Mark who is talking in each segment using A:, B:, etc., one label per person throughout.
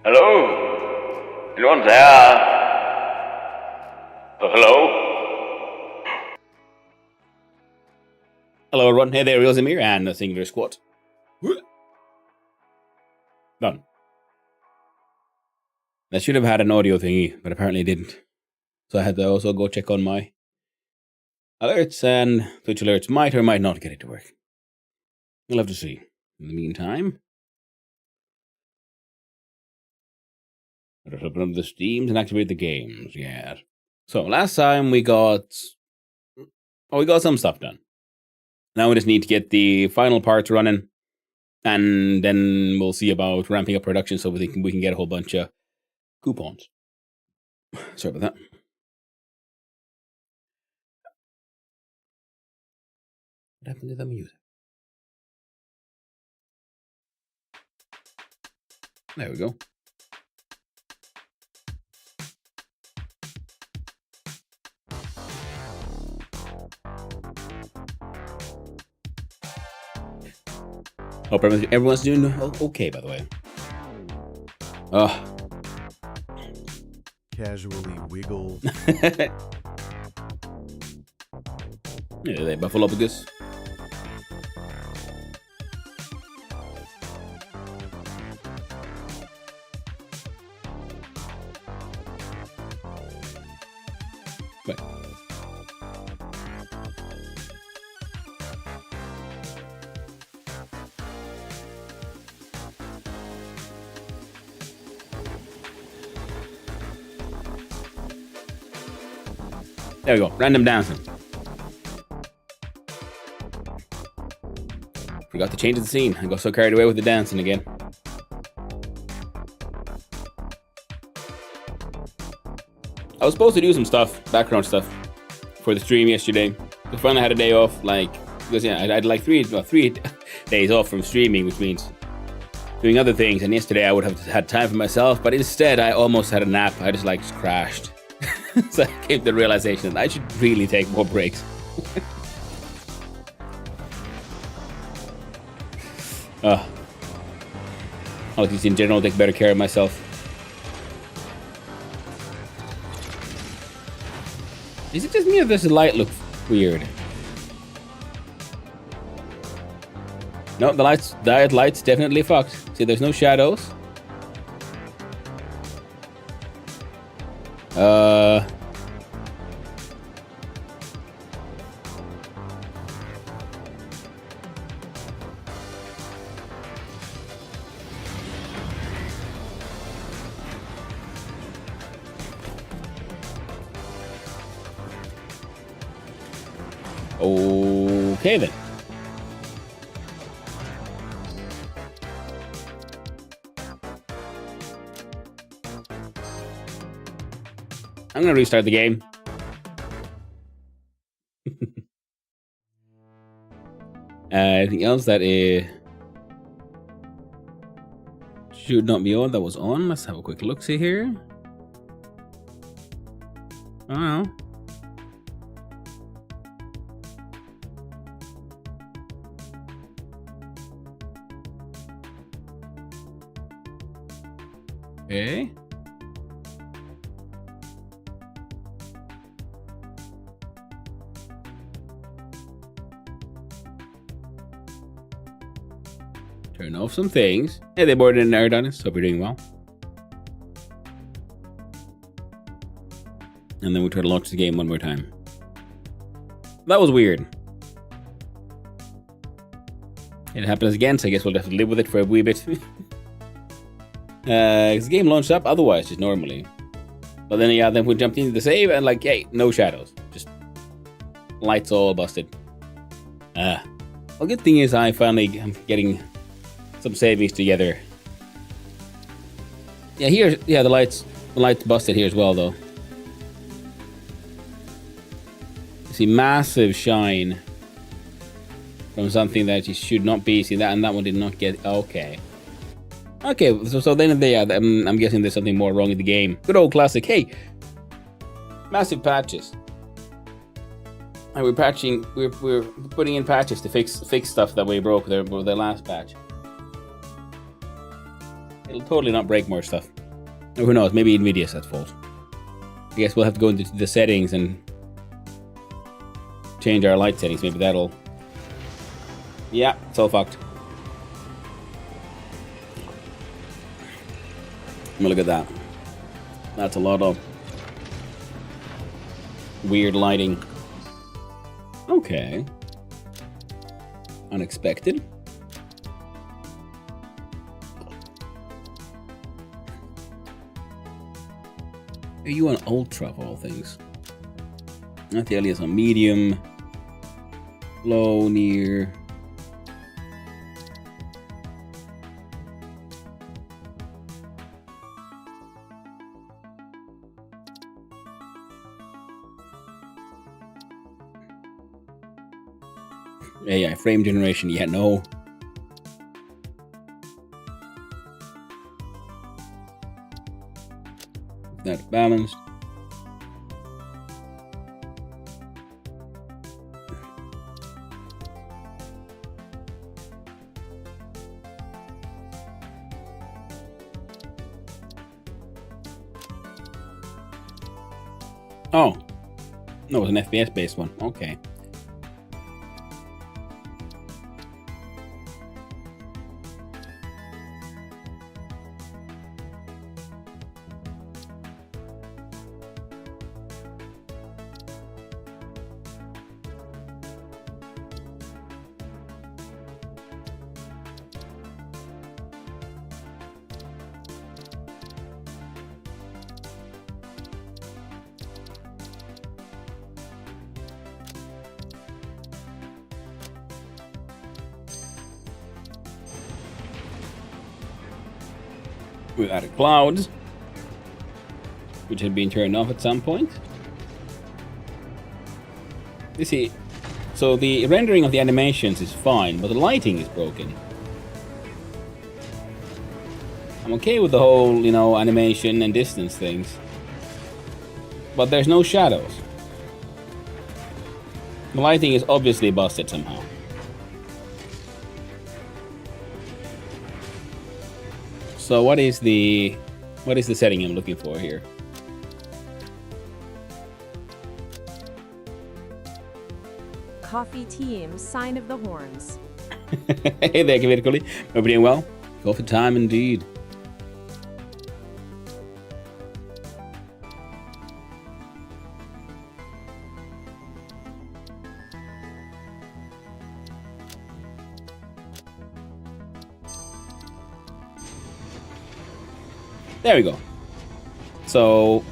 A: Hello? Anyone there? Hello?
B: Hello everyone, hey there, Rosamir and the Singular Squad. Done. That should have had an audio thingy, but apparently it didn't. So I had to also go check on my alerts, and Twitch alerts might or might not get it to work. We'll have to see. In the meantime, let us open up the Steams and activate the games, yes. So last time we got some stuff done. Now we just need to get the final parts running, and then we'll see about ramping up production so we can get a whole bunch of coupons. Sorry about that. What happened to the music? There we go. Hope everyone's doing okay, by the way.
C: Casually wiggle.
B: Yeah, they buffalo up with this. Right. There we go. Random dancing. Forgot to change the scene. I got so carried away with the dancing again. I was supposed to do some stuff, background stuff, for the stream yesterday. I finally had a day off, because I had like three days off from streaming, which means doing other things. And yesterday I would have had time for myself, but instead I almost had a nap. I just crashed. So I came to the realization that I should really take more breaks. I'll just in general take better care of myself. Is it just me or does the light look weird? No, the light's definitely fucked. See, there's no shadows. Okay then. I'm gonna restart the game. Anything else that should not be on that was on? Let's have a quick look. See here. I don't know. Okay. Turn off some things. Hey, they boarded an air done it, so we're doing well. And then we try to launch the game one more time. That was weird. It happens again, so I guess we'll have to live with it for a wee bit. Because the game launched up otherwise, just normally. But then, yeah, then we jumped into the save and hey, no shadows. Just lights all busted. Well, good thing is I'm getting some savings together. Yeah, the light's busted here as well, though. You see massive shine from something that you should not be. See that, and that one did not get. Okay. So then I'm guessing there's something more wrong in the game. Good old classic. Hey, massive patches. And we're putting in patches to fix stuff that we broke there with the last patch. It'll totally not break more stuff. Or who knows, maybe Nvidia's at fault. I guess we'll have to go into the settings and change our light settings. Maybe that'll... Yeah, it's all fucked. Look at that. That's a lot of weird lighting. Okay. Unexpected. Are you on ultra of all things? Not the alias on medium. Low, near. AI frame generation, yeah, no. That's balanced. Oh, no, it was an FPS based one. Okay. We added clouds, which had been turned off at some point. You see, so the rendering of the animations is fine, but the lighting is broken. I'm okay with the whole, you know, animation and distance things, but there's no shadows. The lighting is obviously busted somehow. So what is the setting I'm looking for here?
C: Coffee team, sign of the horns.
B: Hey there, Kavitcoli. Hope you're doing well. Coffee time indeed. There we go. So,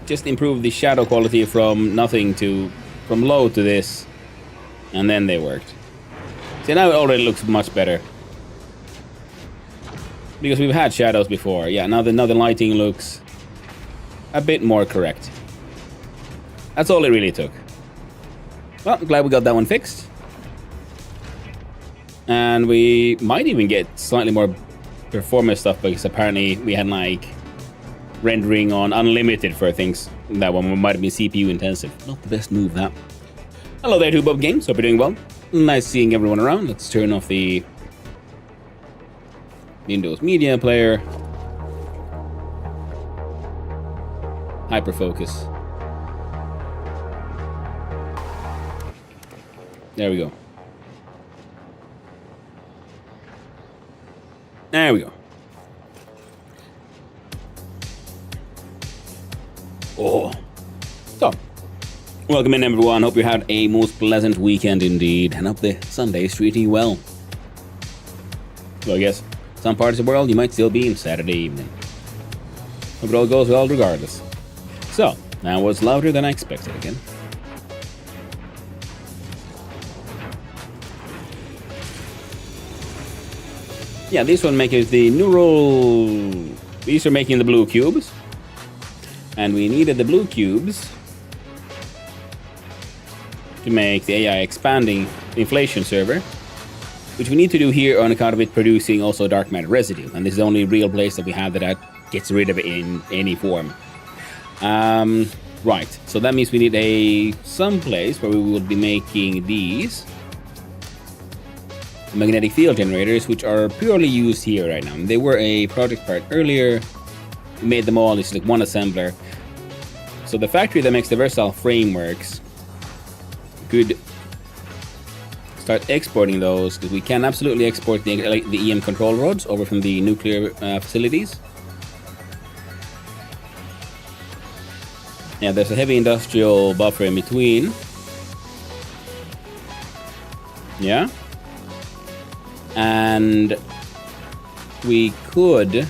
B: just improve the shadow quality from low to this, and then they worked. See, now it already looks much better. Because we've had shadows before. Yeah, now the lighting looks a bit more correct. That's all it really took. Well, I'm glad we got that one fixed. And we might even get slightly more performance stuff, because apparently we had like rendering on unlimited for things. That one might have been CPU intensive. Not the best move, that. Hello there, Bob Games. Hope you're doing well. Nice seeing everyone around. Let's turn off the Windows Media Player. Hyperfocus. There we go. There we go. Oh. So, welcome in everyone. Hope you had a most pleasant weekend indeed. And hope the Sunday is treating you well. Well, I guess some parts of the world you might still be in Saturday evening. Hope it all goes well regardless. So, that was louder than I expected again. Yeah, this one makes the neural... These are making the blue cubes. And we needed the blue cubes to make the AI expanding inflation server, which we need to do here on account of it producing also dark matter residue. And this is the only real place that we have that gets rid of it in any form. Right, so that means we need some place where we will be making these. magnetic field generators, which are purely used here right now. They were a project part earlier. We made them all. It's like one assembler. So the factory that makes the versatile frameworks could start exporting those, because we can absolutely export the EM control rods over from the nuclear facilities. Yeah, there's a heavy industrial buffer in between. Yeah. And we could...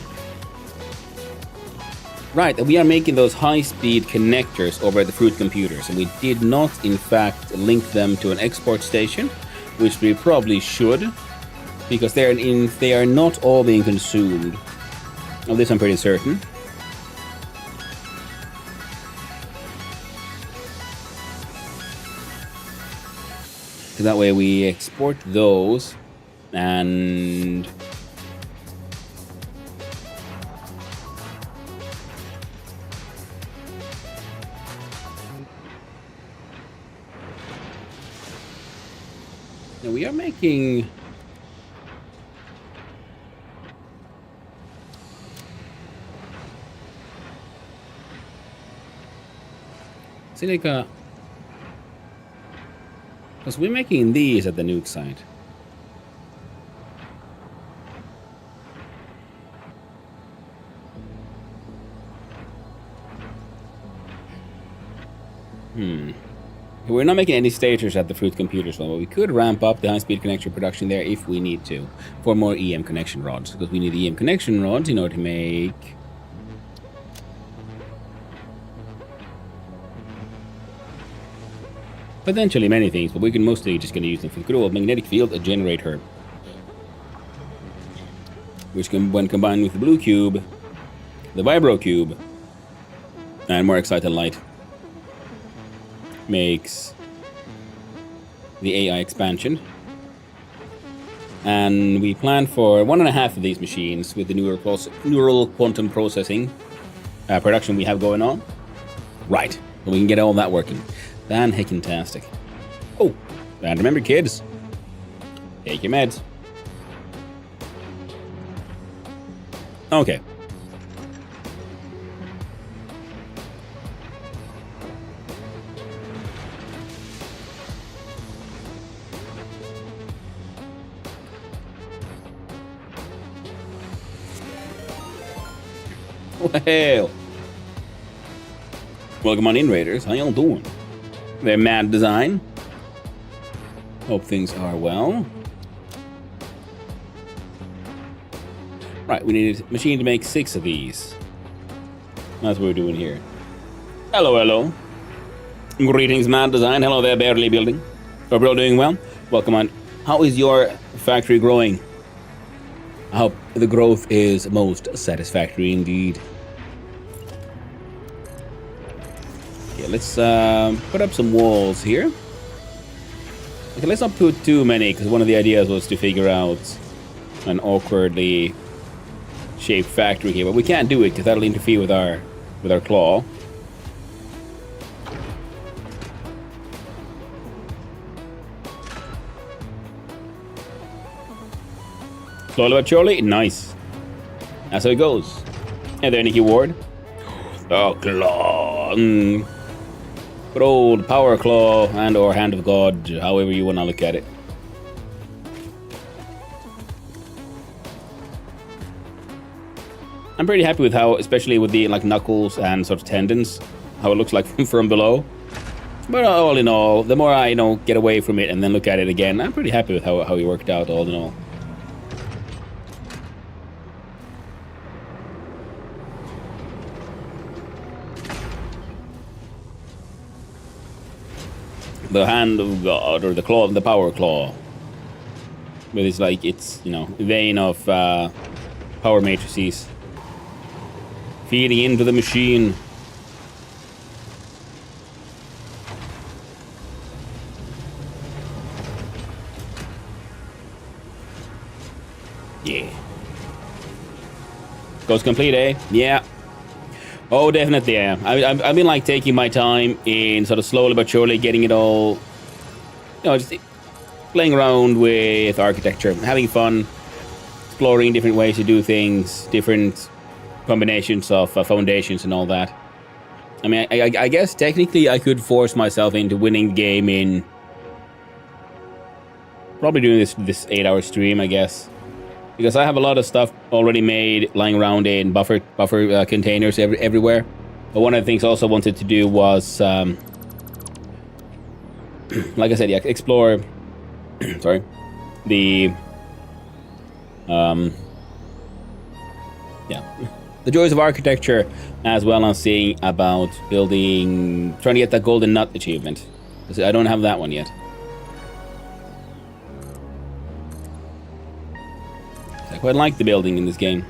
B: Right, we are making those high-speed connectors over at the Fruit computers, and we did not, in fact, link them to an export station, which we probably should, because they are not all being consumed. Of this I'm pretty certain. That way we export those, and now we are making silica. Because we're making these at the nuke site. We're not making any stators at the Fruit computers, but we could ramp up the high-speed connection production there if we need to, for more EM connection rods. Because we need EM connection rods in order to make... potentially many things, but we can mostly just gonna use them for the good old magnetic field generator, which can, when combined with the blue cube, the vibro cube, and more excited light, makes the AI expansion. And we plan for 1.5 of these machines with the neural quantum processing production we have going on. Right, so we can get all that working. Fan-heckin-tastic. Oh, and remember, kids, take your meds. Okay. Well, welcome on in, Raiders. How y'all doing? Their mad design. Hope things are well. Right, we need a machine to make 6 of these. That's what we're doing here. Hello, hello. Greetings, mad design. Hello there, barely building. Hope you're all doing well. Welcome on. How is your factory growing? I hope the growth is most satisfactory indeed. Okay, let's put up some walls here. Okay, let's not put too many, because one of the ideas was to figure out an awkwardly shaped factory here, but we can't do it because that'll interfere with our claw. Slowly but surely, nice. That's how it goes. Hey there, Nicky Ward. Oh, claw. Good old power claw and or hand of God, however you want to look at it. I'm pretty happy with how, especially with the like knuckles and sort of tendons, how it looks like from below. But all in all, the more I get away from it and then look at it again, I'm pretty happy with how it worked out all in all. The hand of God, or the claw, the power claw. But it's like, it's, vein of power matrices feeding into the machine. Yeah. Goes complete, eh? Yeah. Oh, definitely, yeah. I've been like taking my time in sort of slowly but surely getting it all, just playing around with architecture, having fun, exploring different ways to do things, different combinations of foundations and all that. I mean, I guess technically I could force myself into winning the game in probably doing this 8-hour stream, I guess, because I have a lot of stuff already made lying around in buffer containers everywhere. But one of the things I also wanted to do was, like I said, yeah, explore. Sorry, the the joys of architecture, as well as seeing about trying to get that golden nut achievement, because I don't have that one yet. I quite like the building in this game.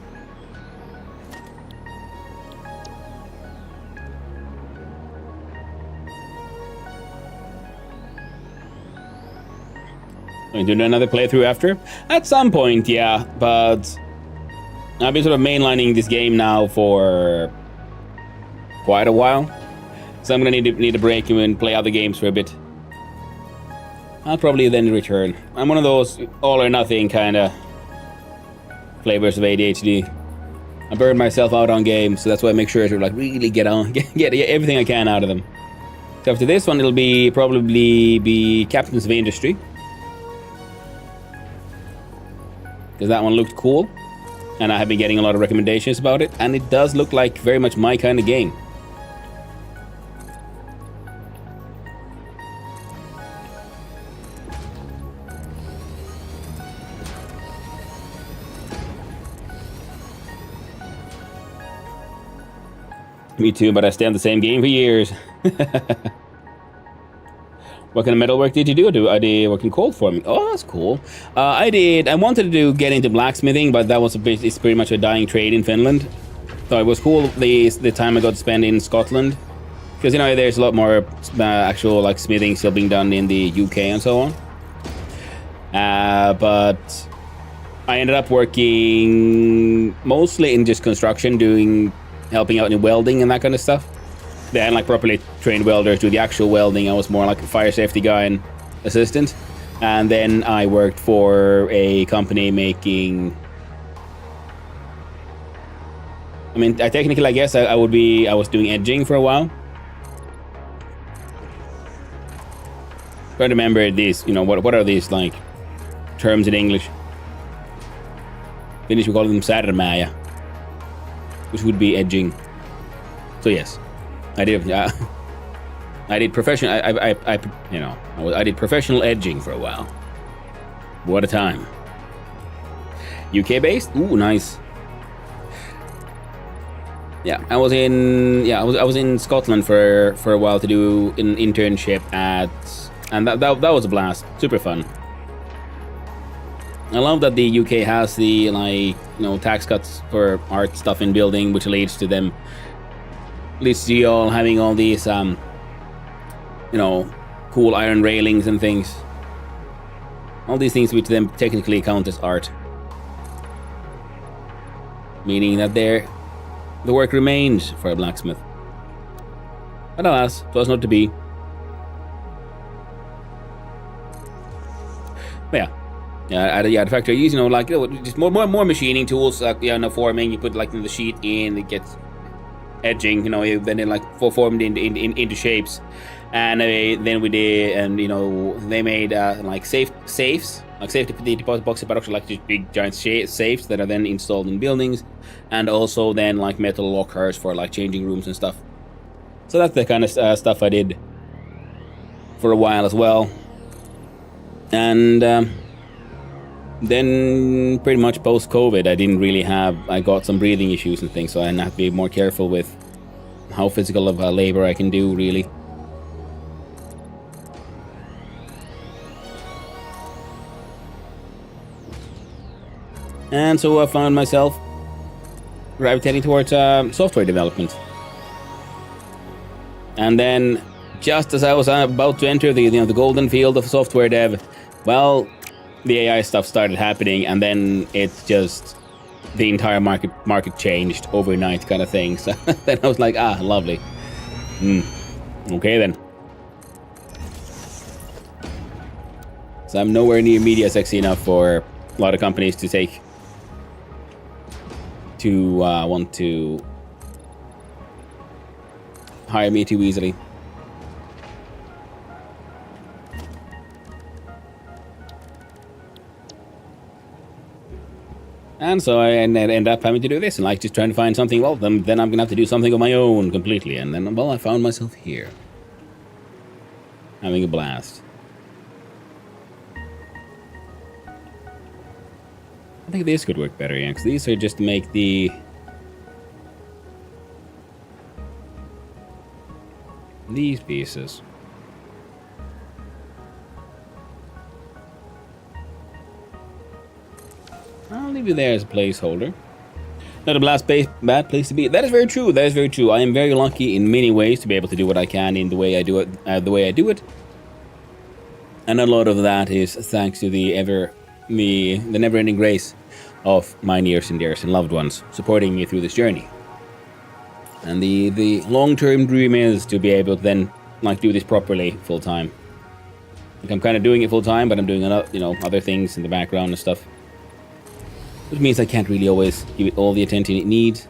B: Going to do another playthrough after? At some point, yeah, but I've been sort of mainlining this game now for quite a while, so I'm gonna need a break and play other games for a bit. I'll probably then return. I'm one of those all or nothing kind of flavors of ADHD. I burn myself out on games, so that's why I make sure to like really get everything I can out of them. So after this one, it'll probably be Captains of Industry, because that one looked cool, and I have been getting a lot of recommendations about it, and it does look like very much my kind of game. Me too, but I stay on the same game for years. What kind of metalwork did you do? I did work in cold forming. Oh, that's cool. I wanted to get into blacksmithing, but that was it's pretty much a dying trade in Finland. So it was cool the time I got to spend in Scotland, because you know there's a lot more actual like smithing still being done in the UK and so on. But I ended up working mostly in just construction, helping out in welding and that kind of stuff. They had like properly trained welders do the actual welding. I was more like a fire safety guy and assistant. And then I worked for a company making... I mean, technically, I guess I was doing edging for a while. Trying to remember these, you know, what are these like terms in English? Finnish we call them särmääjä, which would be edging. So yes, I did. I did professional. I did professional edging for a while. What a time. UK based? Ooh, nice. Yeah, I was in Scotland for a while to do an internship and that was a blast. Super fun. I love that the UK has the tax cuts for art stuff in building, which leads to you all having all these cool iron railings and things. All these things which then technically count as art. Meaning that the work remains for a blacksmith. But alas, it was not to be. But the factory, just more machining tools, forming. You put the sheet in, it gets edging, then it formed into shapes, and then we did, and they made safes, safety deposit boxes, but actually just big giant safes that are then installed in buildings, and also then metal lockers for changing rooms and stuff. So that's the kind of stuff I did for a while as well, and then pretty much post-COVID, I got some breathing issues and things, so I have to be more careful with how physical of labor I can do, really. And so I found myself gravitating towards software development. And then, just as I was about to enter the golden field of software dev, well, the AI stuff started happening, and then it's just the entire market changed overnight, kind of thing. So then I was like, lovely. Okay then. So I'm nowhere near media sexy enough for a lot of companies to want to hire me too easily. And so I end up having to do this, and like just trying to find something. Well, then I'm gonna have to do something on my own completely, and then well, I found myself here, having a blast. I think this could work better, yeah, because these are just to make these pieces. I'll leave you there as a placeholder. Not a bad place to be. That is very true. That is very true. I am very lucky in many ways to be able to do what I can in the way I do it. And a lot of that is thanks to the never-ending grace of my nears and dears and loved ones supporting me through this journey. And the long-term dream is to be able to then like do this properly full time. Like I'm kind of doing it full time, but I'm doing other things in the background and stuff. Which means I can't really always give it all the attention it needs.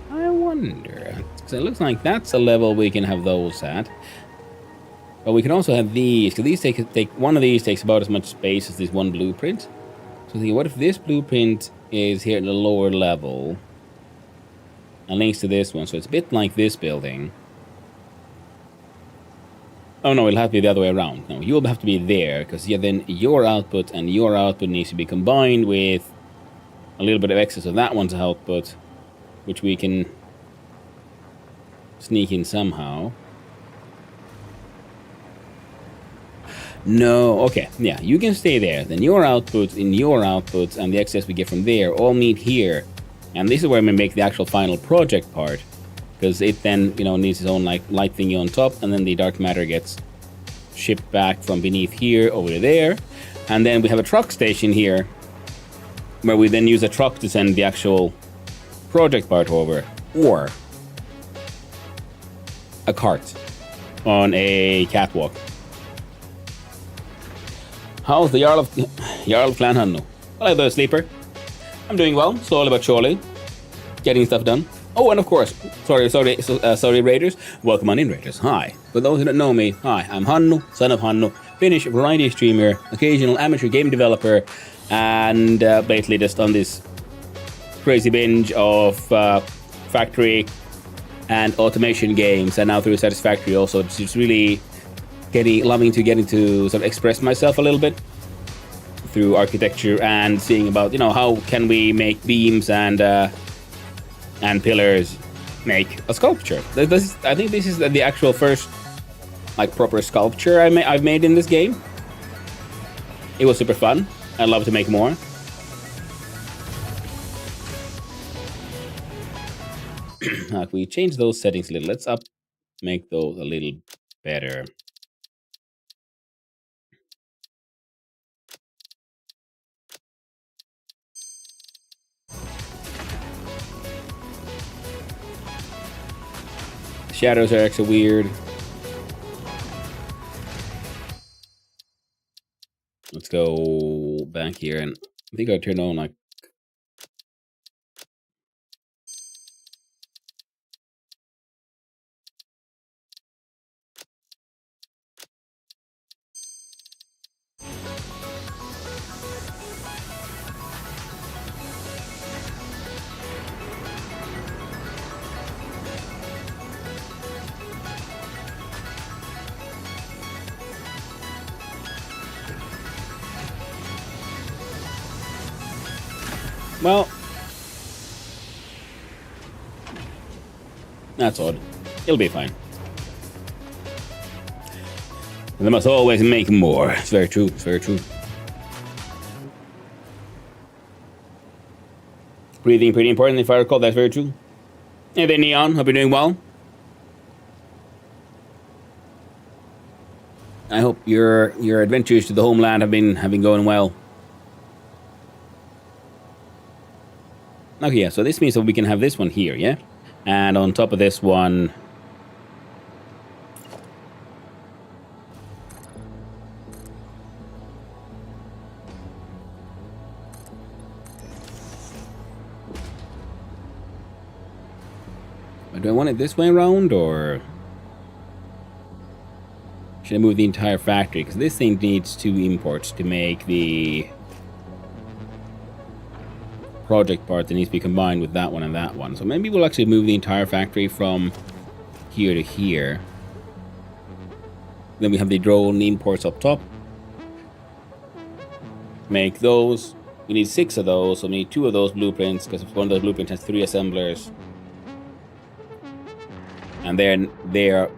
B: I wonder. So it looks like that's a level we can have those at. But we can also have these, because these take one of these takes about as much space as this one blueprint. So what if this blueprint is here at the lower level and links to this one, so it's a bit like this building. Oh no, it'll have to be the other way around. No, you'll have to be there, because then your output and your output needs to be combined with a little bit of excess of that one's output, which we can sneak in somehow. No, okay, yeah, you can stay there. Then your outputs in your outputs and the excess we get from there all meet here. And this is where I'm gonna make the actual final project part, because it then, needs its own like light thingy on top, and then the dark matter gets shipped back from beneath here over to there. And then we have a truck station here, where we then use a truck to send the actual project part over, or a cart on a catwalk. How's the Jarl of Clan Hanno? Hello there, Sleeper. I'm doing well, slowly but surely. Getting stuff done. Oh, and of course, sorry, Raiders. Welcome on in, Raiders. Hi. For those who don't know me, hi, I'm Hanno, son of Hanno, Finnish variety streamer, occasional amateur game developer, and basically just on this crazy binge of factory and automation games, and now through Satisfactory also, just really loving to get into sort of express myself a little bit through architecture and seeing about how can we make beams and pillars make a sculpture. I think this is the actual first like proper sculpture I've made in this game. It was super fun. I'd love to make more. If we change those settings a little, let's make those a little better. Shadows are actually weird. Let's go back here, and I think I turned on like well, that's odd. It'll be fine. They must always make more. It's very true. It's very true. Breathing pretty important, if I recall. That's very true. Hey there, Neon. Hope you're doing well. I hope your adventures to the homeland have been going well. Okay, yeah, so this means that we can have this one here, yeah? And on top of this one... Do I want it this way around, or... Should I move the entire factory? Because this thing needs 2 imports to make the... project part that needs to be combined with that one and that one. So maybe we'll actually move the entire factory from here to here. Then we have the drone imports up top. Make those. We need 6 of those, so we need 2 of those blueprints, because one of those blueprints has 3 assemblers. And then their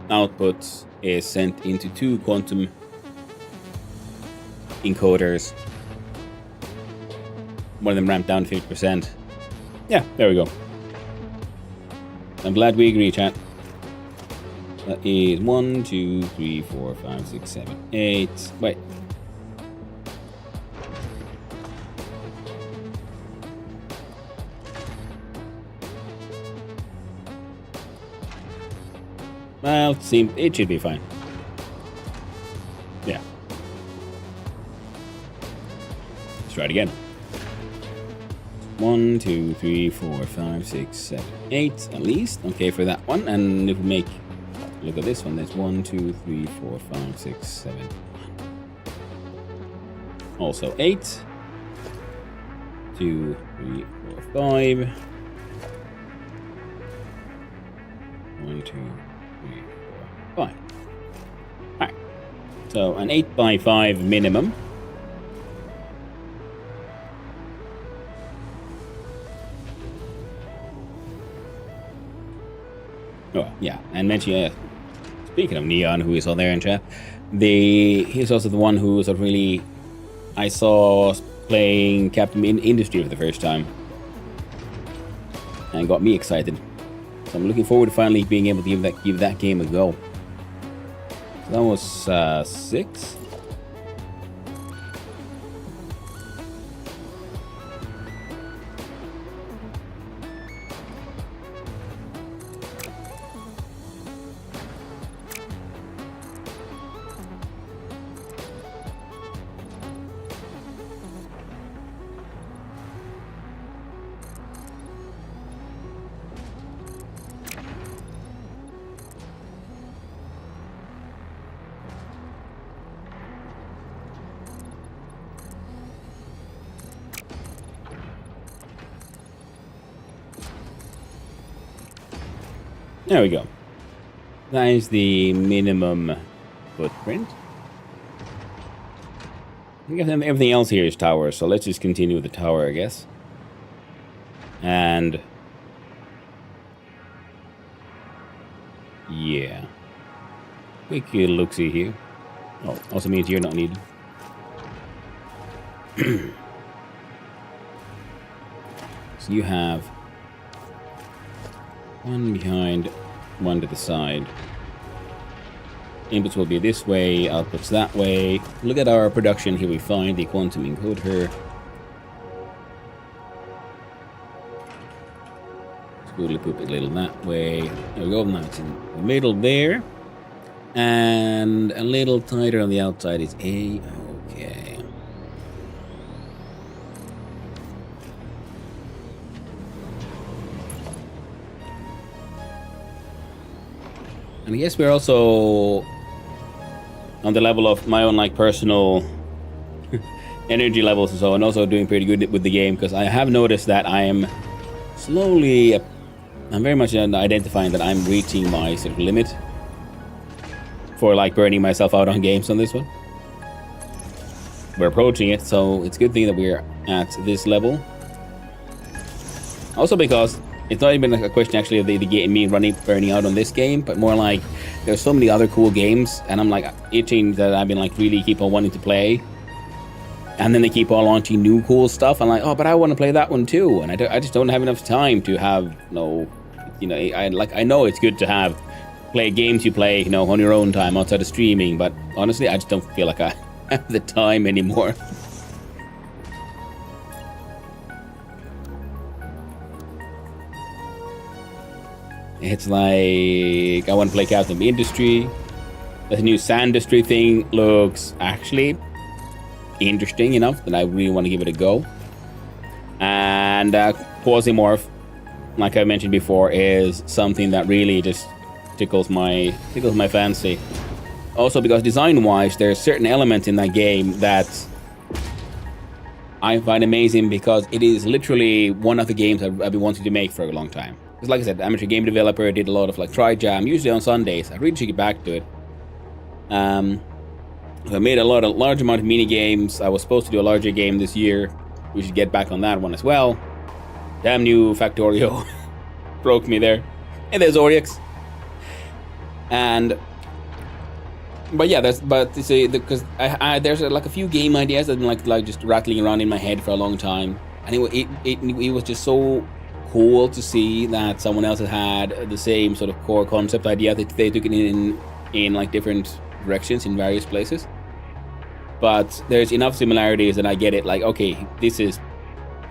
B: output is sent into 2 quantum encoders. One of them ramped down to 50%. Yeah, there we go. I'm glad we agree, chat. That is 1, 2, 3, 4, 5, 6, 7, 8. Wait. Well, it should be fine. Yeah. Let's try it again. 1, 2, 3, 4, 5, 6, 7, 8 at least. Okay, for that one. And if we make, look at this one, there's 1, 2, 3, 4, 5, 6, 7. Also 8. 2, 3, 4, 5. 1, 2, 3, 4, 5. Alright. So an 8x5 minimum. Oh, yeah, and mention, speaking of Neon, who is on there in chat, he's also the one who was really, I saw playing Captain Industry for the first time, and got me excited. So I'm looking forward to finally being able to give that game a go. So that was 6. There we go. That is the minimum footprint. I guess everything else here is towers, so let's just continue with the tower, I guess. And... yeah. Quick look-see here. Oh, also means you're not needed. So you have... one behind, one to the side. Inputs will be this way, outputs that way. Look at our production. Here we find the quantum encoder. Squiggly poop it a little that way. There we go. Now it's in the middle there. And a little tighter on the outside is A. Okay. And I guess we're also on the level of my own personal energy levels and so on, also doing pretty good with the game, because I have noticed that I am slowly, I'm very much identifying that I'm reaching my sort of limit for burning myself out on games on this one. We're approaching it, so it's a good thing that we're at this level. Also because it's not even a question actually of the game, me burning out on this game, but more there's so many other cool games, and I'm itching that I've been really keep on wanting to play. And then they keep on launching new cool stuff. I'm oh, but I want to play that one too, and I just don't have enough time to have I know it's good to have play games you play on your own time outside of streaming, but honestly, I just don't feel like I have the time anymore. It's like I want to play Captain Industry. The new Sandustry thing looks actually interesting enough that I really want to give it a go. And Quasimorph, like I mentioned before, is something that really just tickles my fancy. Also because design-wise, there's certain elements in that game that I find amazing because it is literally one of the games I've been wanting to make for a long time. Because like I said, amateur game developer, did a lot of like Tri-Jam, usually on Sundays. I really should get back to it. I made a large amount of mini games. I was supposed to do a larger game this year. We should get back on that one as well. Damn new Factorio broke me there. And there's Oryx. But yeah, because there's like a few game ideas that have been like just rattling around in my head for a long time, and it was just so cool to see that someone else had the same sort of core concept idea that they took it in like different directions in various places. But there's enough similarities that I get it. Like, okay, this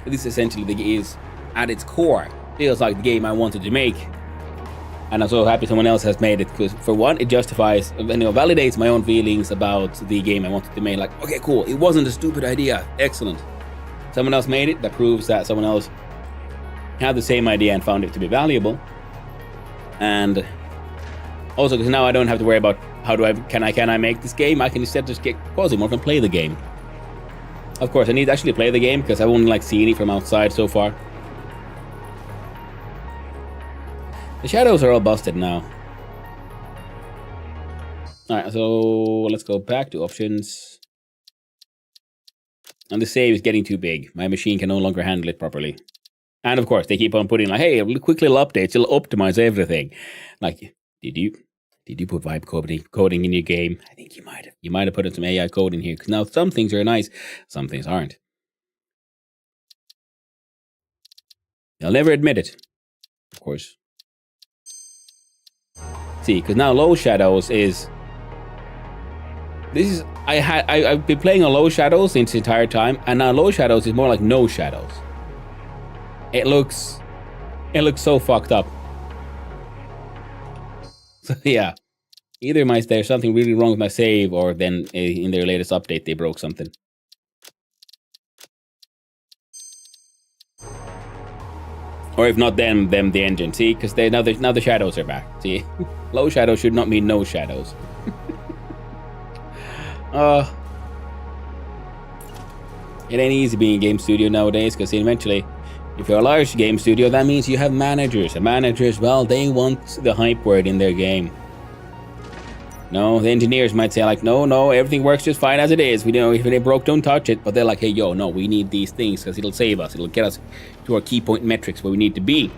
B: essentially is at its core feels like the game I wanted to make. And I'm so happy someone else has made it, because for one, it justifies, validates my own feelings about the game I wanted to make. Like, okay, cool, it wasn't a stupid idea. Excellent. Someone else made it. That proves that someone else had the same idea and found it to be valuable. And also, because now I don't have to worry about can I make this game? I can instead just get Quasimorph and play the game. Of course, I need to actually play the game because I've only like seen it from outside so far. The shadows are all busted now. Alright, so let's go back to options. And the save is getting too big. My machine can no longer handle it properly. And of course, they keep on putting like, hey, quick little updates, it'll optimize everything. Like, did you put vibe coding in your game? I think you might have. You might have put in some AI code in here, because now some things are nice, some things aren't. They'll never admit it, of course. See, because now low shadows is. I've been playing on low shadows since the entire time, and now low shadows is more like no shadows. It looks so fucked up. So yeah, either there's something really wrong with my save, or then in their latest update they broke something. Or if not them the engine. See, because now the shadows are back. See, low shadows should not mean no shadows. It ain't easy being a game studio nowadays, because eventually, if you're a large game studio, that means you have managers. And managers, well, they want the hype word in their game. No, the engineers might say like, no, everything works just fine as it is. We know if it broke, don't touch it. But they're like, hey, yo, no, we need these things because it'll save us. It'll get us to our key point metrics where we need to be.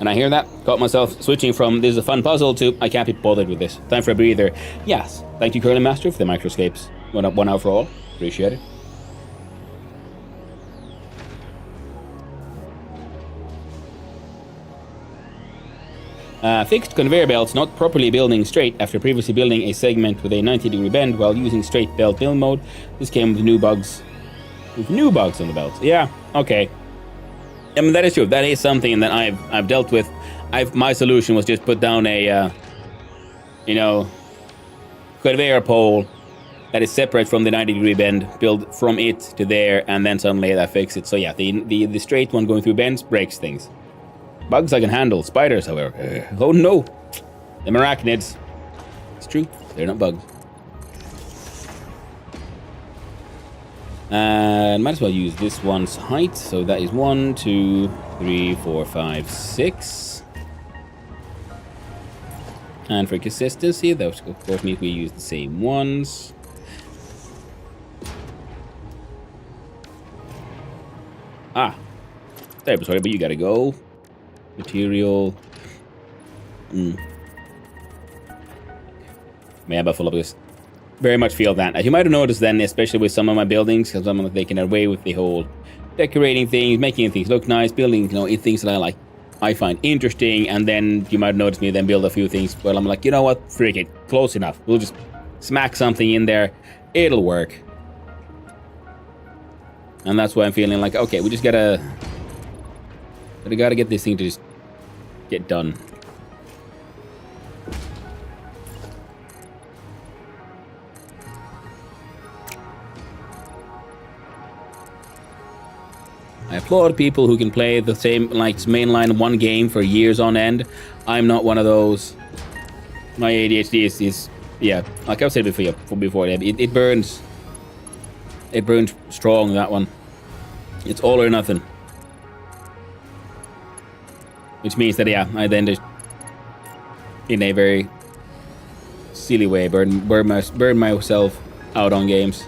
B: And I hear that. Caught myself switching from this is a fun puzzle to I can't be bothered with this. Time for a breather. Yes. Thank you, Curly Master, for the microscapes. One out for all. Appreciate it. Fixed conveyor belts not properly building straight after previously building a segment with a 90-degree bend while using straight belt build mode. This came with new bugs. With new bugs on the belts. Yeah, okay. I mean, that is true. That is something that I've dealt with. My solution was just put down a, conveyor pole that is separate from the 90-degree bend, build from it to there, and then suddenly that fixes it. So yeah, the straight one going through bends breaks things. Bugs I can handle. Spiders, however. Oh no! Them arachnids. It's true. They're not bugs. And might as well use this one's height. So that is 1, 2, 3, 4, 5, 6. And for consistency, that of course means we use the same ones. Terrible, sorry, but you gotta go. Material. May I buffalo up this? Very much feel that. As you might have noticed then, especially with some of my buildings, because I'm taking away with the whole decorating things, making things look nice, building, things that I find interesting, and then you might notice me then build a few things. Well, I'm like, you know what? Freak it. Close enough. We'll just smack something in there. It'll work. And that's why I'm feeling like, okay, we gotta get this thing to just get done. I applaud people who can play the same, like, mainline one game for years on end. I'm not one of those. My ADHD is yeah, like I've said before, it burns. It burns strong, that one. It's all or nothing. Which means that, yeah, I then just, in a very silly way, burn myself out on games.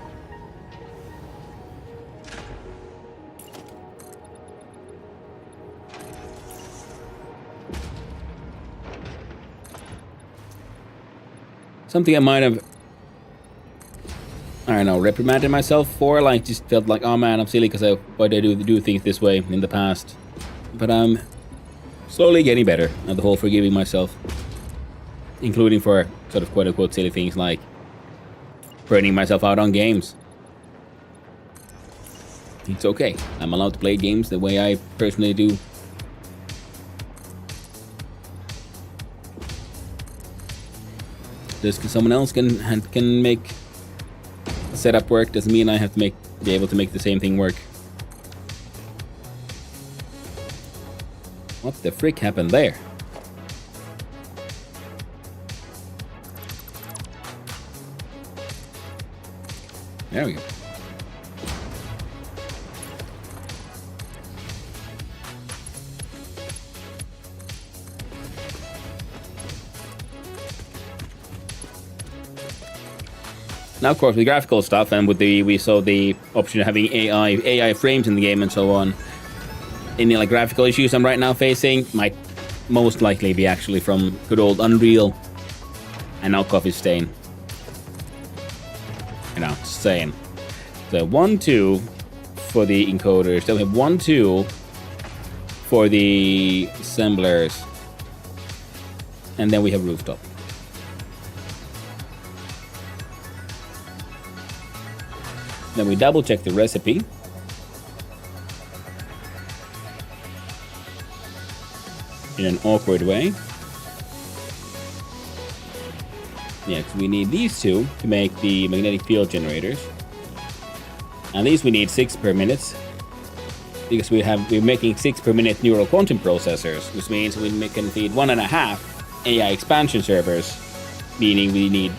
B: Something I might have, I don't know, reprimanded myself for, like, just felt like, oh man, I'm silly because why did I do things this way in the past. But I'm slowly getting better at the whole forgiving myself, including for sort of quote-unquote silly things like burning myself out on games. It's okay. I'm allowed to play games the way I personally do. Just because someone else can make a setup work doesn't mean I have to be able to make the same thing work. What the frick happened there? There we go. Now, of course, with graphical stuff and with we saw the option of having AI frames in the game and so on. Any like graphical issues I'm right now facing might most likely be actually from good old Unreal and now Coffee Stain. You know, just saying. So 1-2 for the encoders. Then we have 1-2 for the assemblers, and then we have rooftop. Then we double check the recipe. In an awkward way. Yeah, because we need these two to make the magnetic field generators. And these we need 6 per minute. Because we're making 6 per minute neural quantum processors, which means we can feed 1.5 AI expansion servers, meaning we need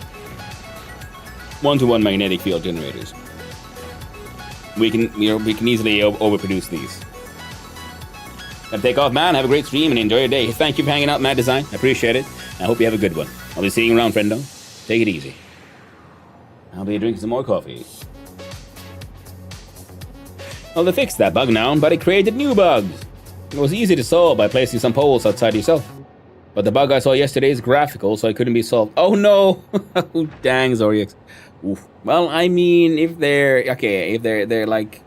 B: 1-to-1 magnetic field generators. We can easily overproduce these. Gotta take off, man. Have a great stream and enjoy your day. Thank you for hanging out, Mad Design. I appreciate it. I hope you have a good one. I'll be seeing you around, friendo. Take it easy. I'll be drinking some more coffee. Well, they fixed that bug now, but it created new bugs. It was easy to solve by placing some poles outside yourself. But the bug I saw yesterday is graphical, so it couldn't be solved. Oh no! Dang, Zorix. Oof. Well, I mean, if they're like,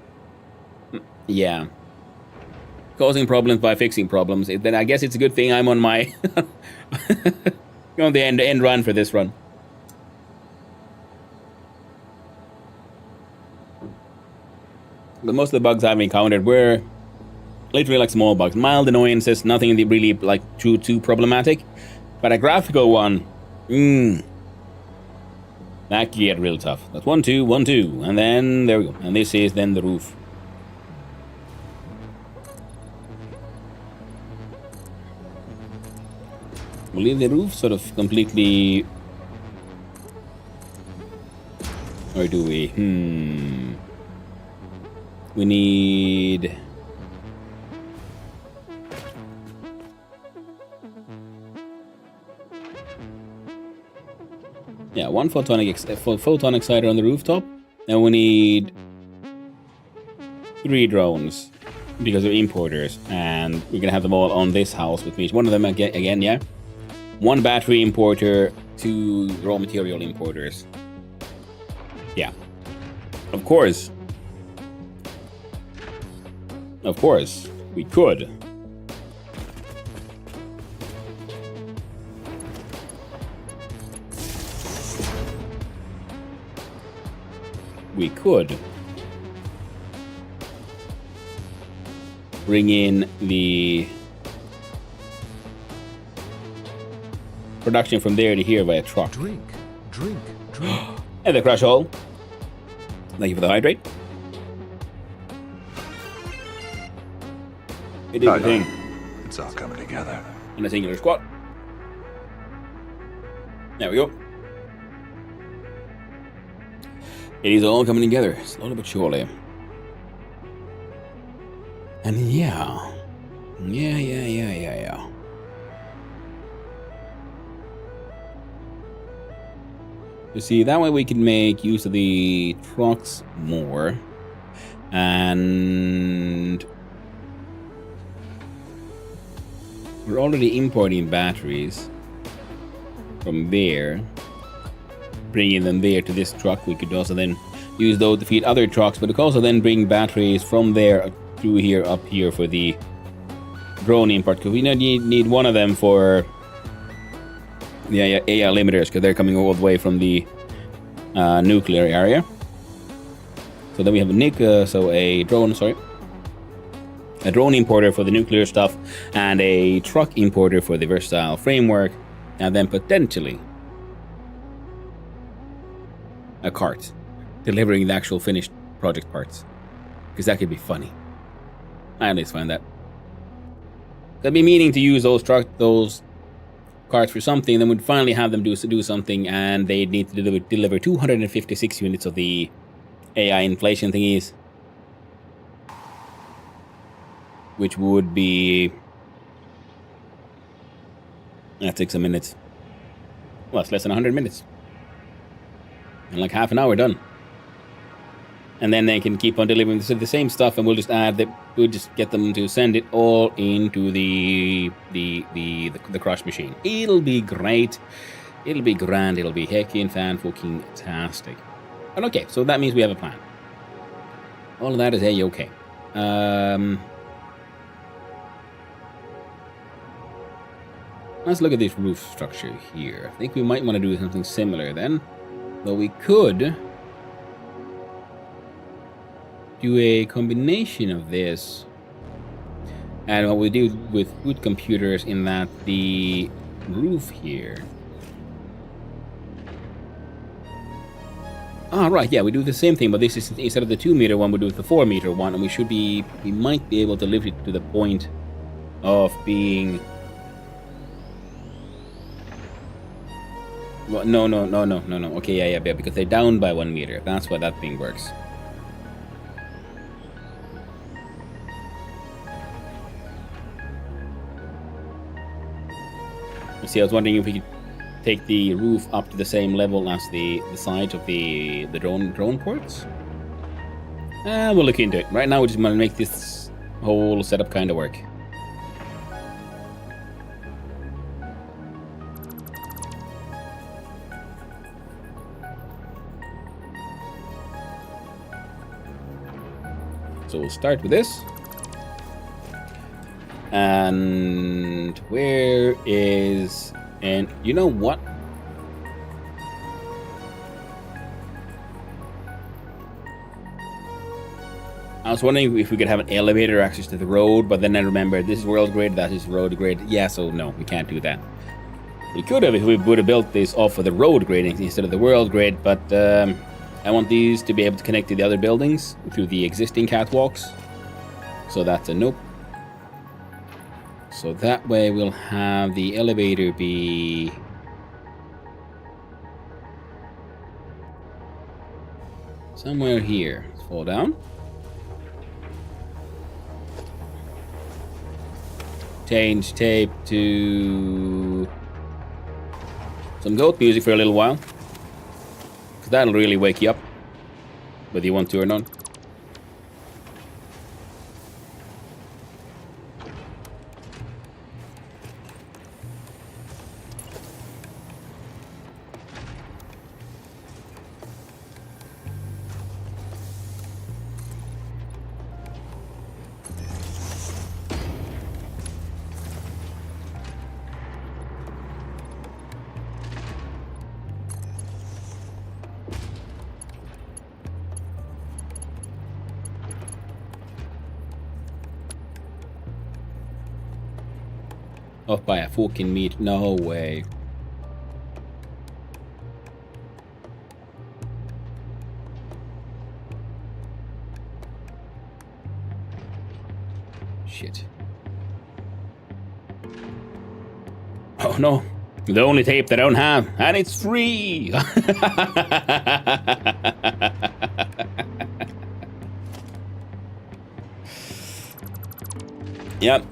B: yeah, causing problems by fixing problems, then I guess it's a good thing I'm on my on the end run for this run. But most of the bugs I've encountered were literally like small bugs, mild annoyances, nothing really like too problematic. But a graphical one, that can get real tough. That's 1-2, 1-2, and then there we go. And this is then the roof. We'll leave the roof sort of completely, or do we? We need. Yeah, one photon exciter on the rooftop, and we need 3 drones because they're importers, and we're gonna have them all on this house, which means one of them again, yeah. 1 battery importer, 2 raw material importers. Yeah, of course, we could. We could bring in the production from there to here by a truck.
D: Drink.
B: And the crash hole. Thank you for the hydrate. It did the thing.
D: It's all coming together.
B: In a singular squat. There we go. It is all coming together, slowly but surely. And yeah. You see, that way we can make use of the trucks more. And we're already importing batteries from there. Bringing them there to this truck. We could also then use those to feed other trucks, but we could also then bring batteries from there through here, up here for the drone import. Because we need one of them for the AI limiters, because they're coming all the way from the nuclear area. So then we have a drone importer for the nuclear stuff, and a truck importer for the versatile framework, and then potentially a cart delivering the actual finished project parts, because that could be funny. I always find that. I'd be meaning to use those carts for something, then we'd finally have them do something, and they'd need to deliver 256 units of the AI inflation thingies, which would be, that takes a minute. Well, it's less than 100 minutes. And like half an hour done. And then they can keep on delivering the same stuff, and we'll just get them to send it all into the crush machine. It'll be great. It'll be grand. It'll be heckin' fan-fucking-tastic. But okay, so that means we have a plan. All of that is A-okay. Let's look at this roof structure here. I think we might want to do something similar then. Though we could do a combination of this and what we do with food computers, in that the roof here. Ah, right, yeah, we do the same thing, but this is, instead of the 2-meter one, we do the 4-meter one, and we might be able to lift it to the point of being... Well, no. Okay, yeah, because they're down by 1 meter. That's why that thing works. See, I was wondering if we could take the roof up to the same level as the sides of the drone ports. We'll look into it. Right now, we just want to make this whole setup kind of work. So we'll start with this. And where is... And you know what? I was wondering if we could have an elevator access to the road, but then I remembered this is world grid, that is road grid. Yeah, so no, we can't do that. We could have if we would have built this off of the road grid instead of the world grid, but I want these to be able to connect to the other buildings through the existing catwalks. So that's a nope. So that way we'll have the elevator be... somewhere here. Let's fall down. Change tape to some goat music for a little while. Because that'll really wake you up, whether you want to or not. Off by a fucking meter. No way. Shit. Oh no. The only tape that I don't have, and it's free! Yep.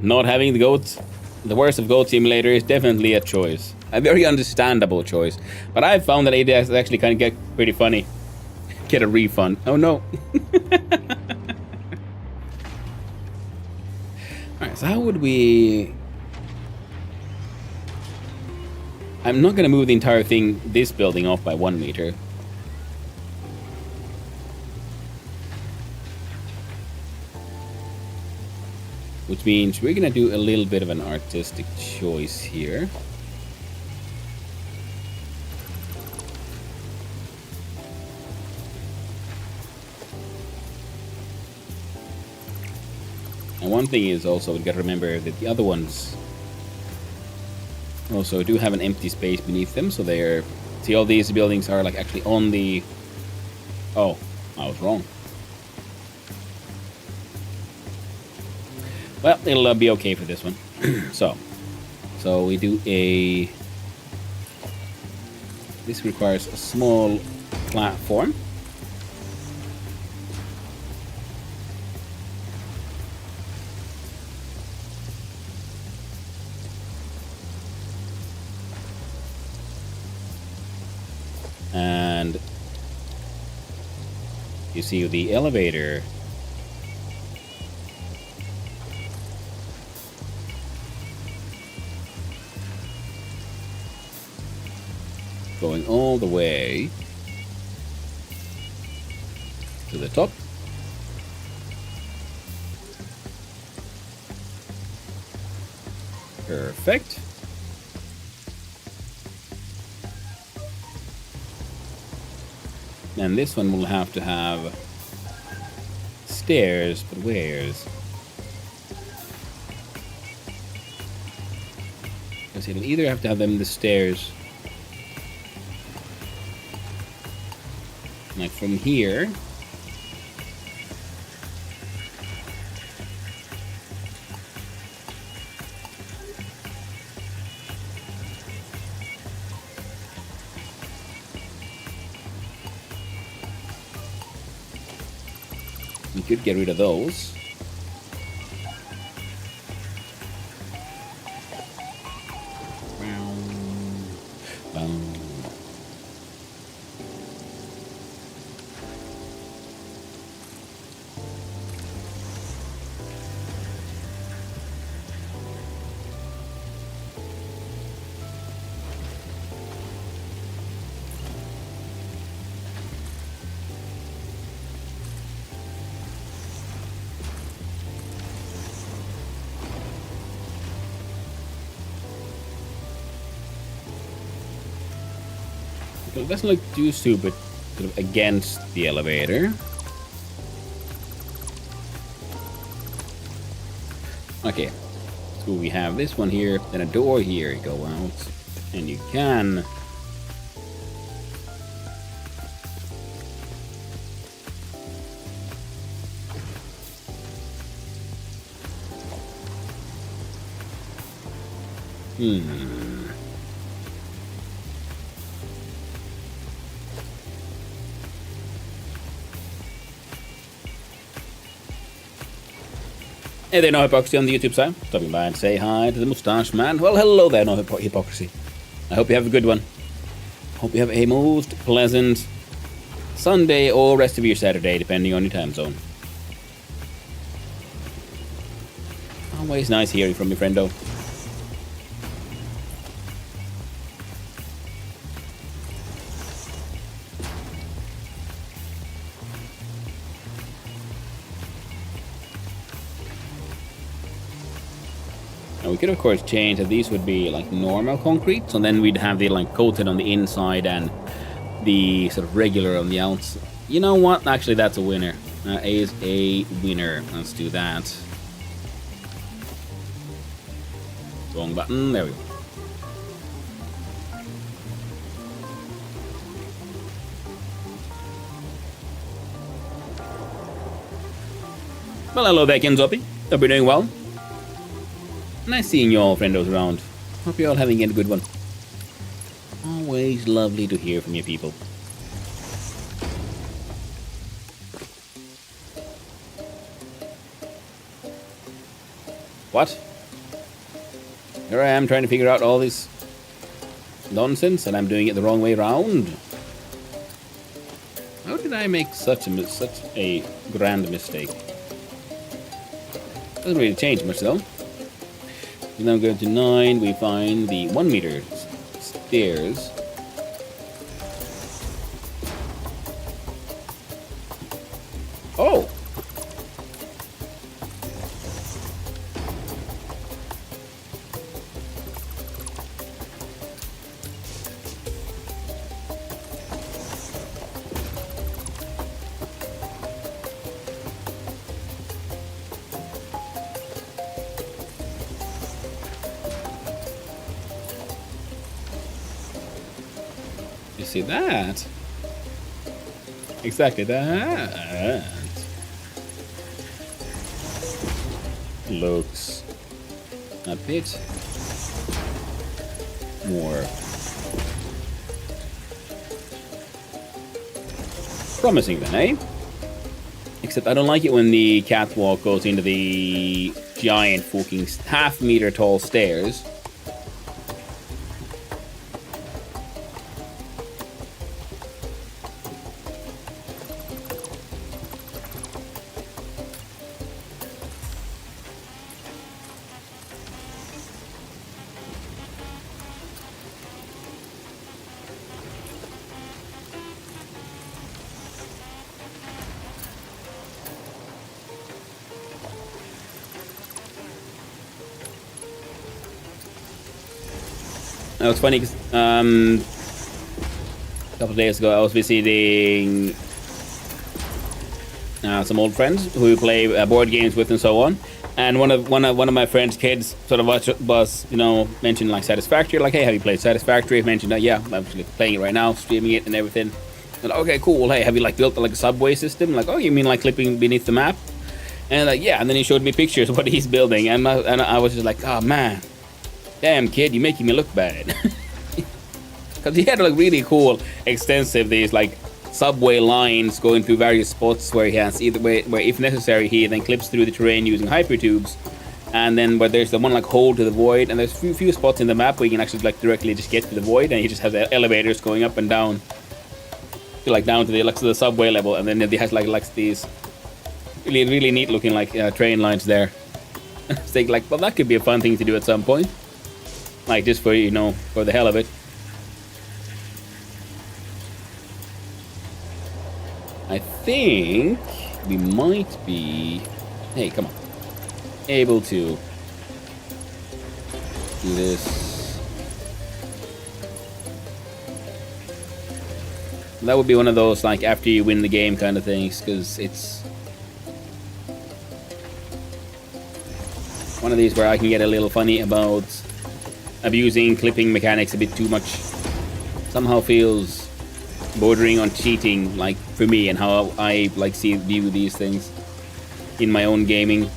B: Not having the worst of Goat Simulator is definitely a choice. A very understandable choice. But I've found that it actually kind of get pretty funny. Get a refund. Oh no. Alright, so how would we... I'm not going to move the entire thing, this building, off by 1 meter. Which means we're going to do a little bit of an artistic choice here. And one thing is also, we got to remember that the other ones also do have an empty space beneath them, so they're... See, all these buildings are like actually on the... Oh, I was wrong. Well, it'll be okay for this one. So we do a... This requires a small platform. And you see the elevator going all the way to the top. Perfect. And this one will have to have stairs, but where's? Because it'll either have to have them the stairs, like from here, we could get rid of those. It doesn't look too stupid, sort of against the elevator. Okay, so we have this one here, then a door here. You go out, and you can Hey there, No Hypocrisy on the YouTube side. Stopping by and say hi to the Mustache Man. Well, hello there, No Hypocrisy. I hope you have a good one. Hope you have a most pleasant Sunday or rest of your Saturday, depending on your time zone. Always nice hearing from your friendo. Now we could of course change that these would be like normal concrete, so then we'd have the like coated on the inside and the sort of regular on the outside. You know what? Actually, that's a winner. That is a winner. Let's do that. Wrong button. There we go. Well, hello there, Kenzopi. Hope you're doing well. Nice seeing you all, friendos, around. Hope you're all having a good one. Always lovely to hear from you people. What? Here I am trying to figure out all this nonsense, and I'm doing it the wrong way around. How did I make such a grand mistake? Doesn't really change much though. Now go to 9, we find the 1 meter stairs. Oh! You see that? Exactly that. Looks a bit more promising then, eh? Except I don't like it when the catwalk goes into the giant fucking half-meter tall stairs. It was funny because a couple of days ago I was visiting some old friends who we play board games with and so on, and one of my friend's kids sort of was mentioned like Satisfactory, like, hey, have you played Satisfactory? I mentioned that, yeah, I'm actually playing it right now, streaming it and everything. And okay, cool. Well, hey, have you like built like a subway system? Like, oh, you mean like clipping beneath the map? And like, yeah. And then he showed me pictures of what he's building, and I was just like, oh man. Damn, kid, you're making me look bad. Because he had like really cool, extensive these like subway lines going through various spots where he has either way, where if necessary he then clips through the terrain using hypertubes, and then where there's the one like hole to the void, and there's few spots in the map where you can actually like directly just get to the void, and he just has elevators going up and down, to, like down to the subway level, and then he has like these really neat looking like train lines there. It's like, well, that could be a fun thing to do at some point. Like, just for, for the hell of it. I think we might be... Hey, come on. Able to do this. That would be one of those, like, after you win the game kind of things, because it's one of these where I can get a little funny about abusing clipping mechanics a bit too much. Somehow feels bordering on cheating, like for me, and how I like view these things in my own gaming.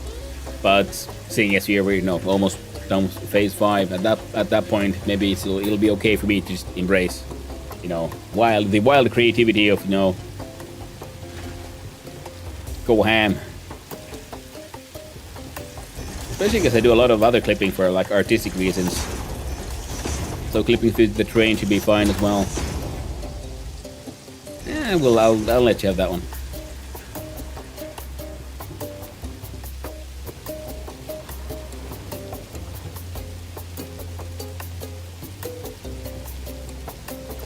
B: But seeing as we're almost done with phase 5, at that point maybe it'll be okay for me to just embrace the wild creativity of go ham. Especially because I do a lot of other clipping for like artistic reasons. So clipping through the train should be fine as well. Yeah, well, I'll let you have that one.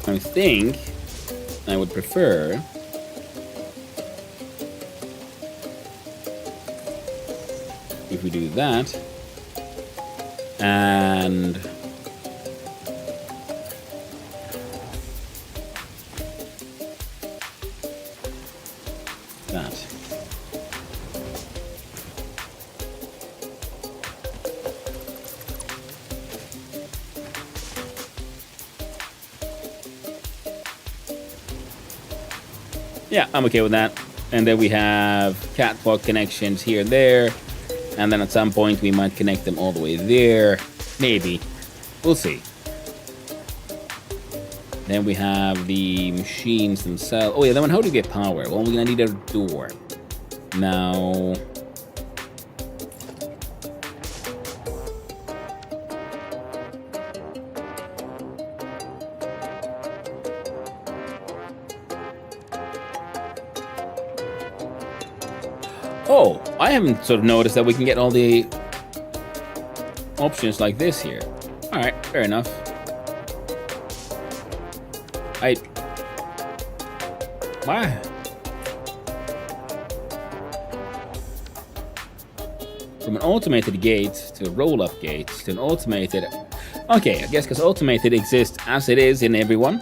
B: I think I would prefer if we do that and that. Yeah, I'm okay with that. And then we have catwalk connections here and there. And then at some point we might connect them all the way there. Maybe. We'll see. Then we have the machines themselves. Oh yeah, then how do you get power? Well, we're gonna need a door. Now... Oh, I haven't sort of noticed that we can get all the options like this here. Alright, fair enough. Why? From an automated gate to a roll-up gate to an automated... Okay, I guess because automated exists as it is in everyone.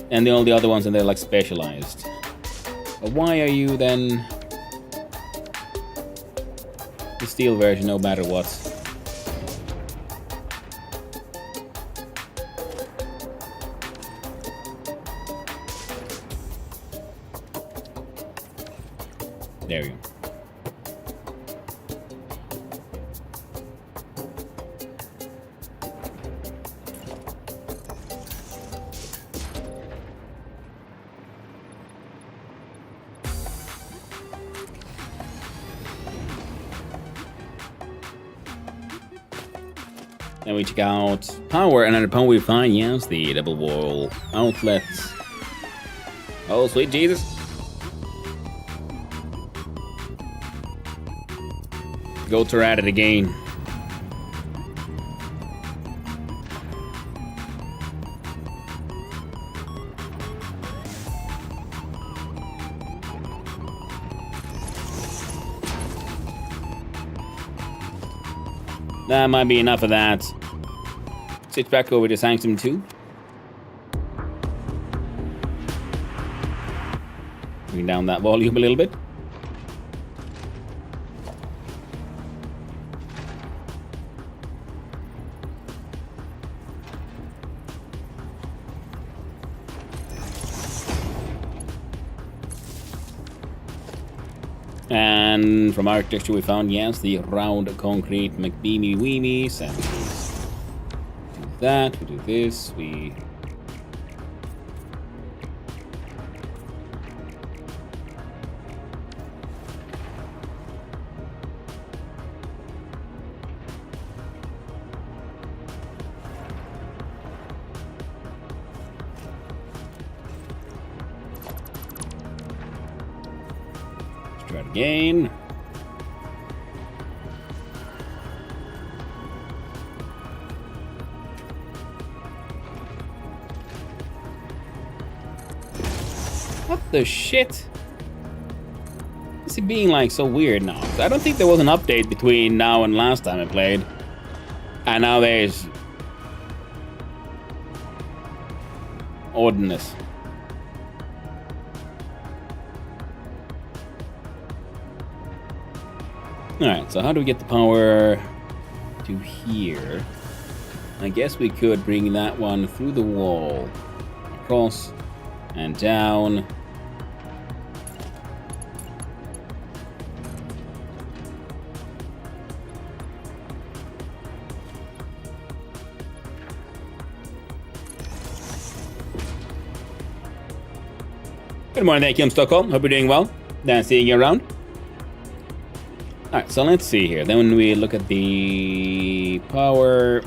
B: And the only other ones and they're like specialized. But why are you then... the steel version no matter what? There we go. Then we check out power, and upon we find, yes, the double wall outlets. Oh, sweet Jesus. Go to at it again. That might be enough of that. Switch back over to Sanctum 2. Bring down that volume a little bit. And from architecture we found, yes, the round concrete McBeamy Weemies. And we do that, we do this, we... Try it again. What the shit? Is it being like so weird now? I don't think there was an update between now and last time I played. And now there's oddness. Alright, so how do we get the power to here? I guess we could bring that one through the wall, across and down. Good morning, thank you, I'm Stockholm. Hope you're doing well. Nice seeing you around. Alright, so let's see here. Then when we look at the power...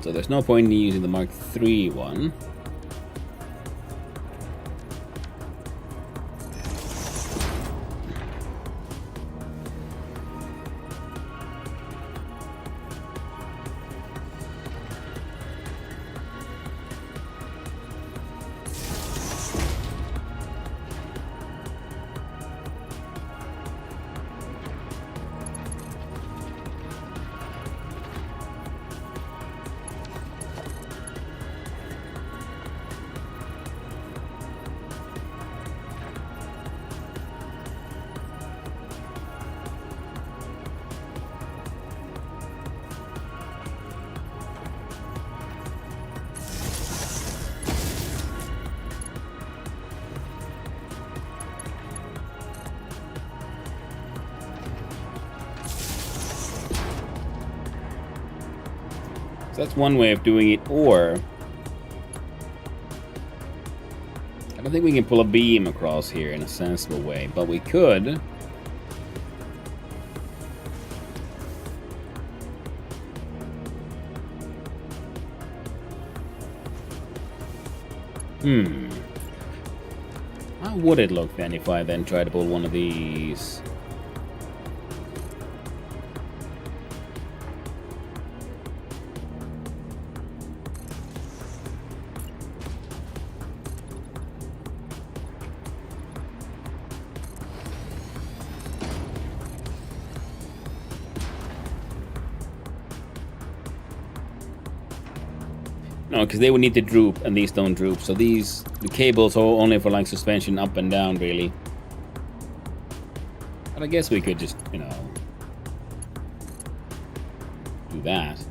B: So there's no point in using the Mark III one. That's one way of doing it, or I don't think we can pull a beam across here in a sensible way, but we could. How would it look then if I then try to pull one of these? No, because they would need to droop, and these don't droop. So the cables are only for like suspension up and down, really. But I guess we could just, do that.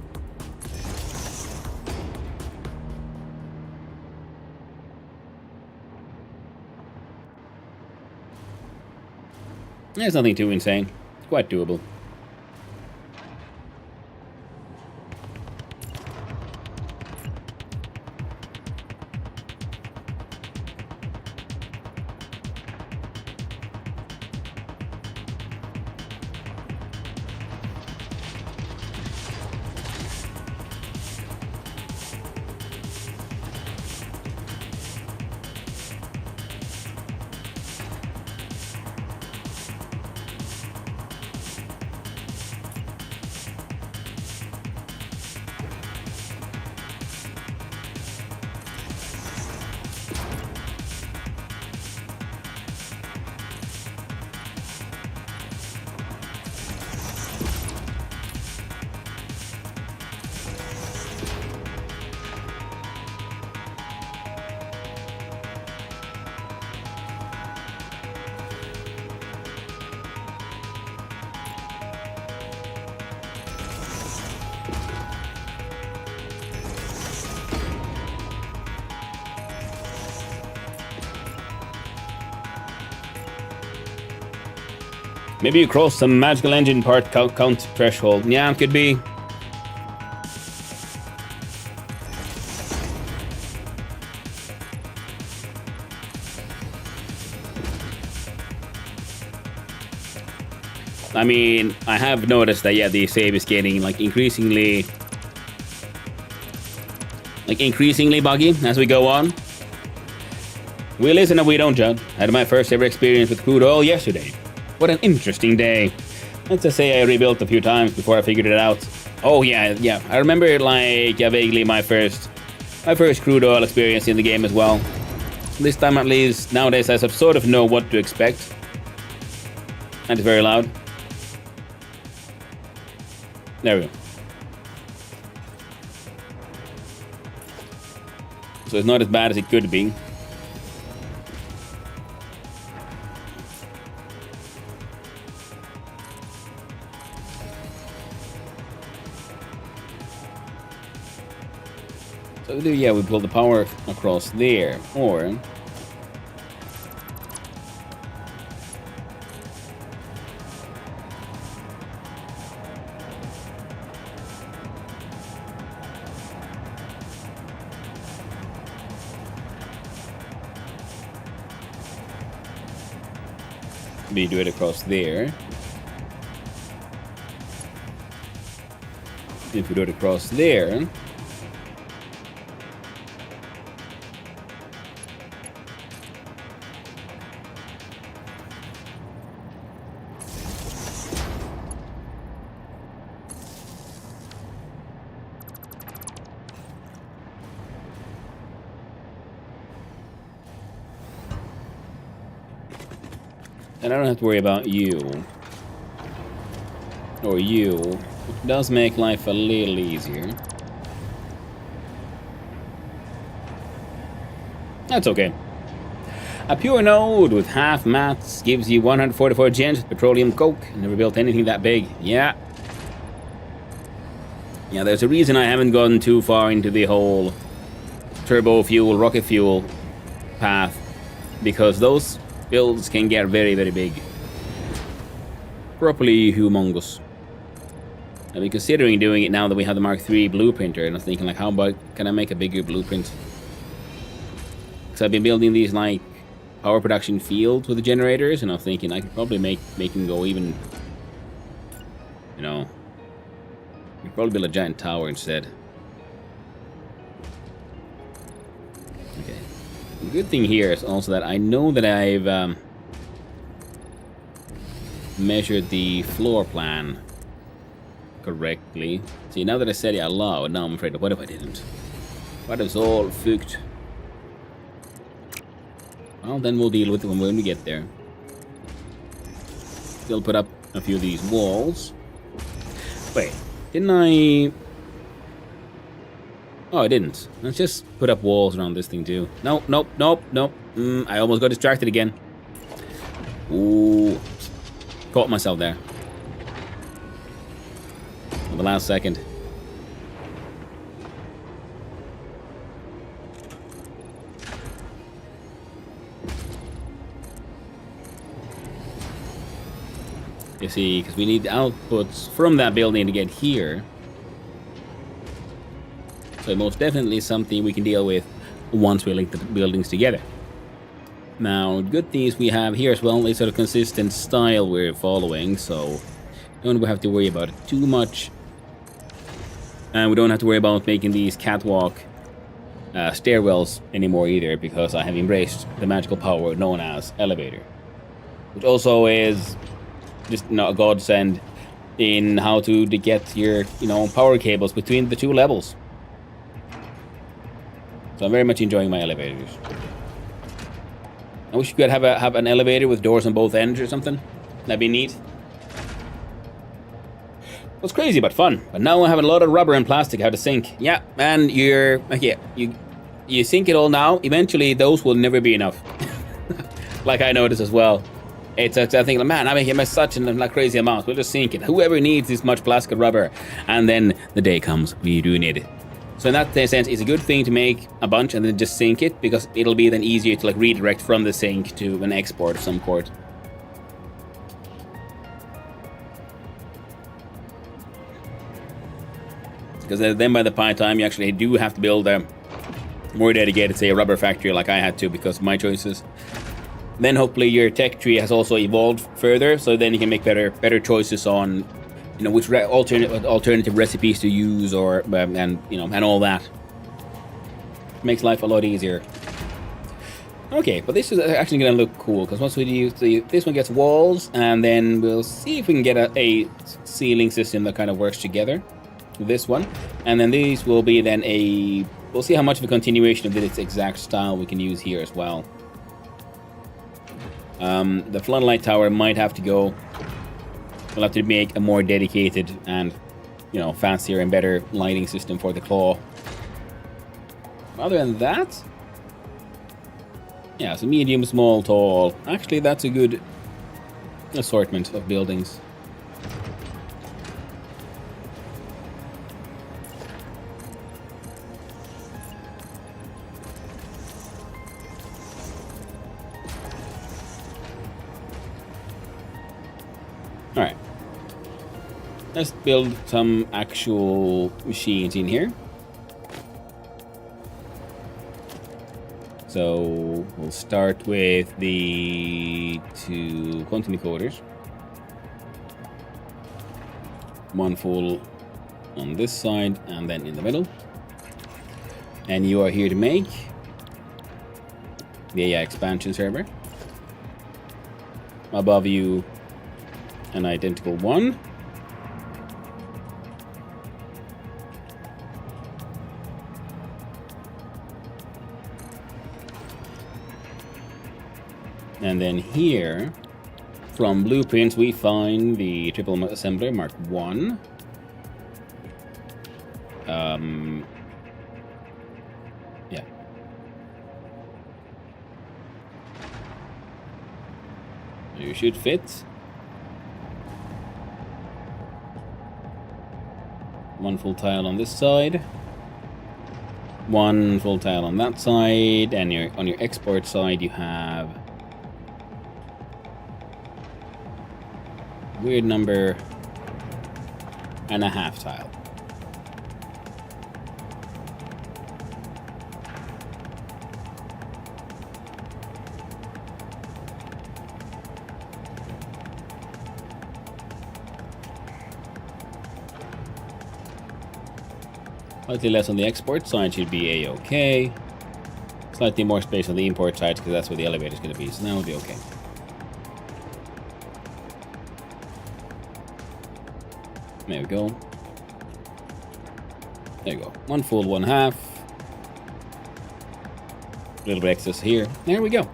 B: There's nothing too insane. It's quite doable. Maybe you crossed some magical engine part count threshold. Yeah, could be. I mean, I have noticed that, yeah, the save is getting increasingly buggy as we go on. We listen and we don't judge. I had my first ever experience with crude oil yesterday. What an interesting day. Let's just say I rebuilt a few times before I figured it out. Oh yeah. I remember vaguely my first crude oil experience in the game as well. This time at least, nowadays I sort of know what to expect. And it's very loud. There we go. So it's not as bad as it could be. So yeah, we pull the power across there, or we do it across there. If we do it across there, and I don't have to worry about you. Or you. It does make life a little easier. That's okay. A pure node with half mats gives you 144 gens of petroleum coke. Never built anything that big. Yeah, there's a reason I haven't gotten too far into the whole turbo fuel, rocket fuel path. Because those builds can get very, very big. Properly humongous. I've been considering doing it now that we have the Mark III blueprinter, and I was thinking, like, how about, can I make a bigger blueprint? Because I've been building these, like, power production fields with the generators, and I'm thinking I could probably make them go even, you know, I could probably build a giant tower instead. Okay. The good thing here is also that I know that I've measured the floor plan correctly. See, now that I said it out loud, now I'm afraid of what if I didn't? What is all fucked? Well, then we'll deal with it when we get there. Still put up a few of these walls. Wait, didn't I... Oh, I didn't. Let's just put up walls around this thing too. Nope, nope, nope, nope. I almost got distracted again. Ooh. Caught myself there. At the last second. You see, because we need outputs from that building to get here. So most definitely something we can deal with once we link the buildings together. Now, good things we have here as well is sort of consistent style we're following, so don't have to worry about it too much. And we don't have to worry about making these catwalk stairwells anymore either, because I have embraced the magical power known as elevator, which also is just a godsend in how to get your power cables between the two levels. So I'm very much enjoying my elevators. I wish you could have an elevator with doors on both ends or something. That'd be neat. It was crazy but fun. But now I have a lot of rubber and plastic how to sink. Yeah, and you sink it all now. Eventually those will never be enough. Like I noticed as well. I think, man, I'm making such a crazy amount. We'll just sink it. Whoever needs this much plastic and rubber. And then the day comes, we do need it. So in that sense, it's a good thing to make a bunch and then just sink it, because it'll be then easier to redirect from the sink to an export of some sort. Because then by the time you actually do have to build a more dedicated, say, a rubber factory like I had to because of my choices, then hopefully your tech tree has also evolved further, so then you can make better choices on which alternative recipes to use, or and all that. Makes life a lot easier. Okay, but this is actually going to look cool, because once we do this one gets walls, and then we'll see if we can get a ceiling system that kind of works together with this one, and then these will be then we'll see how much of a continuation of this exact style we can use here as well. The floodlight tower might have to go. We'll have to make a more dedicated and, fancier and better lighting system for the claw. Other than that, yeah, so medium, small, tall. Actually, that's a good assortment of buildings. Alright. Let's build some actual machines in here. So we'll start with the 2 quantum decoders. One full on this side and then in the middle. And you are here to make the AI expansion server. Above you, an identical one. And then here, from blueprints, we find the triple assembler Mark 1. Yeah. You should fit. One full tile on this side. One full tile on that side. And on your export side, you have weird number and a half tile. Slightly less on the export side should be a-okay. Slightly more space on the import side because that's where the elevator is going to be, so that will be okay. There we go. There you go. One full, one half. A little bit excess here. There we go.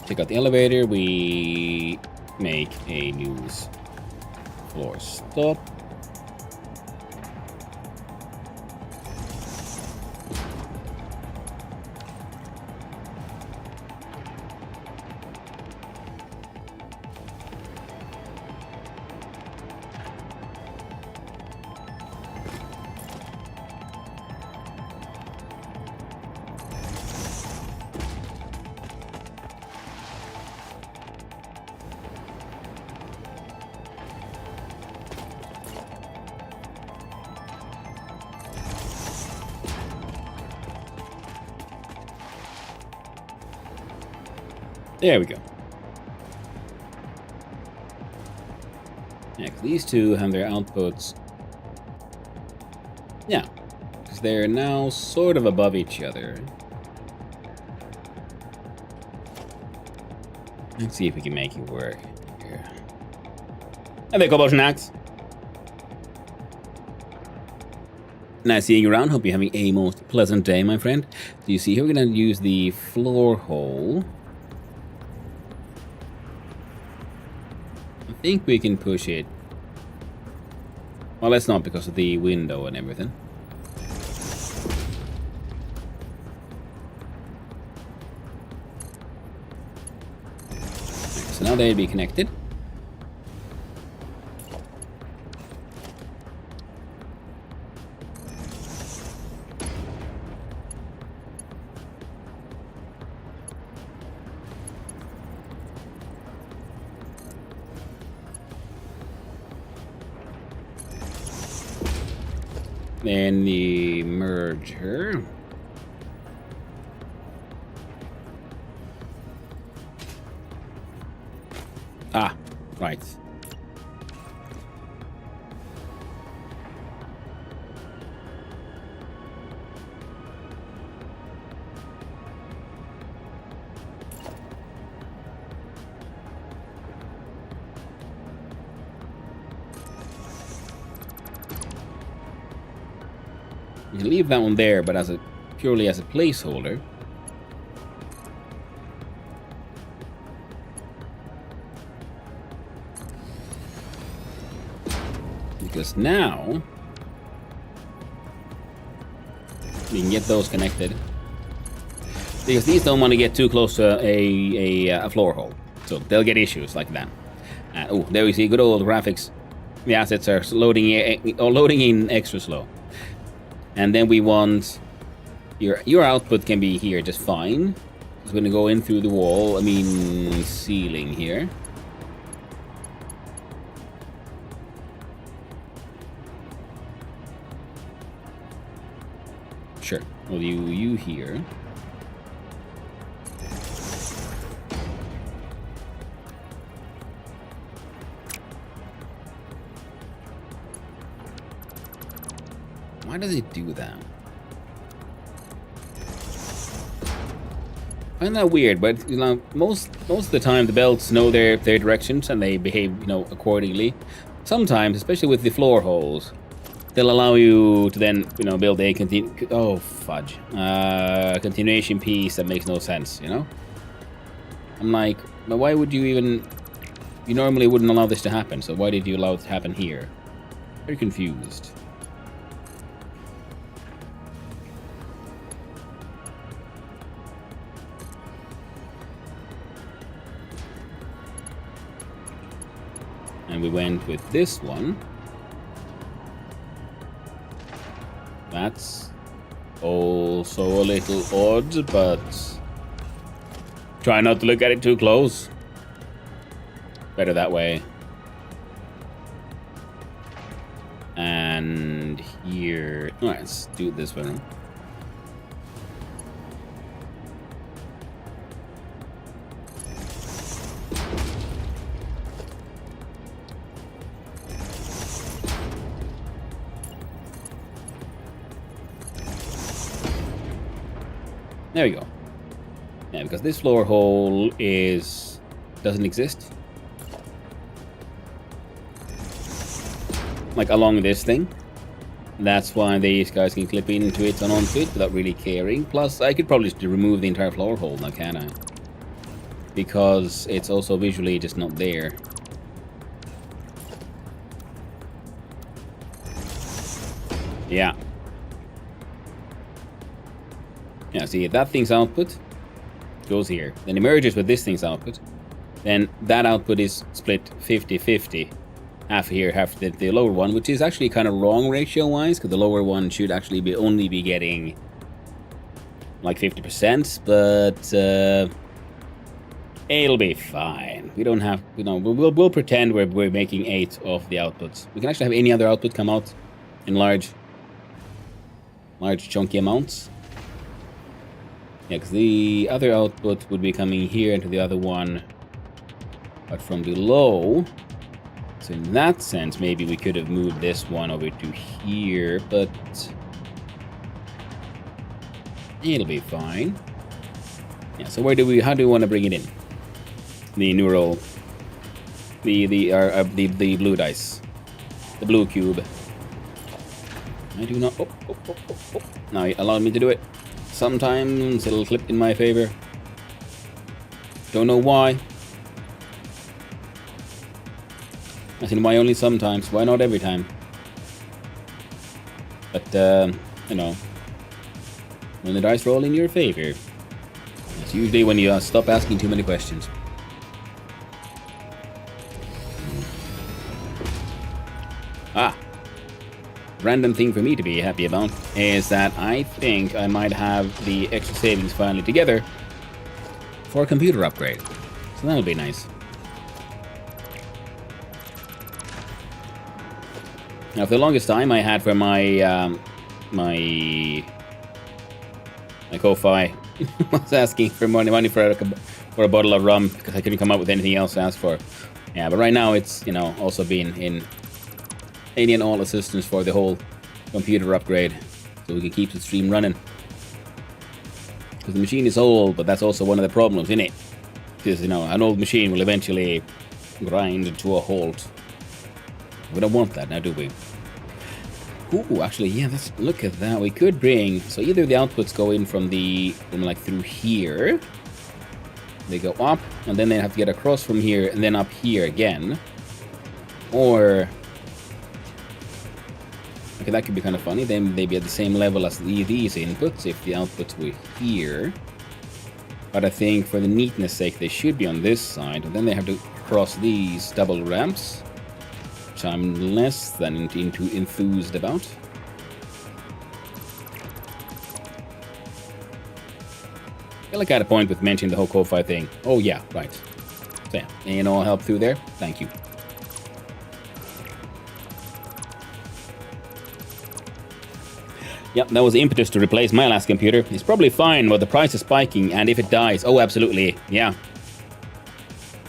B: Check out the elevator. We make a news floor stop. There we go. Yeah, 'cause these two have their outputs. Yeah, because they're now sort of above each other. Let's see if we can make it work here. And there, Combustion Axe. Nice seeing you around. Hope you're having a most pleasant day, my friend. Do you see here? We're going to use the floor hole. I think we can push it. Well, let's not because of the window and everything. So now they'll be connected. Then the merger. Ah, right. You can leave that one there, but as purely as a placeholder. Because now we can get those connected. Because these don't want to get too close to a floor hole, so they'll get issues like that. Oh, there we see good old graphics. The assets are loading in extra slow. And then we want your output can be here just fine. It's going to go in through the wall. I mean ceiling here. Sure. We'll do you here. Why does it do that? I find that weird, but you know, most of the time the belts know their directions and they behave, you know, accordingly. Sometimes, especially with the floor holes, they'll allow you to then, you know, build a continuation piece that makes no sense, you know? I'm like, but why would you even? You normally wouldn't allow this to happen, so why did you allow it to happen here? Very confused. And we went with this one. That's also a little odd, but try not to look at it too close. Better that way. And here. Alright, let's do it this way. There we go. Yeah, because this floor hole doesn't exist. Like along this thing. That's why these guys can clip into it and onto it without really caring. Plus, I could probably just remove the entire floor hole now, can I? Because it's also visually just not there. Yeah. Yeah, see, if that thing's output goes here, then it merges with this thing's output, then that output is split 50-50. Half here, half the lower one, which is actually kind of wrong ratio-wise, because the lower one should actually only be getting like 50%, but it'll be fine. We don't have, we'll pretend we're making 8 of the outputs. We can actually have any other output come out in large chunky amounts. Yeah, because the other output would be coming here into the other one, but from below. So in that sense, maybe we could have moved this one over to here, but it'll be fine. Yeah. So how do we want to bring it in? The neural, the blue dice, the blue cube. I do not. Oh. Now allow me to do it. Sometimes it'll clip in my favor. Don't know why. I said why only sometimes. Why not every time? But when the dice roll in your favor, it's usually when you stop asking too many questions. Random thing for me to be happy about is that I think I might have the extra savings finally together for a computer upgrade. So that'll be nice. Now, for the longest time, I had for my my Ko-Fi was asking for money for a bottle of rum because I couldn't come up with anything else to ask for. Yeah, but right now it's also been in any and all assistance for the whole computer upgrade, so we can keep the stream running. Because the machine is old, but that's also one of the problems, isn't it? Because an old machine will eventually grind to a halt. We don't want that now, do we? Ooh, actually, yeah, let's look at that. We could bring, so either the outputs go in from like through here, they go up, and then they have to get across from here, and then up here again, or okay, that could be kind of funny. Then they'd be at the same level as these inputs if the outputs were here. But I think for the neatness sake, they should be on this side. And then they have to cross these double ramps, which I'm less than enthused about. I feel like I had a point with mentioning the whole Ko-Fi thing. Oh yeah, right. So yeah, any all help through there? Thank you. Yep, that was the impetus to replace my last computer. It's probably fine, but the price is spiking, and if it dies... Oh, absolutely, yeah.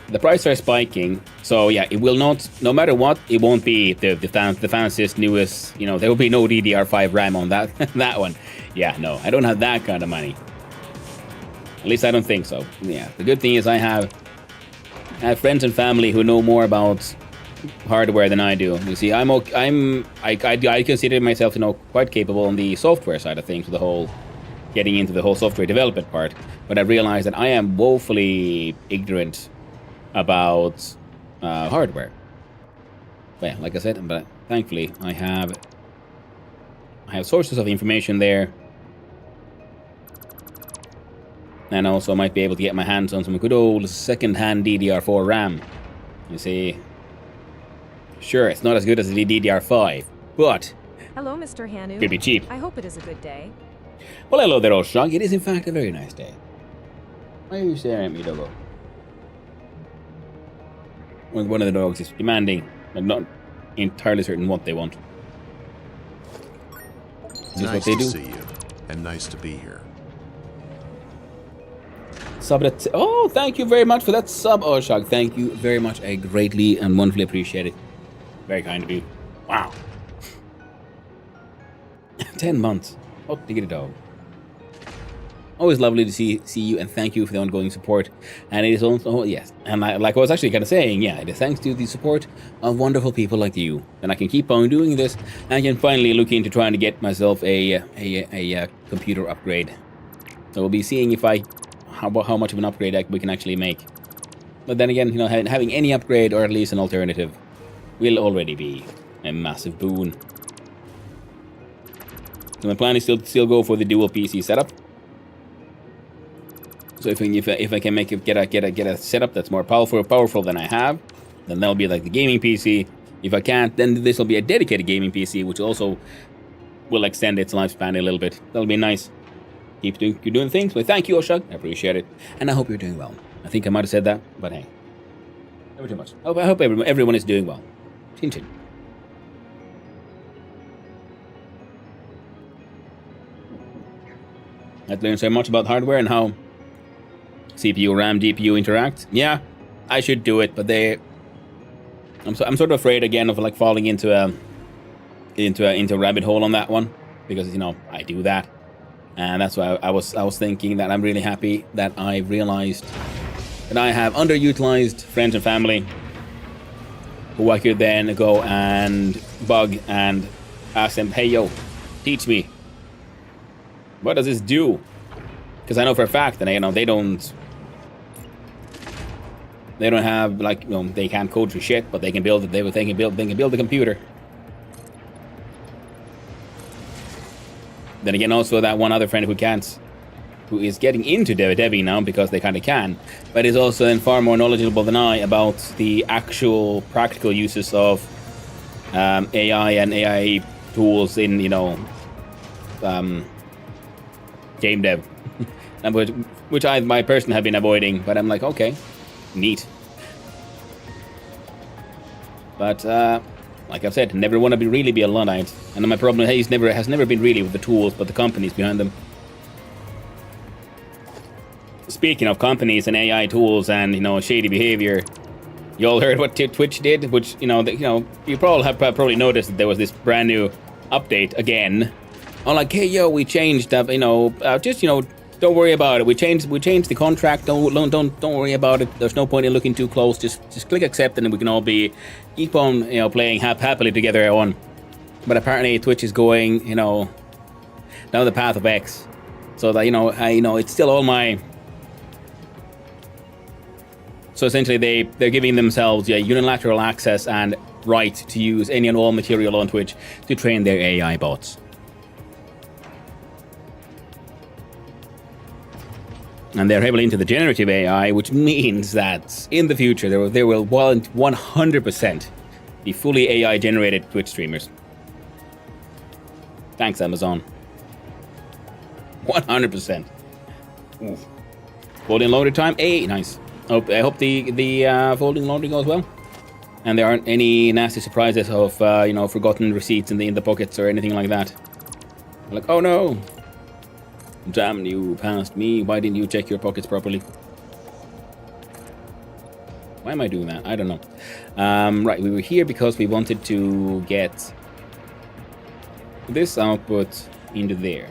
B: The prices are spiking, so yeah, it will not... No matter what, it won't be the fanciest, newest... there will be no DDR5 RAM on that that one. Yeah, no, I don't have that kind of money. At least I don't think so. Yeah, the good thing is I have friends and family who know more about hardware than I do. You see, I consider myself, quite capable on the software side of things, getting into the whole software development part. But I realize that I am woefully ignorant about hardware. But yeah, like I said, but thankfully I have sources of information there, and also I might be able to get my hands on some good old second-hand DDR4 RAM. You see. Sure, it's not as good as the DDR5, but
C: Hello, Mr. Hanu.
B: could be cheap.
C: I hope it is a good day.
B: Well, hello there, old shrunk. It is, in fact, a very nice day. Why are you staring at me, doggo? Well, one of the dogs is demanding, but not entirely certain what they want. Is this what
D: Nice
B: they
D: to
B: do?
D: see you, and nice to be here.
B: Sub it. Oh, thank you very much for that sub, Oshag. Thank you very much. I greatly and wonderfully appreciate it. Very kind of you. Wow. 10 months. Hope to get it all. Always lovely to see you, and thank you for the ongoing support. And it is also, yes, and like I was actually kind of saying, yeah, it is thanks to the support of wonderful people like you, and I can keep on doing this. And I can finally look into trying to get myself a computer upgrade. So we'll be seeing if how much of an upgrade we can actually make. But then again, you know, having any upgrade or at least an alternative will already be a massive boon. So my plan is still go for the dual PC setup. So if I can get a setup that's more powerful than I have, then that'll be like the gaming PC. If I can't, then this will be a dedicated gaming PC, which also will extend its lifespan a little bit. That'll be nice. Keep doing things. But thank you, Oshag. I appreciate it, and I hope you're doing well. I think I might have said that, but hey, never too much. I hope everyone is doing well. Chin chin. I've learned so much about hardware and how CPU, RAM, GPU interact. Yeah, I should do it, but I'm sort of afraid again of like falling into a rabbit hole on that one, because you know I do that, and that's why I was thinking that I'm really happy that I realized that I have underutilized friends and family who I could then go and bug and ask them, hey yo, teach me. What does this do? Because I know for a fact that they don't have like they can't code for shit, but they can build it. They can build a computer. Then again, also that one other friend who is getting into Debbie now because they kind of can, but is also then far more knowledgeable than I about the actual practical uses of AI and AI tools in game dev, which my person have been avoiding, but I'm like, okay, neat. But like I've said, never want to really be a Luddite, and my problem has never been really with the tools, but the companies behind them. Speaking of companies and AI tools and shady behavior, you all heard what Twitch did, which you probably noticed that there was this brand new update again. I'm like, hey yo, we changed that, don't worry about it. We changed the contract. Don't worry about it. There's no point in looking too close. Just click accept, and then we can all keep on playing happily together on. But apparently Twitch is going down the path of X, so that it's still all my. So essentially, they're giving themselves unilateral access and right to use any and all material on Twitch to train their AI bots. And they're heavily into the generative AI, which means that in the future there will 100% be fully AI generated Twitch streamers. Thanks, Amazon. 100%. Oof. Folding loaded time, nice. I hope the folding loading goes well, and there aren't any nasty surprises of forgotten receipts in the pockets or anything like that. Like, oh no. Damn, you passed me. Why didn't you check your pockets properly? Why am I doing that? I don't know. Right, we were here because we wanted to get this output into there.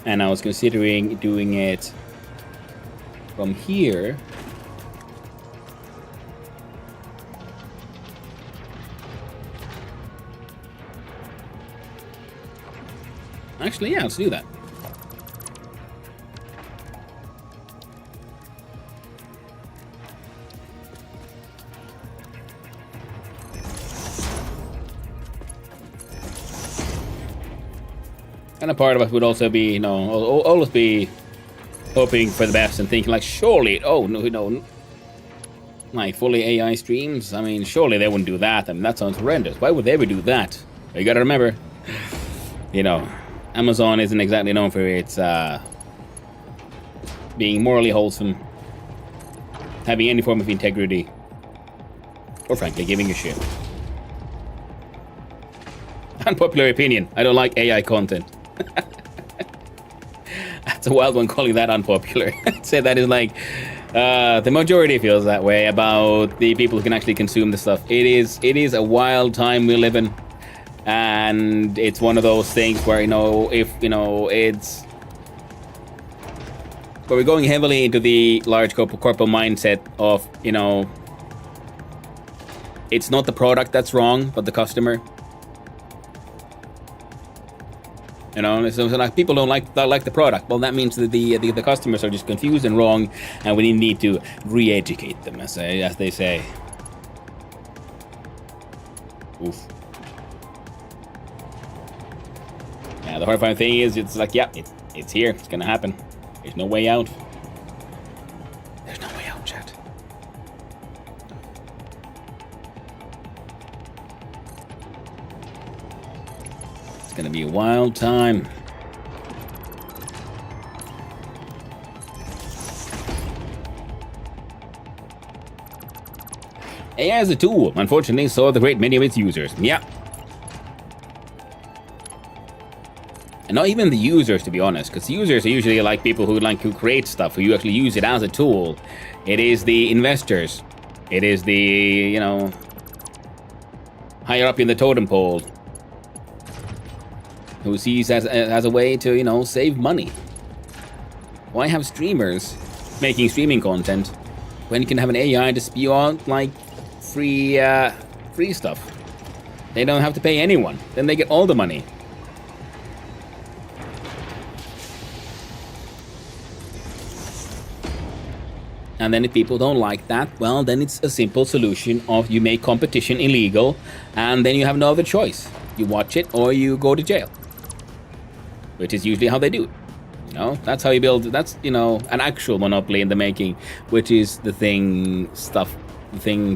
B: And I was considering doing it from here. Actually, yeah, let's do that. And a part of us would also be, always be hoping for the best and thinking like, surely, like fully AI streams. I mean, surely they wouldn't do that. I mean, that sounds horrendous. Why would they ever do that? You gotta remember, Amazon isn't exactly known for its being morally wholesome, having any form of integrity, or frankly, giving a shit. Unpopular opinion. I don't like AI content. That's a wild one calling that unpopular. I'd say that is like the majority feels that way about the people who can actually consume the stuff. It is a wild time we live in, and it's one of those things where if it's where we're going heavily into the large corporate mindset of it's not the product that's wrong, but the customer. So like people don't like the product. Well, that means that the customers are just confused and wrong, and we need to re-educate them, as they say. Oof. Yeah, the horrifying thing is, it's like, yeah, it's here. It's gonna happen. There's no way out. There's no way out, chat. It's gonna be a wild time. AI is a tool, unfortunately, so are the great many of its users. Yeah. And not even the users, to be honest, because users are usually like people who create stuff, who actually use it as a tool. It is the investors. It is the, higher up in the totem pole, who sees as a way to, save money. Why have streamers making streaming content when you can have an AI to spew out, like, free stuff? They don't have to pay anyone. Then they get all the money. And then if people don't like that, well, then it's a simple solution of you make competition illegal, and then you have no other choice. You watch it or you go to jail. Which is usually how they do it. That's how you build, that's, an actual monopoly in the making, which is the thing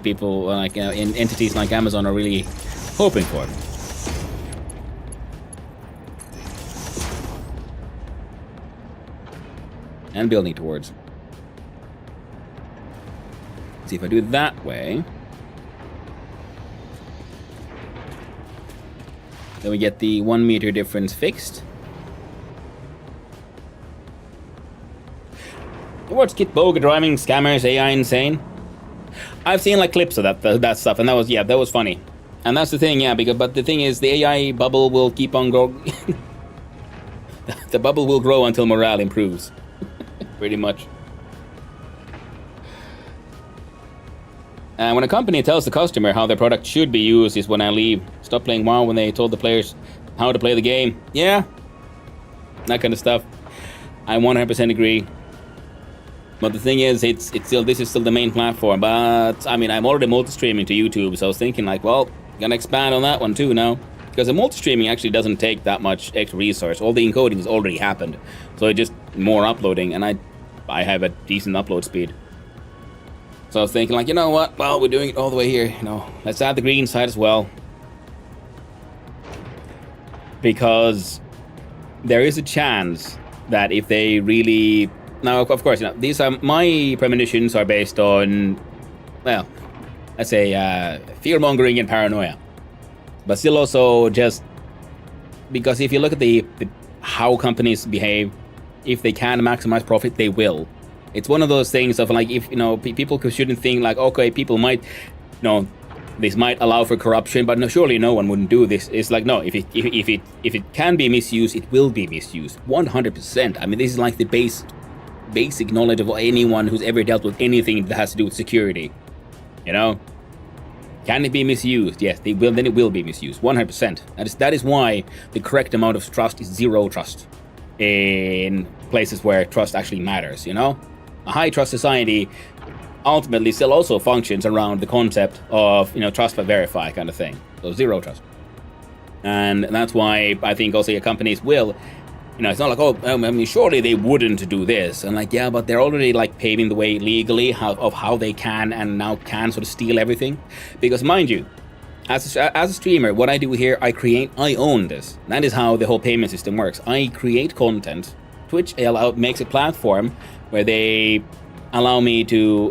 B: people like, in entities like Amazon are really hoping for. And building towards. See if I do it that way. Then we get the 1 meter difference fixed. What's Kit Boga driving scammers AI insane? I've seen like clips of that stuff, and that was funny. And that's the thing, but the thing is, the AI bubble will keep on growing. The bubble will grow until morale improves. Pretty much. And when a company tells the customer how their product should be used is when I leave. Stop playing WoW when they told the players how to play the game. Yeah. That kind of stuff. I 100% agree. But the thing is, this is still the main platform. But, I mean, I'm already multi-streaming to YouTube, so I was thinking like, well, gonna expand on that one too now. Because the multi-streaming actually doesn't take that much extra resource. All the encoding has already happened. So it's just more uploading, and I have a decent upload speed. So I was thinking like, you know what? Well, we're doing it all the way here. Let's add the green side as well. Because there is a chance that if they really... Now, of course, these are my premonitions are based on, well, let's say fear-mongering and paranoia. But still also just because if you look at the how companies behave, if they can maximize profit, they will. It's one of those things of like, if people shouldn't think like, okay, people might, this might allow for corruption, but no, surely no one wouldn't do this. It's like, no, if it can be misused, it will be misused 100%. I mean, this is like the basic knowledge of anyone who's ever dealt with anything that has to do with security. Can it be misused? Yes, they will. Then it will be misused 100%. That is why the correct amount of trust is zero trust in places where trust actually matters. A high trust society ultimately still also functions around the concept of trust but verify kind of thing. So zero trust, and that's why I think also companies will. It's not like, oh, I mean, surely they wouldn't do this. And like, yeah, but they're already like paving the way legally of how they can and now can sort of steal everything. Because mind you, as a streamer, what I do here, I own this. That is how the whole payment system works. I create content. Twitch makes a platform where they allow me to,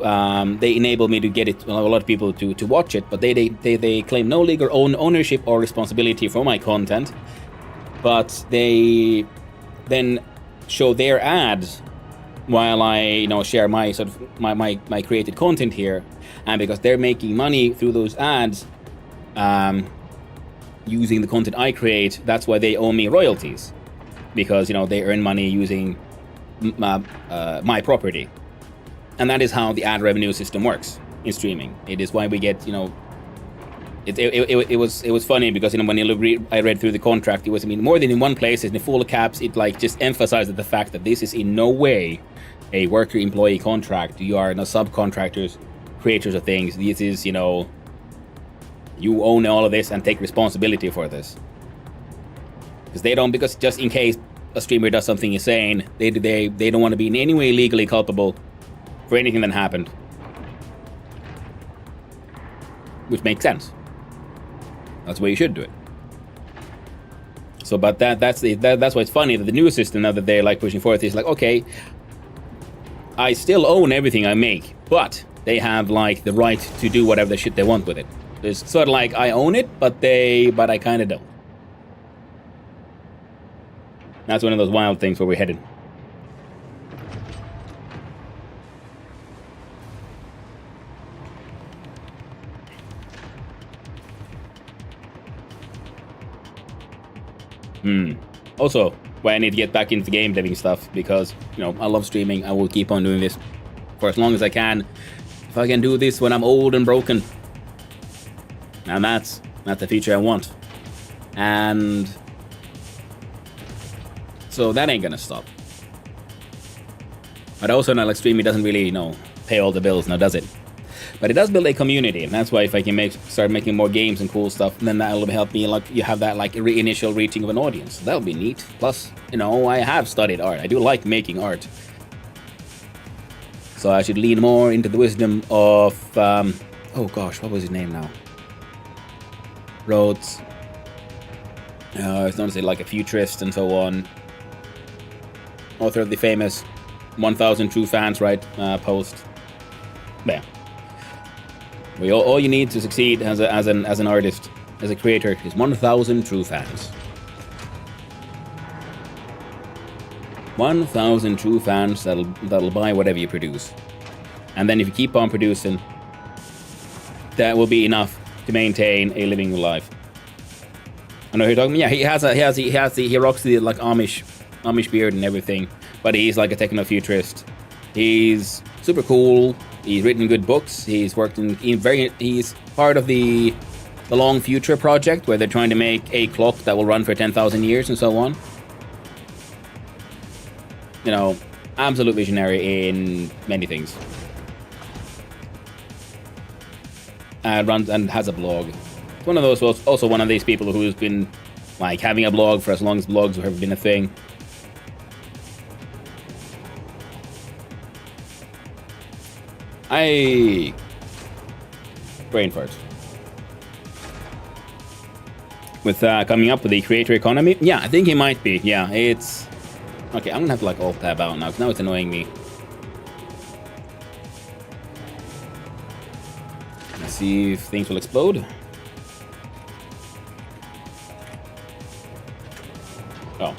B: they enable me to get it, a lot of people to watch it, but they claim no legal ownership or responsibility for my content, but they then show their ads while I, share my sort of my created content here, and because they're making money through those ads, using the content I create, that's why they owe me royalties, because they earn money using my property. And that is how the ad revenue system works in streaming. It is why we get, it was funny because when I read through the contract, it was more than in one place, in full caps, it just emphasized the fact that this is in no way a worker-employee contract. You are no subcontractors, creators of things. This is, you own all of this and take responsibility for this. Because just in case a streamer does something insane, they don't want to be in any way legally culpable for anything that happened, which makes sense. That's the way you should do it. So, but that's why it's funny that the new system now that they're pushing forth is okay, I still own everything I make, but they have the right to do whatever the shit they want with it. It's sort of I own it, but I kind of don't. That's one of those wild things where we're headed. Also, why I need to get back into game deving stuff, because, I love streaming. I will keep on doing this for as long as I can. If I can do this when I'm old and broken. And that's the future I want. And so that ain't gonna stop. But also, not streaming doesn't really, pay all the bills now, does it? But it does build a community, and that's why if I can start making more games and cool stuff, then that'll help me, you have that, initial reaching of an audience. That'll be neat. Plus, I have studied art. I do like making art. So I should lean more into the wisdom of, oh gosh, what was his name now? Rhodes. It's known as a futurist and so on. Author of the famous 1000 True Fans, right, post. Yeah. All you need to succeed as an artist, as a creator, is 1,000 true fans. 1,000 true fans that'll buy whatever you produce, and then if you keep on producing, that will be enough to maintain a living life. I know you're talking. Yeah, he rocks the Amish beard and everything, but he's a techno-futurist. He's super cool. He's written good books. He's worked he's part of the Long Future project, where they're trying to make a clock that will run for 10,000 years and so on. Absolute visionary in many things. Runs and has a blog. It's one of those, also one of these people who's been having a blog for as long as blogs have been a thing. Brain farts. With coming up with the creator economy? Yeah, I think he might be. Yeah, it's... Okay, I'm gonna have to alt tab out now, because now it's annoying me. Let's see if things will explode. Oh.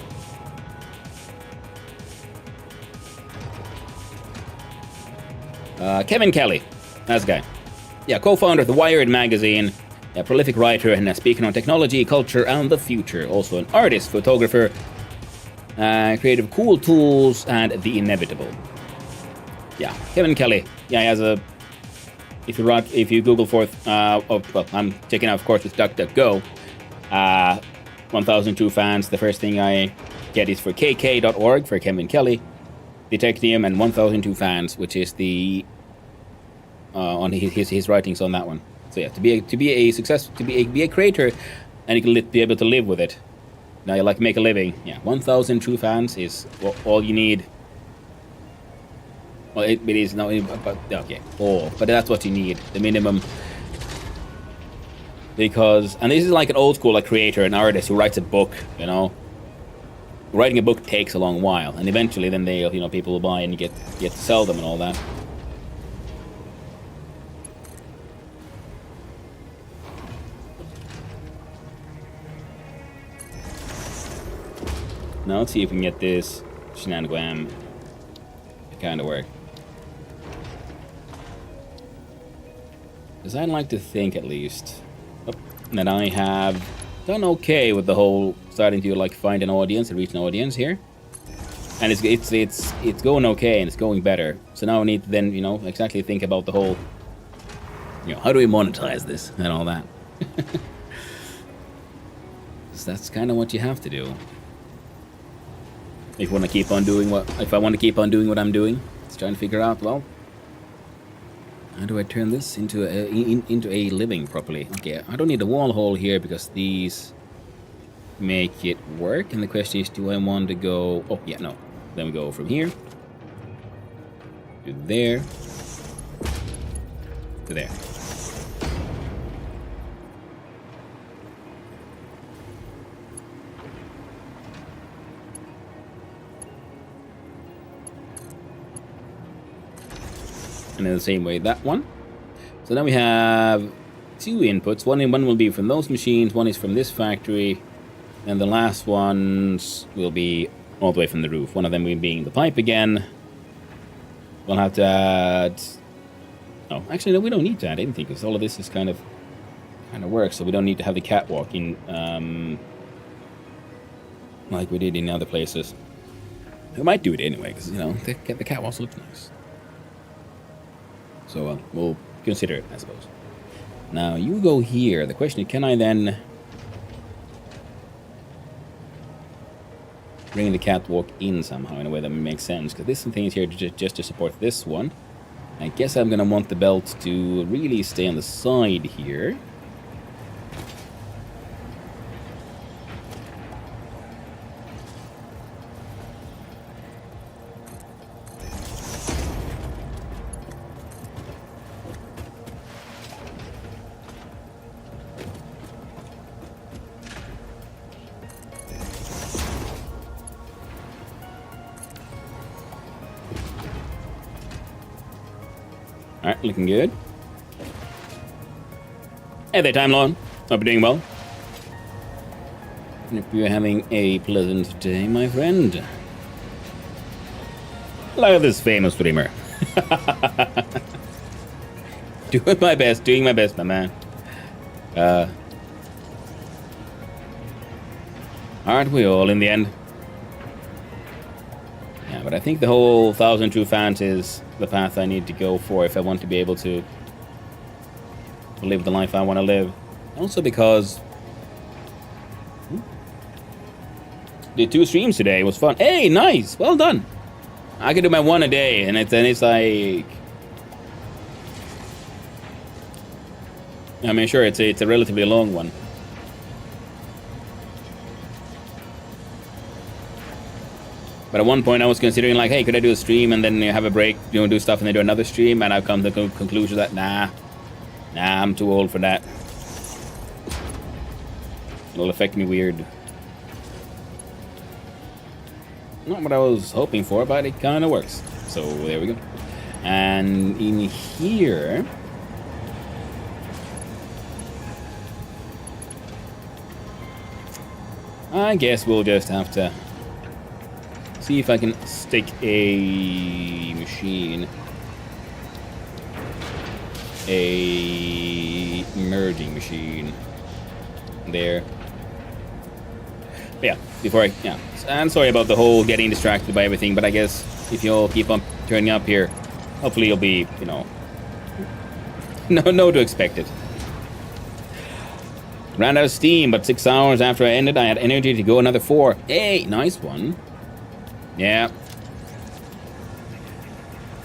B: Kevin Kelly, that's the guy. Yeah, co-founder of the Wired magazine, a prolific writer and a speaker on technology, culture, and the future. Also an artist, photographer, creative cool tools, and the inevitable. Yeah, Kevin Kelly. Yeah, he has a... If you Google forth... I'm checking out, of course, with DuckDuckGo. 1,002 fans. The first thing I get is for kk.org for Kevin Kelly. Detectium and 1,002 fans, which is the on his writings on that one. So yeah, to be a creator, and you can be able to live with it. Now you make a living. Yeah, 1,000 true fans is all you need. Well, it is no, but okay, but that's what you need, the minimum. Because, and this is an old school creator, an artist who writes a book, Writing a book takes a long while, and eventually then people will buy and you get to sell them and all that. Now let's see if we can get this shenanigans to kind of work. Because I'd like to think, at least, that I have done okay with the whole starting to like find an audience and reach an audience here, and it's going okay and it's going better. So now I need to then exactly think about the whole how do we monetize this and all that. So that's kind of what you have to do if you want to keep on doing if I want to keep on doing what I'm doing. It's trying to figure out, well, how do I turn this into a living properly? Okay, I don't need a wall hole here because these make it work. And the question is, do I want to go... Oh, yeah, no. Then we go from here to there to there. And in the same way, that one. So now we have 2 inputs. One will be from those machines, one is from this factory, and the last ones will be all the way from the roof. One of them being the pipe again. We'll have to add... Oh, actually, no, we don't need to add anything, because all of this is kind of works, so we don't need to have the catwalk in, like we did in other places. We might do it anyway, because, the catwalks look nice. So we'll consider it, I suppose. Now, you go here. The question is, can I then bring the catwalk in somehow in a way that makes sense? Because this thing is here just to support this one. I guess I'm going to want the belt to really stay on the side here. Alright, looking good. Hey there, Time Lord. Hope you're doing well. Hope you're having a pleasant day, my friend. Look at this famous streamer. Doing my best, my man. Aren't we all in the end? Yeah, but I think the whole 1,000 true fans is the path I need to go for if I want to be able to live the life I want to live. Also because the 2 streams today was fun. Hey, nice, well done. I can do my 1 a day, and it's like, I mean, sure, it's a relatively long one. But at one point I was considering like, hey, could I do a stream and then have a break, do stuff and then do another stream? And I've come to the conclusion that, nah, I'm too old for that. It'll affect me weird. Not what I was hoping for, but it kind of works. So there we go. And in here... I guess we'll just have to see if I can stick a machine, a merging machine there. But yeah, I'm sorry about the whole getting distracted by everything, but I guess if you all keep on turning up here, hopefully you'll be, know to expect it. Ran out of steam, but 6 hours after I ended, I had energy to go another 4. Hey, nice one. Yeah.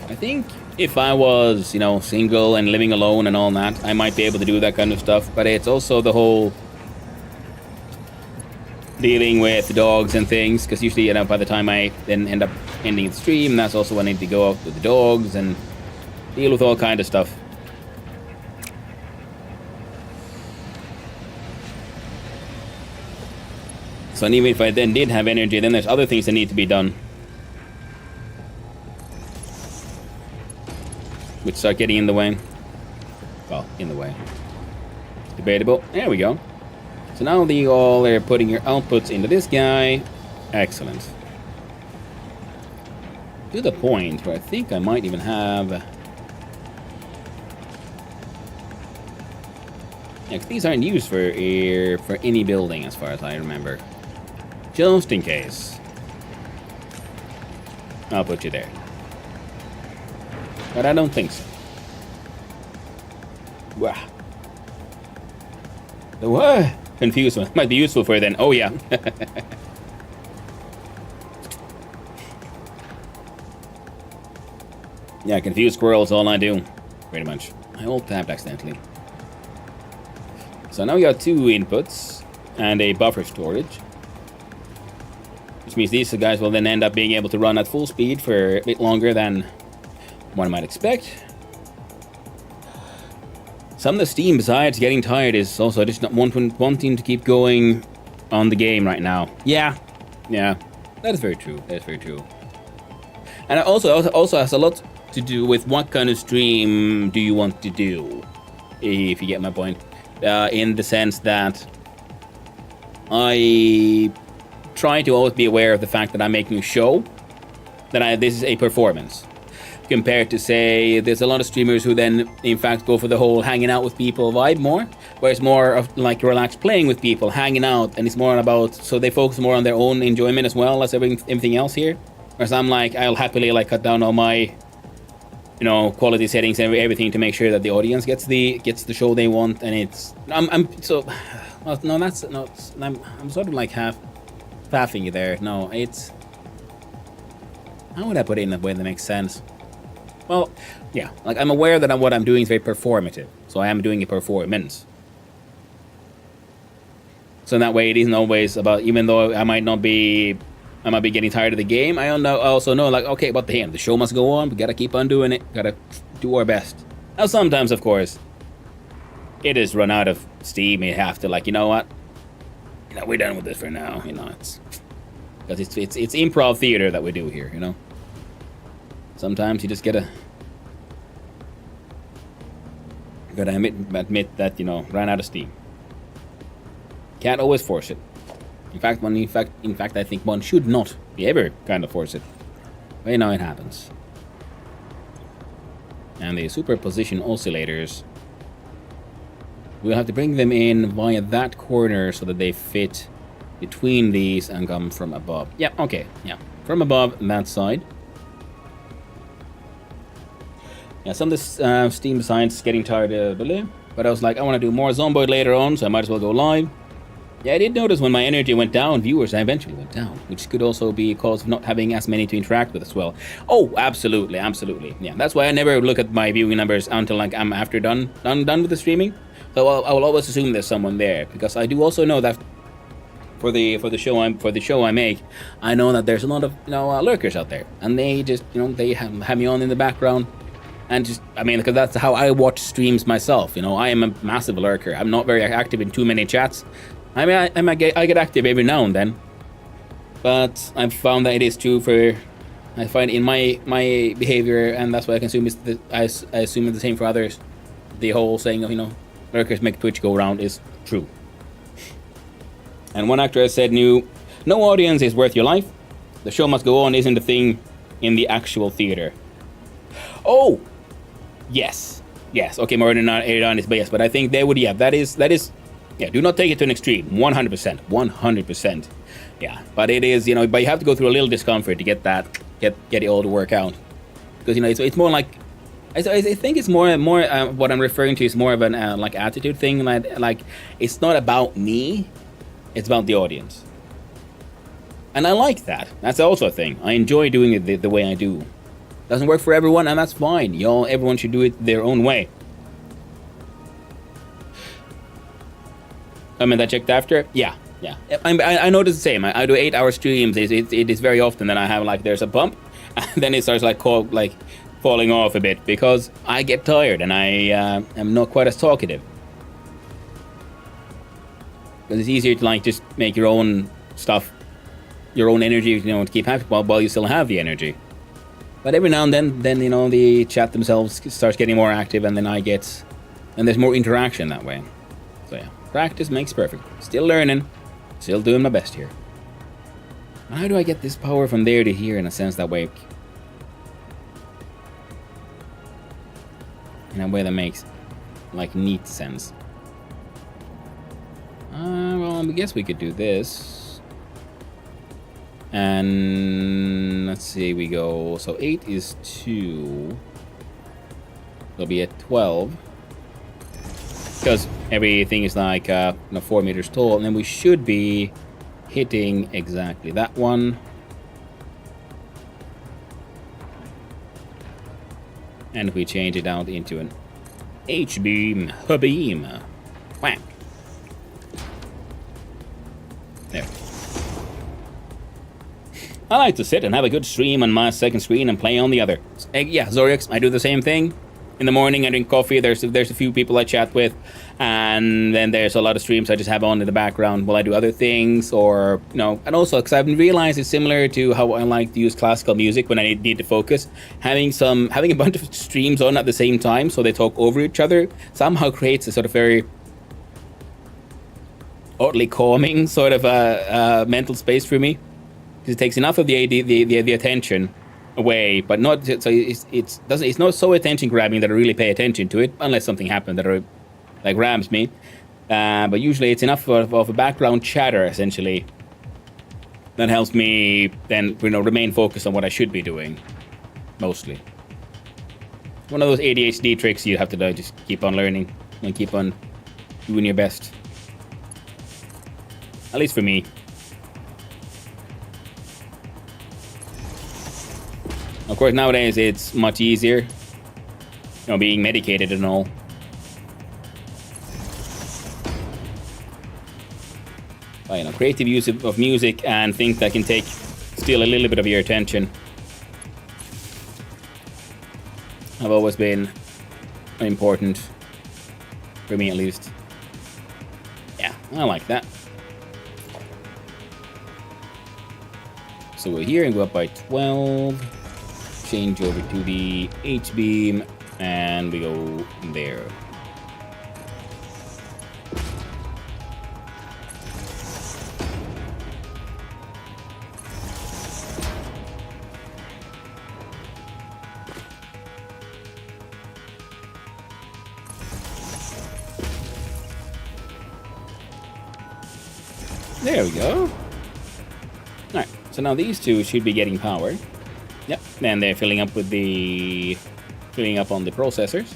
B: I think if I was, single and living alone and all that, I might be able to do that kind of stuff. But it's also the whole dealing with dogs and things. Because usually, by the time I then end up ending the stream, that's also when I need to go out with the dogs and deal with all kind of stuff. So even if I then did have energy, then there's other things that need to be done, which start getting in the way. Well, in the way. Debatable. There we go. So now they're putting your outputs into this guy. Excellent. To the point where I think I might even have... Yeah, 'cause these aren't used for any building as far as I remember. Just in case. I'll put you there. But I don't think so. Wow. The what? Confused one. Might be useful for you then. Oh yeah. Yeah, confused squirrels all I do. Pretty much. I alt tabbed accidentally. So now we got 2 inputs and a buffer storage. Which means these guys will then end up being able to run at full speed for a bit longer than one might expect. Some of the Steam, besides getting tired, is also just not wanting to keep going on the game right now. Yeah, that is very true. That is very true. And it also has a lot to do with what kind of stream do you want to do, if you get my point. In the sense that I try to always be aware of the fact that I'm making a show, that this is a performance. Compared to, say, there's a lot of streamers who then, in fact, go for the whole hanging out with people vibe more, where it's more of like relaxed playing with people, hanging out, and it's more about, so they focus more on their own enjoyment as well as everything else here. Whereas I'm like, I'll happily like cut down all my, quality settings and everything to make sure that the audience gets the show they want, and it's, I'm sort of like half-faffing you there. No, it's, how would I put it in a way that makes sense? Well, yeah, like I'm aware that what I'm doing is very performative, so I am doing a performance. So in that way, it isn't always about, even though I might be getting tired of the game, I also know, like, okay, but the show must go on, we gotta keep on doing it, gotta do our best. Now sometimes, of course, it is run out of steam, you have to, like, you know what? We're done with this for now, it's... Because it's improv theater that we do here, Sometimes you just gotta admit that, ran out of steam. Can't always force it. In fact, I think one should not be ever kind of force it. But it happens. And the superposition oscillators, we'll have to bring them in via that corner so that they fit between these and come from above. Yeah, okay, yeah. From above that side. Yeah, some of this Steam science is getting tired of balloon, but I was like, I want to do more Zomboid later on, so I might as well go live. Yeah, I did notice when my energy went down, viewers eventually went down, which could also be a cause of not having as many to interact with as well. Oh, absolutely. Yeah, that's why I never look at my viewing numbers until like I'm after done with the streaming. So I will always assume there's someone there, because I do also know that for the show I make, I know that there's a lot of lurkers out there, and they just they have me on in the background. And just, because that's how I watch streams myself. I am a massive lurker. I'm not very active in too many chats. I get active every now and then. But I've found that it is true I find in my behavior, and that's what I consume, I assume it's the same for others. The whole saying of, lurkers make Twitch go round is true. And one actor has said, no audience is worth your life. The show must go on isn't the thing in the actual theater. Oh! Yes. Okay, more than 8 on but yes, but I think they would, that is, do not take it to an extreme, 100%. Yeah, but it is, but you have to go through a little discomfort to get it all to work out. Because, it's more like, I think it's more what I'm referring to is more of an, like, attitude thing, like, it's not about me, it's about the audience. And I like that. That's also a thing. I enjoy doing it the way I do. Doesn't work for everyone, and that's fine. Everyone should do it their own way. That checked after? Yeah. I notice the same. I do 8-hour streams. It is very often that I have, like, there's a bump, and then it starts, like, falling off a bit, because I get tired, and I am not quite as talkative. Because it's easier to, like, just make your own stuff, your own energy, to keep happy while you still have the energy. But every now and then, the chat themselves starts getting more active, and then and there's more interaction that way. So yeah, practice makes perfect. Still learning, still doing my best here. How do I get this power from there to here in a sense that way? In a way that makes, like, neat sense. Well, I guess we could do this. And let's see, we go. So 8 is 2. It'll be at 12. Because everything is like 4 meters tall. And then we should be hitting exactly that one. And if we change it out into an H-beam, H-beam. Whack. There. I like to sit and have a good stream on my second screen and play on the other. Yeah, Zorix, I do the same thing. In the morning, I drink coffee. There's a few people I chat with, and then there's a lot of streams I just have on in the background while I do other things, or and also because I've realized it's similar to how I like to use classical music when I need to focus. Having a bunch of streams on at the same time, so they talk over each other, somehow creates a sort of very oddly calming sort of mental space for me. Because it takes enough of the attention away, but not so it's not so attention grabbing that I really pay attention to it unless something happened that like grabs me. But usually it's enough of a background chatter essentially that helps me then remain focused on what I should be doing mostly. One of those ADHD tricks you have to do, just keep on learning and keep on doing your best. At least for me. Of course, nowadays it's much easier, being medicated and all. But, creative use of music and things that can steal a little bit of your attention have always been important, for me at least. Yeah, I like that. So we're here and go up by 12. Change over to the H-beam, and we go there. There we go. Alright, so now these two should be getting power. Yep, and they're filling up on the processors.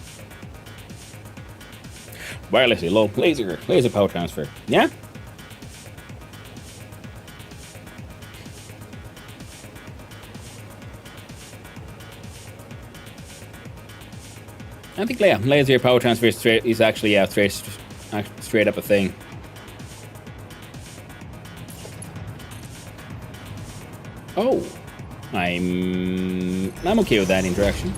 B: Wirelessly low laser power transfer. Yeah. I think laser power transfer is actually straight up a thing. Oh. I'm okay with that interaction.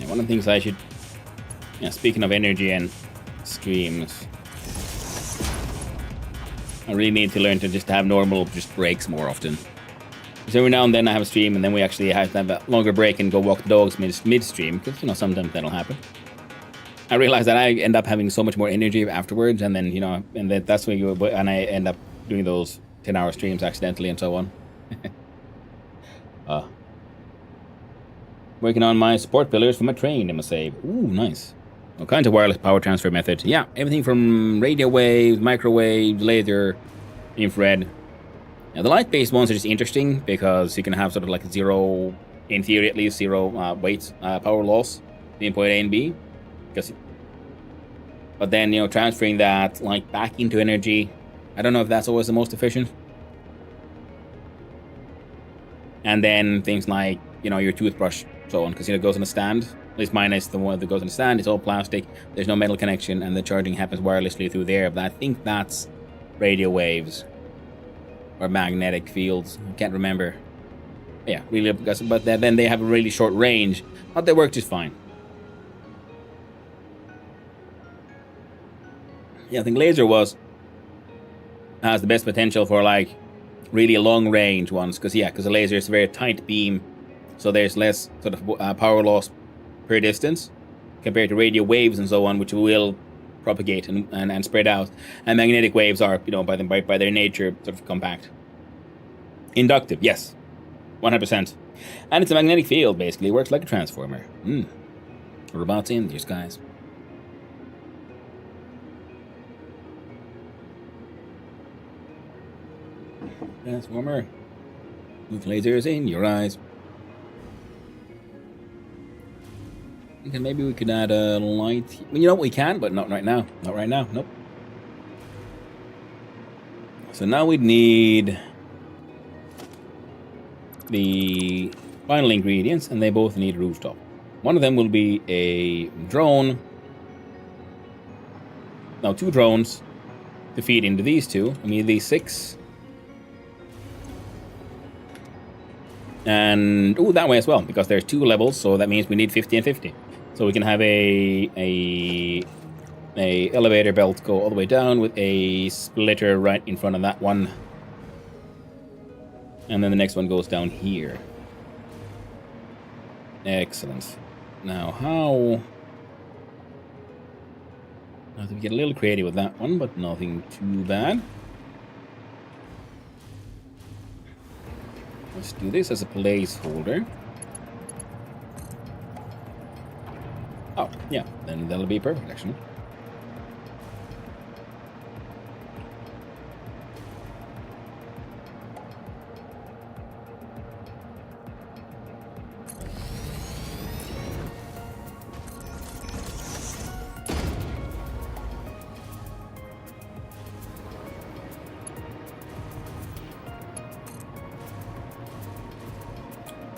B: One of the things I should, speaking of energy and streams, I really need to learn to just have normal breaks more often. Because every now and then I have a stream and then we actually have to have a longer break and go walk the dogs midstream, because sometimes that'll happen. I realize that I end up having so much more energy afterwards, and then and that's when and I end up doing those 10-hour streams accidentally and so on. Working on my support pillars for my train, I must say. Ooh, nice. All kinds of wireless power transfer methods. Yeah, everything from radio waves, microwaves, laser, infrared. Now, the light-based ones are just interesting because you can have sort of like zero, in theory at least, zero weight power loss between point A and B. But then, transferring that back into energy, I don't know if that's always the most efficient. And then things like, your toothbrush, so on, because it goes on a stand. At least mine is the one that goes on the stand. It's all plastic. There's no metal connection, and the charging happens wirelessly through there. But I think that's radio waves or magnetic fields. I can't remember. Yeah, really, but then they have a really short range, but they work just fine. Yeah, I think laser has the best potential for like really long range ones, because the laser is a very tight beam, so there's less sort of power loss per distance compared to radio waves and so on, which will propagate and spread out. And magnetic waves are, by their nature, sort of compact. Inductive, yes, 100%. And it's a magnetic field, basically. It works like a transformer. Robots in these guys. Transformer. With lasers in your eyes. Okay, maybe we could add a light. We can, but not right now. Not right now, nope. So now we'd need the final ingredients, and they both need a rooftop. One of them will be a drone. Now, 2 drones to feed into these two. I need these 6. And that way as well, because there's 2 levels, so that means we need 50 and 50. So we can have a elevator belt go all the way down with a splitter right in front of that one. And then the next one goes down here. Excellent. Now, how have to get a little creative with that one, but nothing too bad. Let's do this as a placeholder. Oh, yeah, then that'll be perfect, actually.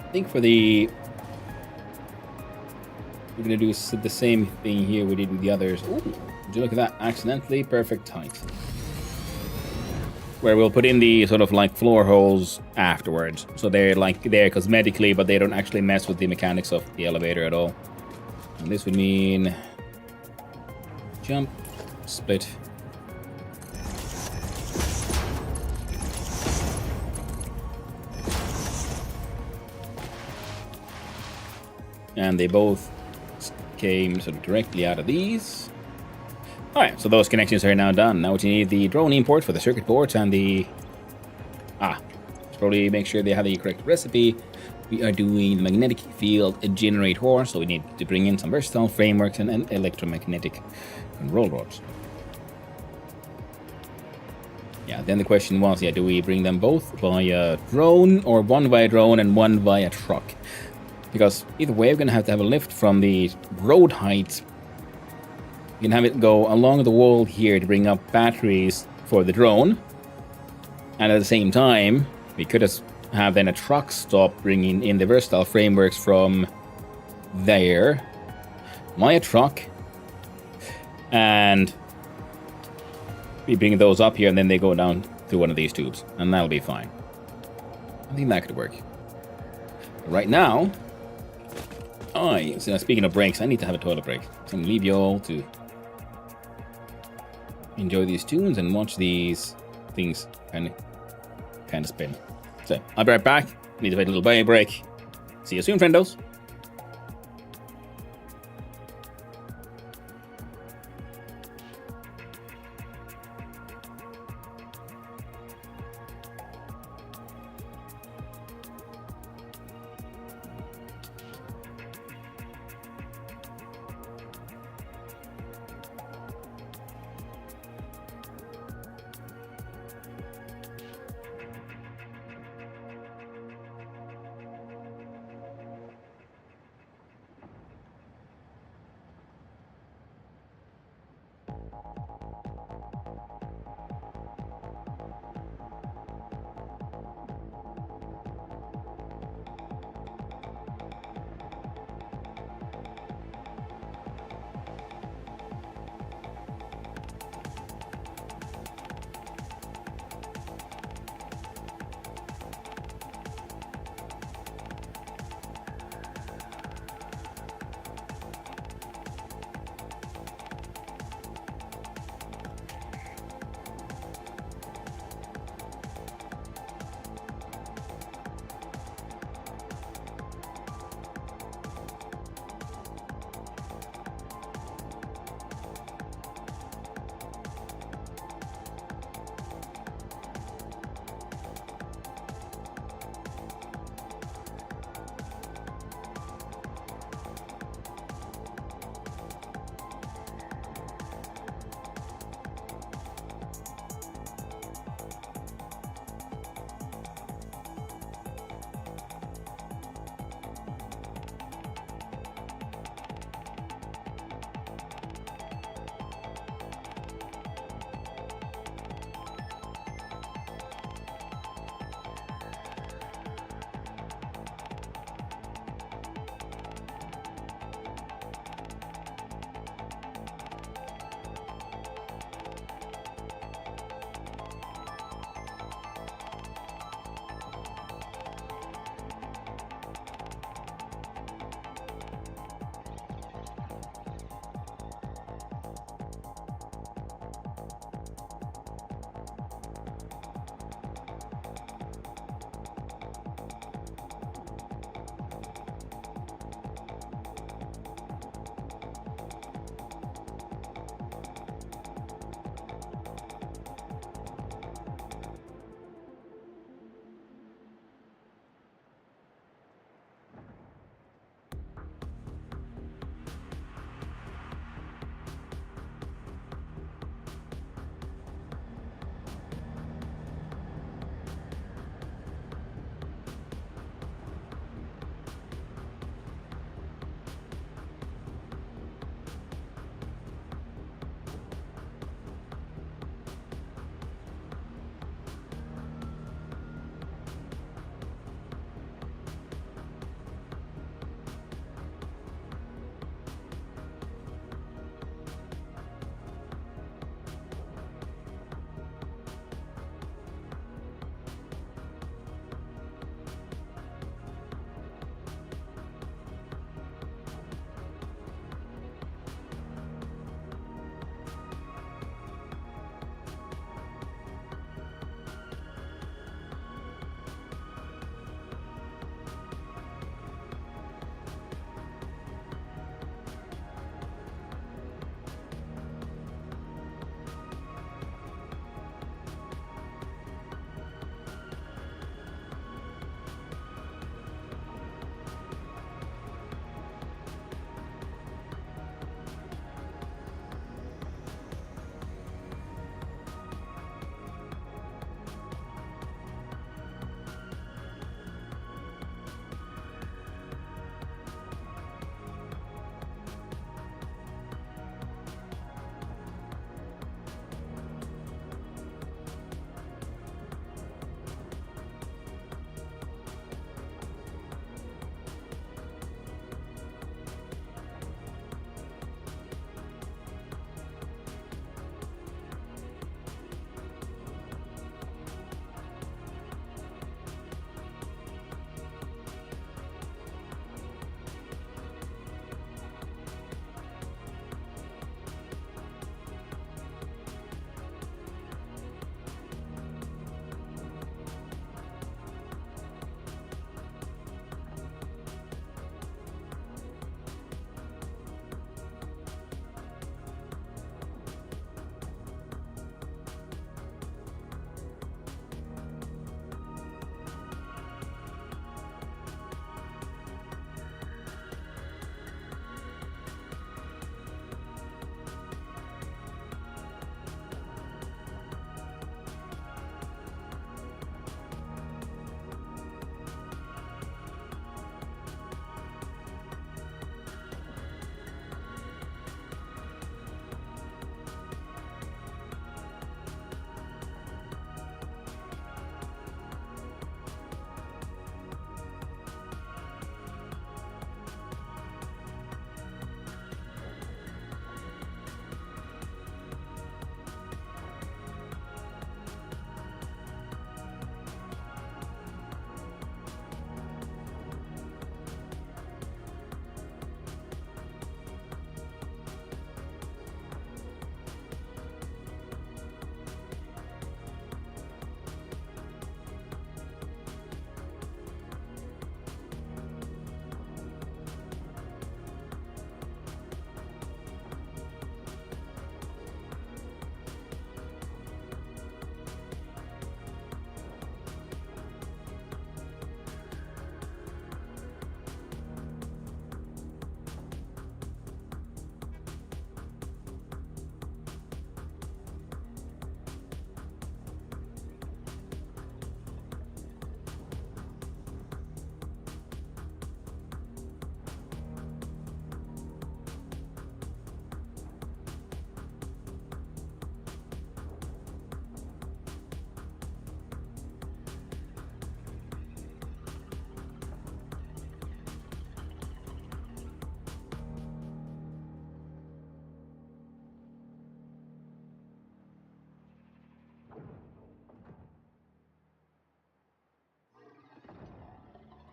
B: I think we're gonna do the same thing here we did with the others. Ooh, would you look at that? Accidentally perfect height. Where we'll put in the sort of like floor holes afterwards. So they're like there cosmetically, but they don't actually mess with the mechanics of the elevator at all. And this would mean jump, split. And they both came sort of directly out of these. Alright, so those connections are now done. Now we need the drone import for the circuit boards and the... let's probably make sure they have the correct recipe. We are doing the magnetic field generator, so we need to bring in some versatile frameworks and electromagnetic control rods. Yeah, then the question was, do we bring them both via drone, or one via drone and one via truck? Because either way, we're going to have a lift from the road height. You can have it go along the wall here to bring up batteries for the drone. And at the same time, we could have then a truck stop bringing in the versatile frameworks from there via truck. And we bring those up here, and then they go down through one of these tubes. And that'll be fine. I think that could work. Right now... so speaking of breaks, I need to have a toilet break. So I'm going to leave you all to enjoy these tunes and watch these things kind of spin. So I'll be right back. Need to take a little bay break. See you soon, friendos.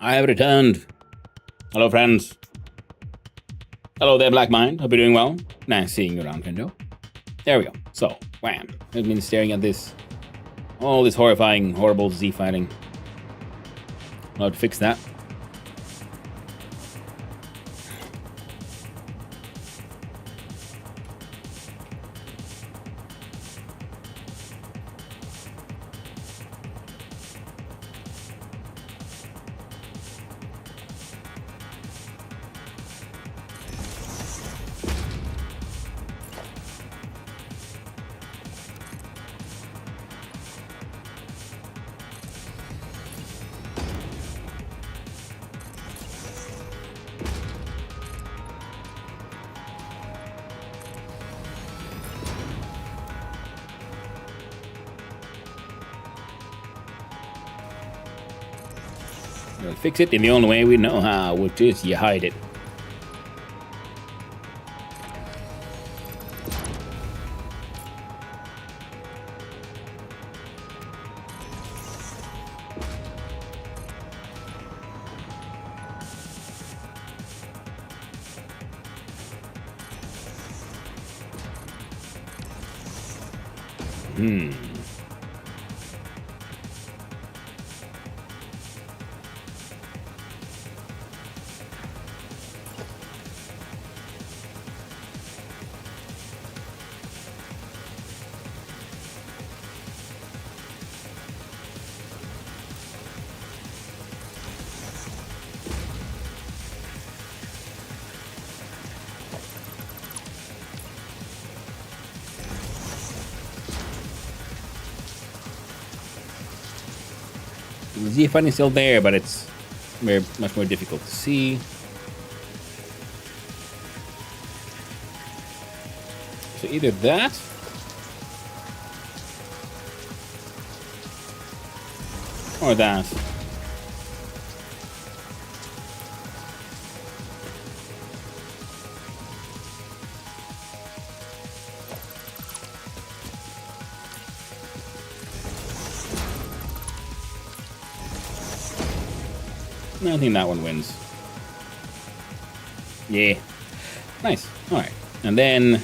B: I have returned. Hello, friends. Hello there, Black Mind. Hope you're doing well. Nice seeing you around, Kendo. There we go. So, wham. I've been staring at this. All this horrifying, horrible Z fighting. I'll fix that. We'll fix it in the only way we know how, which is you hide it. The Z fighting is still there, but it's very much more difficult to see. So either that, or that. I think that one wins. Yeah. Nice. Alright. And then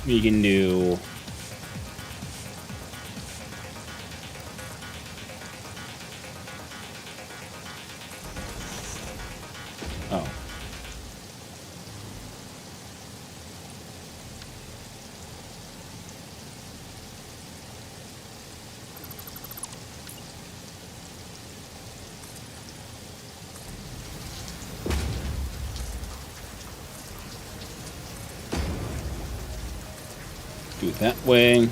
B: we can do oh. Do it that way.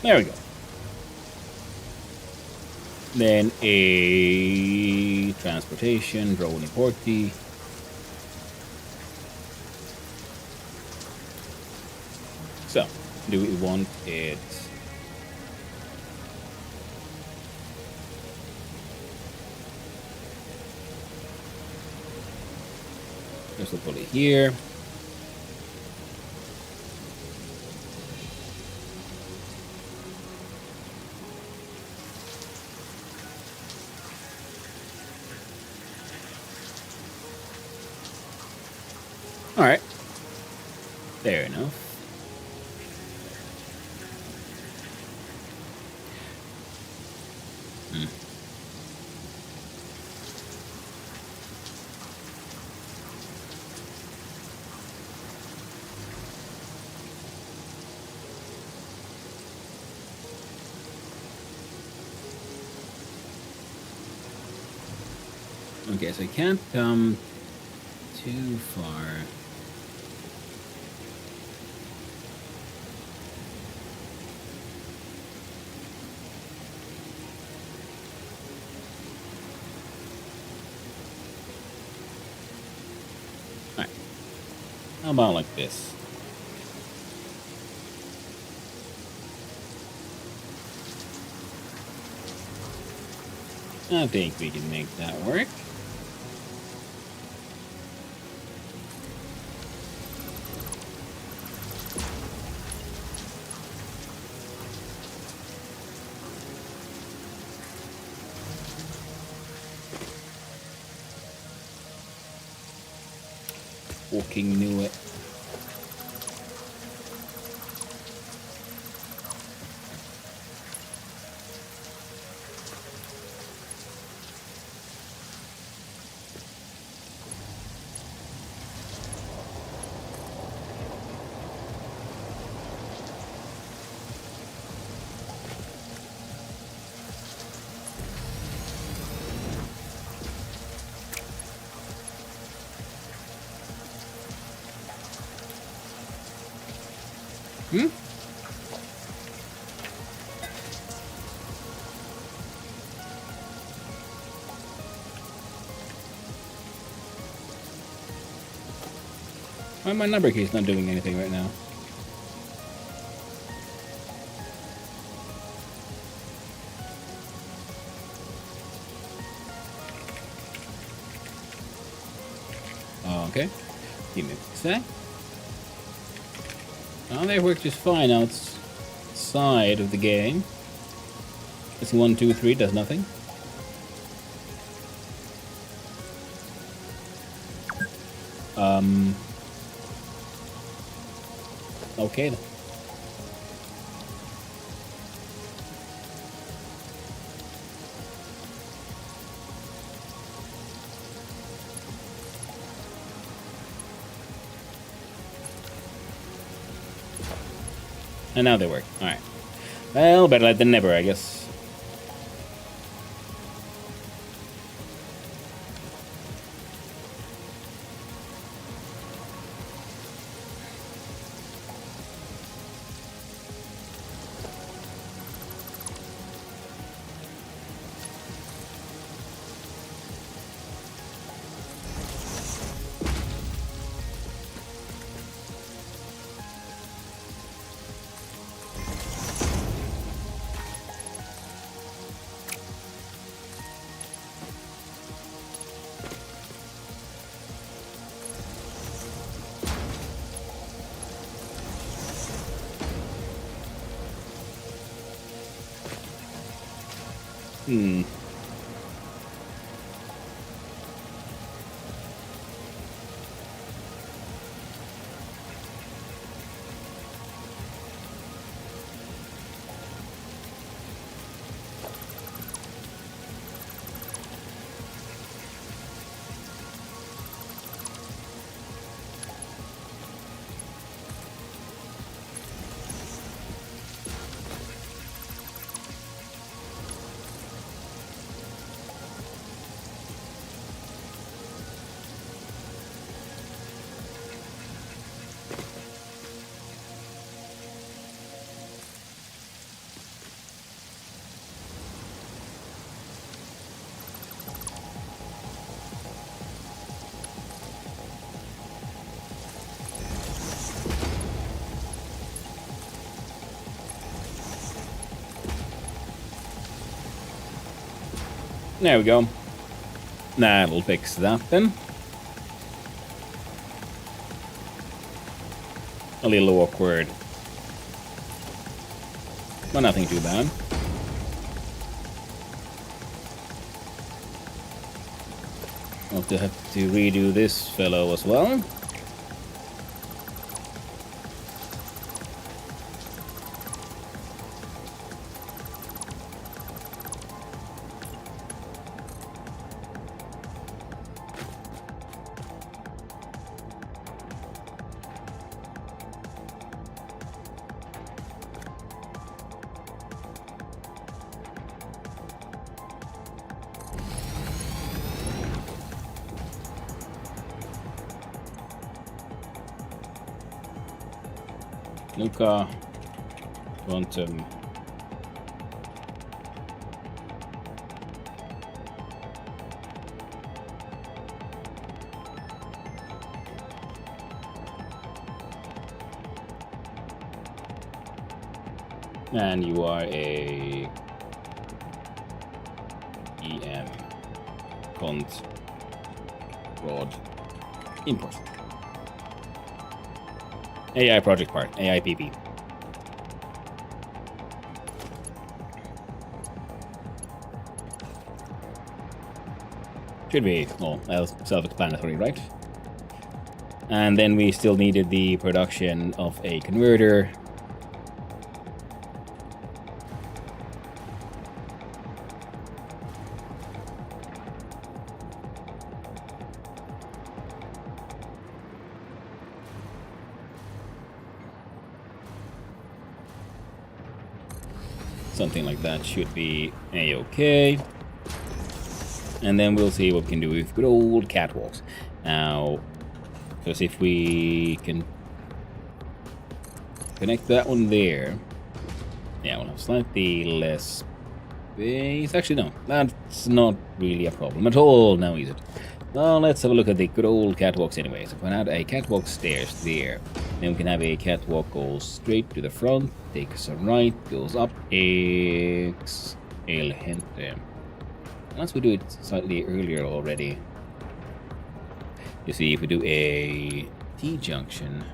B: There we go. Then a transportation, drone porti. So, do we want it? This will put it here. All right. Fair enough. Okay, so I can't come too far. Alright. How about like this? I think we can make that work. fucking knew it. Hmm? Why my number key's not doing anything right now? Okay. Give me a sec. Oh, they work just fine outside of the game. It's 1, 2, 3, does nothing. Okay then. And now they work. Alright. Well, better late than never, I guess. Hmm. There we go. That'll fix that then. A little awkward. But nothing too bad. I'll have to redo this fellow as well. Luca, Quantum. And you are a EM cont rod import. AI project part, AIPP. Should be, well, self-explanatory, right? And then we still needed the production of a converter. Something like that should be a-okay. And then we'll see what we can do with good old catwalks. Now, because if we can connect that one there, yeah, we'll have slightly less space. Actually, no, that's not really a problem at all now, is it? Well, let's have a look at the good old catwalks anyway. So if we add a catwalk stairs there, then we can have a catwalk go straight to the front, takes a right, goes up, X, el gente. Unless we do it slightly earlier already. You see, if we do a T-junction,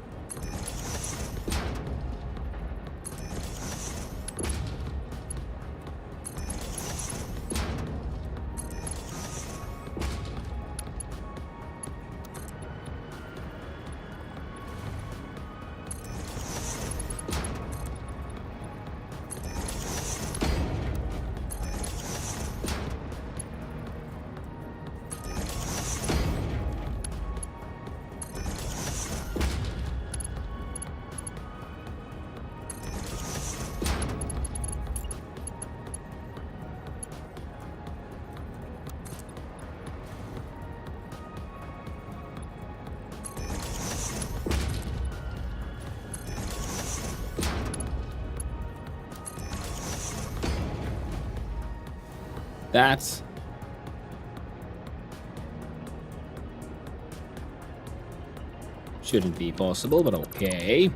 B: that's shouldn't be possible, but okay.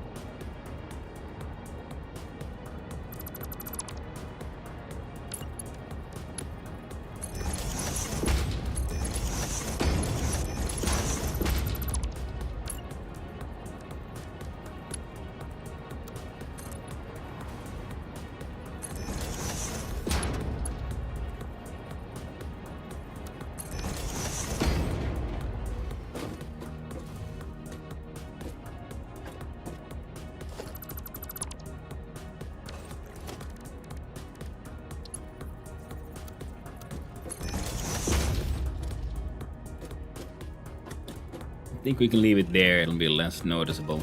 B: I think we can leave it there, it'll be less noticeable.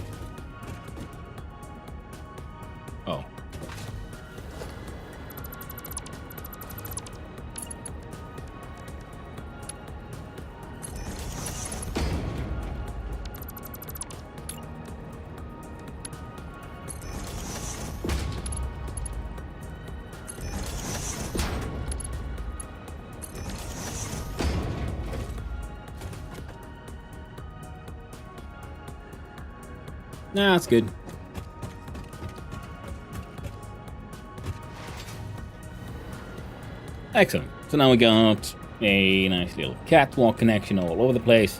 B: Oh. Nah, that's good. Excellent. So now we got a nice little catwalk connection all over the place,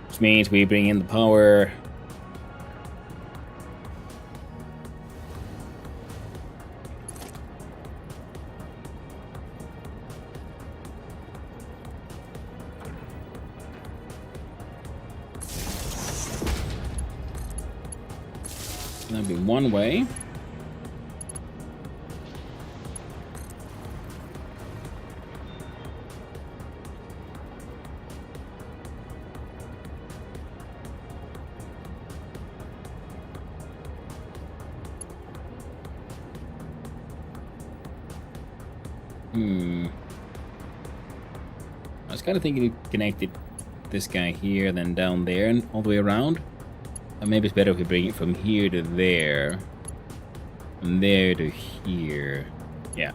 B: which means we bring in the power. That'll be one way. I was kind of thinking we connected this guy here, then down there, and all the way around. And maybe it's better if we bring it from here to there, and there to here. Yeah.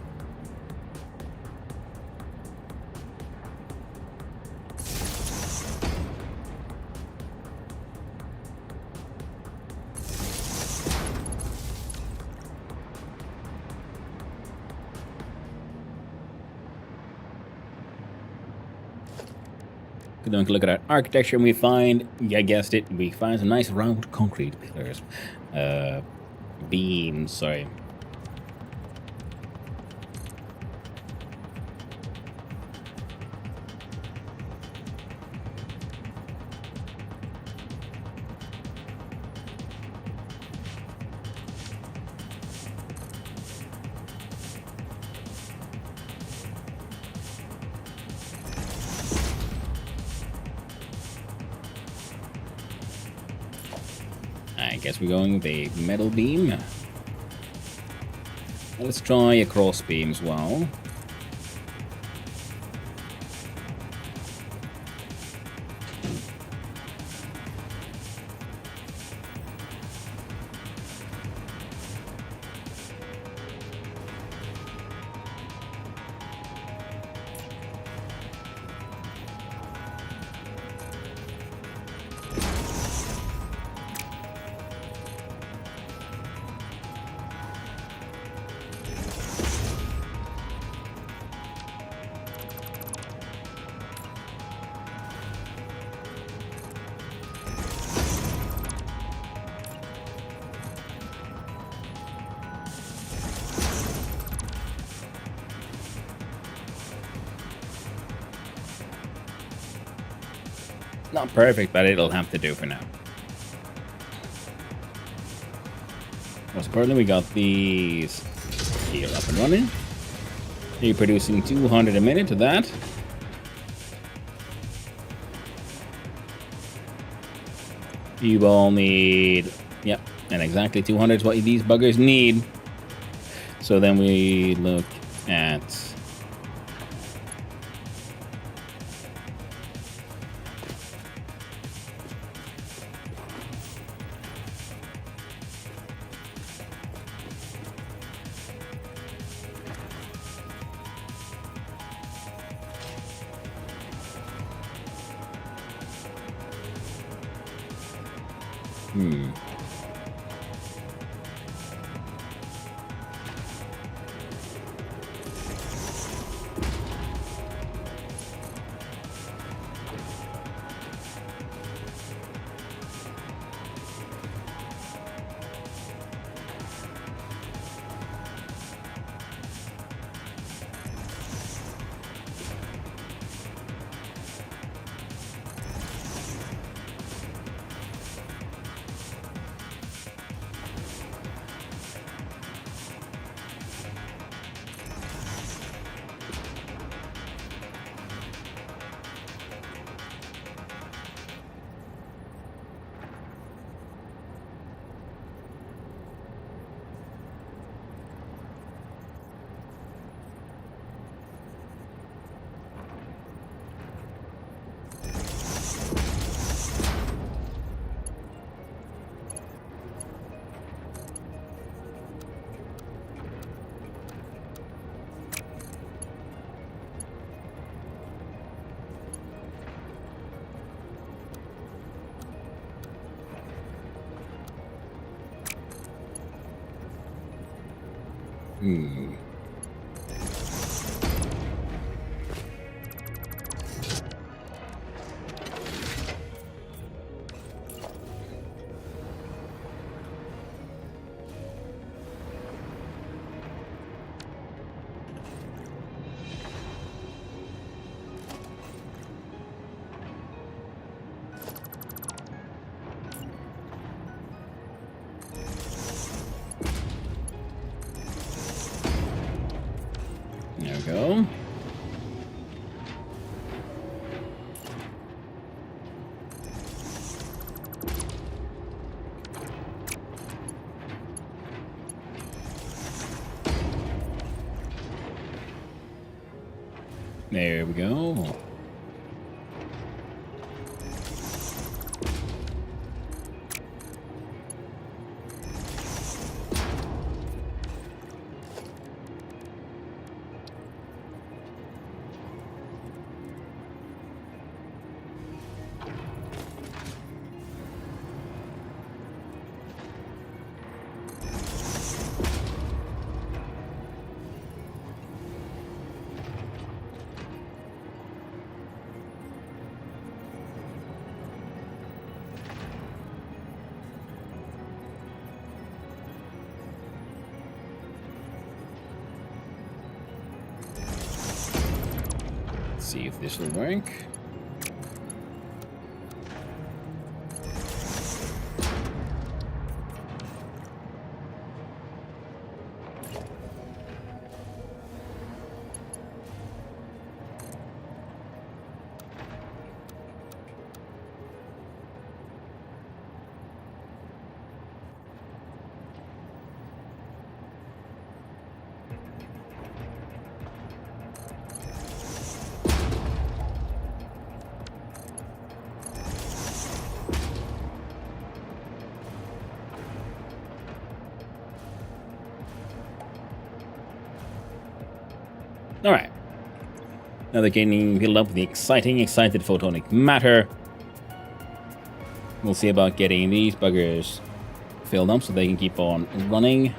B: Then we can look at our architecture and we find, yeah, guessed it, we find some nice round concrete pillars. Beams, sorry. I guess we're going with a metal beam. Let's try a cross beam as well. Not perfect, but it'll have to do for now. Most importantly, we got these here up and running. You're producing 200 a minute to that. You all need, yep, and exactly 200 is what these buggers need. So then we look at there we go. There we go. See if this will work. Alright. Now they're getting filled up with the excited photonic matter. We'll see about getting these buggers filled up so they can keep on running.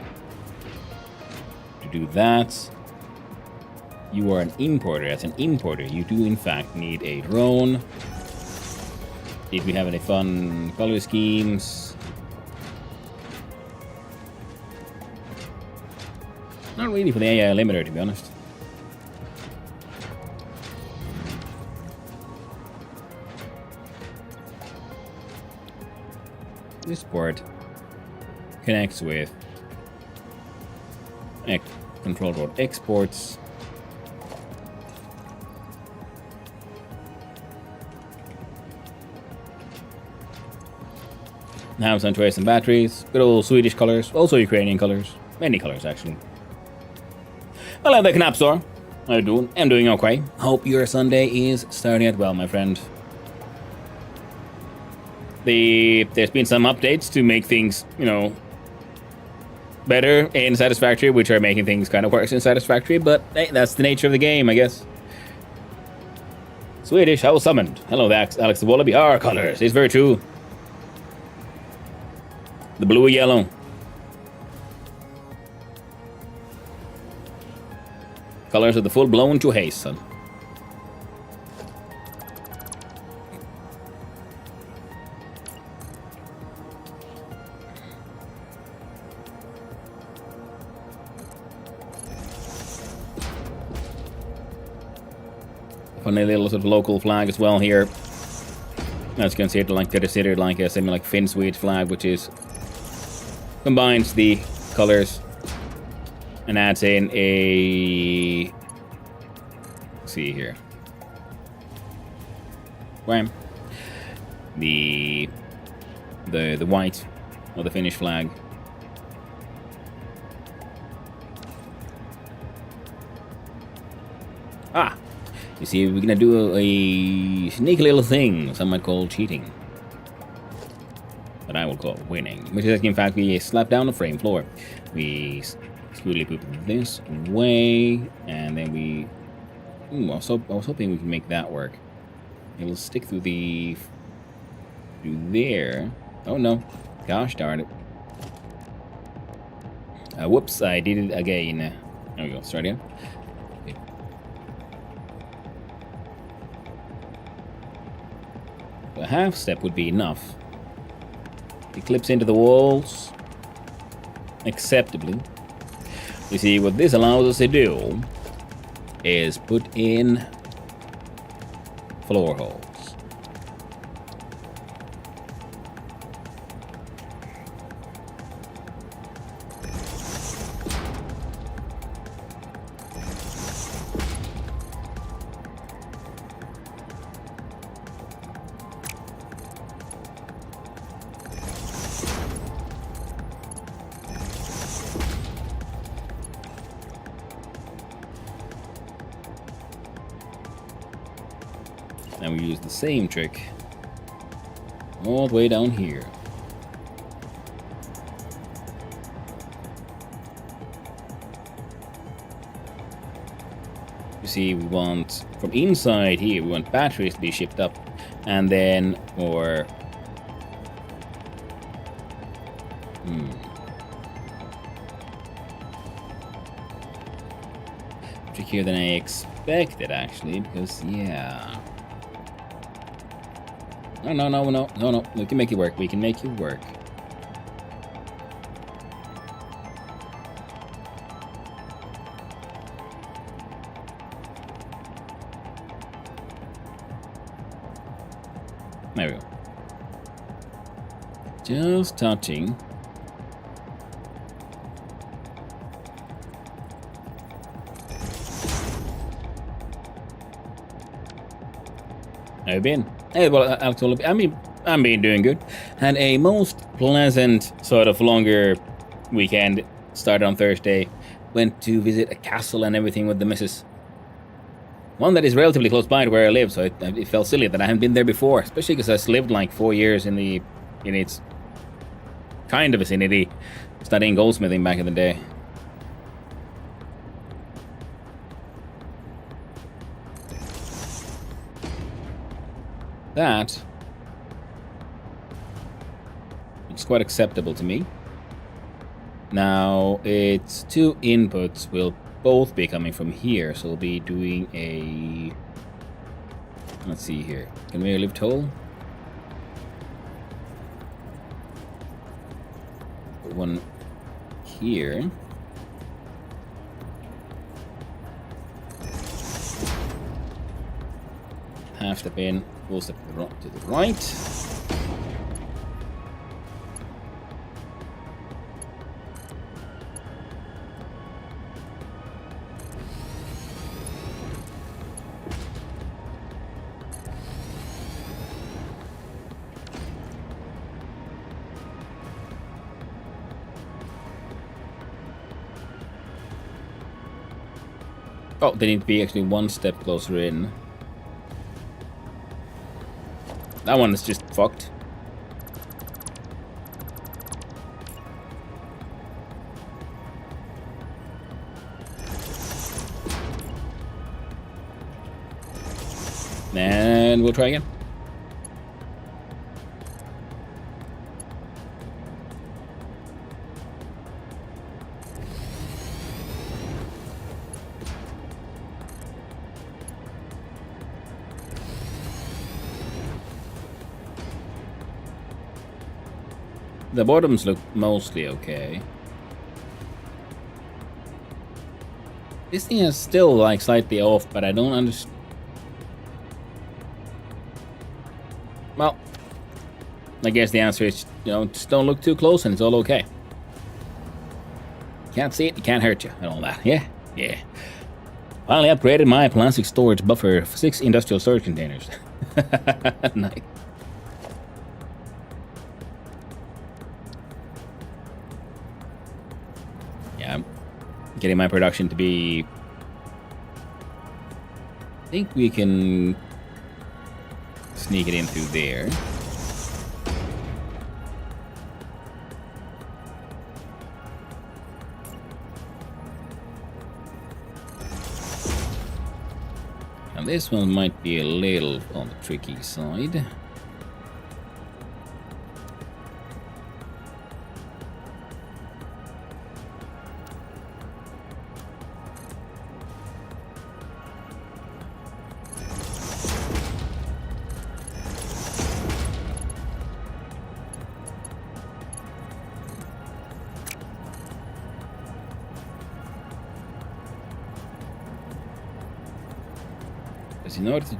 B: To do that, you are an importer. As an importer, you do in fact need a drone. If we have any fun color schemes. Not really for the AI limiter, to be honest. This port connects with control road exports. Have some trace and batteries. Good old Swedish colors, also Ukrainian colors. Many colors, actually. Hello there, Knap Store. How you doing? I'm doing okay. Hope your Sunday is starting out well, my friend. There's been some updates to make things, you know, better in Satisfactory, which are making things kind of worse in Satisfactory, but hey, that's the nature of the game, I guess. Swedish, I was summoned. Hello there, Alex the Wallaby. Our colors, it's very true. The blue and yellow. Colors of the full-blown Juhaze, son. Funny little sort of local flag as well here. As you can see, it's considered like a semi like Finn-Swede flag, which is combines the colors and adds in a. Let's see here. Wham. The white of the Finnish flag. Ah. You see, we're gonna do a sneaky little thing some might call cheating. But I will call winning. Which is in fact we slap down the frame floor. We smoothly put this way, and then we... I was hoping we could make that work. It will stick through the... through there. Oh no. Gosh darn it. Whoops, I did it again. There we go, start again. A half step would be enough. It clips into the walls acceptably. You see, what this allows us to do is put in floor holes. And we use the same trick all the way down here. You see, we want, from inside here, we want batteries to be shipped up. And then, or... trickier than I expected, actually, because, yeah... No. We can make it work. We can make it work. There we go. Just touching. How you been? Hey, well, I'm been doing good. Had a most pleasant sort of longer weekend. Started on Thursday. Went to visit a castle and everything with the missus. One that is relatively close by to where I live, so it felt silly that I hadn't been there before. Especially because I lived like 4 years in its kind of vicinity, studying goldsmithing back in the day. that. It's quite acceptable to me. Now, its two inputs will both be coming from here, so we'll be doing a... Let's see here. Can we lift hole? One here. Half step in, full step to the right. Oh, they need to be actually one step closer in. That one is just fucked. And we'll try again. The bottoms look mostly okay. This thing is still like slightly off, but I don't understand. Well, I guess the answer is, you know, just don't look too close and it's all okay. Can't see it, it can't hurt you, and all that. Yeah, yeah. Finally upgraded my plastic storage buffer for 6 industrial storage containers. Nice. Yeah, getting my production to be... I think we can sneak it in through there. And this one might be a little on the tricky side. In order to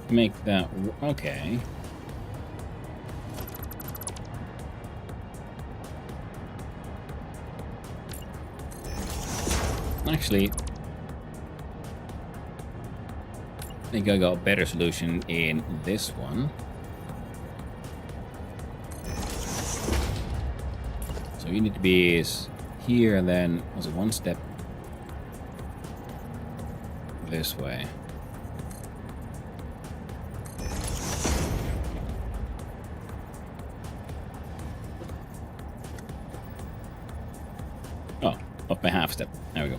B: make that okay. Actually, I think I got a better solution in this one. So you need to be here and then also one step this way. Oh, up by half step. There we go.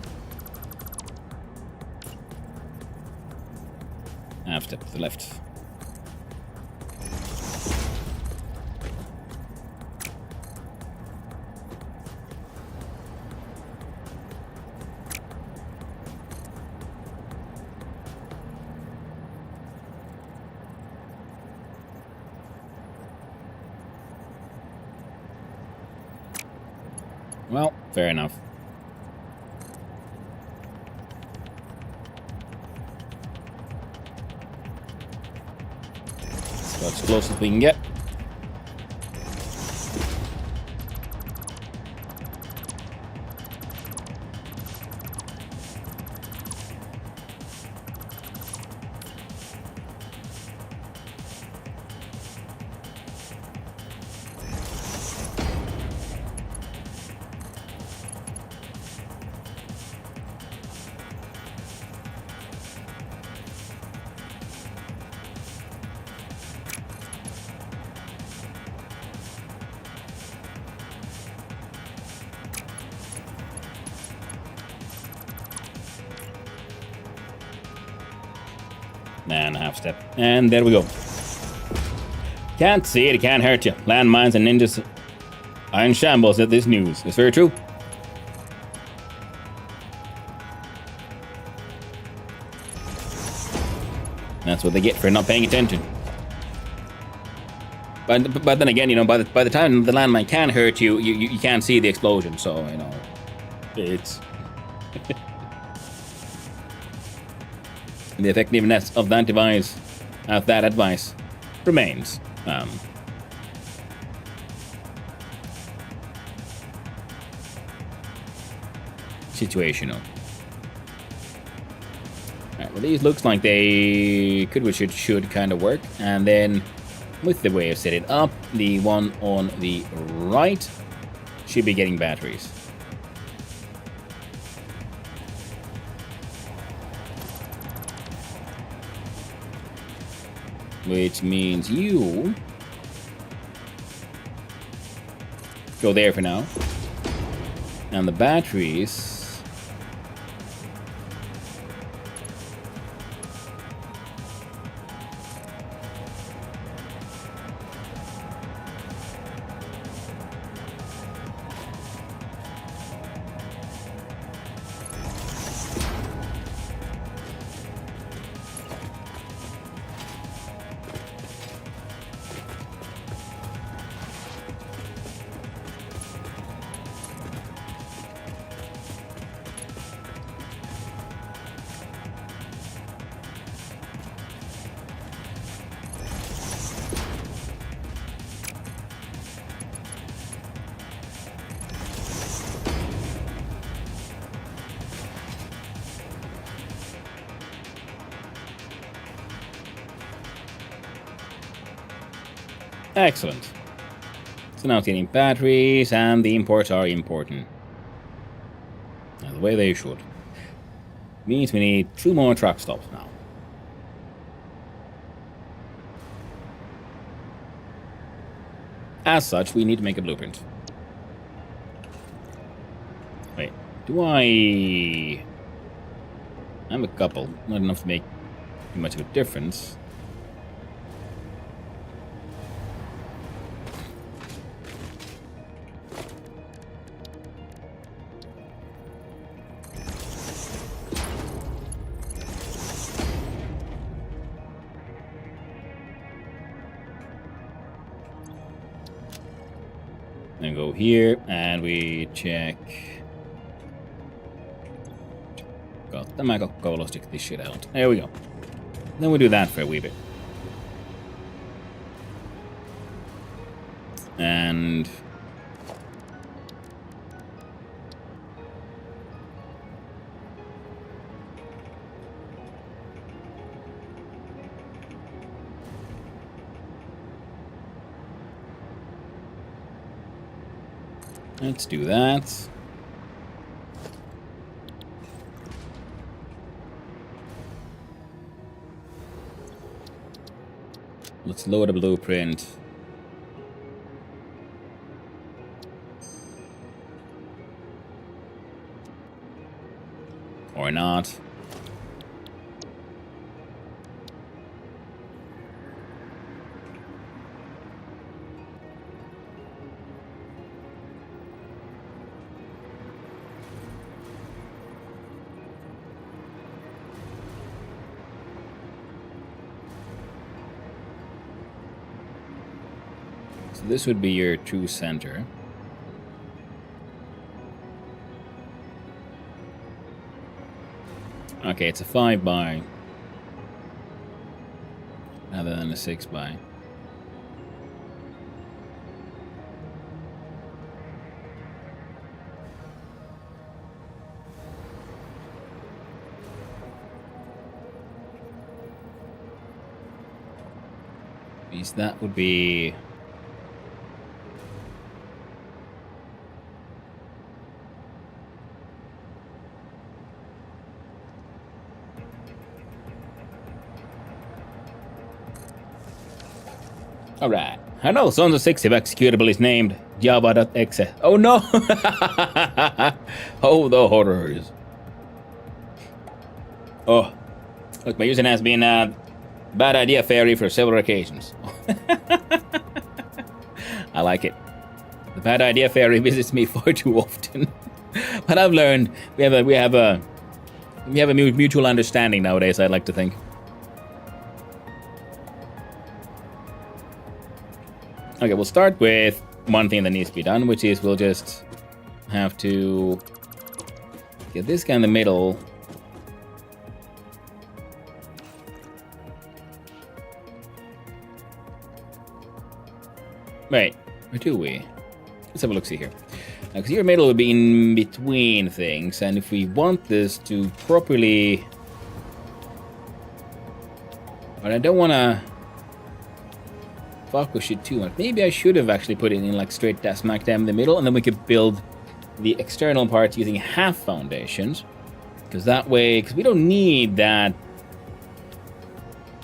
B: Half step to the left. Well, fair enough. So as close as we can get. And a half step. And there we go. Can't see it, it can't hurt you. Landmines and ninjas are in shambles at this news. It's very true. That's what they get for not paying attention. But then again, you know, by the time the landmine can hurt you, you can't see the explosion. So, you know, it's... the effectiveness of that device, of that advice, remains. Situational. Alright, well these looks like they should kind of work. And then with the way of setting it up, the one on the right should be getting batteries. Which means you go there for now. And the batteries... Excellent. So now it's getting batteries, and the imports are important. Now, the way they should. Means we need 2 more truck stops now. As such, we need to make a blueprint. Wait, do I have a couple, not enough to make too much of a difference. Then go here and we check. Got tämä kokko, check this shit out. There we go. Then we do that for a wee bit. And let's do that. Let's load a blueprint. Or not. So this would be your true center. Okay, it's a 5 by rather than a 6 by. Means that would be alright. I know Sons of 6 executable is named Java.exe. Oh no! Oh, the horrors. Oh. Look, my username has been Bad idea, fairy, for several occasions. I like it. The bad idea fairy visits me far too often. But I've learned we have a mutual understanding nowadays, I'd like to think. Okay, we'll start with one thing that needs to be done, which is we'll just have to get this guy in the middle. Wait, where do we? Let's have a look-see here. Because your middle would be in between things, and if we want this to properly... But I don't want to fuck with shit too much. Maybe I should have actually put it in like straight smack down in the middle, and then we could build the external parts using half foundations. Because that way, because we don't need that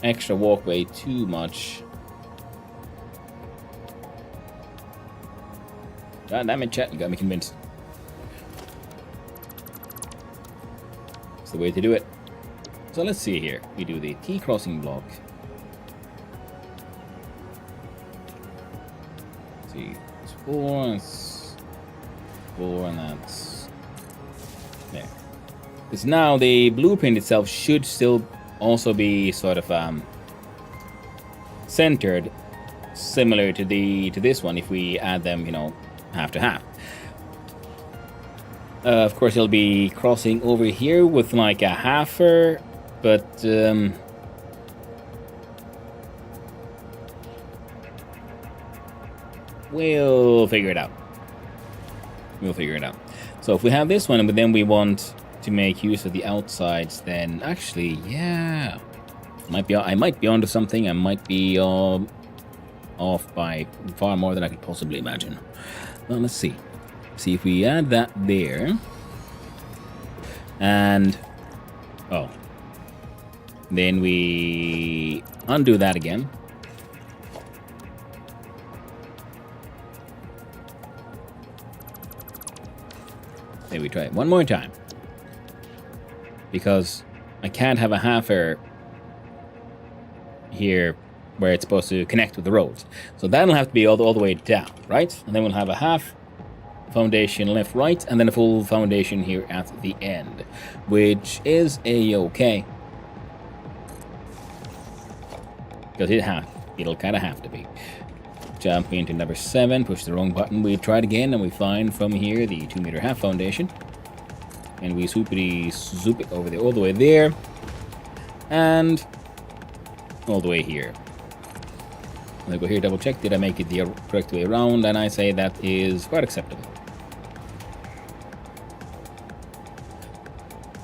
B: extra walkway too much. God damn it, chat, you got me convinced. It's the way to do it. So let's see here. We do the T-crossing block. Let's see. It's 4, it's 4, and that's there. Because now the blueprint itself should still also be sort of centered, similar to this one if we add them, you know, half to half. Of course, it'll be crossing over here with like a halfer, but we'll figure it out. We'll figure it out. So if we have this one, but then we want to make use of the outsides, then actually, yeah, I might be onto something. I might be off by far more than I could possibly imagine. Well, let's see. See if we add that there. And... oh. Then we undo that again. Then we try it one more time. Because I can't have a halfer here where it's supposed to connect with the roads. So that'll have to be all the way down, right? And then we'll have a half foundation left, right, and then a full foundation here at the end, which is a-okay. Because it'll kind of have to be. Jump into number 7, push the wrong button. We try it again, and we find from here the 2-meter half foundation. And we swoopity zoop it over there, all the way there. And all the way here. I go here, double check, did I make it the correct way around? And I say that is quite acceptable.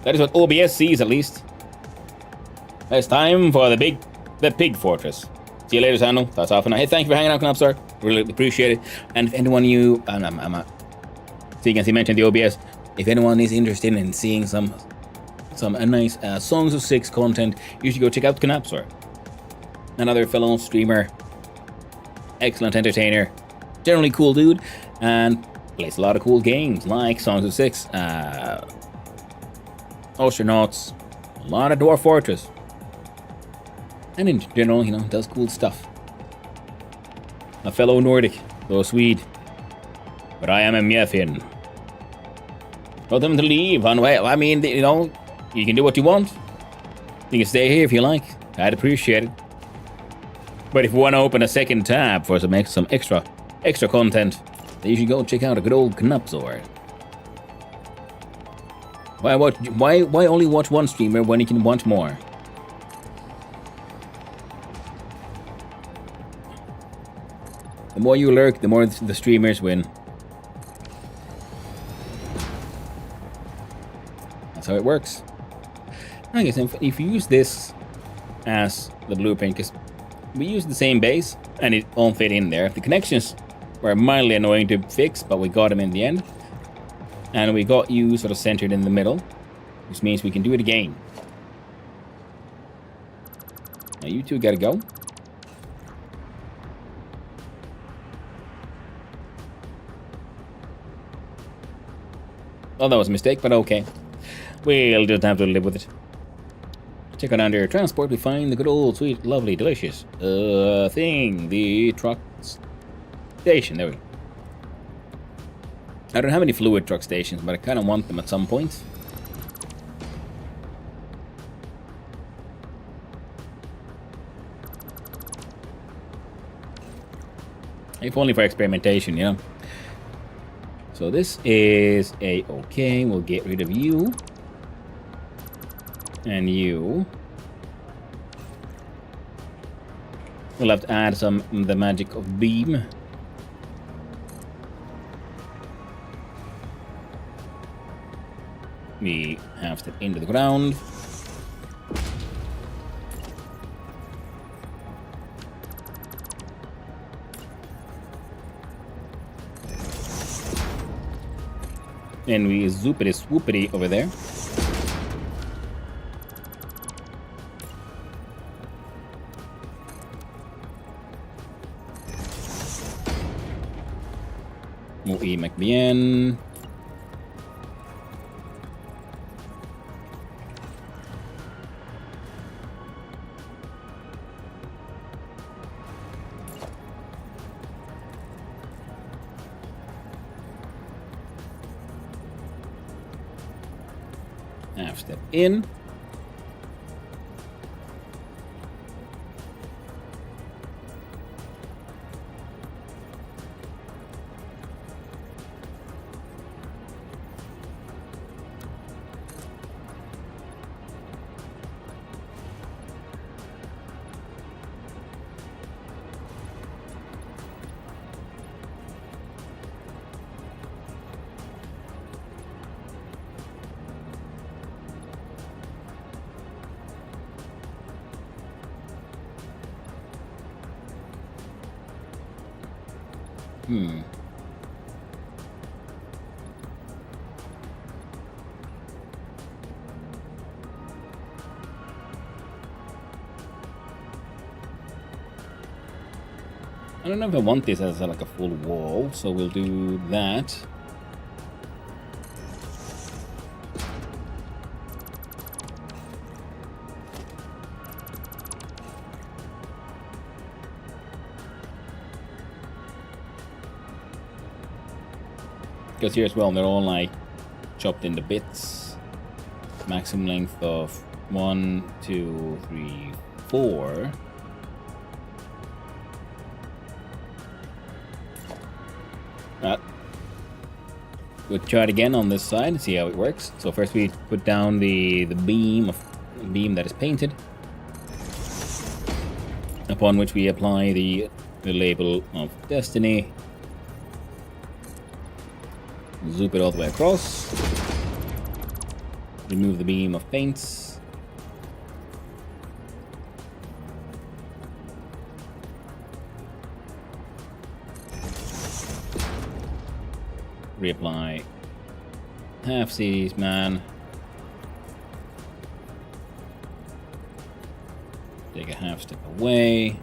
B: That is what OBS sees, at least. It's time for the pig fortress. See you later, Sandal. That's off and Hey, thank you for hanging out, Knopstar. Really appreciate it. And if anyone you, so you can see mentioned the OBS. If anyone is interested in seeing some nice Songs of Six content, you should go check out Knopstar. Another fellow streamer, excellent entertainer, generally cool dude, and plays a lot of cool games like Songs of Six, Oceanauts, a lot of Dwarf Fortress, and in general, you know, does cool stuff. A fellow Nordic, though Swede, but I am a Mjefin. Tell them to leave, well, I mean, you know, you can do what you want. You can stay here if you like. I'd appreciate it. But if you want to open a second tab for some extra content, then you should go check out a good old Knupzor. Why only watch one streamer when you can watch more? The more you lurk, the more the streamers win. That's how it works. I guess if you use this as the blueprint, because we use the same base and it all fit in there. The connections were mildly annoying to fix, but we got them in the end. And we got you sort of centered in the middle, which means we can do it again. Now you two gotta go. Oh, that was a mistake, but okay. We'll just have to live with it. Check out under transport, we find the good old, sweet, lovely, delicious thing. The truck station. There we go. I don't have any fluid truck stations, but I kind of want them at some point. If only for experimentation, you know. So this is a okay. We'll get rid of you. And you. We'll have to add the magic of beam. We have step into the ground. And we zoopity swoopity over there. Muy bien. Half step in. I don't know if I want this as like a full wall, so we'll do that. Because here as well, they're all like chopped into bits. Maximum length of 1, 2, 3, 4. We'll try it again on this side and see how it works. So first we put down the beam that is painted, upon which we apply the label of destiny. Zoop it all the way across. Remove the beam of paints. Reapply half-seas, man. Take a half step away.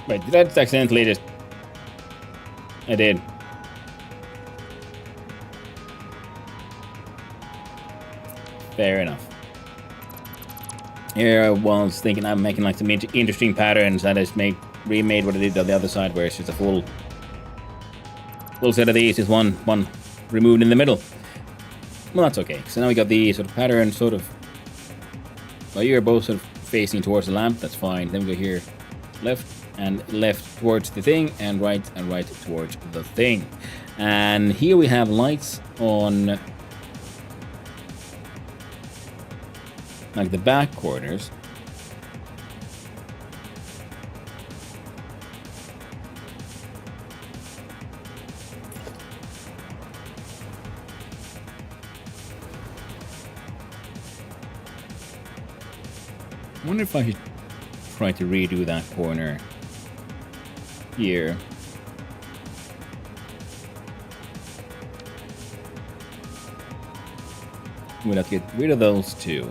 B: Wait, did I just accidentally just... I did. Fair enough. Here I was thinking I'm making like some interesting patterns. I just remade what I did on the other side, where it's just a full set of these, just one removed in the middle. Well, that's okay. So now we got the sort of pattern, sort of. Well, you're both sort of facing towards the lamp. That's fine. Then we go here, left towards the thing, and right towards the thing. And here we have lights on, like the back corners. I wonder if I should try to redo that corner here. We'll have to get rid of those two.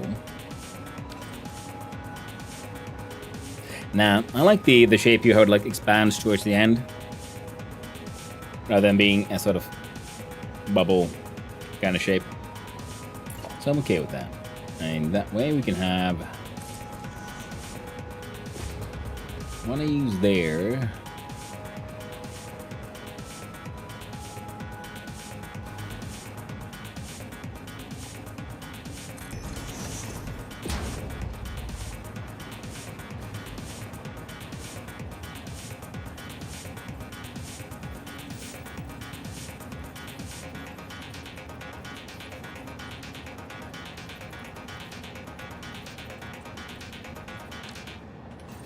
B: Now, I like the shape here, how it like expands towards the end, rather than being a sort of bubble kind of shape. So I'm okay with that. And that way we can have one of these there.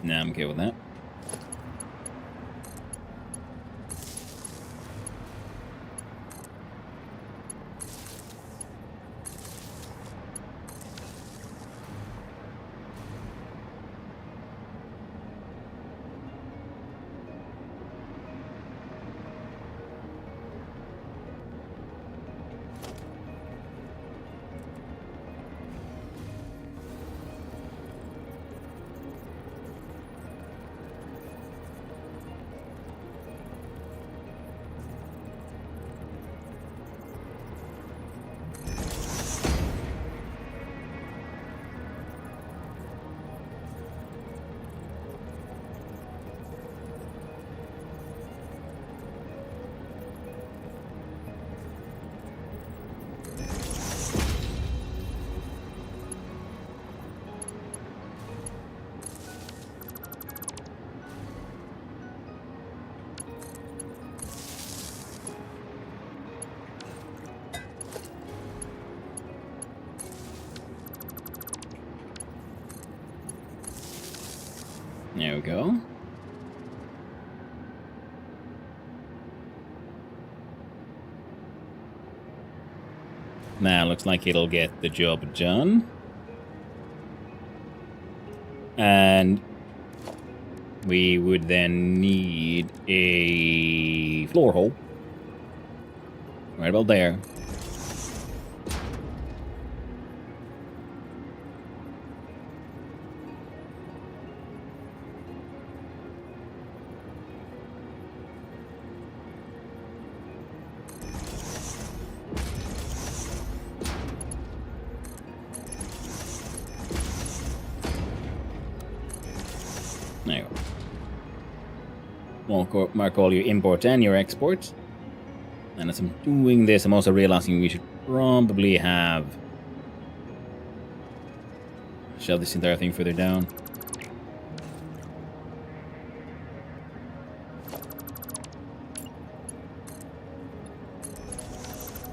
B: Nah, I'm okay with that. There we go. Now looks like it'll get the job done. And we would then need a floor hole. Right about there. There you go. Mark all your imports and your exports. And as I'm doing this, I'm also realizing we should probably have shove this entire thing further down.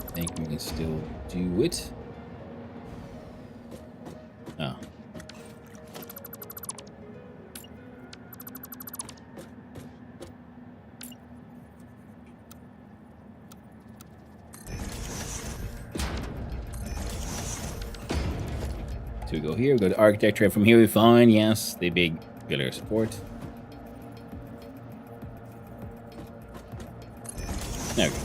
B: I think we can still do it. Oh. So we go here, we go to architecture. From here we find, yes, the big pillar support. There we go.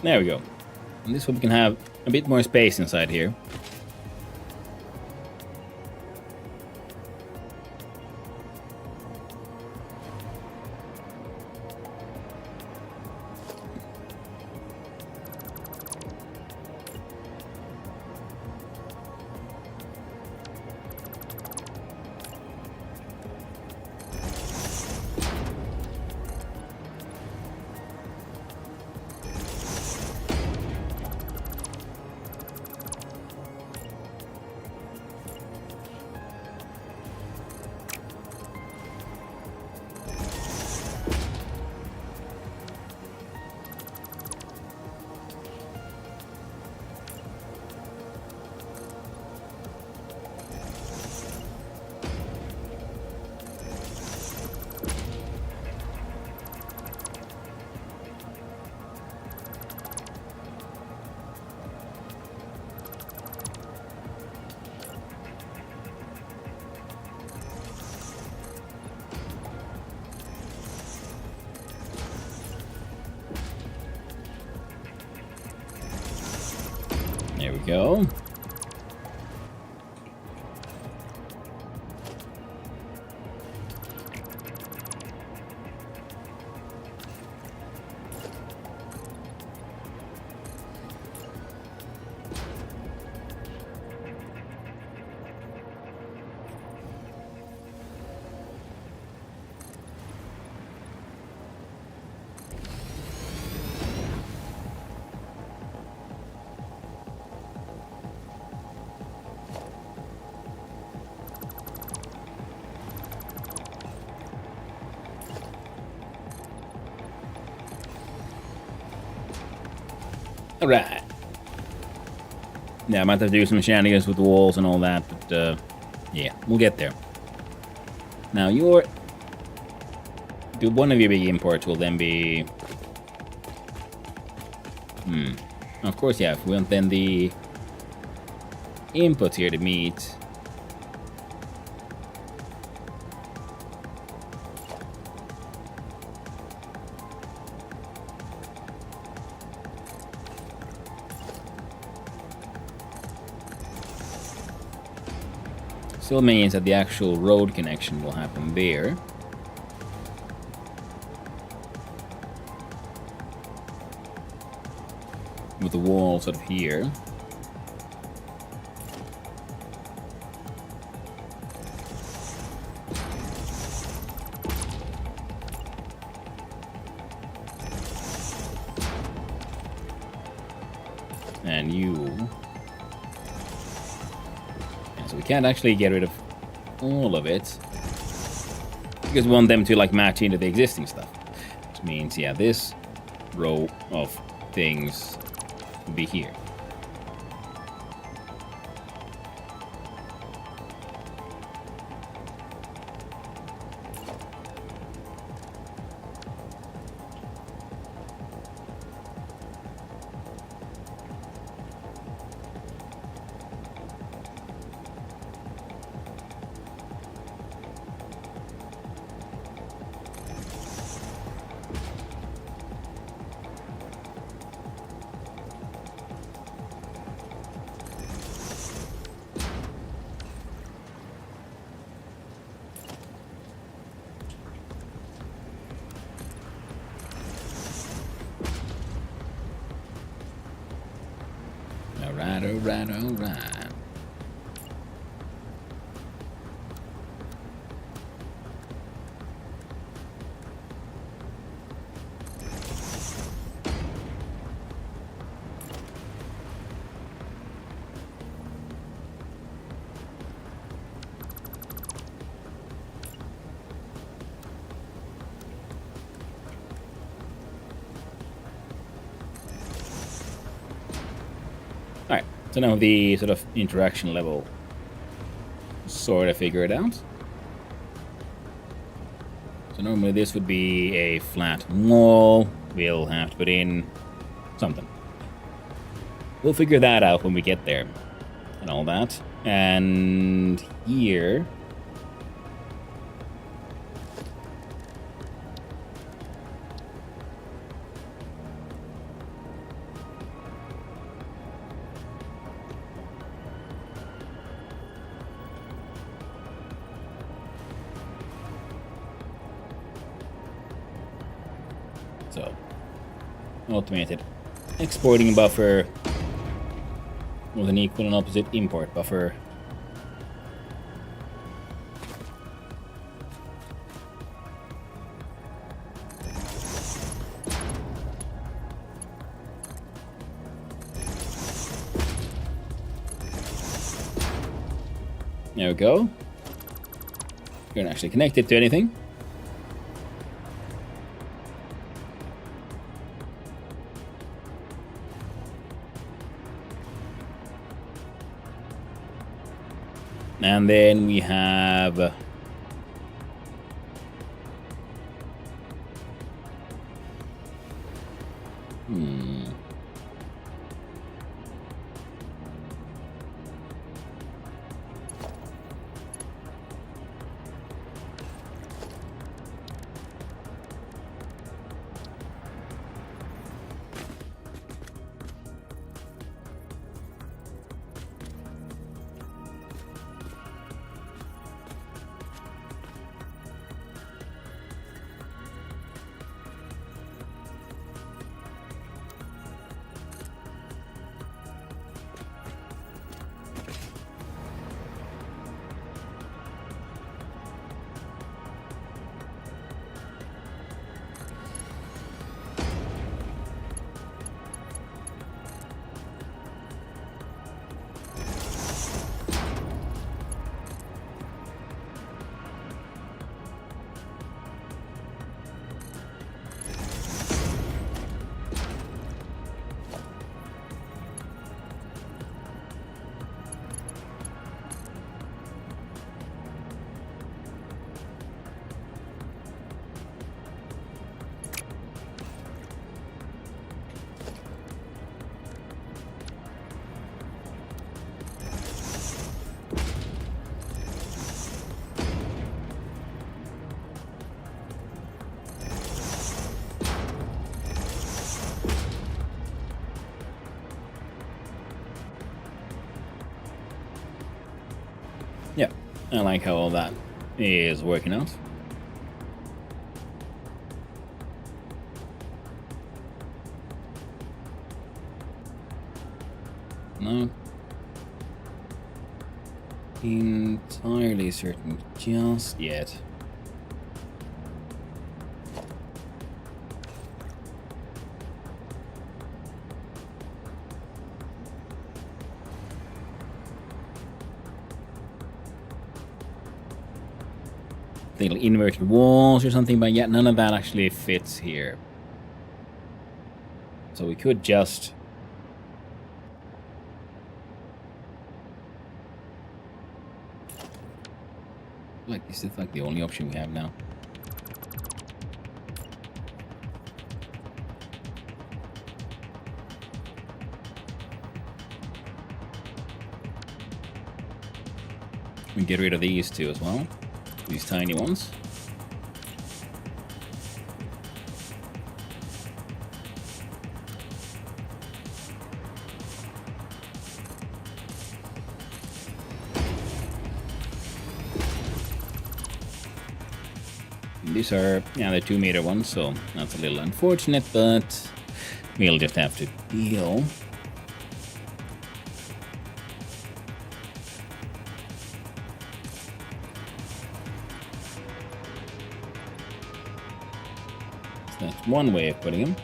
B: There we go. And this way we can have a bit more space inside here. There we go. Alright. Yeah, I might have to do some shenanigans with the walls and all that, but yeah, we'll get there. Now one of your big imports will then be... Of course, yeah, if we want then the inputs here to meet... Still means that the actual road connection will happen there. With the wall sort of here. And you... So we can't actually get rid of all of it. Because we want them to like match into the existing stuff. Which means, yeah, this row of things will be here. Alright. Alright, so now the sort of interaction level sort of figured out. So normally this would be a flat wall. We'll have to put in something. We'll figure that out when we get there and all that. And here... So, automated exporting buffer with an equal and opposite import buffer. There we go. You don't actually connect it to anything. And then we have yeah, I like how all that is working out. Not entirely certain just yet. Think like inverted walls or something, but yet none of that actually fits here. So we could just like this is like the only option we have now. We get rid of these two as well. These tiny ones. These are, yeah, the 2-meter ones, so that's a little unfortunate, but we'll just have to deal. So that's one way of putting them.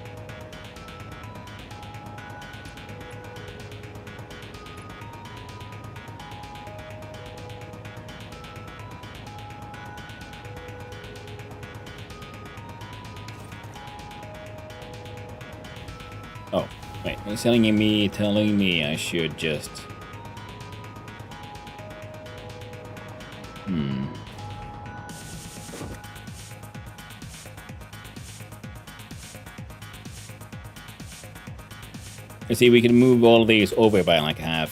B: Oh, wait, it's telling me I should just... You see, we can move all of these over by like half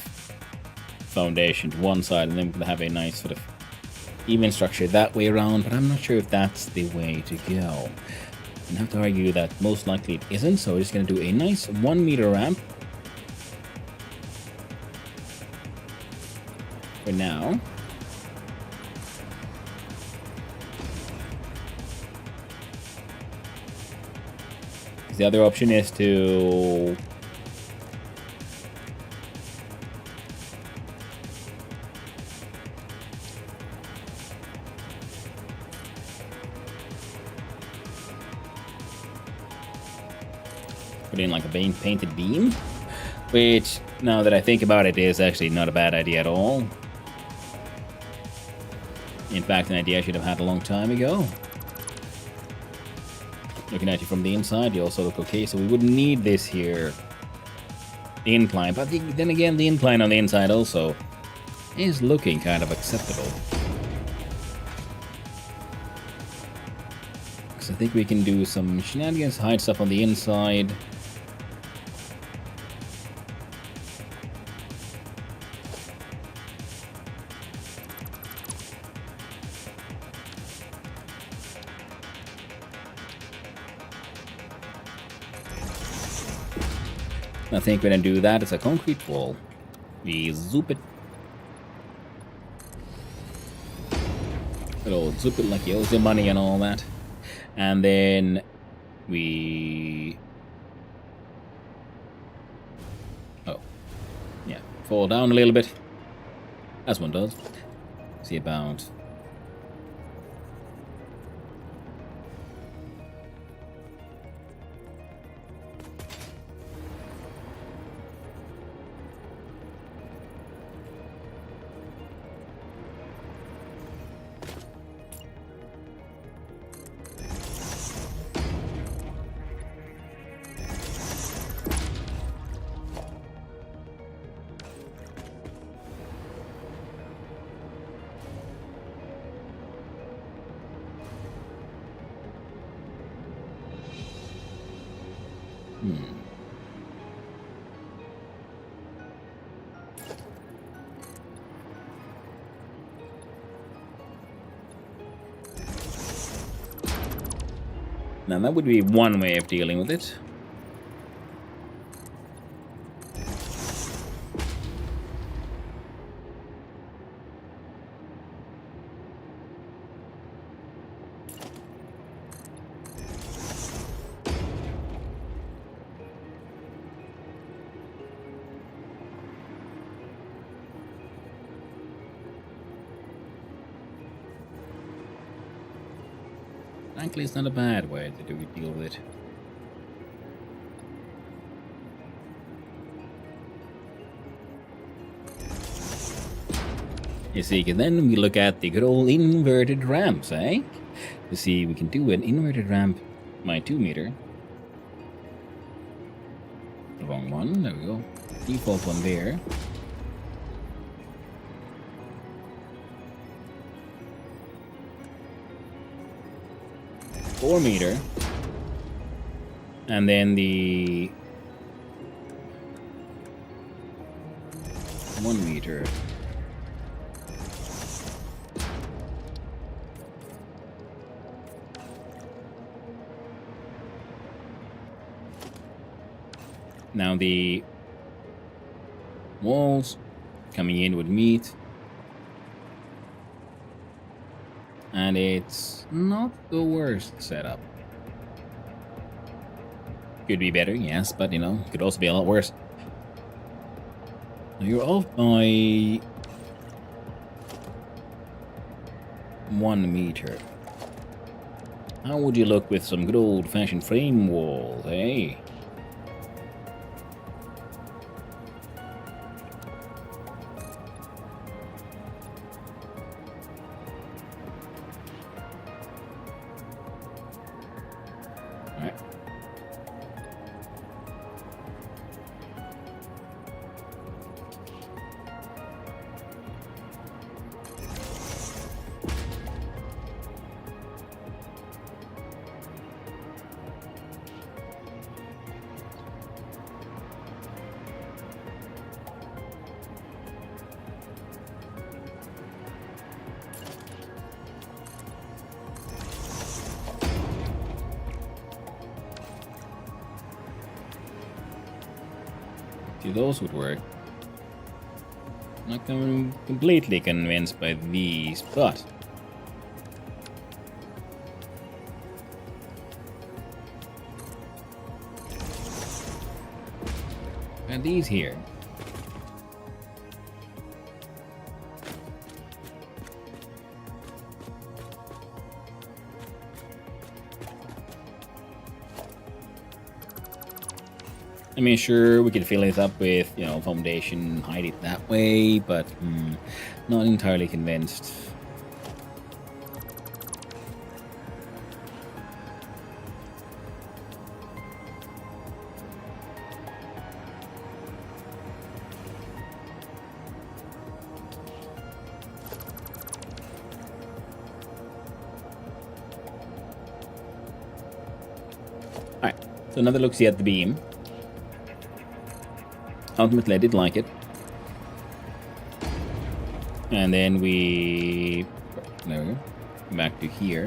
B: foundation to one side, and then we can have a nice sort of even structure that way around, but I'm not sure if that's the way to go. I have to argue that most likely it isn't, so we're just going to do a nice 1-meter ramp for now. The other option is to put in like a painted beam, which, now that I think about it, is actually not a bad idea at all. In fact, an idea I should have had a long time ago. Looking at you from the inside, you also look okay, so we wouldn't need this here. The incline, but then again, the incline on the inside also is looking kind of acceptable. So I think we can do some shenanigans, hide stuff on the inside. I think we're gonna do that as a concrete wall. We zoop it. It'll zoop it like you owe the money and all that. And then we... Oh. Yeah. Fall down a little bit. As one does. See about... Now that would be one way of dealing with it. Frankly, it's not a bad way to deal with it. You see, then we look at the good old inverted ramps, eh? You see, we can do an inverted ramp by 2 meter. The wrong one, there we go. Default one there. .4 meter, and then the 1 meter. Now the walls coming in would meet. And it's not the worst setup. Could be better, yes, but you know, could also be a lot worse. You're off by 1 meter. How would you look with some good old-fashioned frame walls, eh? Those would work. Not completely convinced by these, but And these here. I mean, sure, we could fill it up with, you know, foundation, hide it that way, but not entirely convinced. Alright, so another look-see at the beam. Ultimately, I did like it. And then we... There we go. Back to here.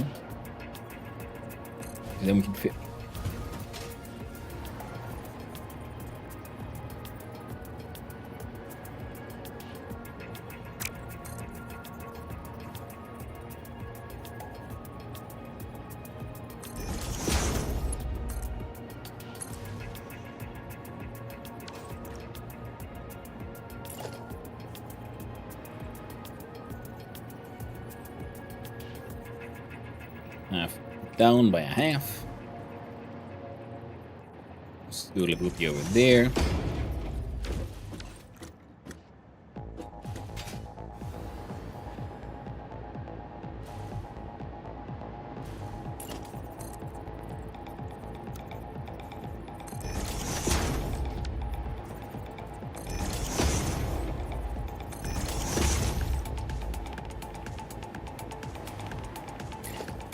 B: And then we can fit... half down by a half. Let's do a little loopy over there.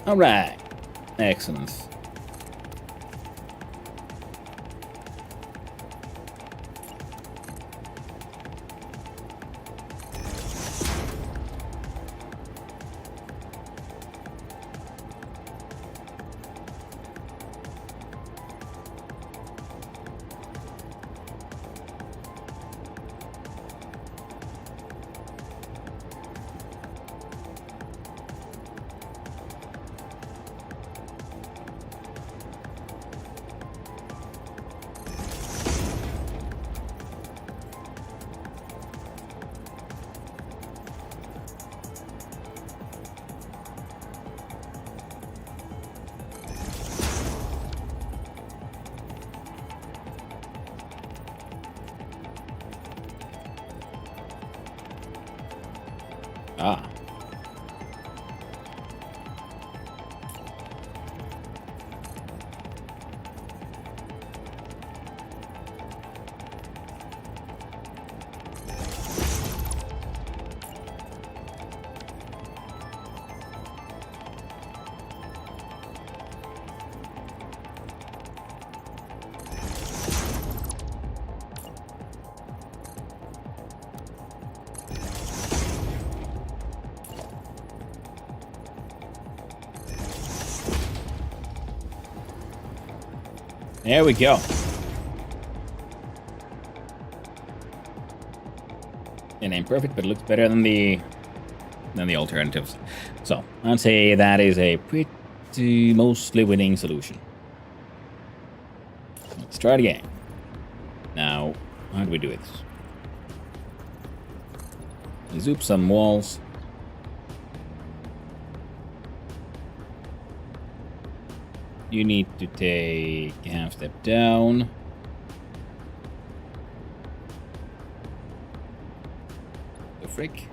B: All right, excellent. Ah. There we go. It ain't perfect, but it looks better than the alternatives. So I'd say that is a pretty mostly winning solution. Let's try it again. Now, how do we do it? We zoop some walls. You need to take a half step down. The frick.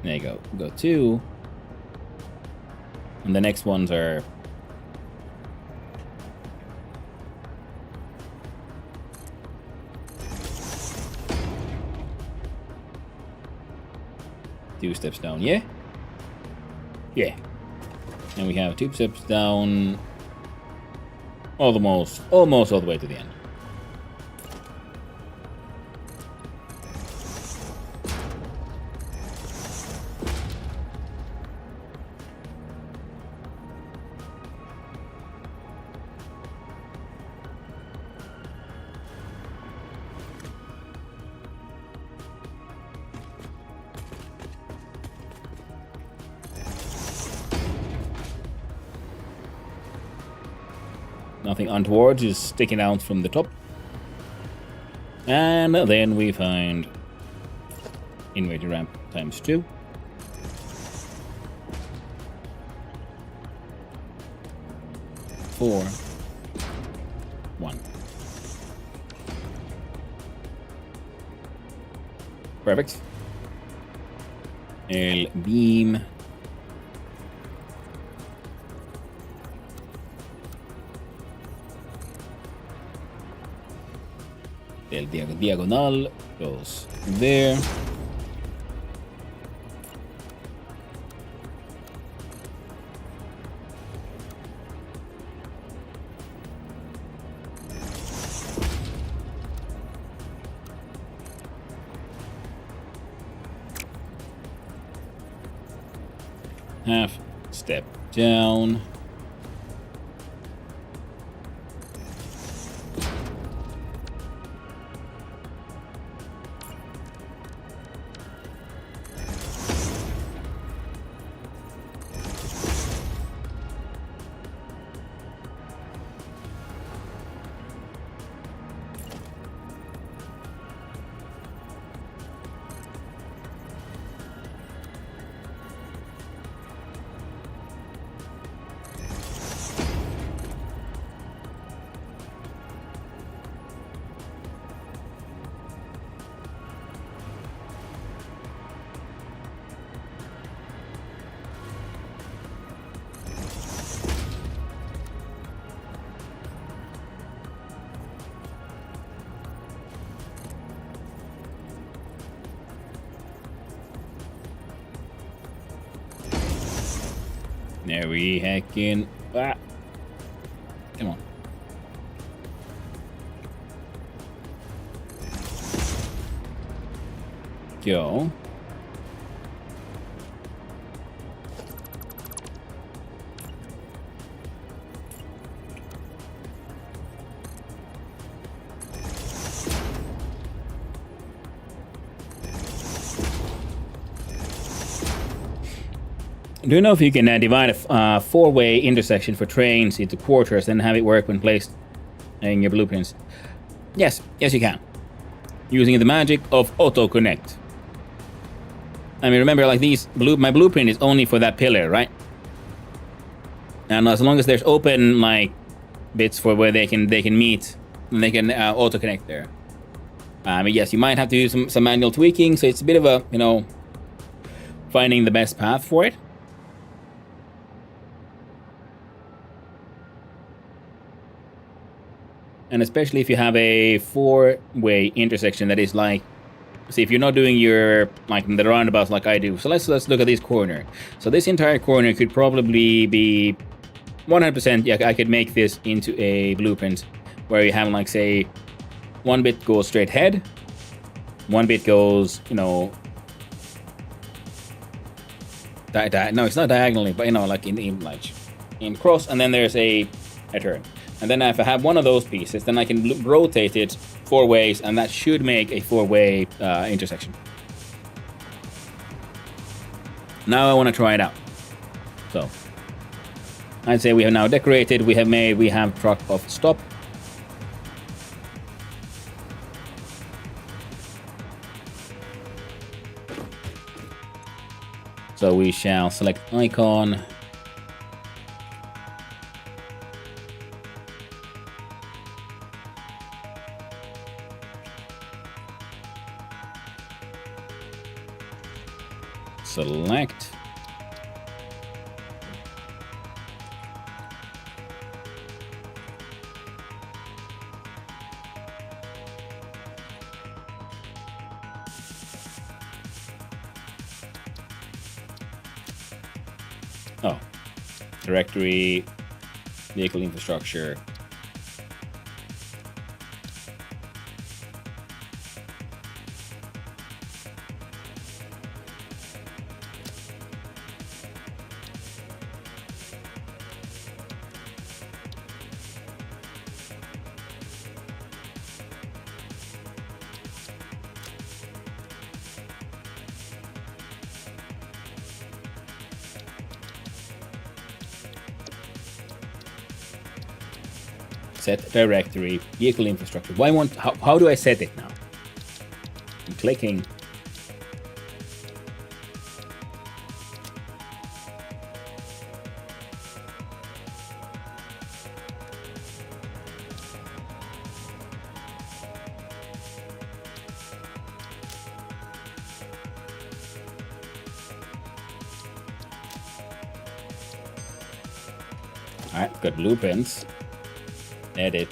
B: There you go. Go two. And the next ones are... two steps down, yeah? Yeah. And we have 2 steps down almost all the way to the end. Nothing untoward, just sticking out from the top. And then we find invader ramp times 2. Four. 1. Perfect. El beam. El diagonal goes there. Half step down. There we heckin'. Ah. Come on. Go. Do you know if you can divide a four-way intersection for trains into quarters and have it work when placed in your blueprints? Yes, yes you can. Using the magic of auto-connect. I mean, remember, like my blueprint is only for that pillar, right? And as long as there's open, like, bits for where they can meet, and they can auto-connect there. I mean, yes, you might have to do some manual tweaking, so it's a bit of a, finding the best path for it. And especially if you have a four-way intersection that is like, see, if you're not doing your, like, the roundabouts like I do. So let's look at this corner. So this entire corner could probably be 100%, yeah, I could make this into a blueprint where you have, like, say, one bit goes straight ahead, one bit goes, no, it's not diagonally, but, like, in cross, and then there's a turn. And then if I have one of those pieces, then I can rotate it 4 ways, and that should make a 4-way intersection. Now I want to try it out. So I'd say we have now decorated, we have truck of stop. So we shall select icon. Select. Oh, directory, vehicle infrastructure. Set directory, vehicle infrastructure. How do I set it now? I'm clicking. Alright, got blueprints. Edit.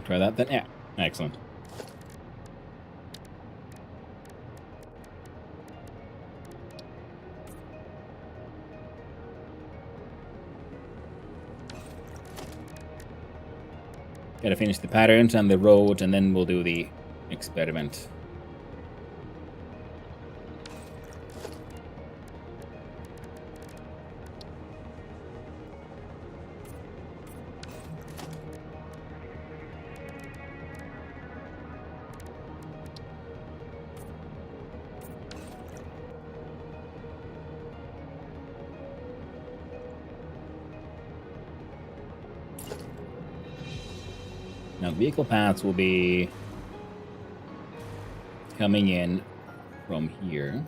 B: Try that then? Yeah. Excellent. Gotta finish the patterns and the roads, and then we'll do the experiment. Now, vehicle paths will be coming in from here.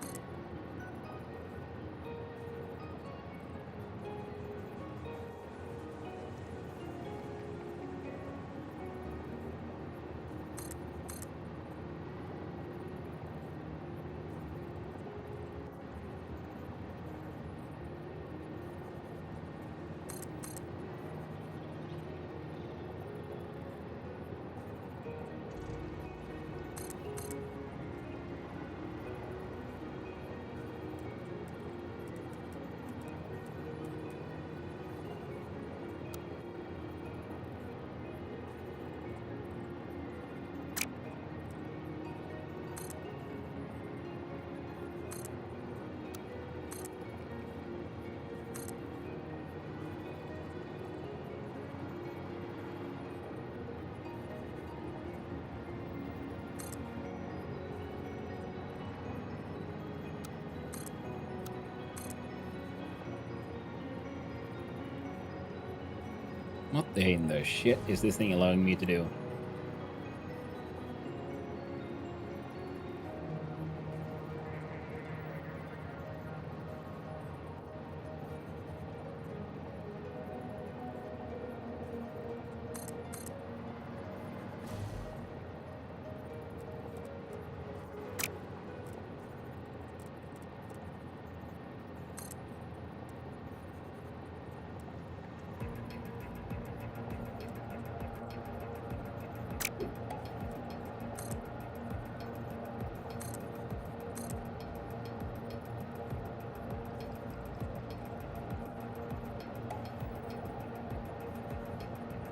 B: What in the shit is this thing allowing me to do?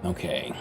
B: Okay.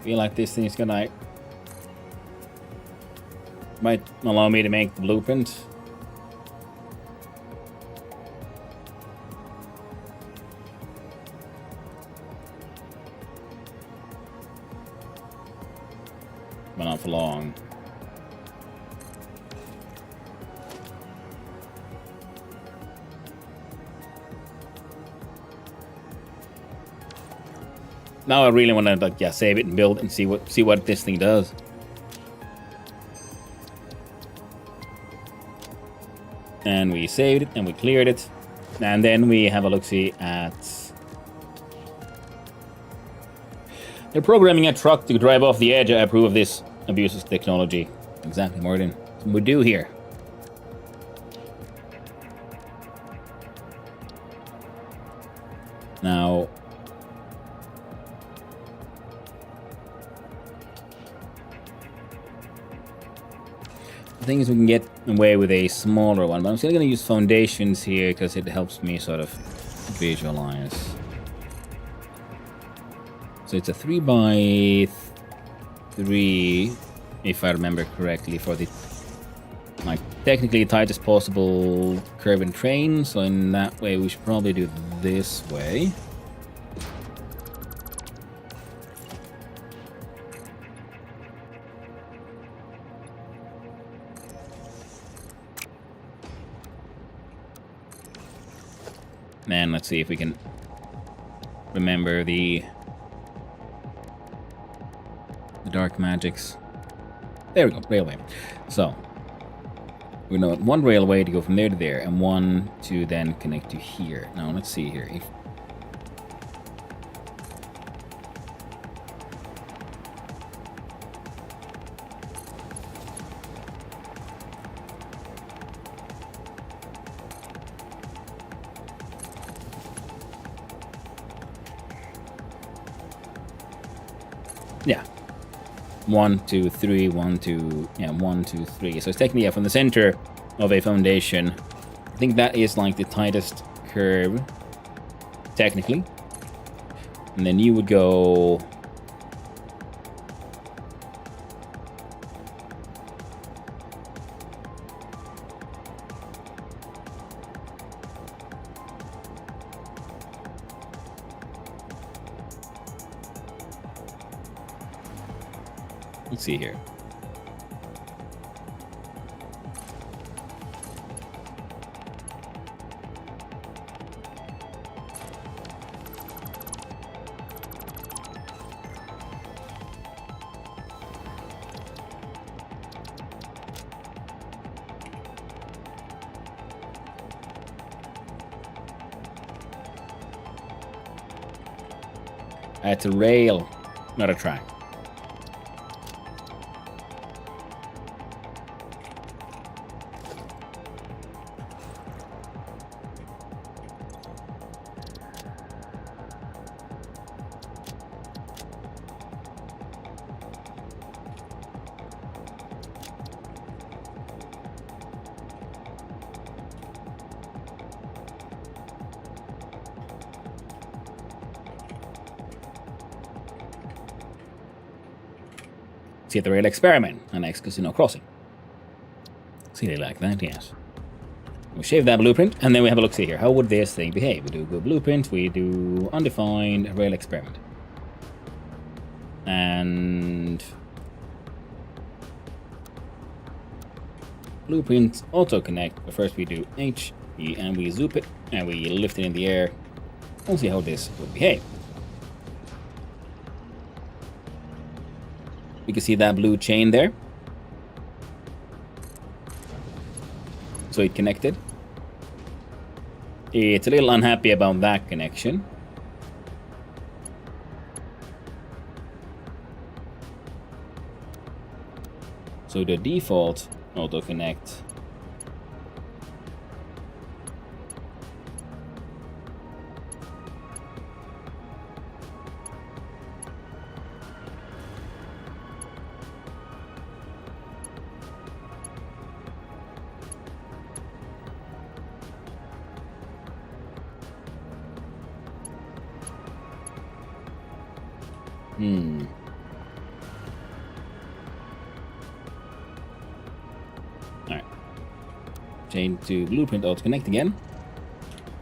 B: Feel like this thing is gonna might allow me to make the blueprint. but not for long. Now I really want to like save it and build and see what this thing does. And we saved it and we cleared it, and then we have a look-see at. They're programming a truck to drive off the edge. I approve of this abuse of technology. Exactly, Morgan. That's what we do here. Now, the thing is, we can get away with a smaller one, but I'm still going to use foundations here because it helps me sort of visualize. So it's a 3x3, if I remember correctly, for the like technically tightest possible curve and train. So in that way, we should probably do this way. And let's see if we can remember the dark magics. There we go, railway. So we know one railway to go from there to there, and one to then connect to here. Now let's see here. If yeah. 1, 2, 3, 1, 2, yeah, 1, 2, 3. So it's technically from the center of a foundation. I think that is like the tightest curve, technically. And then you would go. Let's see here. It's a rail, not a track. See the rail experiment, an next casino crossing. See, like that, yes. We shave that blueprint, and then we have a look-see here. How would this thing behave? We do go blueprint, we do undefined rail experiment. And blueprint auto connect, but first we do H, E, and we zoop it, and we lift it in the air. We'll see how this would behave. We can see that blue chain there. So it connected. It's a little unhappy about that connection. So the default auto connect Alright. Change to blueprint auto connect again.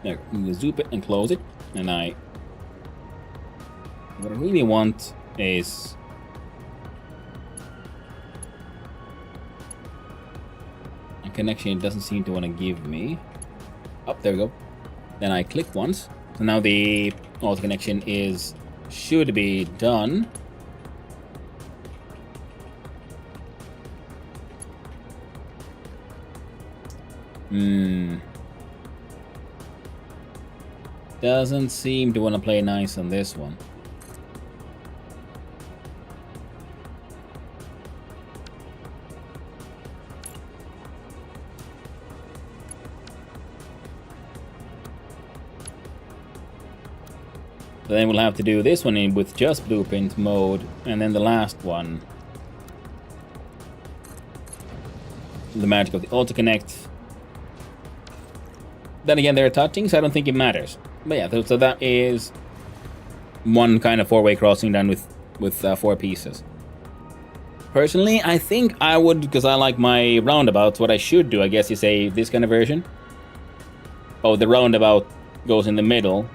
B: There, we zoop it and close it. And what I really want is connection it doesn't seem to want to give me. Oh, there we go. Then I click once. So now the auto connection should be done. Doesn't seem to want to play nice on this one. So then we'll have to do this one in with just blueprint mode, and then the last one. The magic of the auto connect. Then again, they're touching, so I don't think it matters. But yeah, so that is one kind of four-way crossing done with 4 pieces. Personally, I think I would, because I like my roundabouts, what I should do, I guess, is say this kind of version. Oh, the roundabout goes in the middle,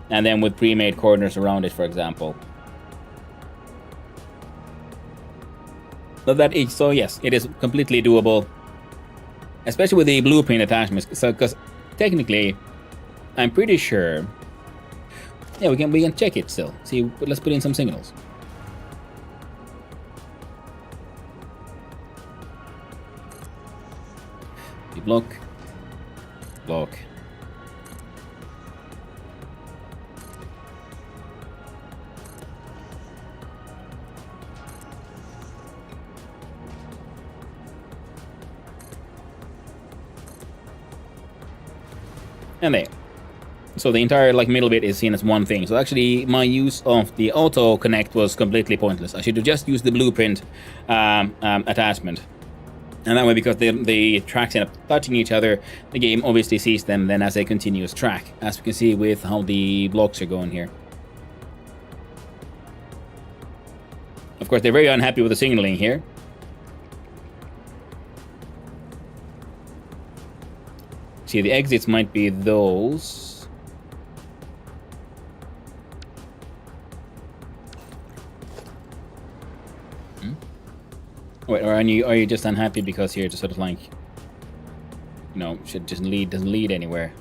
B: and then with pre-made corners around it, for example. So yes, it is completely doable, especially with the blueprint attachments. So, because technically, I'm pretty sure. Yeah, we can check it still. See, let's put in some signals. Block. And there. So the entire middle bit is seen as one thing. So actually my use of the auto connect was completely pointless. I should have just used the blueprint attachment. And that way, because the tracks end up touching each other, the game obviously sees them then as a continuous track, as we can see with how the blocks are going here. Of course, they're very unhappy with the signaling here. See, the exits might be those. Wait, or are you just unhappy because you're just sort of like, shit doesn't lead anywhere?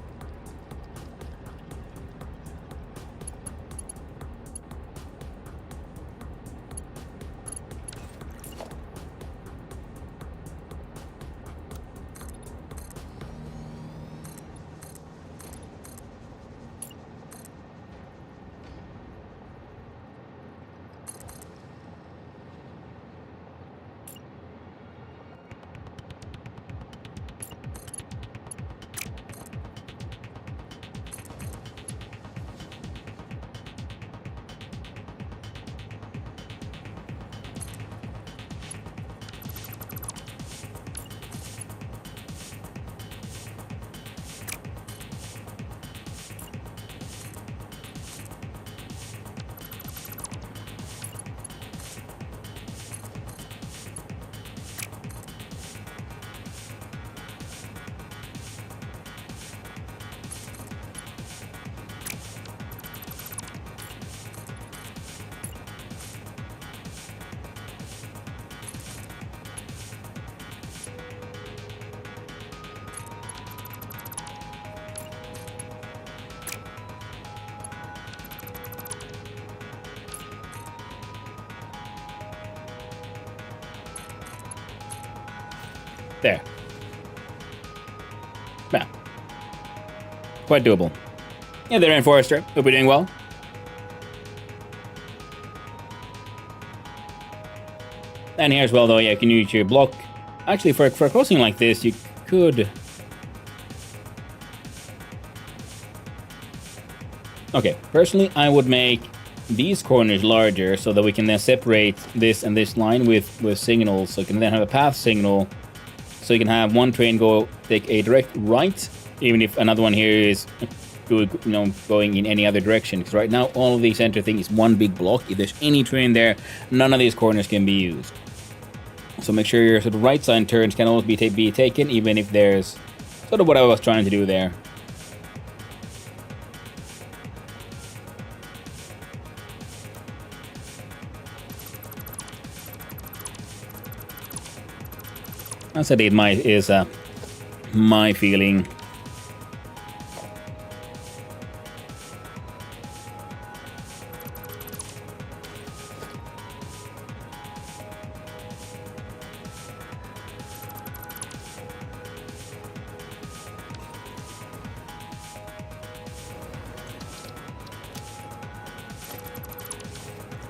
B: There. Yeah. Quite doable. Yeah, they're in Forester. Hope you're doing well. And here as well, though, yeah, you can use your block. Actually, for a crossing like this, you could... Okay, personally, I would make these corners larger so that we can then separate this and this line with signals. So you can then have a path signal. So you can have one train take a direct right, even if another one here is going in any other direction. Because right now, all of the center thing is one big block. If there's any train there, none of these corners can be used. So make sure your sort of right side turns can always be taken, even if there's sort of what I was trying to do there. That's a bit my feeling.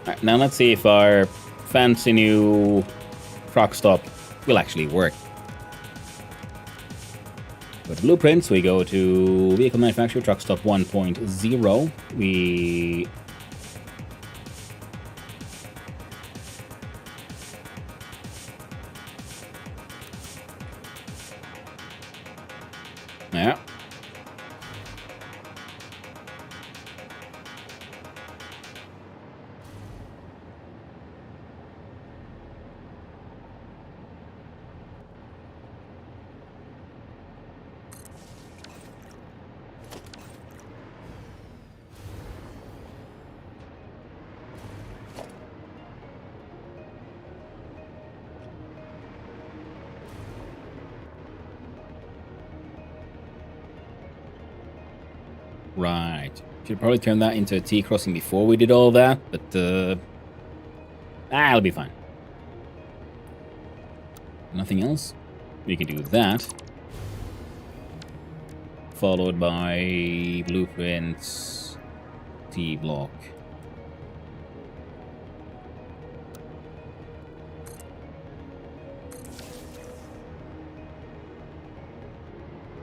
B: Alright, now let's see if our fancy new truck stop will actually work. Go to blueprints, we go to vehicle manufacturer, truck stop 1.0. We yeah. Right. Should probably turn that into a T crossing before we did all that, but it'll be fine. Nothing else? We can do that. Followed by blueprints, T block.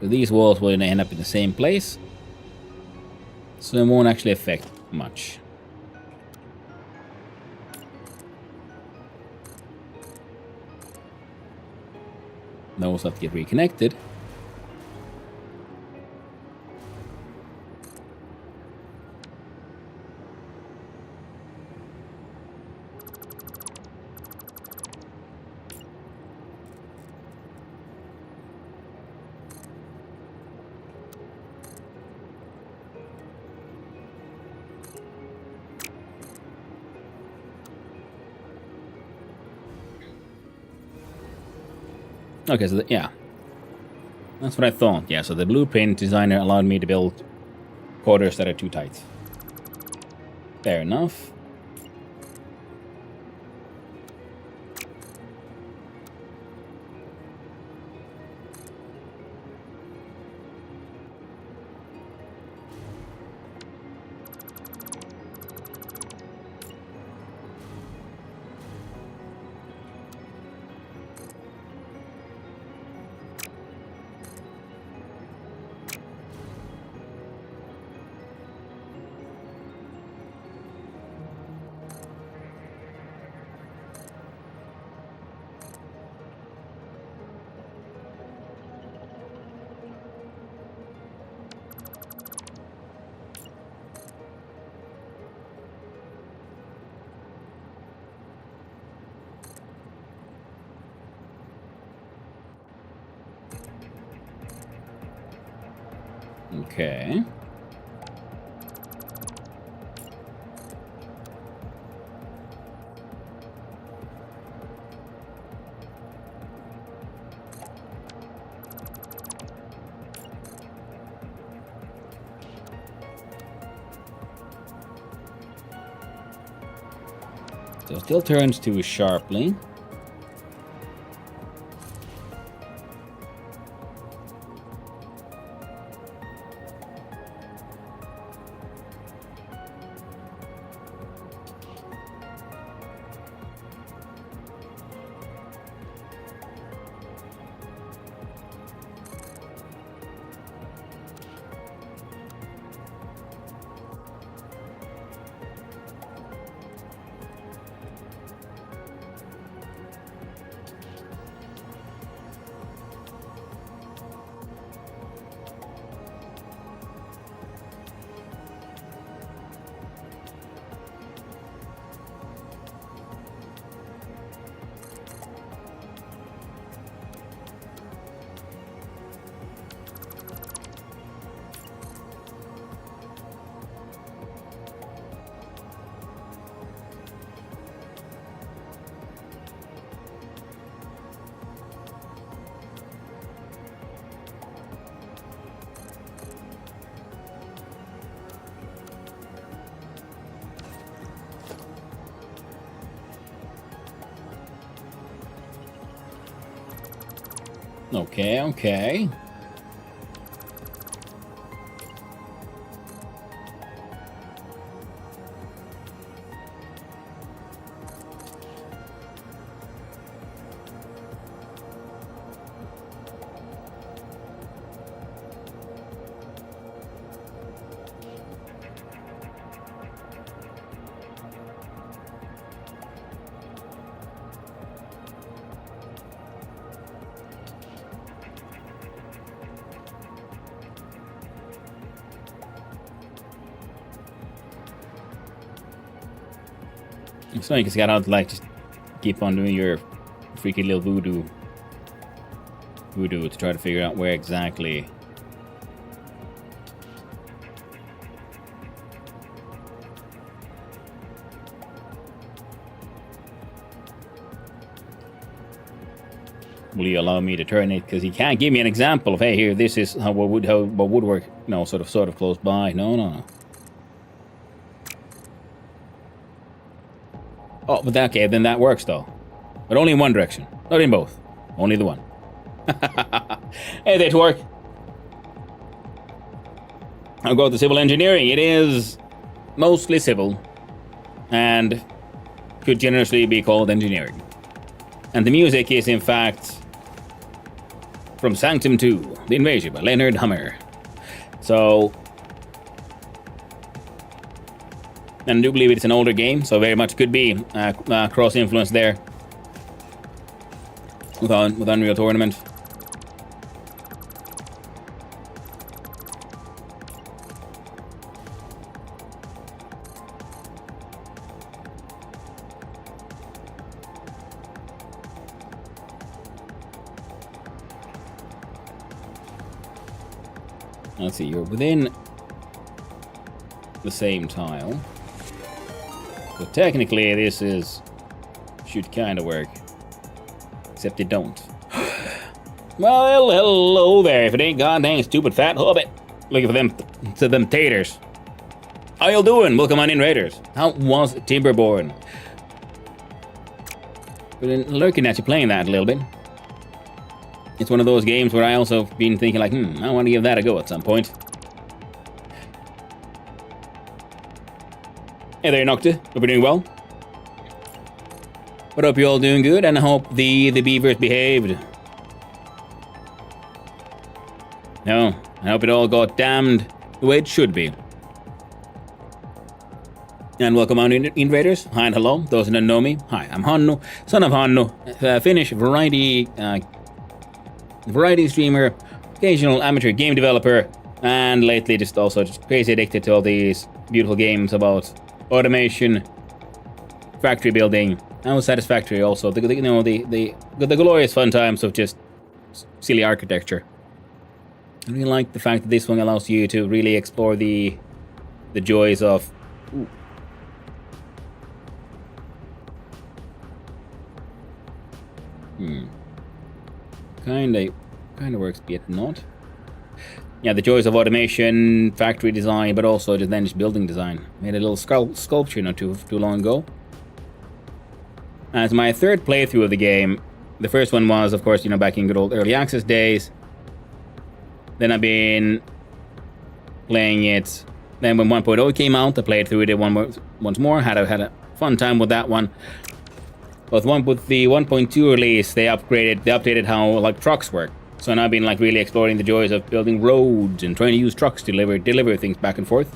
B: So these walls will end up in the same place, so it won't actually affect much. Those have to get reconnected. Okay, so yeah. That's what I thought. Yeah, so the blueprint designer allowed me to build quarters that are too tight. Fair enough. Okay. So it still turns too sharply. Okay, okay. So you just gotta like just keep on doing your freaky little voodoo to try to figure out where exactly. Will you allow me to turn it? Because he can't give me an example of, hey, here, this is how what would work. No, sort of close by. No. Oh, but okay, then that works though. But only in one direction, not in both. Only the one. Hey, that work. I'll go to civil engineering. It is mostly civil, and could generously be called engineering. And the music is, in fact, from Sanctum 2, The Invasion by Leonard Hummer. So, and I do believe it's an older game, so very much could be cross-influence there with Unreal Tournament. Let's see, you're within the same tile. But technically this should kind of work. Except it don't. Well, hello there, if it ain't goddamn stupid fat hobbit. Looking for them taters. How y'all doing? Welcome on in, Raiders. How was Timberborn? Been lurking at you playing that a little bit. It's one of those games where I also been thinking like, I want to give that a go at some point. Hey there, Nocta. Hope you're doing well. But hope you're all doing good, and I hope the beavers behaved. No, I hope it all got damned the way it should be. And welcome on in, Raiders. Hi and hello, those who don't know me. Hi, I'm Hannu, son of Hannu, Finnish variety streamer, occasional amateur game developer, and lately just crazy addicted to all these beautiful games about automation, factory building, and Satisfactory also. The glorious fun times of just silly architecture. I really like the fact that this one allows you to really explore the joys of. Ooh. Kinda works, yet not. Yeah, the joys of automation, factory design, but also just building design. Made a little sculpture not too long ago. As my third playthrough of the game, the first one was, of course, back in good old early access days. Then I've been playing it. Then when 1.0 came out, I played through it once more. Had a fun time with that one. But with the 1.2 release, they updated how like trucks work. So now I've been like really exploring the joys of building roads and trying to use trucks to deliver things back and forth.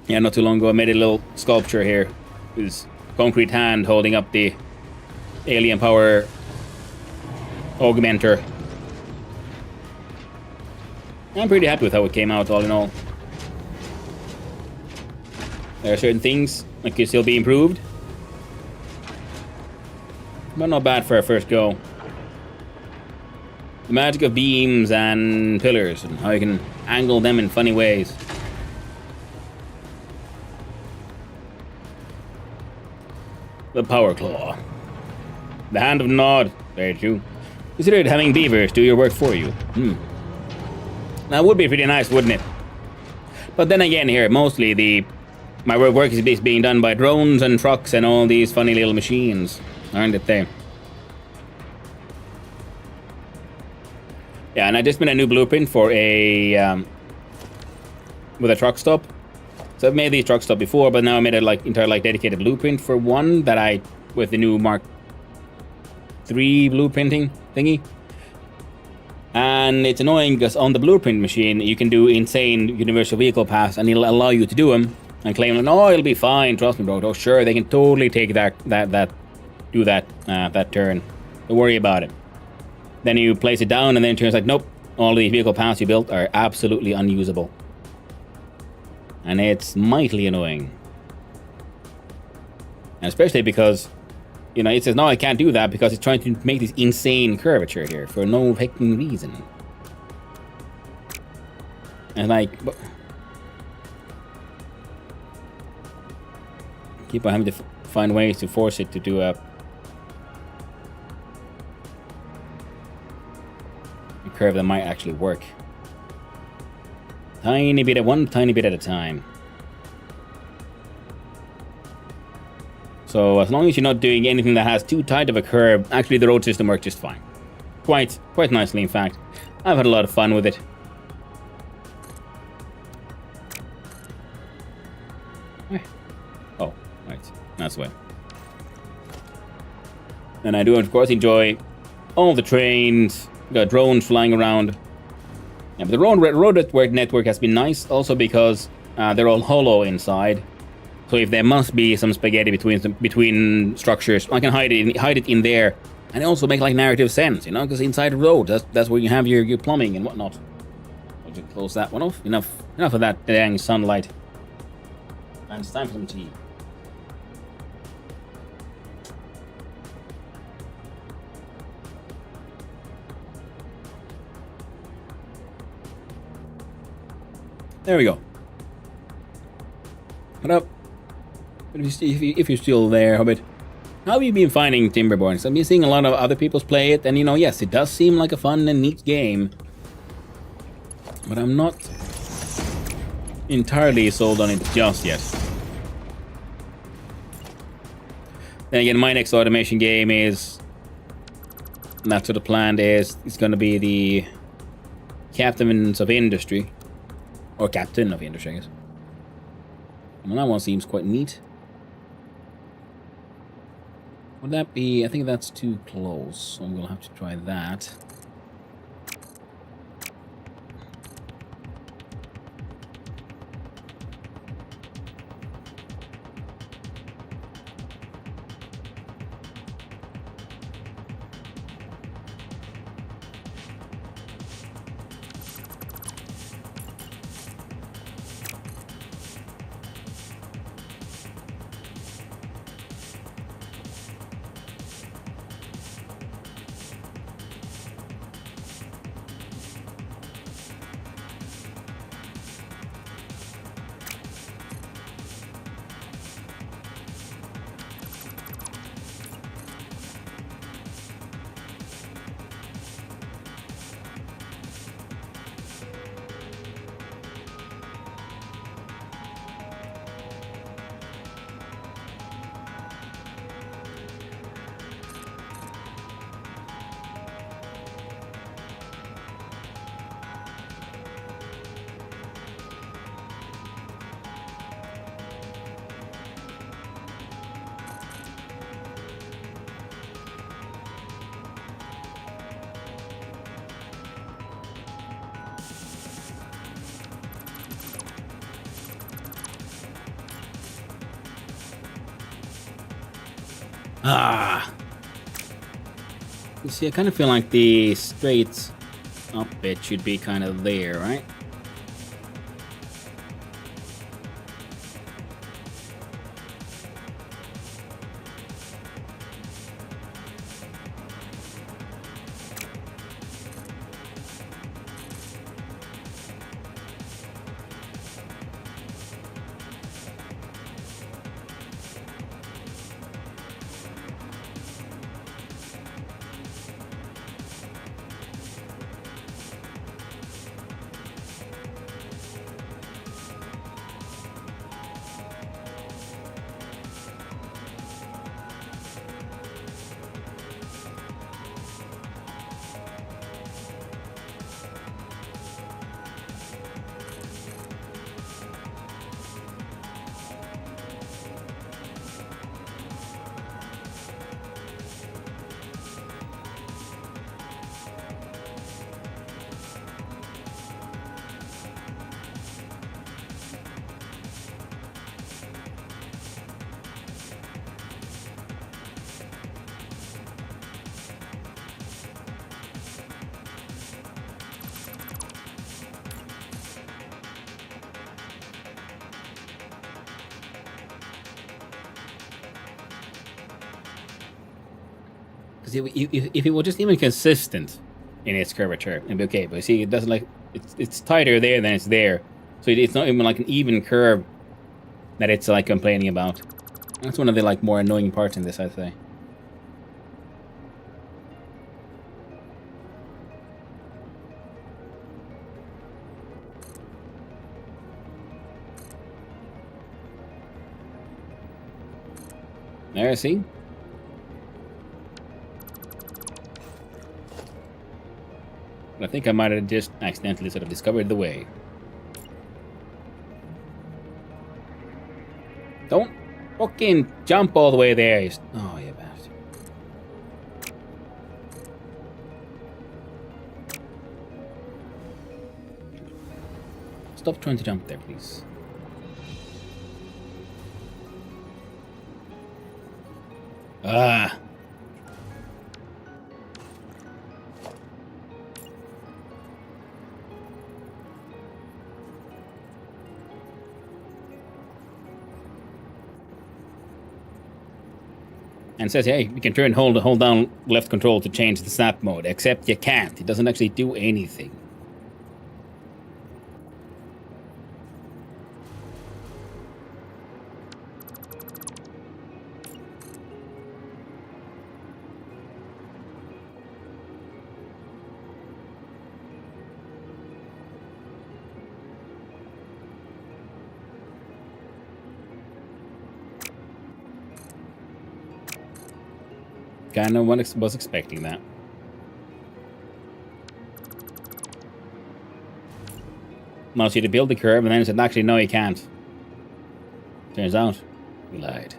B: Yeah, not too long ago I made a little sculpture here. This concrete hand holding up the alien power augmenter. I'm pretty happy with how it came out all in all. There are certain things that could still be improved. But not bad for a first go. The magic of beams and pillars and how you can angle them in funny ways. The power claw. The hand of Nod. Very true. Considered having beavers do your work for you. That would be pretty nice, wouldn't it? But then again here, mostly my work is being done by drones and trucks and all these funny little machines. Aren't it there? Yeah, and I just made a new blueprint for a with a truck stop. So I've made these truck stop before, but now I made a entire dedicated blueprint for one that I with the new Mark III blueprinting thingy. And it's annoying because on the blueprint machine you can do insane universal vehicle paths, and it'll allow you to do them and claim like, oh, it'll be fine, trust me, bro. Oh, sure, they can totally take that turn. Don't worry about it. Then you place it down, and then it turns like, nope, all the vehicle paths you built are absolutely unusable. And it's mightily annoying. And especially because, you know, it says, no, I can't do that because it's trying to make this insane curvature here for no fucking reason. And like, keep on having to find ways to force it to do a curve that might actually work. Tiny bit at one tiny bit at a time. So as long as you're not doing anything that has too tight of a curve, actually the road system works just fine. Quite nicely, in fact. I've had a lot of fun with it. Oh, right. That's the way. And I do, of course, enjoy all the trains. Got drones flying around. Yeah, but the road network has been nice, also because they're all hollow inside. So if there must be some spaghetti between structures, I can hide it in there, and also make like narrative sense, you know, because inside the road, that's where you have your plumbing and whatnot. I'll just close that one off. Enough of that dang sunlight. And it's time for some tea. There we go. What up? If you're still there, Hobbit, how have you been finding Timberborn? I've been seeing a lot of other people's play it, and you know, yes, it does seem like a fun and neat game, but I'm not entirely sold on it just yet. Then again, my next automation game is, that's what the plan is. It's going to be the Captains of Industry. Or Captain of Industry, I guess. Well, that one seems quite neat. Would that be... I think that's too close, so I'm going to have to try that. Ah. You see, I kind of feel like the straight up bit should be kind of there, right? Because if it was just even consistent in its curvature, it'd be okay. But see, it doesn't like it's tighter there than it's there, so it's not even like an even curve that it's like complaining about. That's one of the like more annoying parts in this, I'd say. There, see? I think I might have just accidentally sort of discovered the way. Don't fucking jump all the way there. Oh, you bastard. Stop trying to jump there, please. Ah. And says, hey, you can turn hold down left control to change the snap mode, except you can't. It doesn't actually do anything. No one was expecting that. Wants you to build the curve, and then said, actually, no, you can't. Turns out, we lied.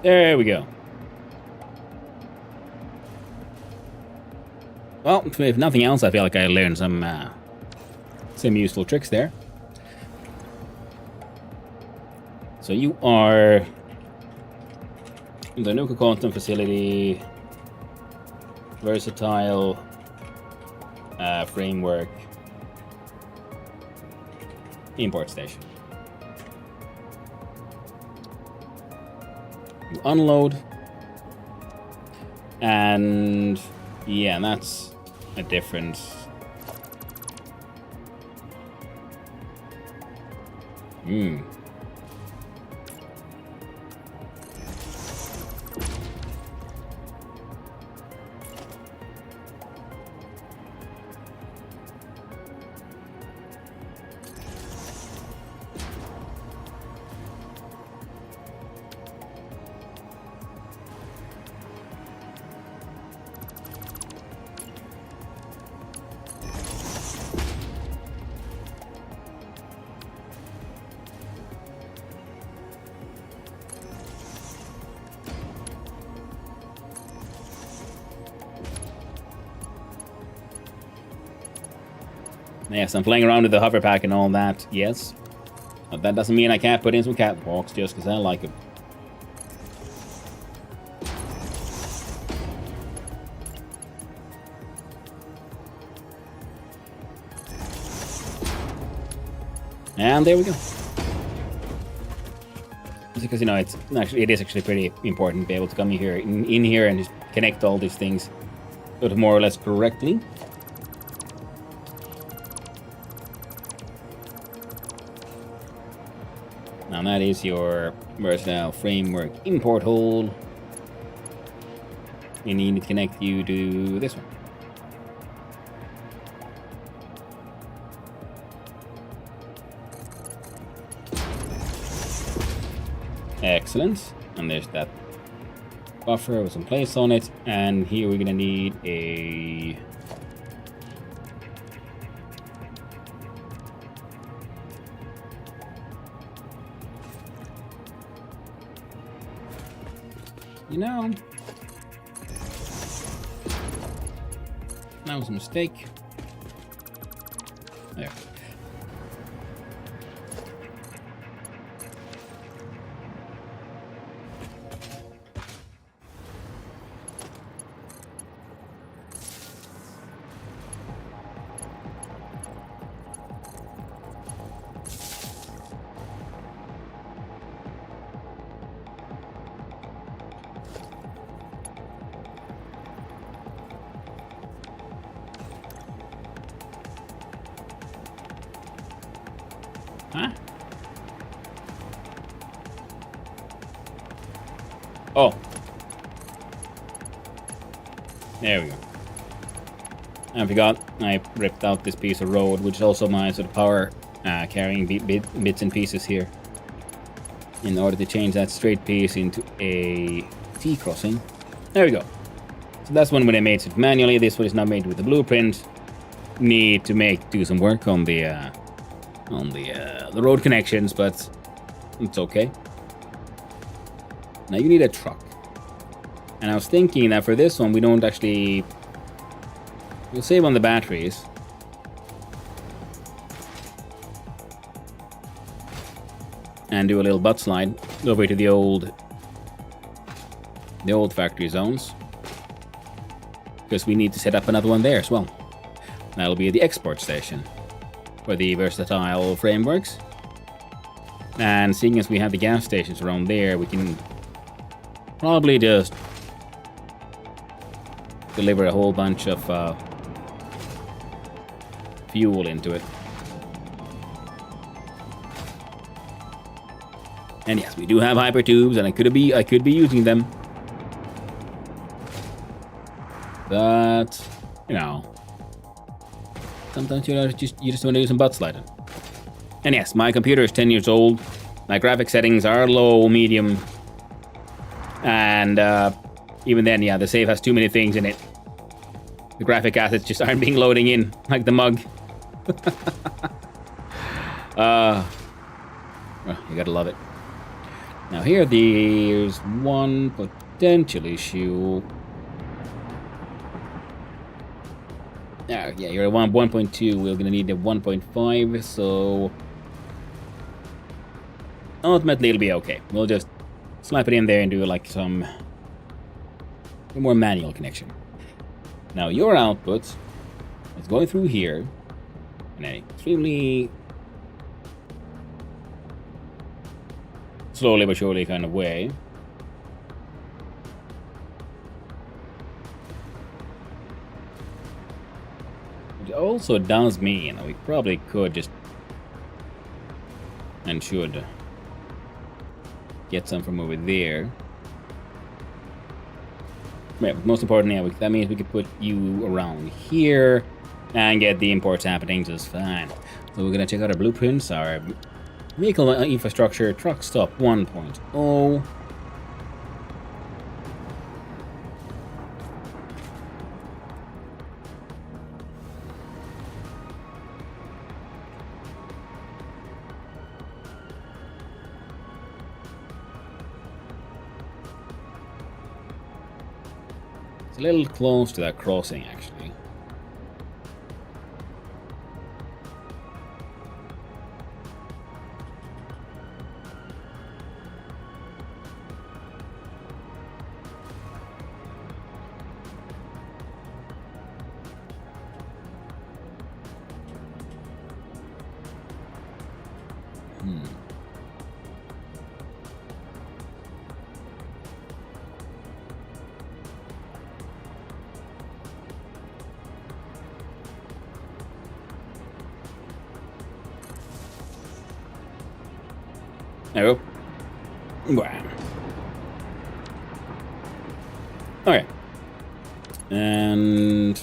B: There we go. Well, if nothing else, I feel like I learned some useful tricks there. So you are in the Nuka Quantum Facility, Versatile Framework Import Station. You unload, and yeah, that's a different. Yes, I'm playing around with the hover pack and all that, yes. But that doesn't mean I can't put in some catwalks just because I like them. And there we go. Because, you know, it is actually pretty important to be able to come in here and just connect all these things sort of more or less correctly. Now that is your Versatile Framework import hole. You need to connect you to this one. Excellent. And there's that buffer with some place on it. And here we're gonna need a You know, that was a mistake. There. Huh? Oh. There we go. I forgot I ripped out this piece of road, which is also my sort of power carrying bits and pieces here, in order to change that straight piece into a T-crossing. There we go. So that's one when I made it manually. This one is now made with the blueprint. Need to do some work on the road connections, but it's okay. Now you need a truck. And I was thinking that for this one, we don't actually... We'll save on the batteries. And do a little butt slide over to the old factory zones. Because we need to set up another one there as well. That'll be the export station for the versatile frameworks. And seeing as we have the gas stations around there, we can probably just deliver a whole bunch of fuel into it. And yes, we do have hyper tubes, and I could be using them. But you know, sometimes you just want to do some butt sliding. And yes, my computer is 10 years old. My graphic settings are low, medium, and even then, yeah, the save has too many things in it. The graphic assets just aren't being loading in like the mug. Well, you gotta love it. Now here, there's one potential issue. Yeah, you're at 1.2. We're gonna need a 1.5, so ultimately it'll be okay. We'll just slap it in there and do like some more manual connection. Now your output is going through here in an extremely slowly but surely kind of way. Which also does mean that we probably could just and should get some from over there. Yeah, but most importantly, that means we could put you around here and get the imports happening just fine. So we're gonna check out our blueprints, our vehicle infrastructure, truck stop 1.0. It's a little close to that crossing, actually. There we go. Wow. Okay. And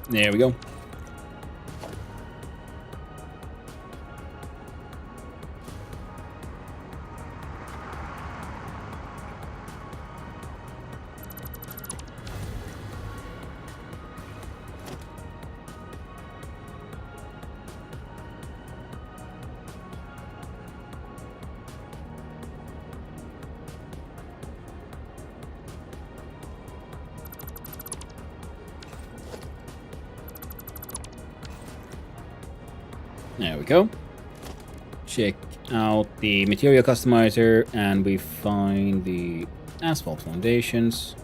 B: There we go. There we go. Check out the material customizer and we find the asphalt foundations.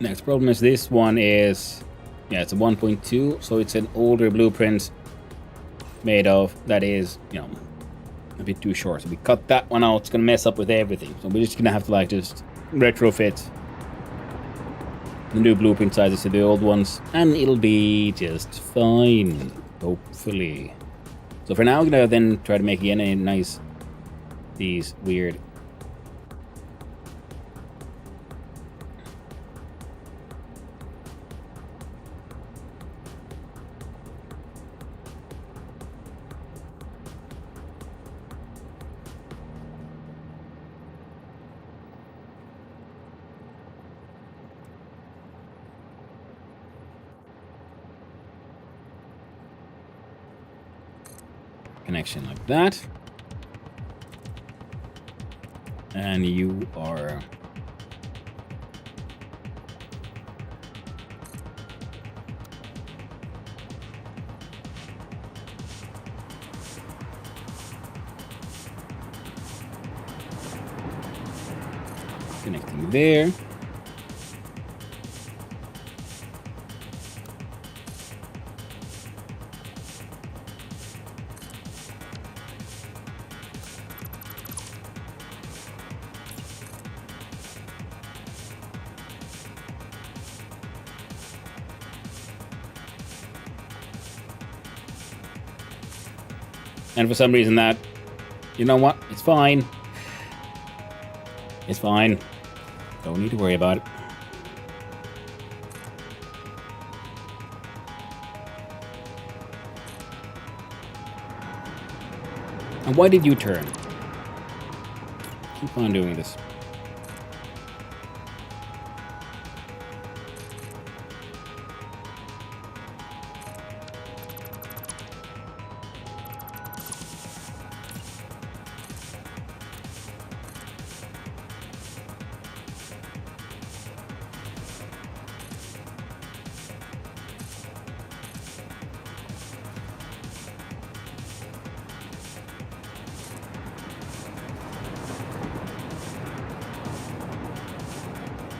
B: Next problem is this one is, yeah, it's a 1.2, so it's an older blueprint made of that is, you know, a bit too short. So we cut that one out. It's gonna mess up with everything. So we're just gonna have to like just retrofit the new blueprint sizes to the old ones, and it'll be just fine, hopefully. So for now, I'm gonna then try to make again a nice, these weird connection like that. And you are connecting there. And for some reason that, you know what, it's fine. It's fine. Don't need to worry about it. And why did you turn? Keep on doing this.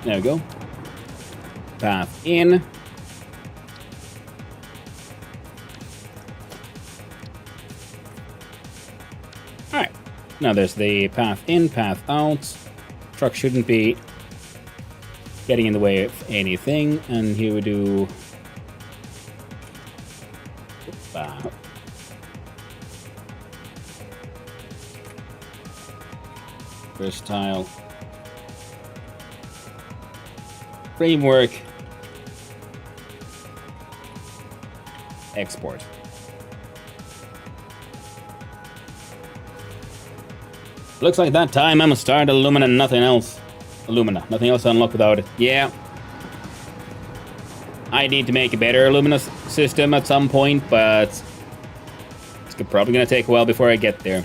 B: There we go. Path in. Alright. Now there's the path in, path out. Truck shouldn't be getting in the way of anything. And here we do... versatile framework export. Looks like that time I'm gonna start Illumina, nothing else. Illumina, nothing else to unlock without it. Yeah. I need to make a better Illumina system at some point, but it's probably gonna take a while before I get there.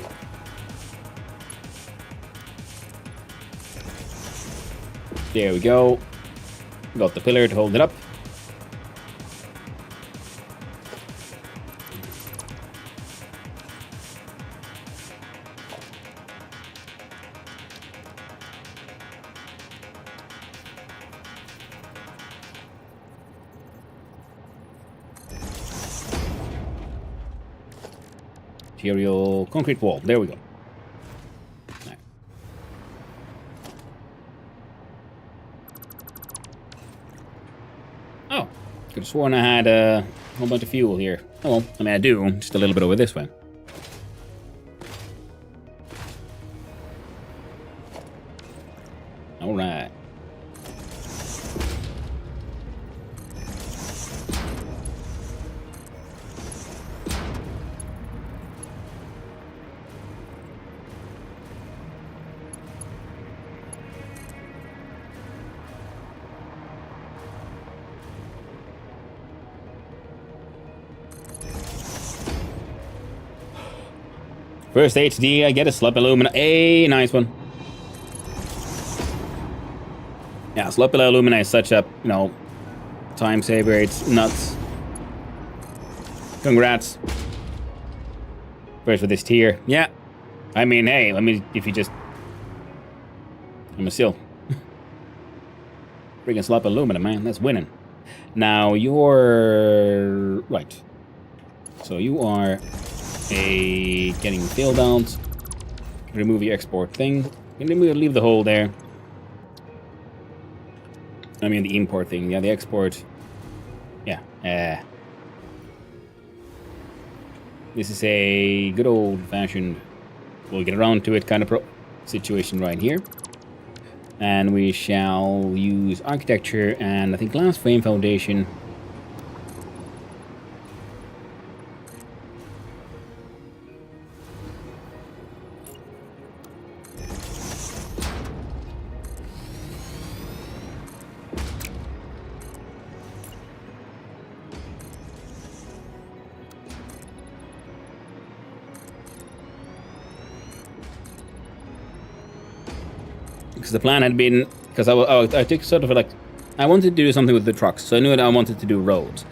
B: There we go. Got the pillar to hold it up. Material concrete wall. There we go. Could have sworn I had a whole bunch of fuel here. Oh, well, I mean, I do. Just a little bit over this way. All right. First HD, I get a slap alumina. Hey, nice one. Yeah, Slopula Alumina is such a, time saver. It's nuts. Congrats. First for this tier. Yeah. I mean, hey, if you just... I'm a still. Freaking Slop Alumina, man. That's winning. Now, you're... Right. So you are getting fail downs. Remove your export thing. And then we'll leave the hole there. I mean, the import thing. Yeah, the export. Yeah. This is a good old-fashioned, we'll get around to it kind of situation right here. And we shall use architecture and I think glass frame foundation. Because the plan had been, because I took sort of like, I wanted to do something with the trucks, so I knew that I wanted to do roads.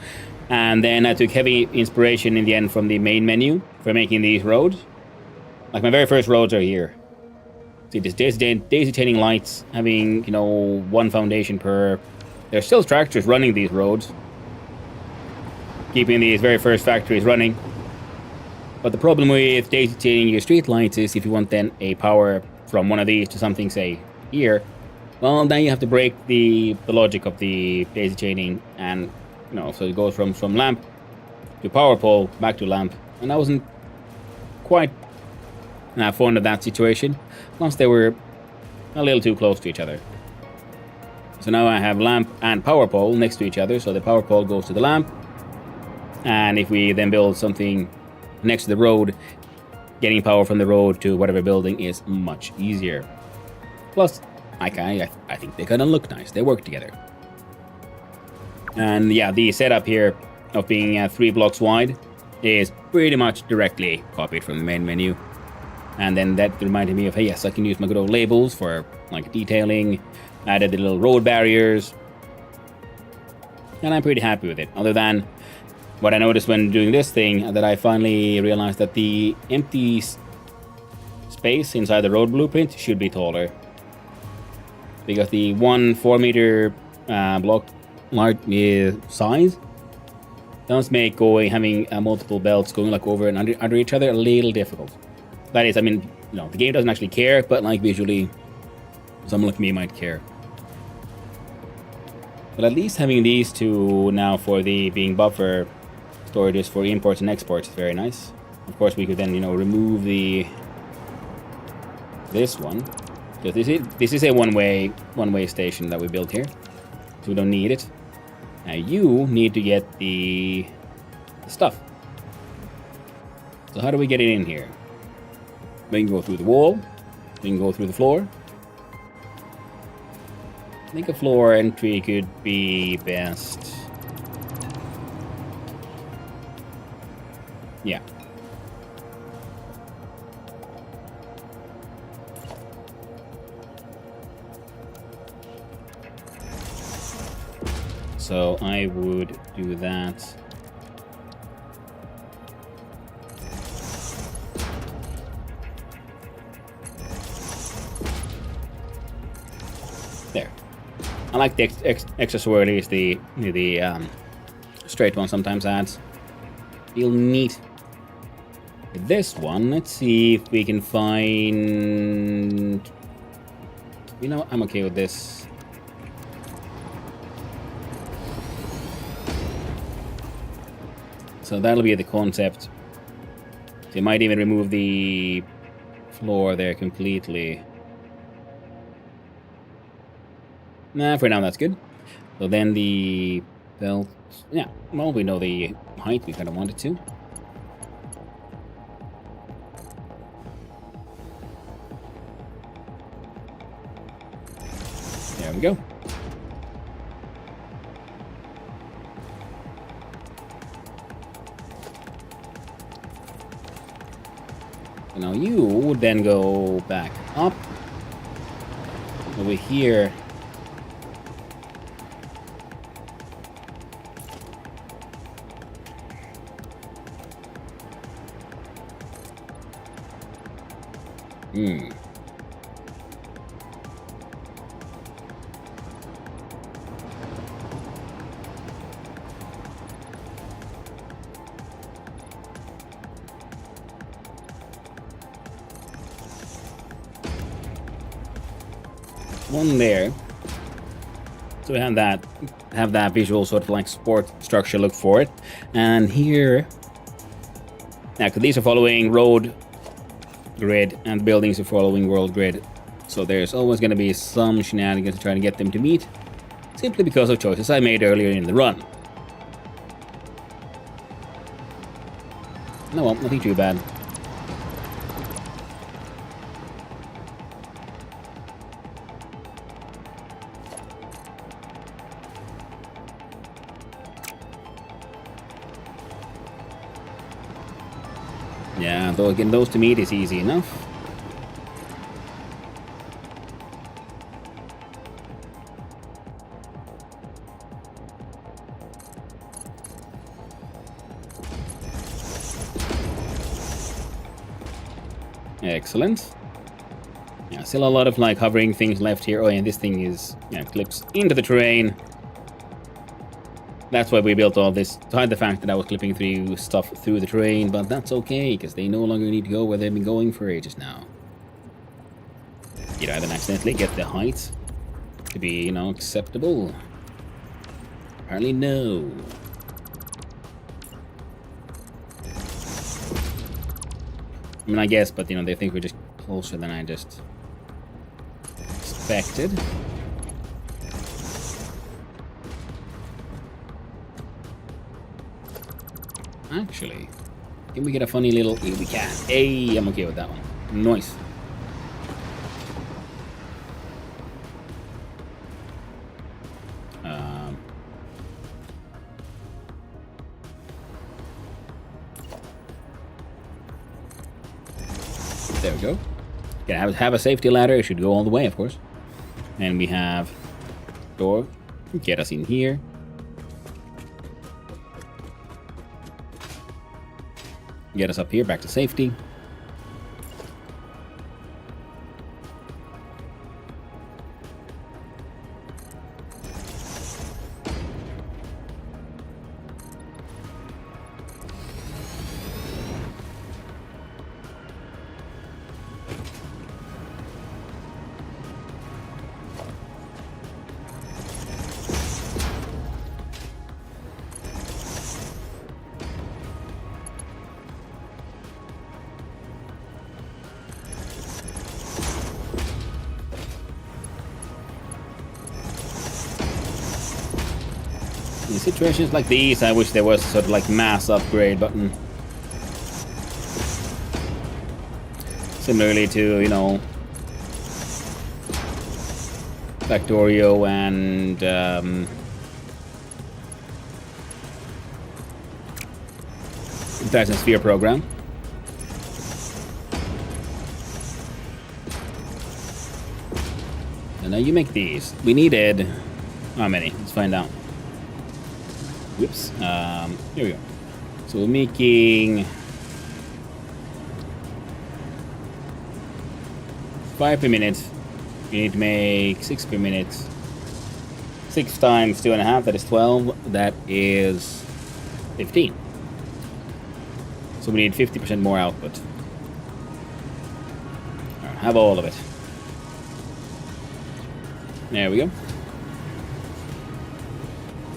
B: And then I took heavy inspiration in the end from the main menu for making these roads. Like my very first roads are here. See, this daisy chaining lights, having, one foundation per... There's still tractors running these roads. Keeping these very first factories running. But the problem with daisy chaining your street lights is if you want then a power from one of these to something, say, here, well, then you have to break the logic of the daisy chaining, and so it goes from lamp to power pole back to lamp, and I wasn't quite fond of that situation. Plus, they were a little too close to each other. So now I have lamp and power pole next to each other, so the power pole goes to the lamp, and if we then build something next to the road, getting power from the road to whatever building is much easier. Plus, I think they kind of look nice. They work together. And yeah, the setup here of being 3 blocks wide is pretty much directly copied from the main menu. And then that reminded me of, hey, yes, I can use my good old labels for like detailing. Added the little road barriers. And I'm pretty happy with it. Other than what I noticed when doing this thing, that I finally realized that the empty space inside the road blueprint should be taller. Because the 1 4-meter block large size does make having multiple belts going like over and under each other a little difficult. That is, the game doesn't actually care, but like visually, someone like me might care. But at least having these two now for the being buffer storages for imports and exports is very nice. Of course, we could then, remove this one. Because this is a one-way station that we built here. So we don't need it. Now you need to get the stuff. So how do we get it in here? We can go through the wall. We can go through the floor. I think a floor entry could be best. Yeah. So I would do that. There. I like the extra swirlies the straight one sometimes adds. Feel neat. With this one, let's see if we can find... I'm okay with this. So that'll be the concept. So you might even remove the floor there completely. Nah, for now that's good. So then the belt... Yeah, well, we know the height we kind of wanted to. There we go. So now you would then go back up. Over here. Hmm. One there. So we have that visual sort of like sport structure look for it. And here, now, because these are following road grid and buildings are following world grid. So there's always going to be some shenanigans to try to get them to meet, simply because of choices I made earlier in the run. No, well, nothing too bad. Yeah, though again, those to meet is easy enough. Excellent. Yeah, still a lot of like hovering things left here. Oh yeah, this thing is, yeah, clips into the terrain. That's why we built all this, to hide the fact that I was clipping through stuff through the terrain, but that's okay, because they no longer need to go where they've been going for ages now. Did I then accidentally get the height to be, you know, acceptable? Apparently no. I mean, I guess, but, you know, they think we're just closer than I just expected. Actually, can we get a funny little... Yeah, we can. Hey, I'm okay with that one. Nice. There we go. Gonna have a safety ladder. It should go all the way, of course. And we have door. Get us in here. Get us up here, back to safety. In situations like these, I wish there was sort of like mass upgrade button. Similarly to, you know, Factorio and Dyson Sphere program. And now you make these. We needed how many? Let's find out. Whoops. Here we go. So we're making 5 per minute. We need to make 6 per minute. 6 times 2.5, that is 12. That is 15. So we need 50% more output. All right, have all of it. There we go.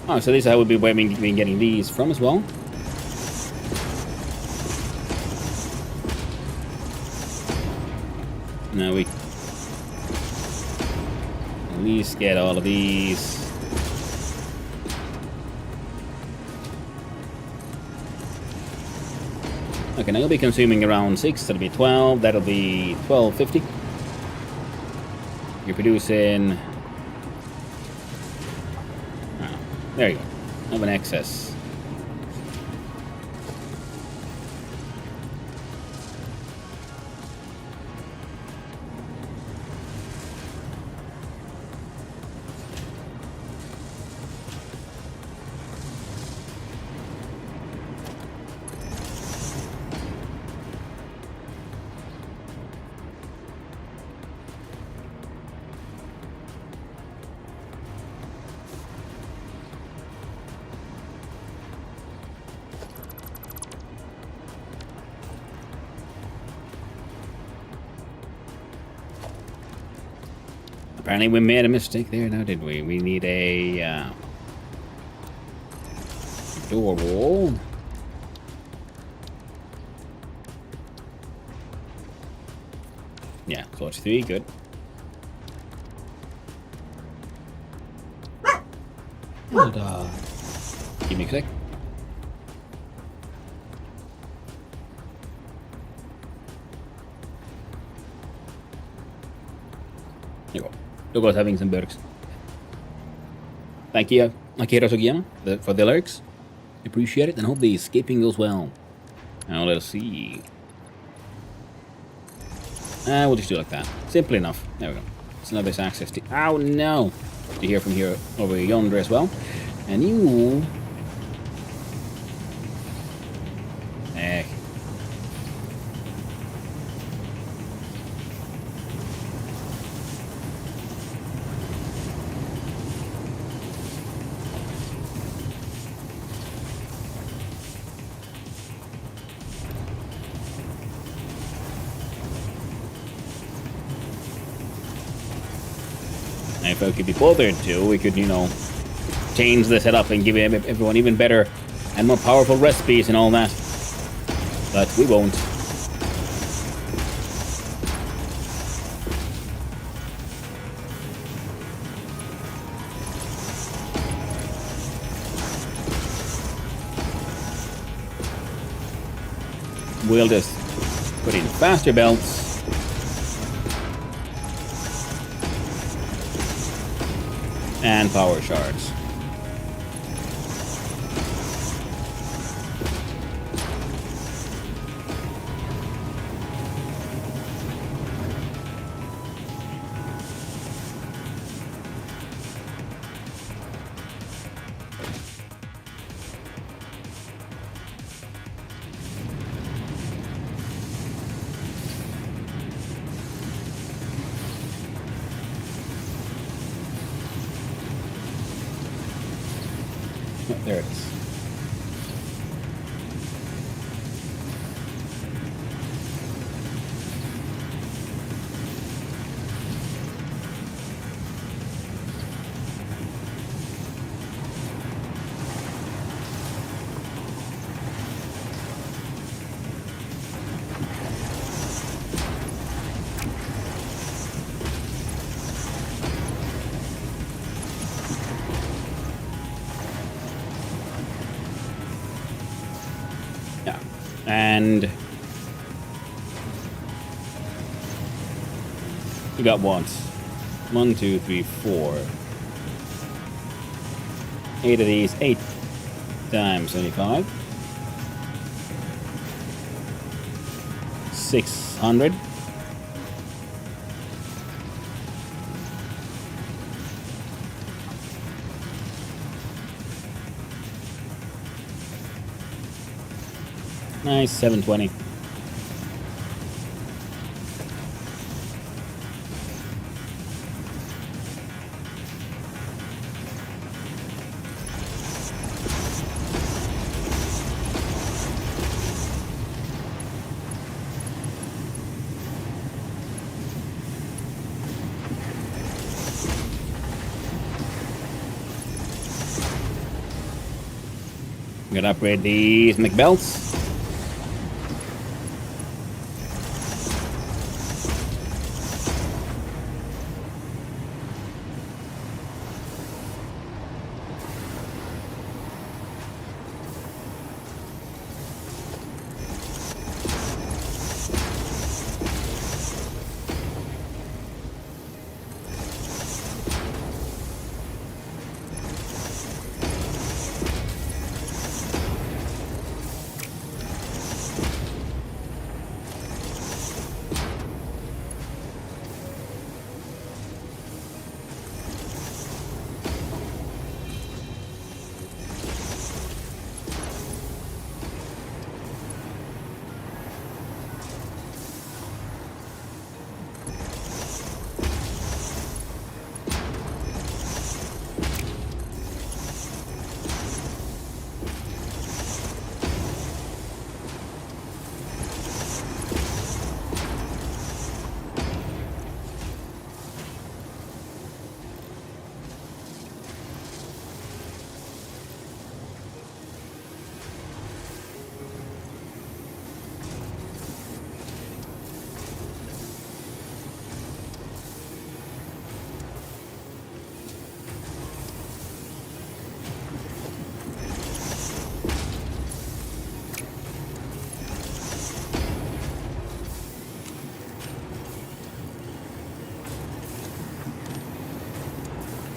B: Oh, so this is how we'll be getting these from as well. Now we at least get all of these. Okay, now you'll be consuming around 6, that'll be 12, that'll be 1250. You're producing... There you go. Have an excess. Apparently we made a mistake there now, did we? We need a door wall. Yeah, so it's 3, good. Hold on. Give me a sec. There you go. Look at having some burgers. Thank you, Akira Sugiyama, for the lyrics. Appreciate it and hope the escaping goes well. Now let's see. We'll just do it like that. Simple enough. There we go. So now there's access to... Oh no! To hear from here over yonder as well. And you... Eh. If I could be bothered to, we could, you know, change the setup and give everyone even better and more powerful recipes and all that. But we won't. We'll just put in faster belts. And power shards. There it is. Yeah, and we got once. 1, 2, 3, 4. 8 of these. 8 times 75. 600. Nice, 720. I'm gonna upgrade these McBelts.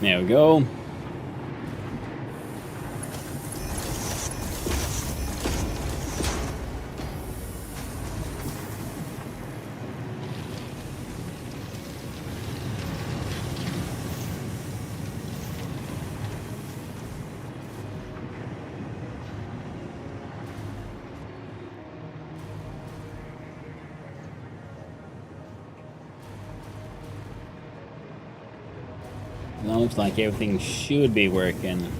B: There we go. Now looks like everything should be working.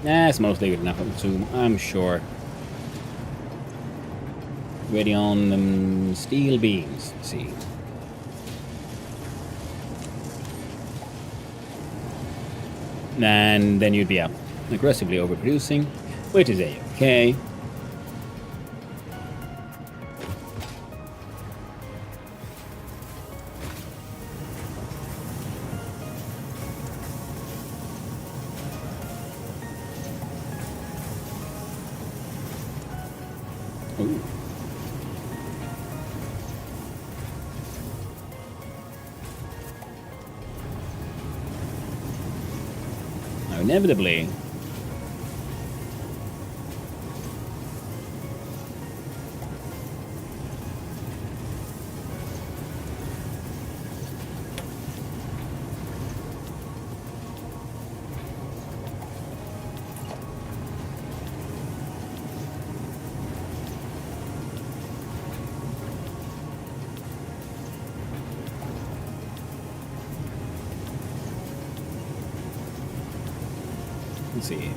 B: That's mostly good enough, I assume, I'm sure. Ready on steel beams, let's see. And then you'd be aggressively overproducing, which is a-okay. Ooh. Now, inevitably, let's see.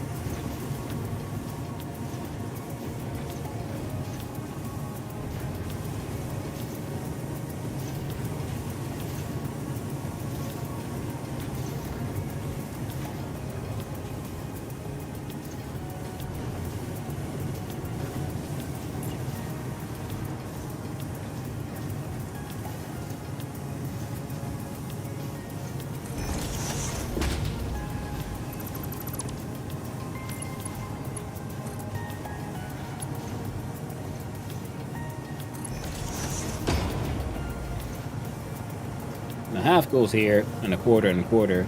B: A half goes here, and a quarter and a quarter.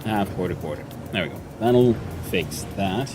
B: Half, quarter, quarter. There we go. That'll fix that.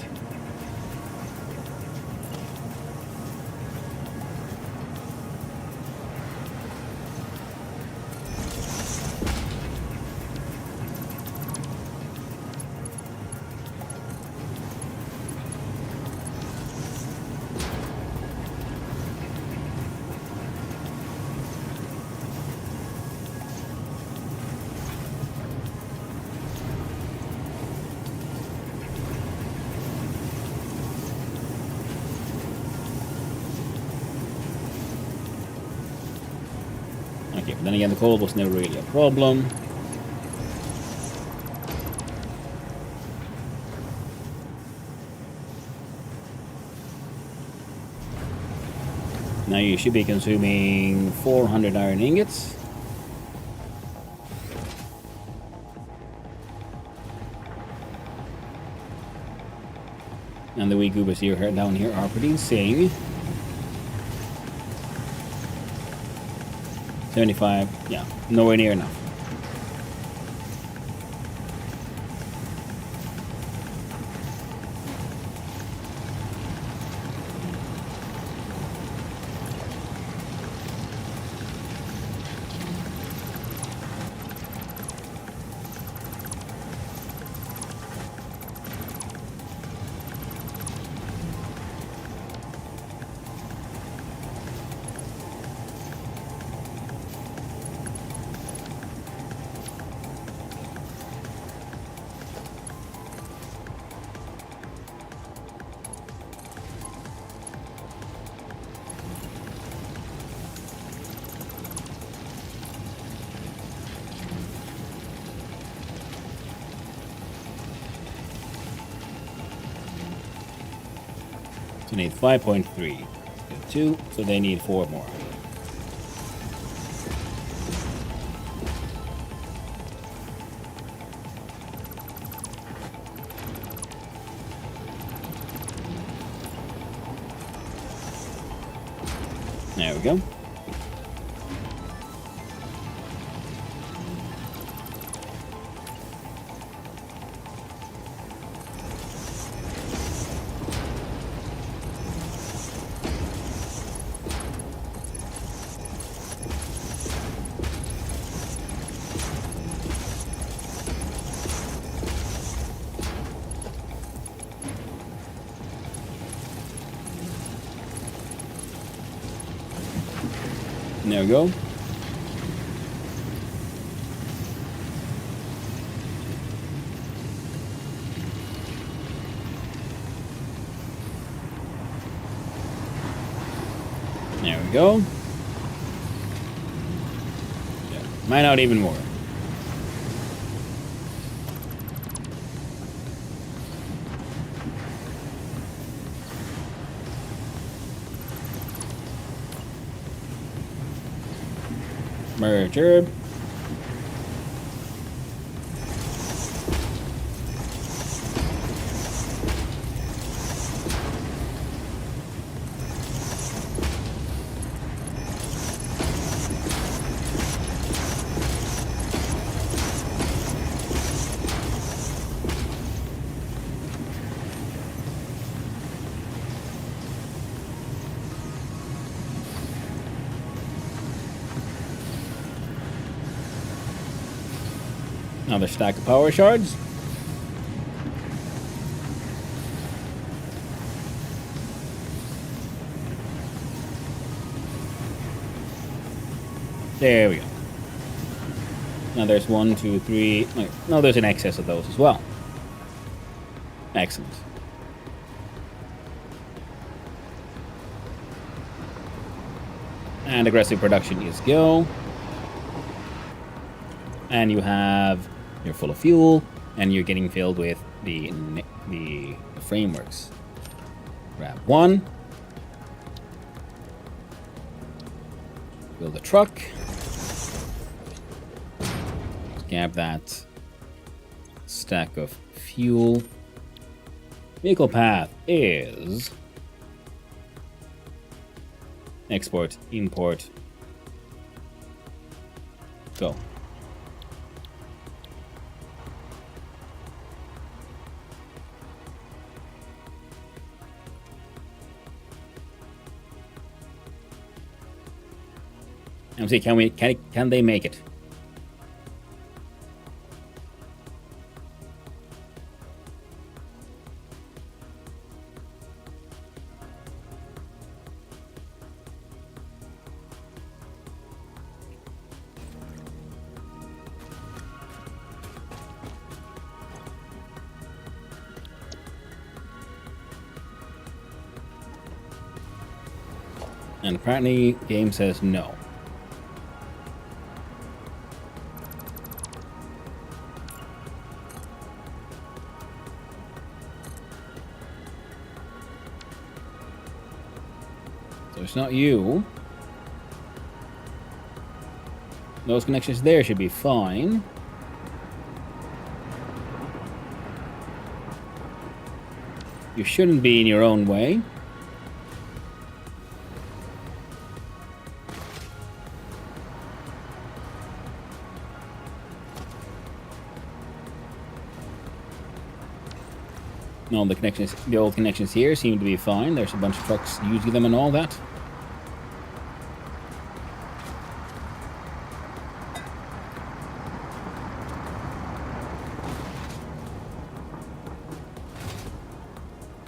B: Okay, but then again, the cold was never really a problem. Now you should be consuming 400 iron ingots. And the wee goobers here down here are producing 75, yeah, nowhere near enough. So they need 5.3. 2, so they need 4 more. There we go. There we go. There we go. Yeah, mine out even more. Merger. Another stack of power shards. There we go. Now there's 1, 2, 3. No, there's an excess of those as well. Excellent. And aggressive production is go. And you have, you're full of fuel, and you're getting filled with the frameworks. Grab 1. Build a truck. Grab that stack of fuel. Vehicle path is export, import, go. And see, can they make it? And apparently, game says no. So it's not you. Those connections there should be fine. You shouldn't be in your own way. No, the old connections here seem to be fine. There's a bunch of trucks using them and all that.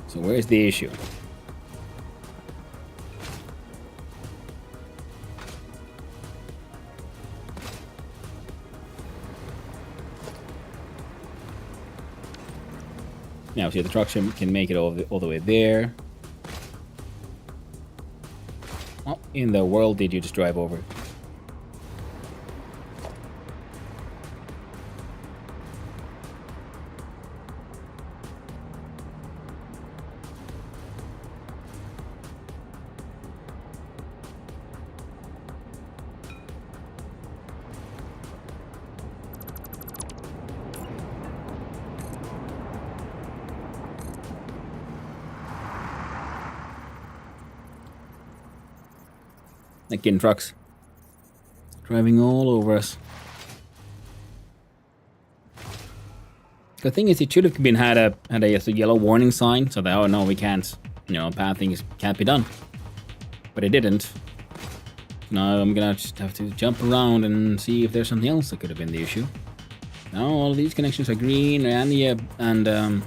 B: So where's the issue? Now, see, the truck can make it all the way there. What in the world did you just drive over? Like in trucks. Driving all over us. The thing is, it should have been had a yellow warning sign so that, oh no, we can't, pathing can't be done. But it didn't. Now I'm gonna just have to jump around and see if there's something else that could have been the issue. Now all of these connections are green and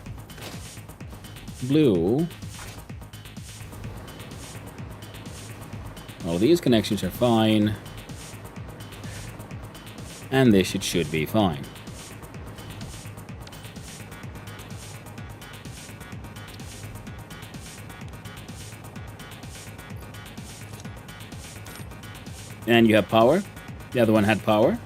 B: blue. All these connections are fine. And this should be fine. And you have power. The other one had power.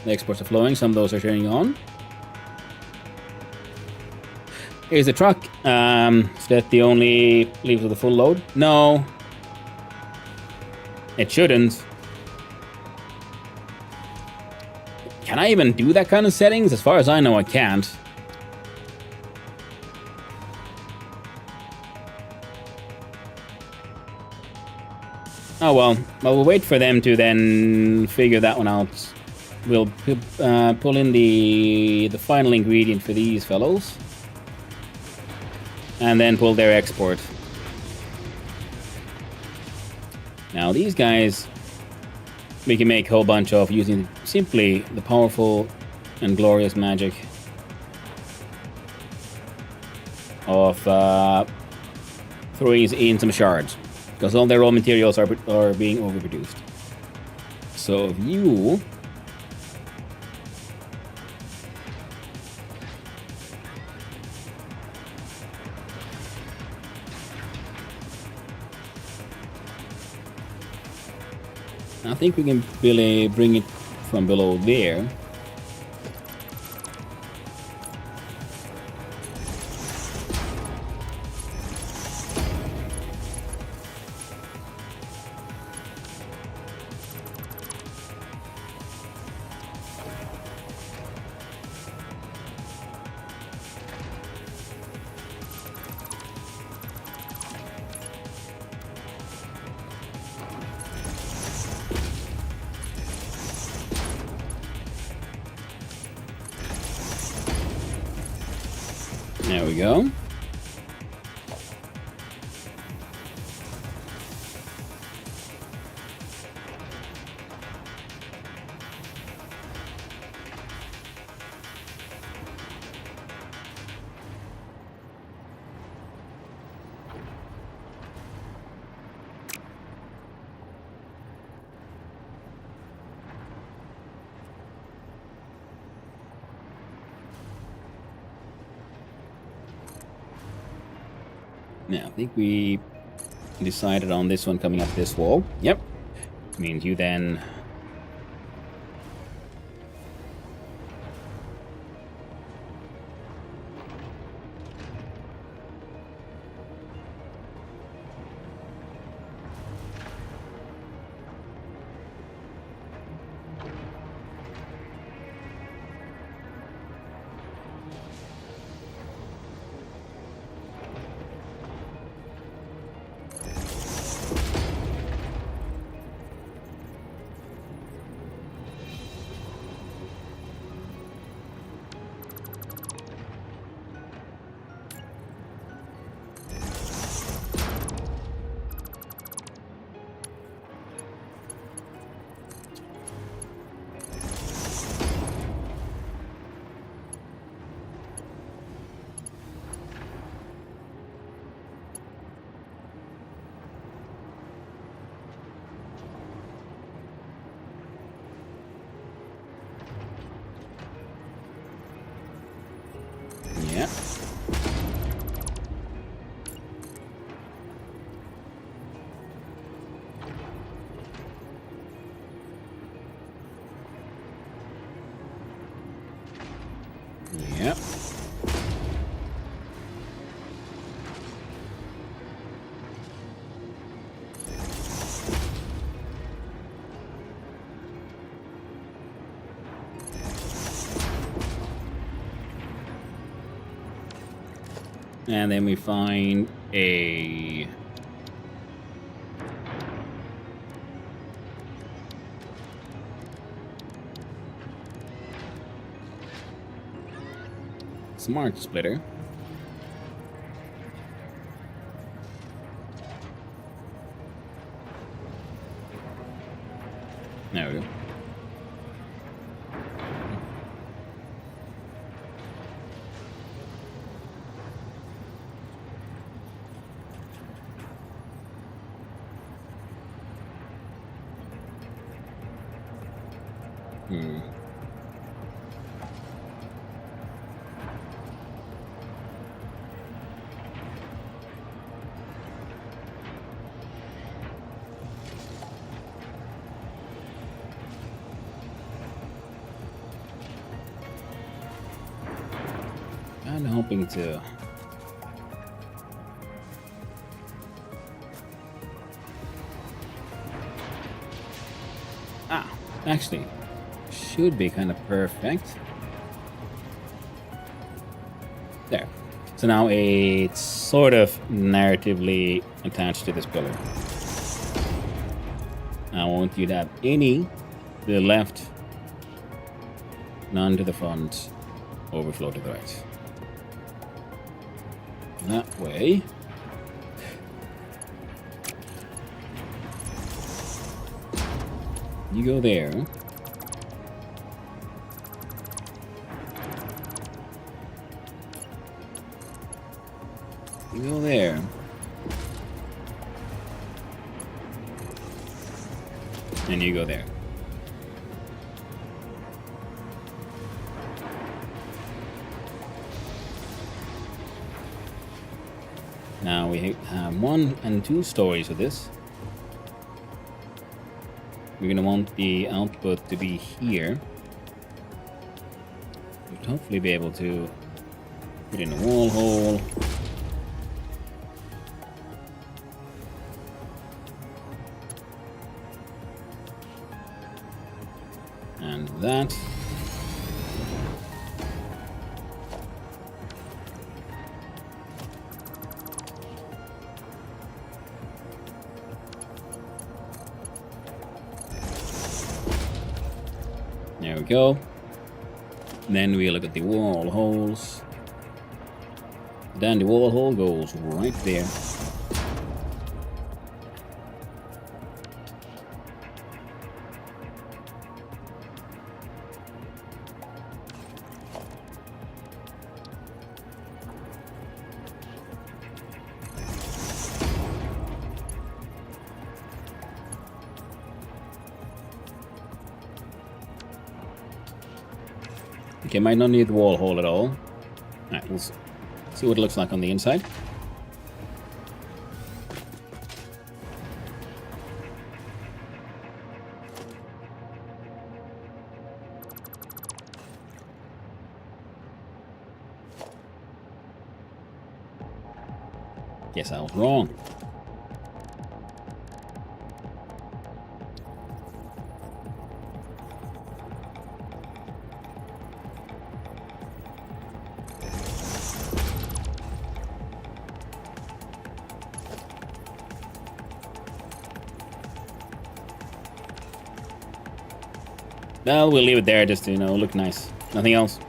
B: The exports are flowing. Some of those are turning on. Here's the truck. Is that the only leaves with a full load? No. It shouldn't. Can I even do that kind of settings? As far as I know, I can't. Oh well, we'll wait for them to then figure that one out. We'll pull in the final ingredient for these fellows. And then pull their export. Now these guys, we can make a whole bunch of using simply the powerful and glorious magic of throwing in some shards. Because all their raw materials are being overproduced. So if you... I think we can really bring it from below there. There we go. Now, I think we decided on this one coming up this wall. Yep. Means you then... And then we find a... smart splitter. There we go. I'm hoping to... actually, should be kind of perfect. There. So now it's sort of narratively attached to this pillar. I want you to have any to the left, none to the front, overflow to the right. That way. You go there. You go there. And you go there. Now we have 1 and 2 stories of this. We're gonna want the output to be here. We'll hopefully be able to put in a wall hole. And that. There we go. Then we look at the wall holes. Then the wall hole goes right there. Okay, might not need the wall hole at all. Alright, we'll see what it looks like on the inside. Guess I was wrong. Well, we'll leave it there just to, look nice. Nothing else.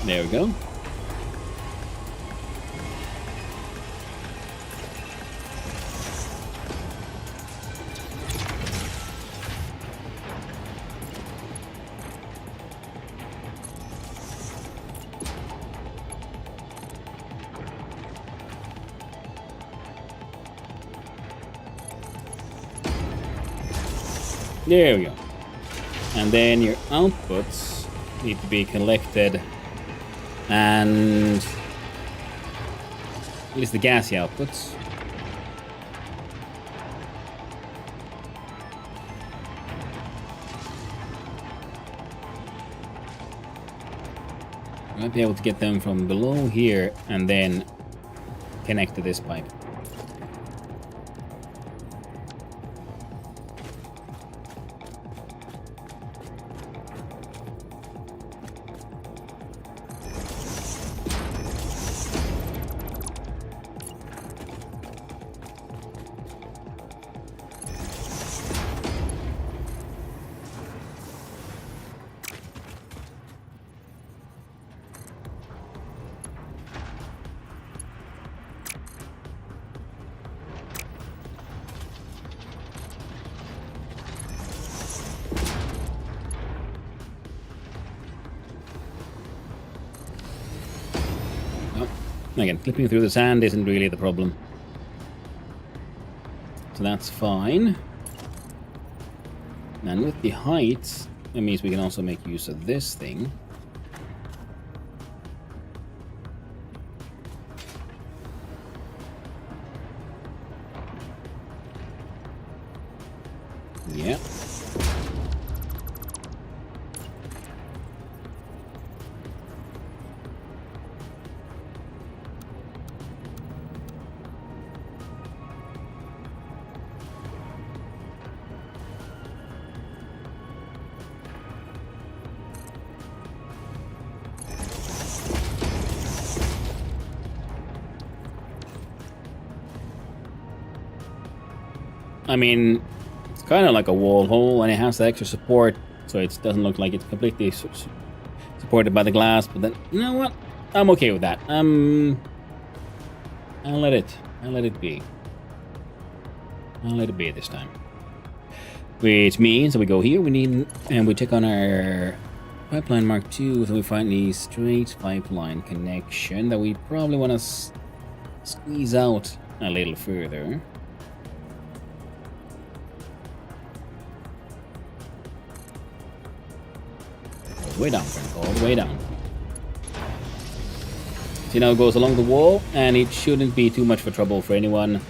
B: There we go. There we go. And then your outputs need to be collected, and at least the gassy outputs I might be able to get them from below here and then connect to this pipe. Again, flipping through the sand isn't really the problem. So that's fine. And with the heights, that means we can also make use of this thing. Yeah. I mean, it's kind of like a wall hole, and it has the extra support, so it doesn't look like it's completely supported by the glass. But then, you know what? I'm okay with that. I'll let it be. I'll let it be this time. Which means that we go here. We need, and we check on our pipeline Mark II, so we find the straight pipeline connection that we probably want to squeeze out a little further. Way down, friend. All the way down. See, now it goes along the wall, and it shouldn't be too much for trouble for anyone.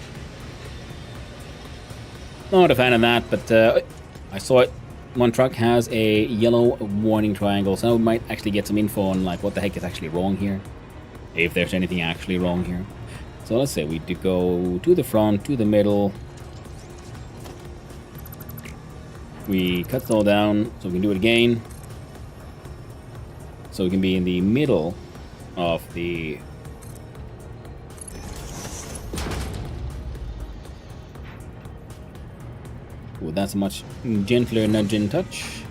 B: Not a fan of that, but I saw it. One truck has a yellow warning triangle, so we might actually get some info on like what the heck is actually wrong here, if there's anything actually wrong here. So let's say we do go to the front, to the middle. We cut it all down, so we can do it again. So we can be in the middle of the... Ooh, that's a much gentler nudge and touch.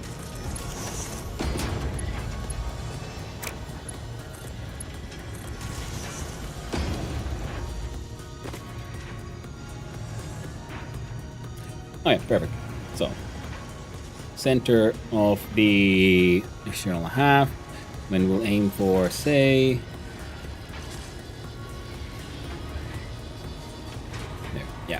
B: Oh yeah, perfect. So, center of the external half. Then we'll aim for, say... There, yeah.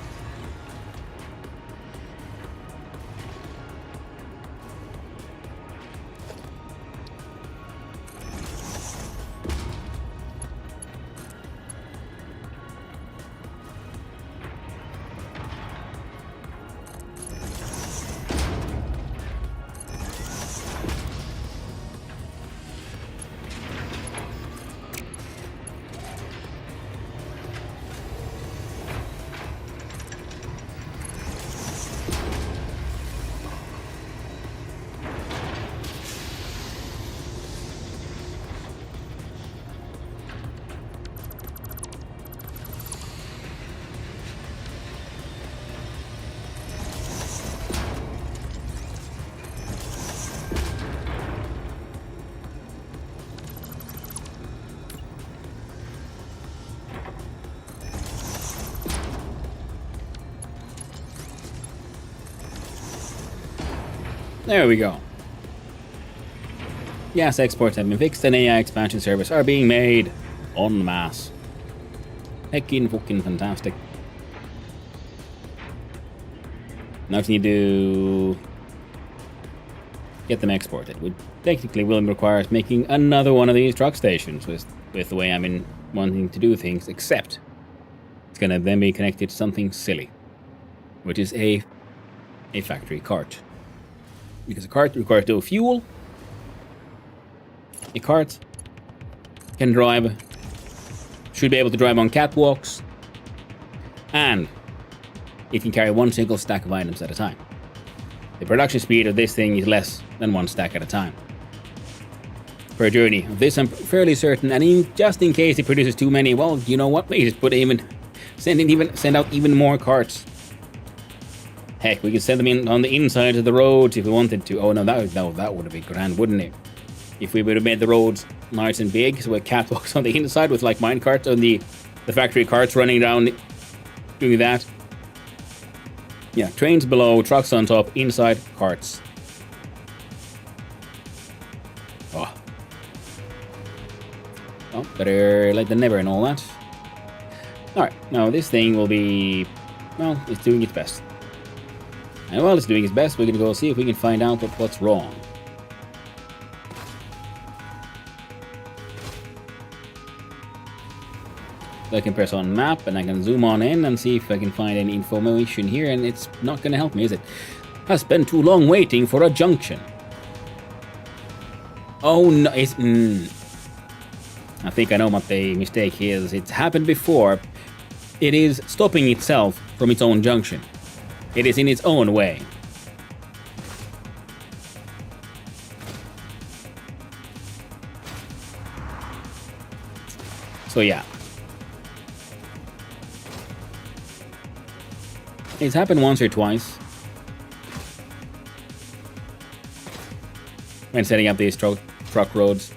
B: There we go. Gas exports have been fixed and AI expansion servers are being made en masse. Heckin' fucking fantastic. Now we need to get them exported, which technically will require us making another one of these truck stations with the way I'm wanting to do things, except it's gonna then be connected to something silly, which is a factory cart. Because a cart requires no fuel. A cart can drive. Should be able to drive on catwalks. And it can carry one single stack of items at a time. The production speed of this thing is less than one stack at a time per journey. Of this I'm fairly certain, and just in case it produces too many, well, you know what? We just send out even more carts. Heck, we could send them in on the inside of the roads if we wanted to. Oh no, that would have been grand, wouldn't it? If we would have made the roads nice and big, so we had catwalks on the inside with like mine carts on the factory carts running down, doing that. Yeah, trains below, trucks on top, inside, carts. Oh. Oh, better late than never and all that. Alright, now this thing will be... well, it's doing its best. And while it's doing its best, we're gonna go see if we can find out what's wrong. I can press on map and I can zoom on in and see if I can find any information here, and it's not gonna help me, is it? I spent too long waiting for a junction. Oh no, it's... I think I know what the mistake is. It's happened before. It is stopping itself from its own junction. It is in its own way. So yeah. It's happened once or twice when setting up these truck routes.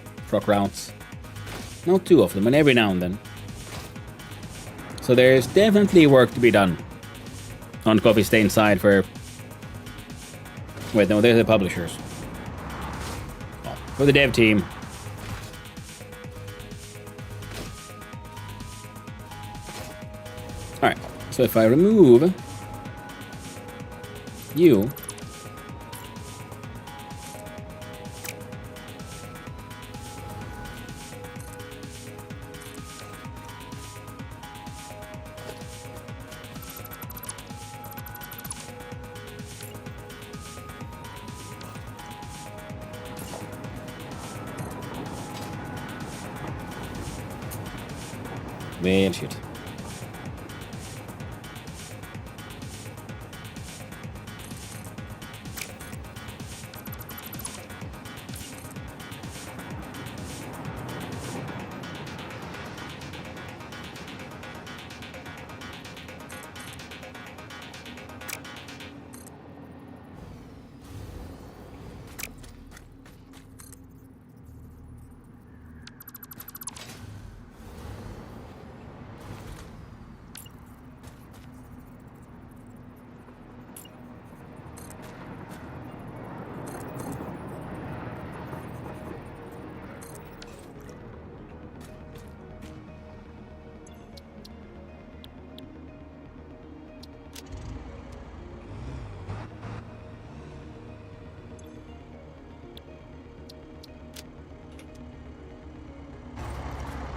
B: Not too often, but every now and then. So there's definitely work to be done on Coffee Stain's side for... wait, no, they're the publishers. For the dev team. Alright, so if I remove you, well, shit.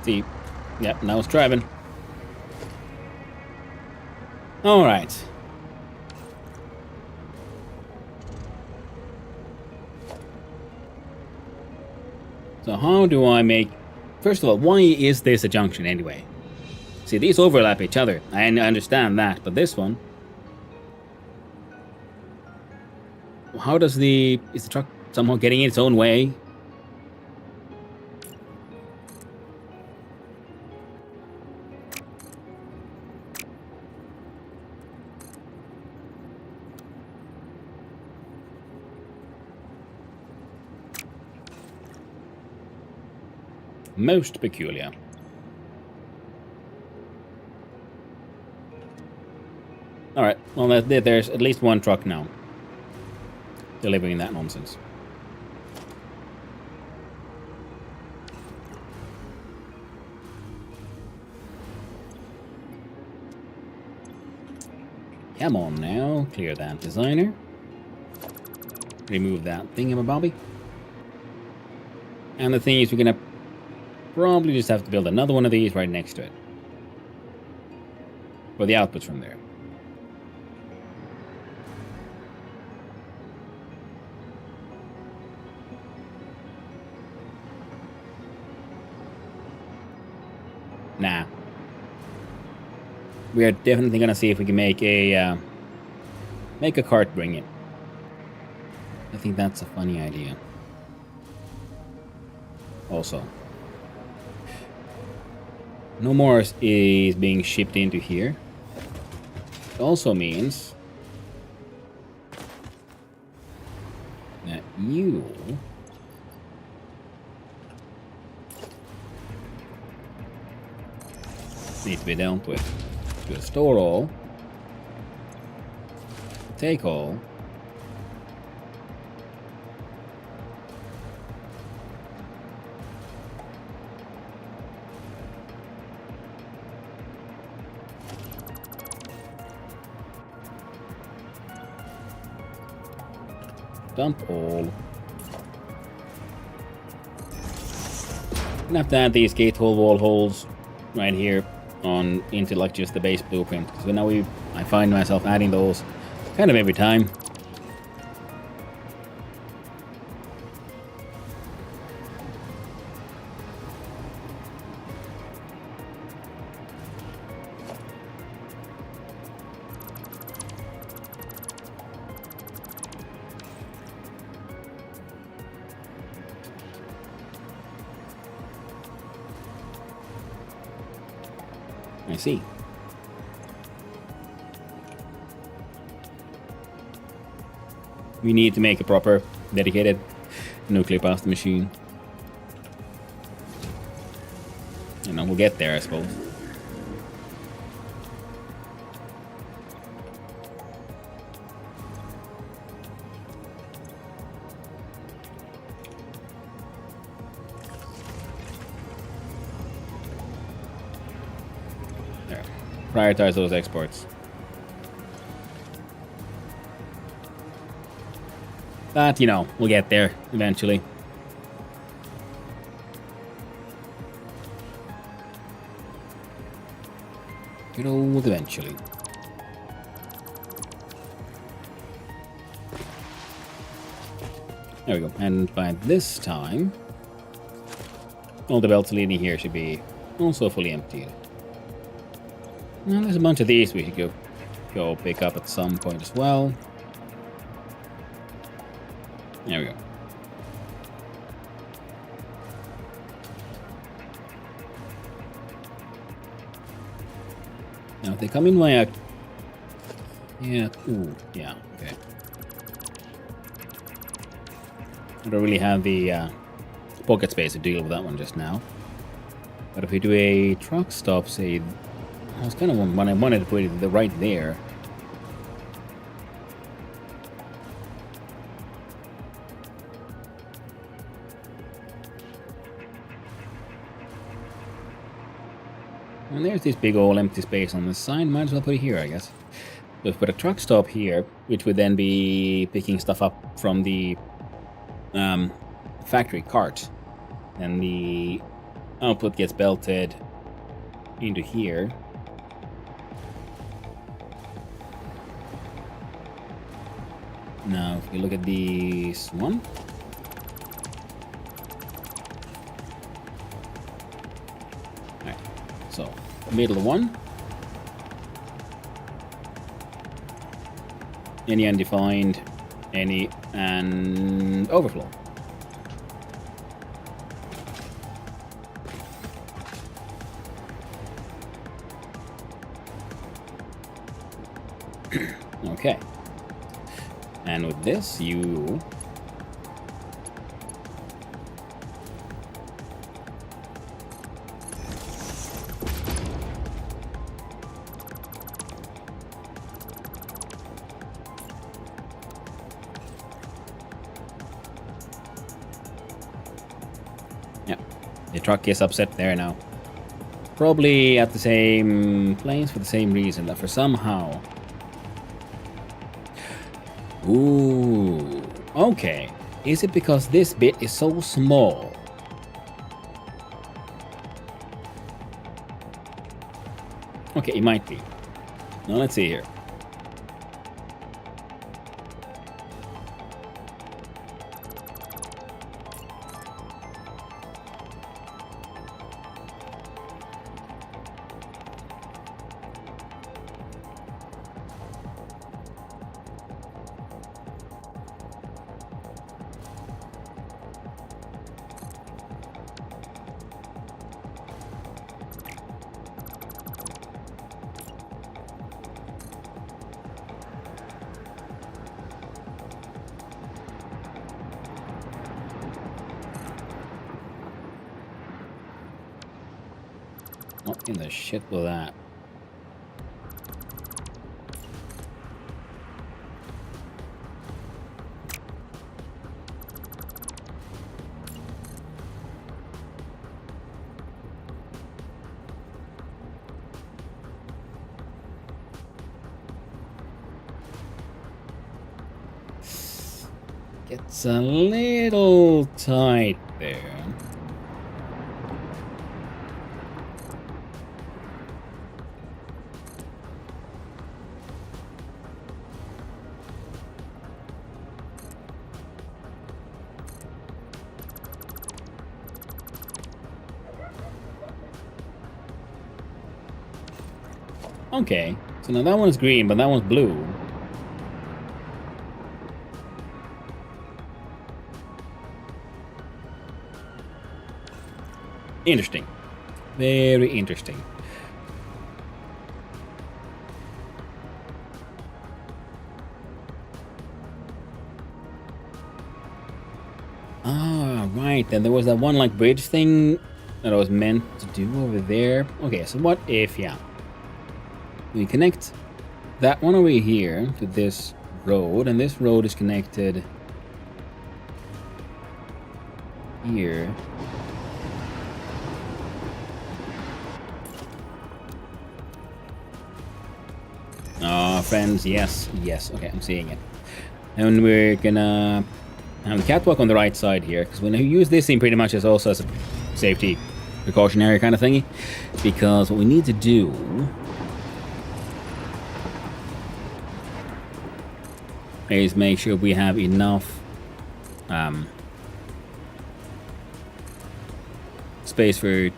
B: See, yep, now it's driving. All right. So how do I make... first of all, why is this a junction anyway? See, these overlap each other. I understand that, but this one... how does the... is the truck somehow getting in its own way? Most peculiar. Alright, well there's at least one truck now delivering that nonsense. Come on now, clear that designer. Remove that thingamabobby. And the thing is, we're gonna probably just have to build another one of these right next to it. For the outputs from there. Nah. We are definitely gonna see if we can make a cart bring it. I think that's a funny idea. Also, no more is being shipped into here. It also means that you need to be dealt with. To store all, take all, dump all. Gonna have to add these gate hole wall holes right here on into like just the base blueprint. So now I find myself adding those kind of every time. I see. We need to make a proper, dedicated nuclear pasta machine. You know, we'll get there, I suppose. There. Prioritize those exports. But, you know, we'll get there eventually. Good old eventually. There we go. And by this time, all the belts leading here should be also fully emptied. Now there's a bunch of these we should go pick up at some point as well. There we go. Now if they come in via... Yeah, ooh, yeah, okay. I don't really have the pocket space to deal with that one just now. But if we do a truck stop, say... I was kind of when I wanted to put it right there. And there's this big old empty space on the side. Might as well put it here, I guess. So if we put a truck stop here, which would then be picking stuff up from the factory cart, and the output gets belted into here. Now, if you look at this one. Alright, so middle one. Any undefined, any and overflow. Okay. And with this, you... Yeah, the truck is upset there now. Probably at the same place for the same reason, that for somehow... Ooh, okay. Is it because this bit is so small? Okay, it might be. Now let's see here. What in the shit was that? Gets a little tight there. Okay, so now that one's green, but that one's blue. Interesting. Very interesting. Ah, right. Then there was that one like bridge thing that I was meant to do over there. Okay, so what if, yeah, we connect that one over here to this road, and this road is connected here. Oh, friends, yes, yes. Okay, I'm seeing it. And we're gonna have the catwalk on the right side here, because we're gonna use this thing pretty much as also as a safety precautionary kind of thingy. Because what we need to do is make sure we have enough space for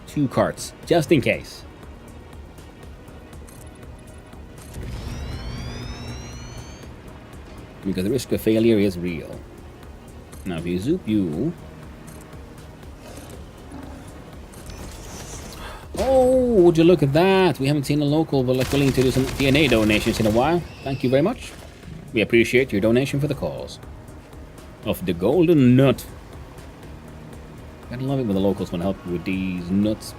B: 2 carts, just in case. Because the risk of failure is real. Now, if you zoop you... Oh, would you look at that? We haven't seen a local, but like willing to do some DNA donations in a while. Thank you very much. We appreciate your donation for the cause of the golden nut. Gotta love it when the locals want to help with these nuts.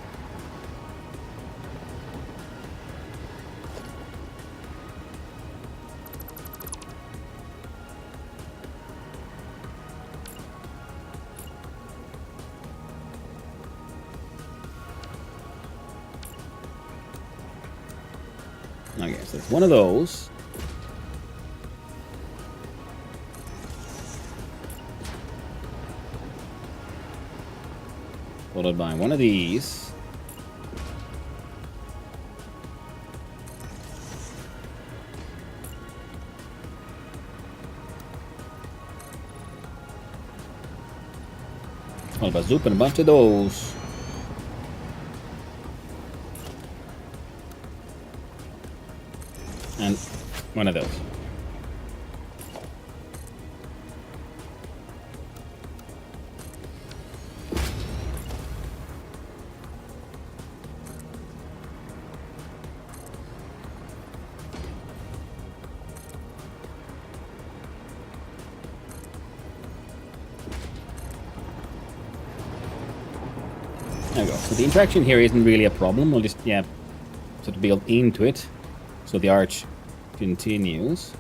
B: Okay, so it's one of those. Followed by one of these. Followed by zoop and a bunch of those. And one of those. There we go. So the interaction here isn't really a problem. We'll just, yeah, sort of build into it. So the arch continues.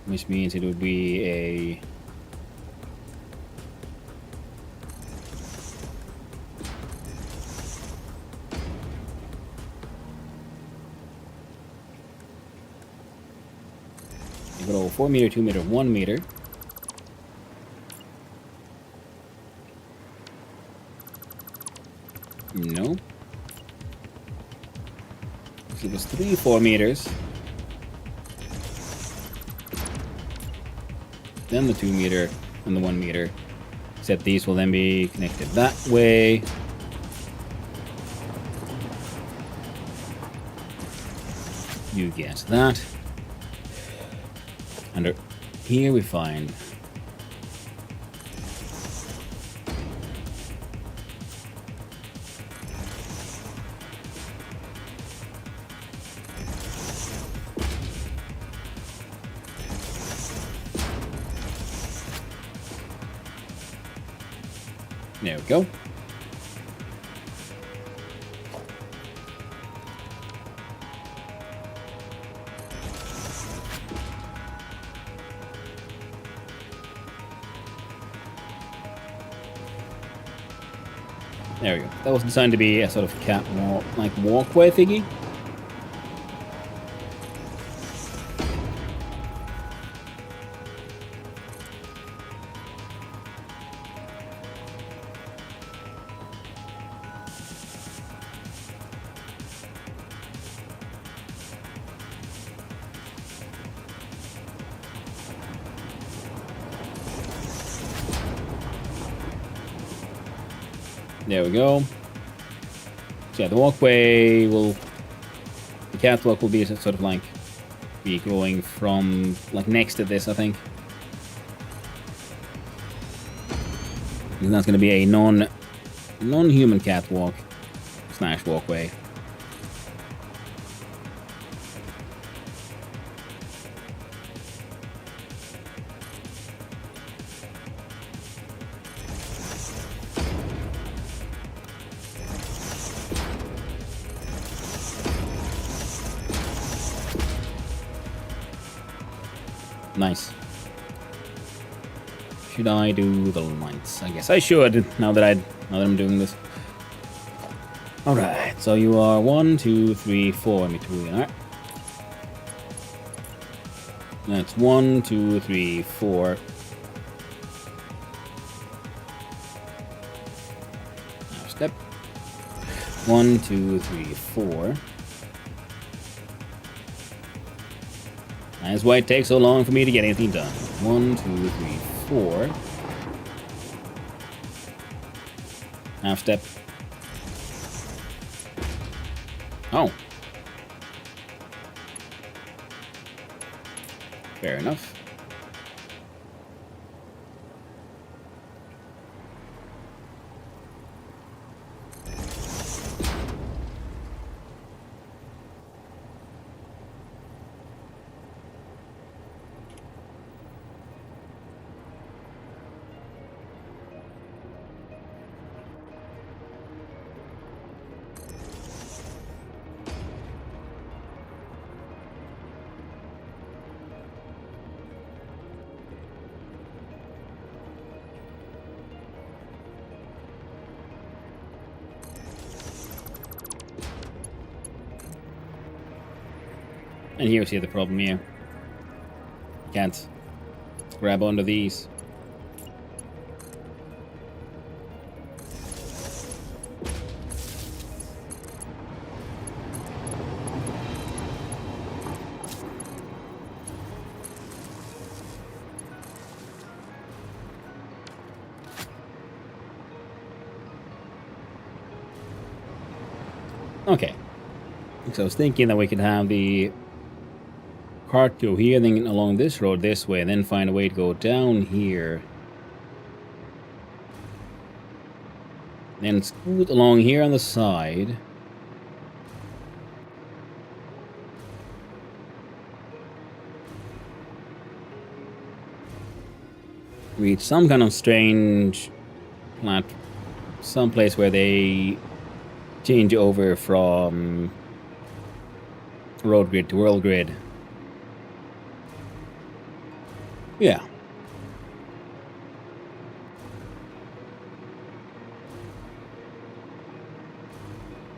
B: Which means it would be a... You go 4 meter, 2 meter, 1 meter. No. So it was 3 4 meters. Then the 2 meter and the 1 meter. Except these will then be connected that way. You guessed that. Under here we find There we go. There we go. That was designed to be a sort of catwalk, like walkway thingy. There we go. So yeah, the walkway will... The catwalk will be sort of like... be going from... like next to this, I think. And that's going to be a non-human catwalk / walkway. Nice. Should I do the lights? I guess I should, now that I'm doing this. Alright, so you are 1, 2, 3, 4 in between, alright? That's 1, 2, 3, 4. Now step. 1, 2, 3, 4. That's why it takes so long for me to get anything done. 1, 2, 3, 4. Half step. Oh. Fair enough. And here's the problem here. Can't grab onto these. Okay. So I was thinking that we could have the cart go here, then along this road this way, and then find a way to go down here. Then scoot along here on the side. Reach some kind of strange plat, some place where they change over from road grid to world grid. Yeah.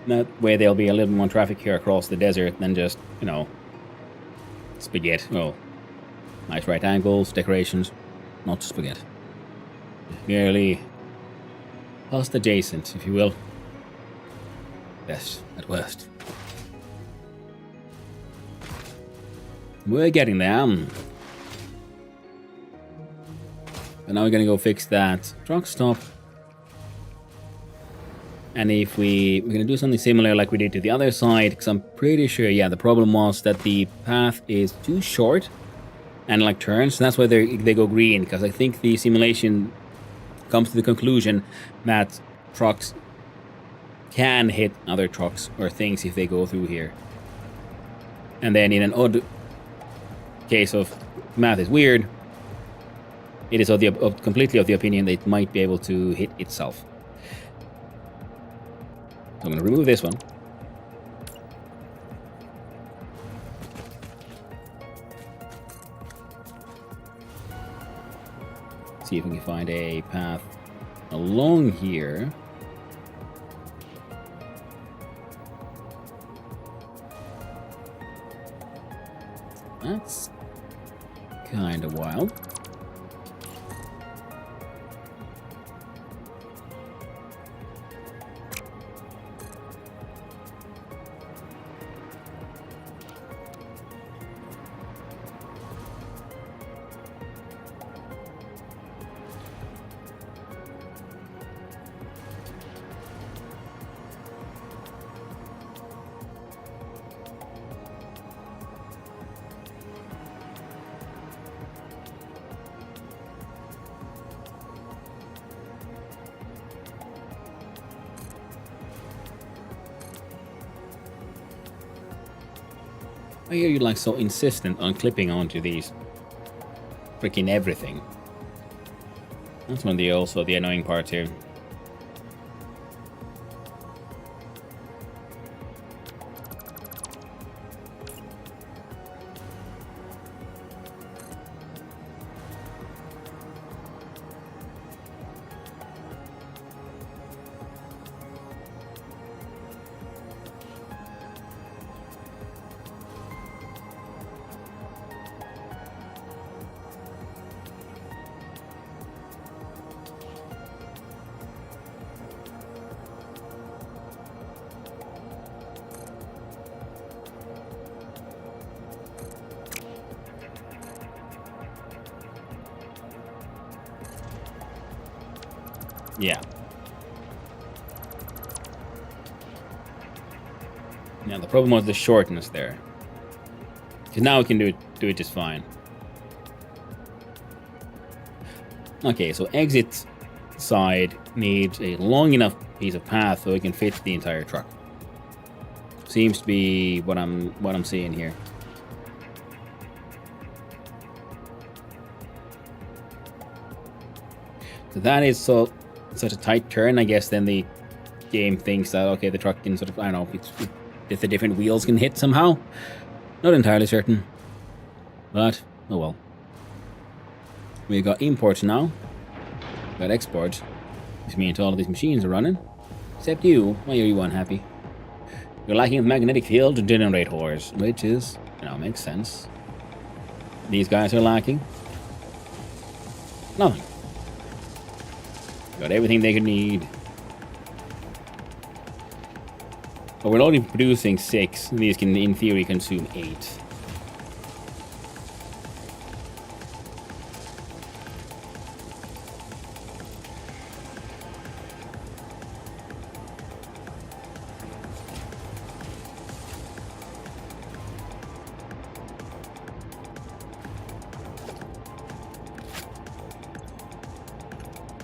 B: That way there'll be a little more traffic here across the desert than just, you know, spaghetti. Well, nice right angles, decorations, not spaghetti. Merely past adjacent, if you will. Best at worst. We're getting there. But now we're gonna go fix that truck stop. And if we're gonna do something similar like we did to the other side, because I'm pretty sure, yeah, the problem was that the path is too short and like turns. So that's why they go green, because I think the simulation comes to the conclusion that trucks can hit other trucks or things if they go through here. And then in an odd case of math is weird, it is completely of the opinion that it might be able to hit itself. I'm going to remove this one. See if we can find a path along here. That's kind of wild. Why are you like so insistent on clipping onto these freaking everything? That's one of the also the annoying parts here. Yeah. Now the problem was the shortness there. Because now we can do it just fine. Okay, so exit side needs a long enough piece of path so it can fit the entire truck. Seems to be what I'm seeing here. So that is such a tight turn, I guess. Then the game thinks that okay, the truck can sort of, I don't know, if the different wheels can hit somehow. Not entirely certain, but oh well. We got imports now. Got exports, which means all of these machines are running. Except you. Why are you unhappy? You're lacking the magnetic field to generate horse, which is, makes sense. These guys are lacking nothing. Got everything they could need. But we're only producing 6. These can, in theory, consume 8.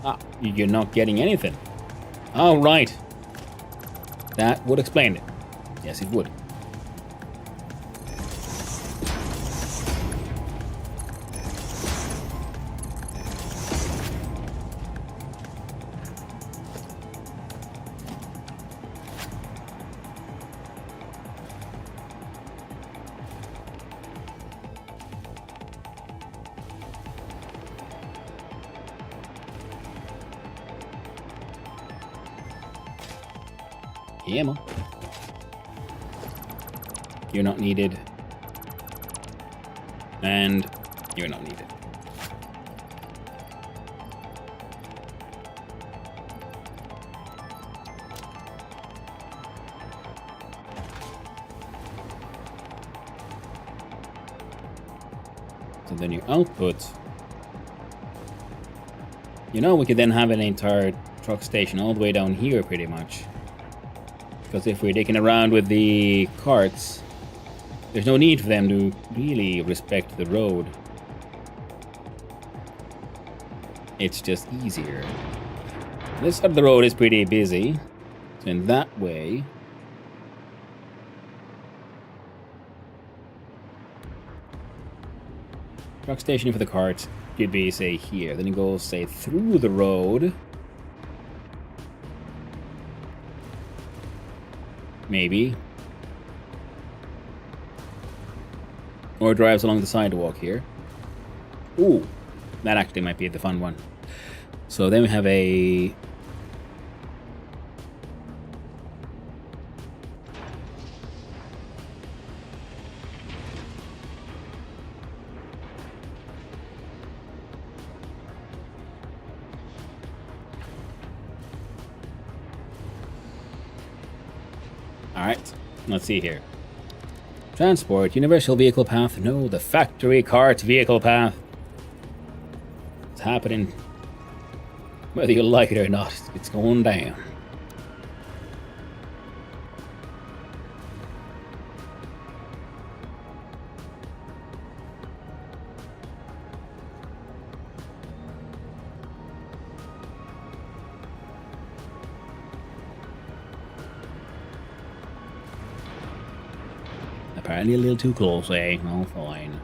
B: Ah, you're not getting anything. All right. That would explain it. Yes, it would. Yeah, man. You're not needed. And you're not needed. So then your output. We could then have an entire truck station all the way down here pretty much. Because if we're digging around with the carts, there's no need for them to really respect the road. It's just easier. This side of the road is pretty busy. So in that way... truck station for the carts could be, say, here. Then it goes, say, through the road. maybe. Or drives along the sidewalk here. Ooh, that actually might be the fun one. So then we have a... Alright, let's see here. Transport, universal vehicle path. No, the factory cart vehicle path. It's happening. Whether you like it or not, it's going down. Apparently a little too close, eh? Oh, fine.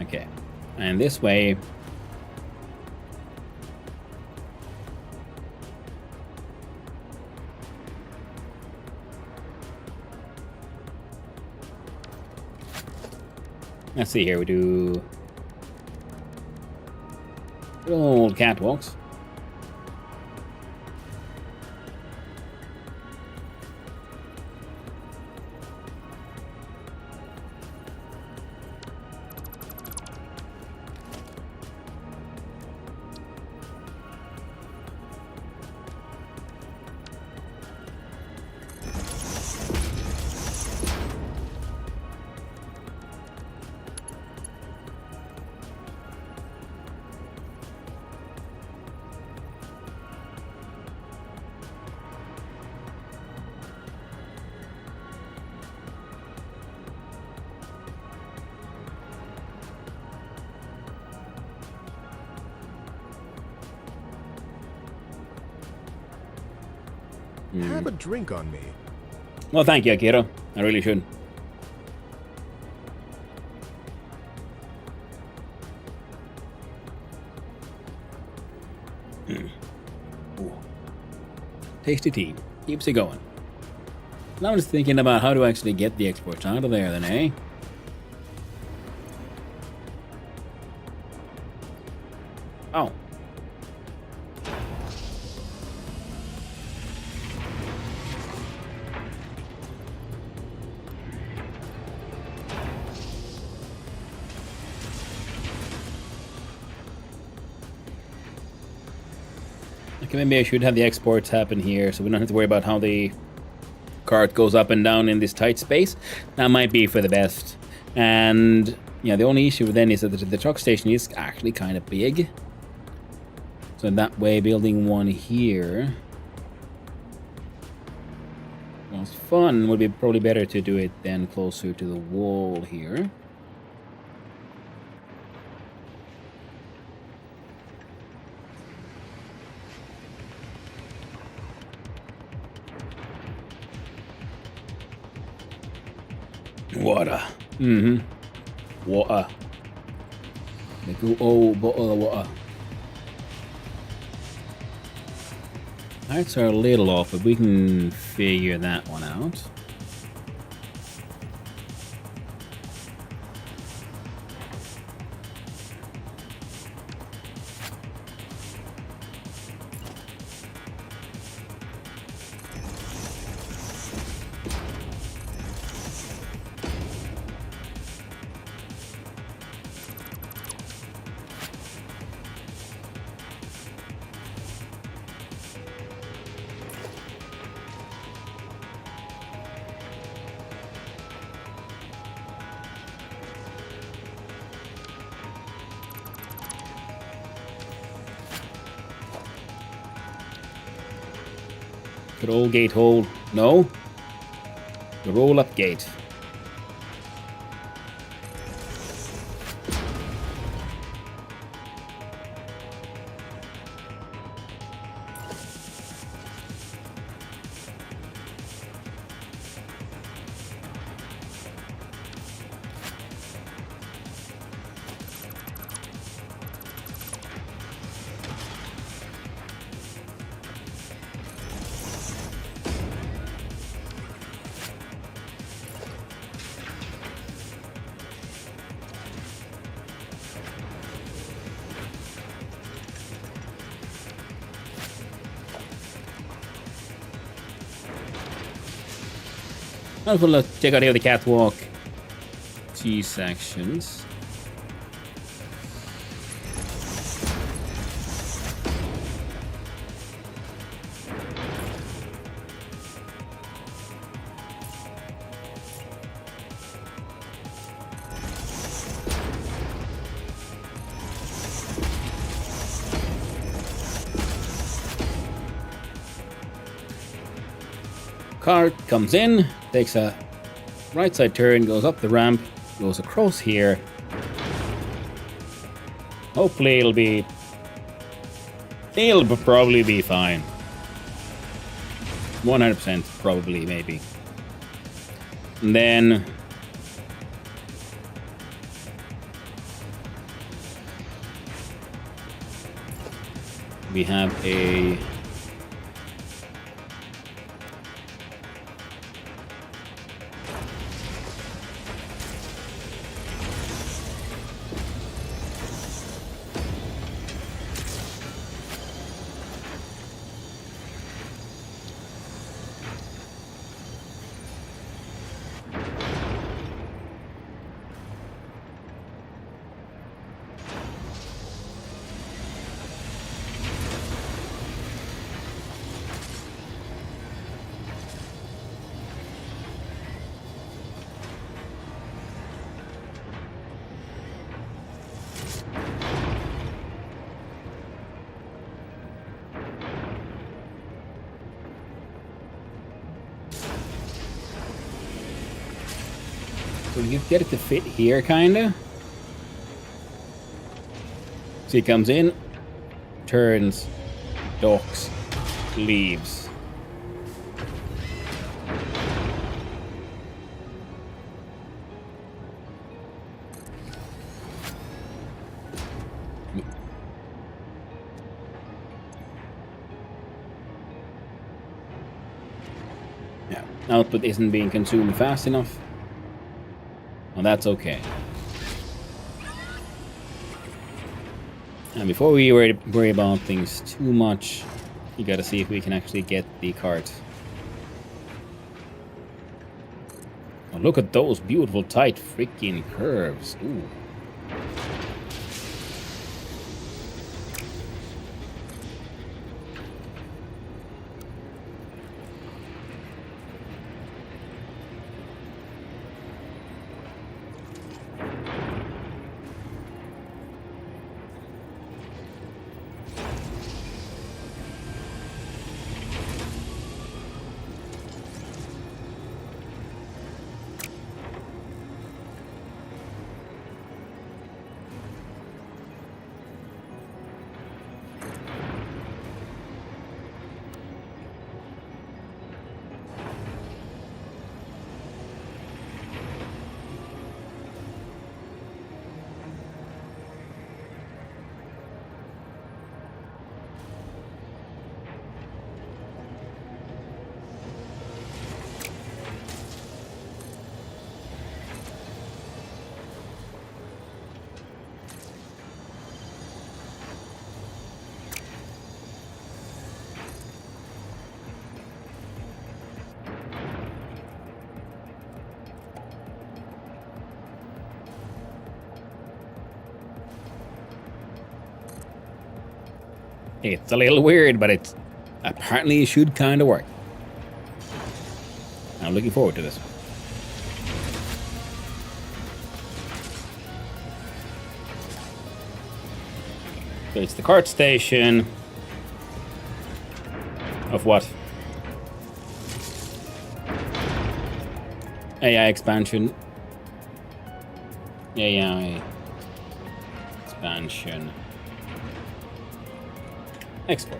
B: Okay, and this way... Let's see here, we do... Little old catwalks.
D: Have a drink on me.
B: Well, thank you, Akira. I really should. Ooh. Tasty tea. Keeps it going. Now I'm just thinking about how to actually get the exports out of there then, eh? Oh. Okay, maybe I should have the exports happen here so we don't have to worry about how the cart goes up and down in this tight space. That might be for the best. And yeah, the only issue then is that the truck station is actually kind of big. So in that way, building one here, well, it's fun. Would be probably better to do it then closer to the wall here. Water. Water. The good old bottle of water. Lights are a little off, but we can figure that one out. Could old gate hold? No. The roll-up gate. I'll check out here the catwalk. G sections. Cart comes in, takes a right side turn, goes up the ramp, goes across here. Hopefully it'll probably be fine. 100% probably, maybe. And then we have a so you get it to fit here, kinda. So he comes in, turns, docks, leaves. Yeah, output isn't being consumed fast enough. Well, that's okay. And before we worry about things too much, you gotta see if we can actually get the cart. Oh, look at those beautiful tight freaking curves. Ooh. It's a little weird, but it's apparently it should kind of work. I'm looking forward to this. So it's the cart station of what? AI expansion. AI expansion. Export.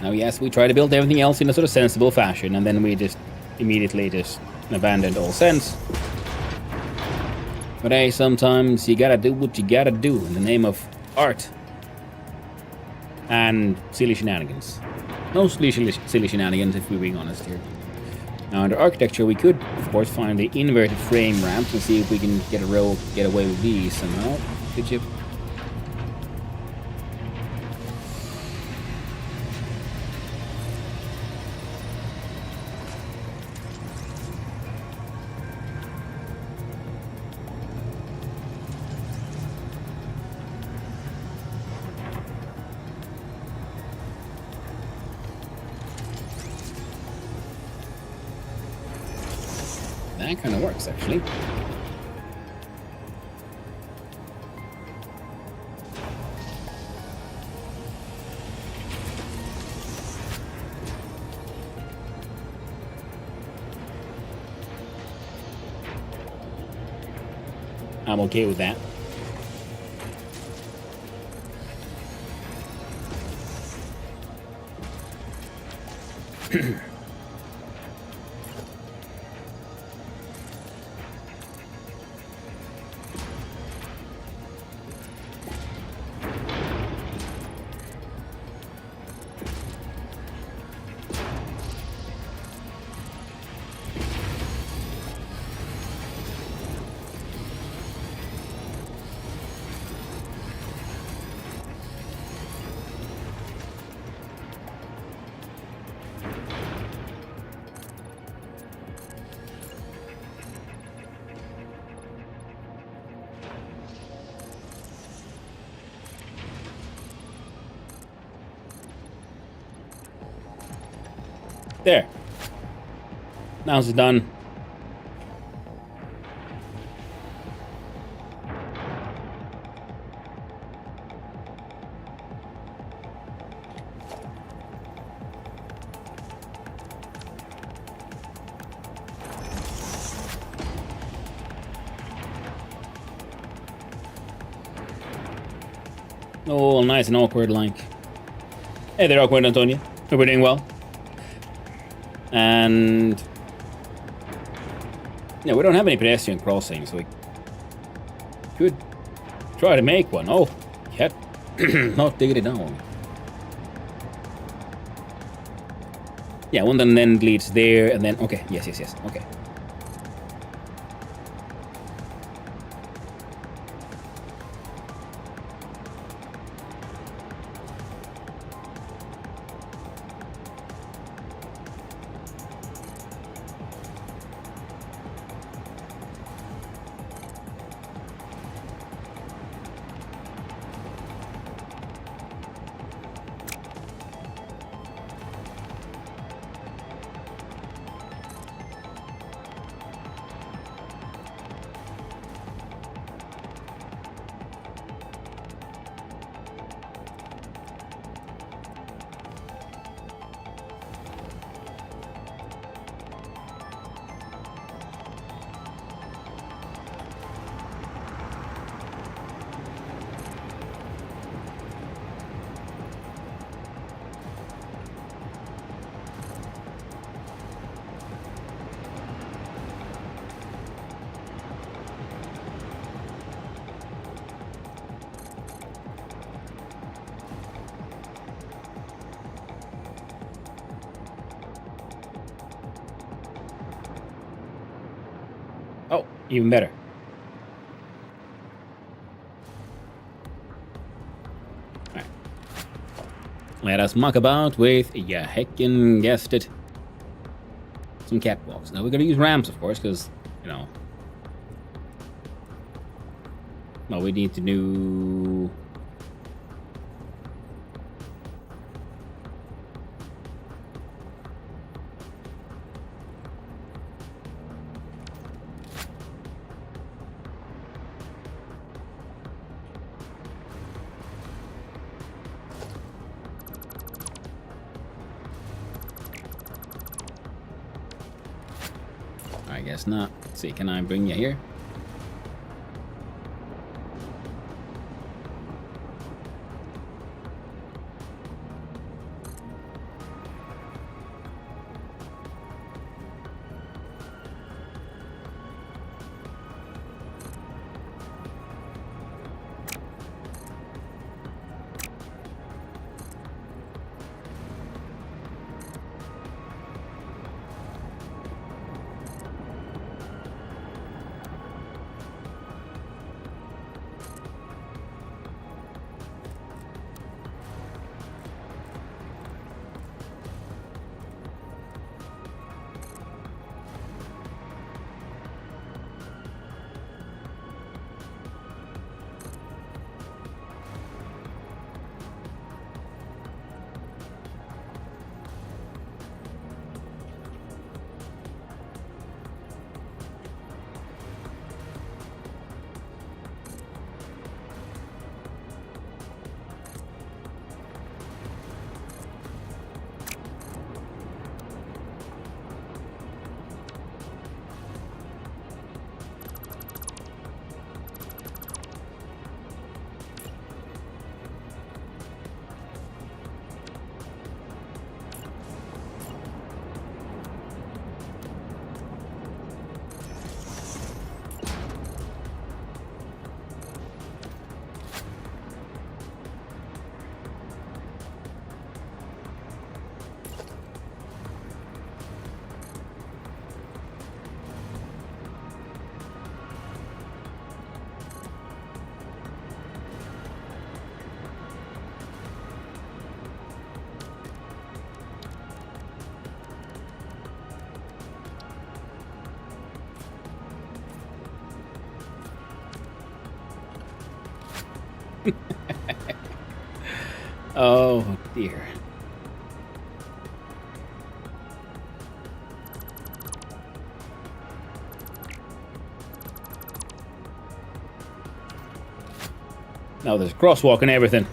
B: Now, yes, we try to build everything else in a sort of sensible fashion, and then we just immediately just abandoned all sense. But hey, sometimes you gotta do what you gotta do in the name of art. And silly shenanigans. Mostly silly shenanigans, if we're being honest here. Now, under architecture, we could, of course, find the inverted frame ramps and see if we can get away with these somehow. Could you? That kind of works, actually. I'm okay with that. There. Now it's done. Oh, nice and awkward, like. Hey there, awkward Antonia. Hope we're doing well. And yeah, we don't have any pedestrian crossings, so we could try to make one. Oh, yeah, not digging it down. Yeah, one then leads there, and then okay, yes, okay. Oh, even better. Alright. Let us muck about with, yeah, heckin' guessed it, some catwalks. Now we're gonna use ramps, of course, because, you know, well, we need to do... Guess not. Let's see, can I bring you here? Oh dear. Now there's crosswalk and everything.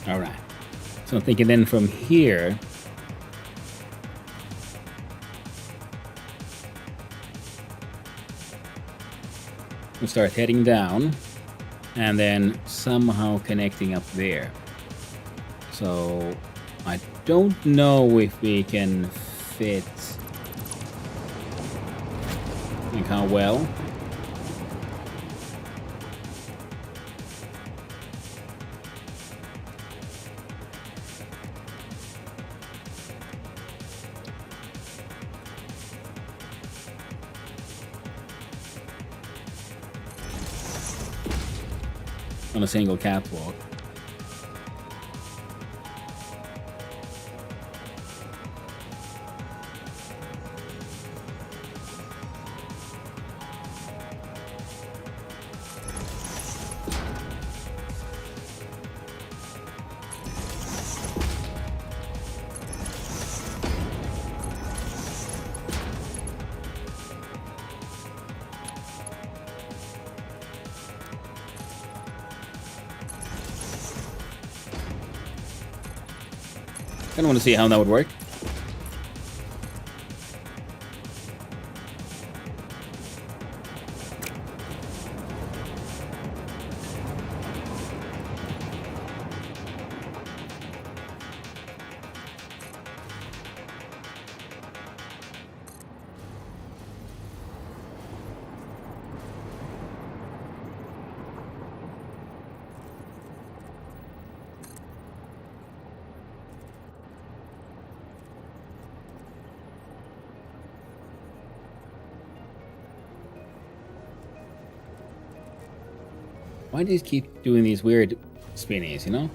B: All right. So I'm thinking then from here, we'll start heading down and then somehow connecting up there. So I don't know if we can fit, like how well. On a single catwalk. I don't want to see how that would work. Why do you keep doing these weird spinnies, you know?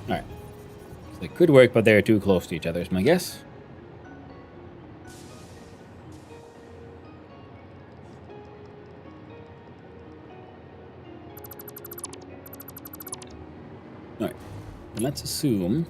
B: Alright. So they could work, but they're too close to each other, is my guess. Alright. Let's assume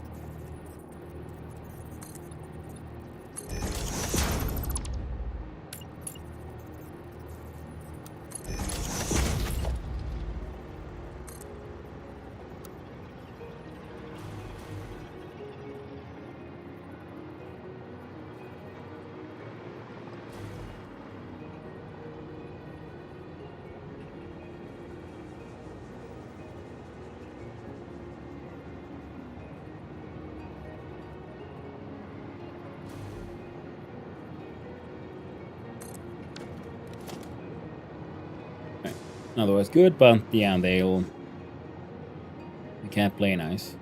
B: otherwise good, but yeah, they can't play nice.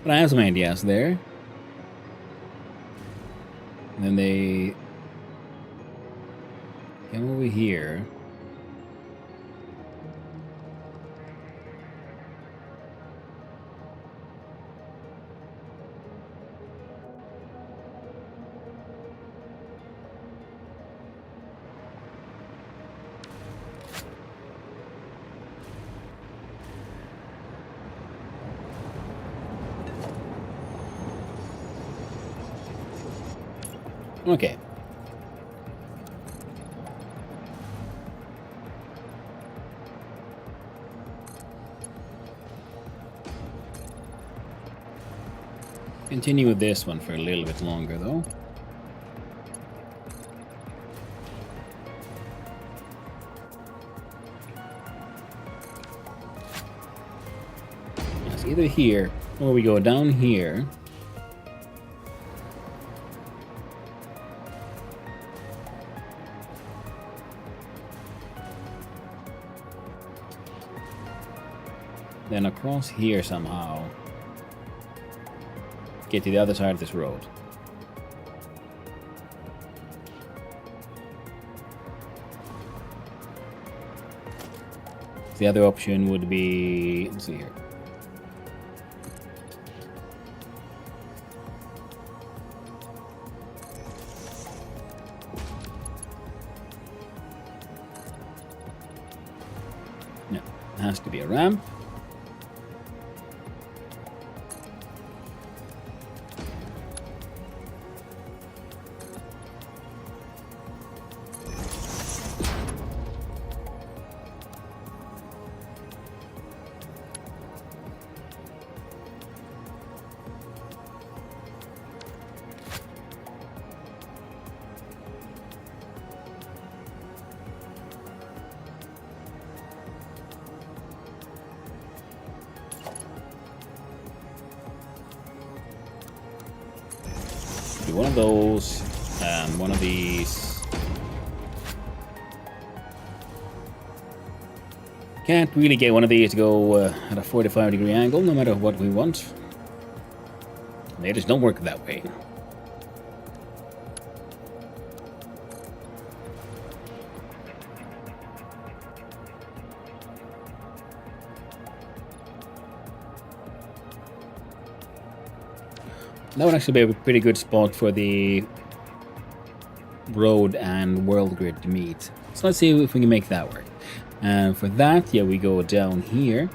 B: But I have some ideas there. And then they come over here. Okay. Continue with this one for a little bit longer, though. It's either here or we go down here. Then across here somehow. Get to the other side of this road. The other option would be, let's see here. No, it has to be a ramp. Do one of those and one of these. Can't really get one of these to go at a 45-degree angle, no matter what we want. They just don't work that way. That would actually be a pretty good spot for the road and world grid to meet. So let's see if we can make that work. And for that, yeah, we go down here.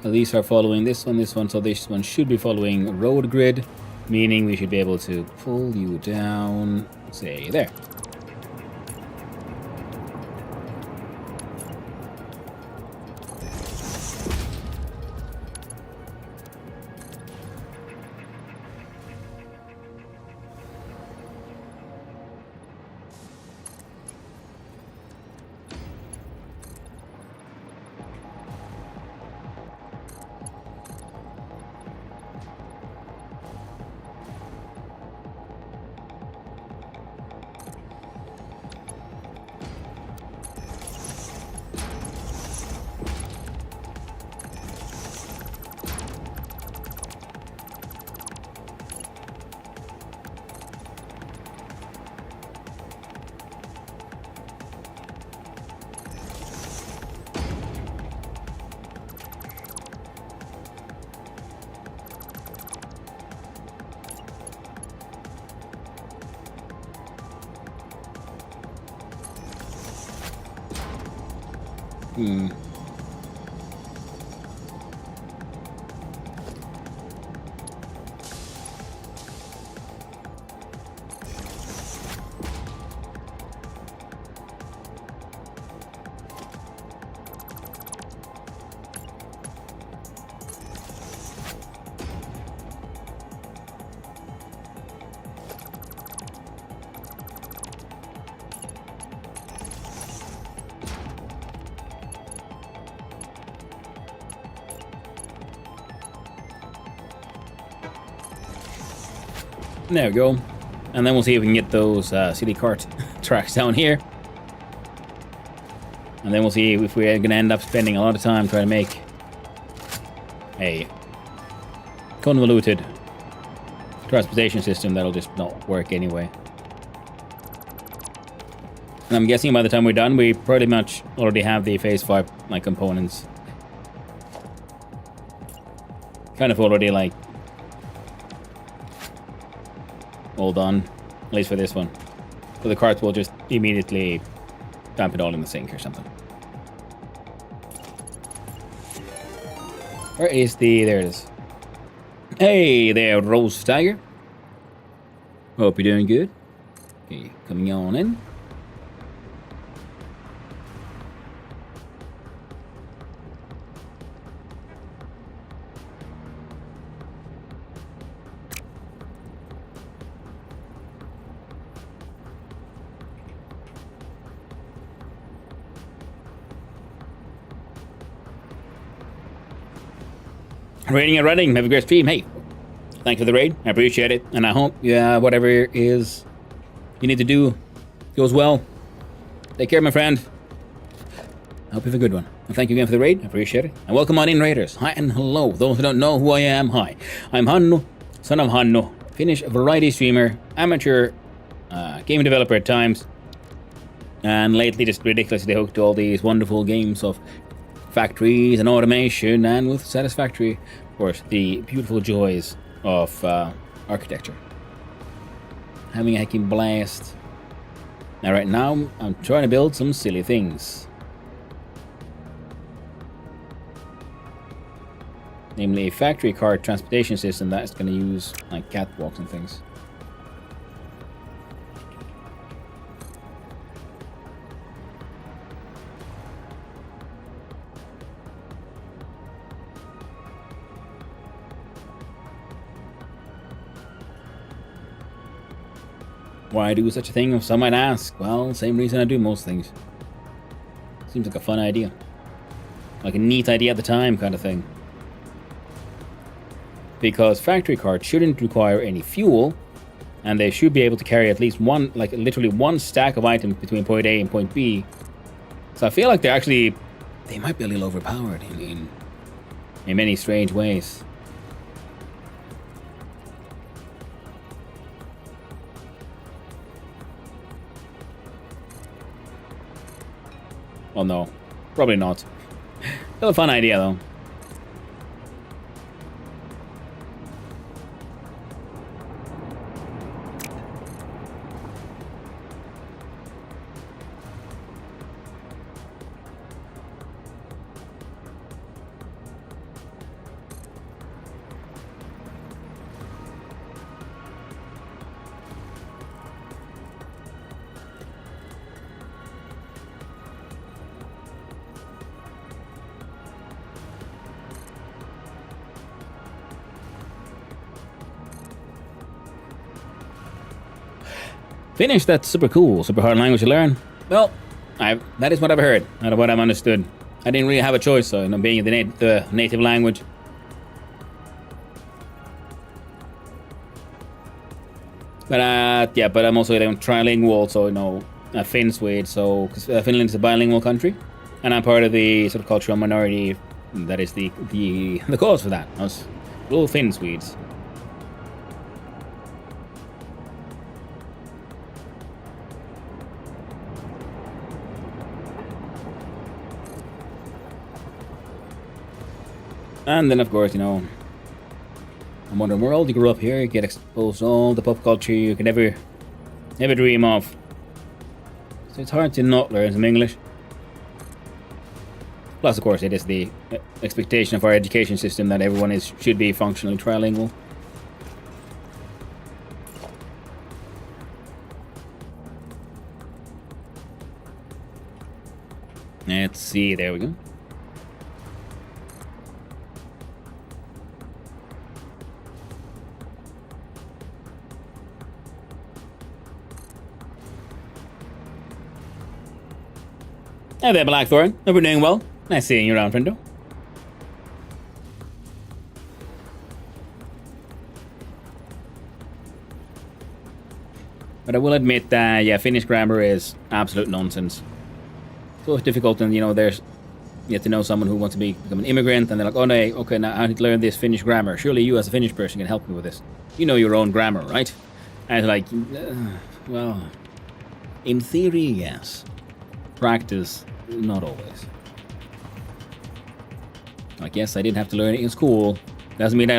B: These are following this one, so this one should be following road grid, meaning we should be able to pull you down, say, there. There we go. And then we'll see if we can get those city cart tracks down here. And then we'll see if we're going to end up spending a lot of time trying to make a convoluted transportation system that'll just not work anyway. And I'm guessing by the time we're done, we pretty much already have the Phase 5 like components kind of already like all done, at least for this one. So the carts will just immediately dump it all in the sink or something. Where is the... there it is. Hey there, Rose Tiger. Hope you're doing good. Okay, coming on in. Raiding and running, have a great stream. Hey, thanks for the raid. I appreciate it. And I hope whatever is you need to do goes well. Take care, my friend. I hope you have a good one. And thank you again for the raid. I appreciate it. And welcome on in, raiders. Hi and hello. Those who don't know who I am, hi. I'm Hannu, son of Hannu, Finnish variety streamer, amateur game developer at times. And lately just ridiculously hooked to all these wonderful games of factories and automation, and with Satisfactory, of course, the beautiful joys of architecture. Having a heckin' blast. Now right now, I'm trying to build some silly things. Namely a factory car transportation system that is going to use like catwalks and things. Why do such a thing? Some might ask. Well, same reason I do most things. Seems like a fun idea. Like a neat idea at the time kind of thing. Because factory carts shouldn't require any fuel, and they should be able to carry at least one, like literally one stack of items between point A and point B. So I feel like they might be a little overpowered in many strange ways. Well, no, probably not. Still a fun idea though. Finnish, that's super cool, super hard language to learn. Well, that is what I've heard, not what I've understood. I didn't really have a choice, so being the native language. But yeah, but I'm also trilingual, so Finn Swede. So because Finland is a bilingual country, and I'm part of the sort of cultural minority that is the cause for that. Us little Finn Swedes. And then, of course, a modern world. You grow up here, you get exposed to all the pop culture you could never dream of. So it's hard to not learn some English. Plus, of course, it is the expectation of our education system that everyone should be functionally trilingual. Let's see, there we go. Hey there, Blackthorn. Hope you're doing well. Nice seeing you around, friendo. But I will admit that, yeah, Finnish grammar is absolute nonsense. So it's difficult, and you have to know someone who wants to become an immigrant, and they're like, oh no, okay, now I need to learn this Finnish grammar. Surely you, as a Finnish person, can help me with this. You know your own grammar, right? And it's like, well, in theory, yes. Practice, not always. Like, yes, I didn't have to learn it in school. Doesn't mean I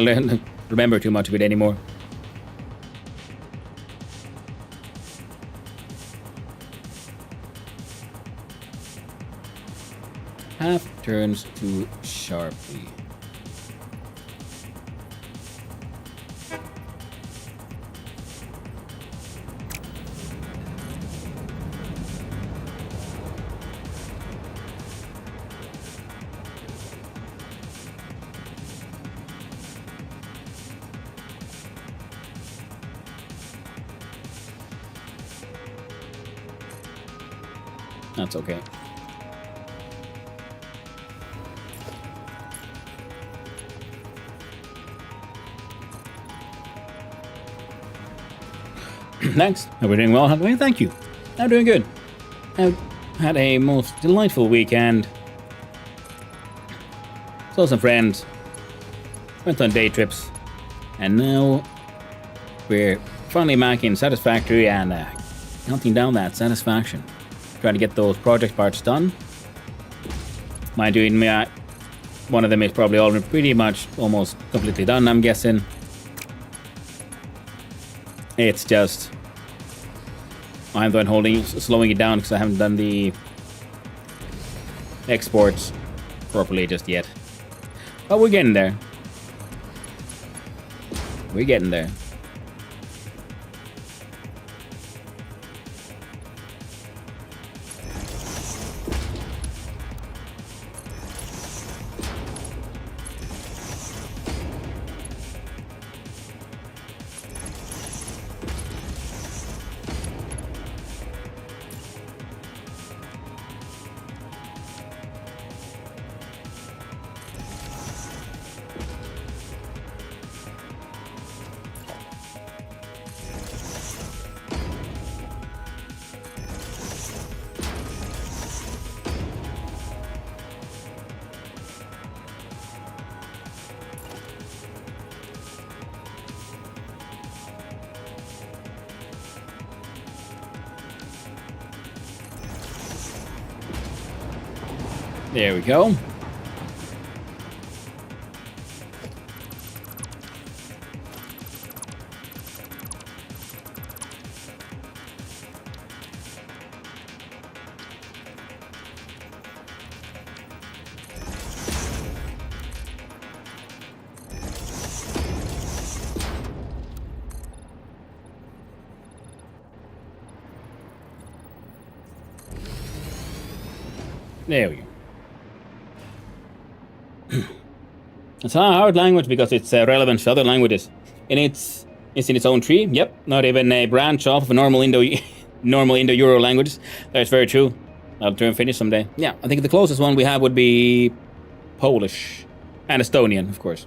B: remember too much of it anymore. Half turns too sharply. That's okay. Thanks. Hope you're doing well, Huntley. Thank you. I'm doing good. I've had a most delightful weekend. Saw some friends. Went on day trips. And now we're finally back in Satisfactory and hunting down that satisfaction. trying to get those project parts done. Mind you, one of them is probably already pretty much almost completely done, I'm guessing. It's just I'm the one slowing it down because I haven't done the exports properly just yet. But we're getting there. We're getting there. There we go. There we go. It's a hard language because it's relevant to other languages. And it's in its own tree. Yep, not even a branch off of a normal Indo-Euro languages. That's very true. I'll try and finish someday. Yeah, I think the closest one we have would be Polish and Estonian, of course.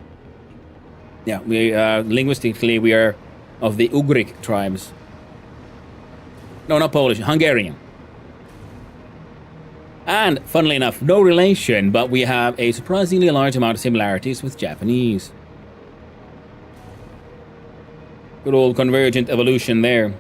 B: Yeah, we linguistically we are of the Ugric tribes. No, not Polish, Hungarian. And, funnily enough, no relation, but we have a surprisingly large amount of similarities with Japanese. Good old convergent evolution there.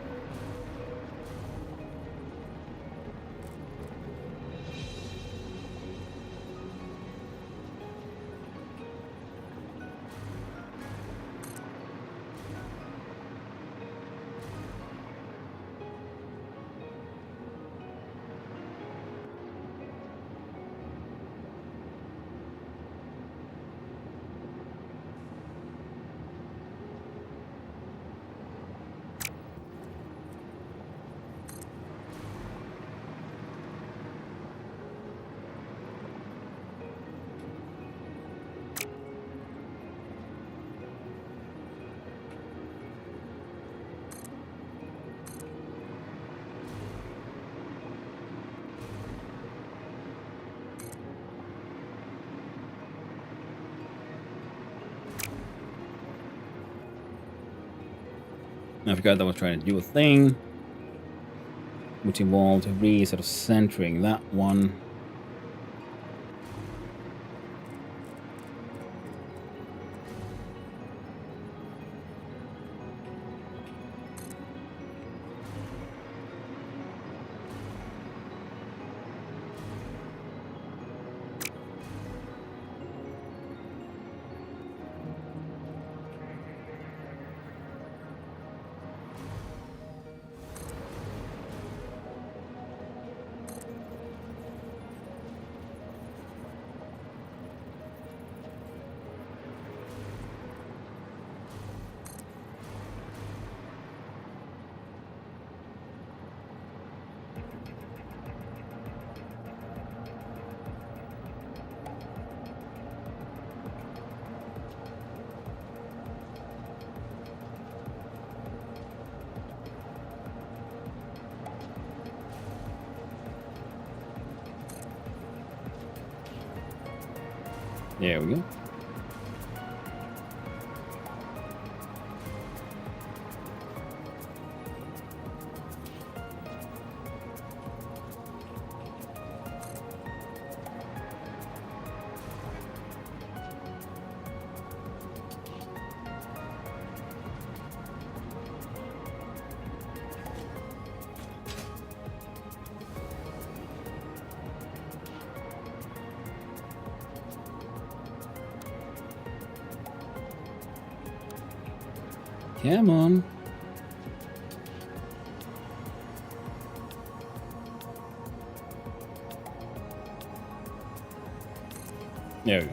B: I forgot that I was trying to do a thing, which involved sort of centering that one. There we go. Come on. There we go.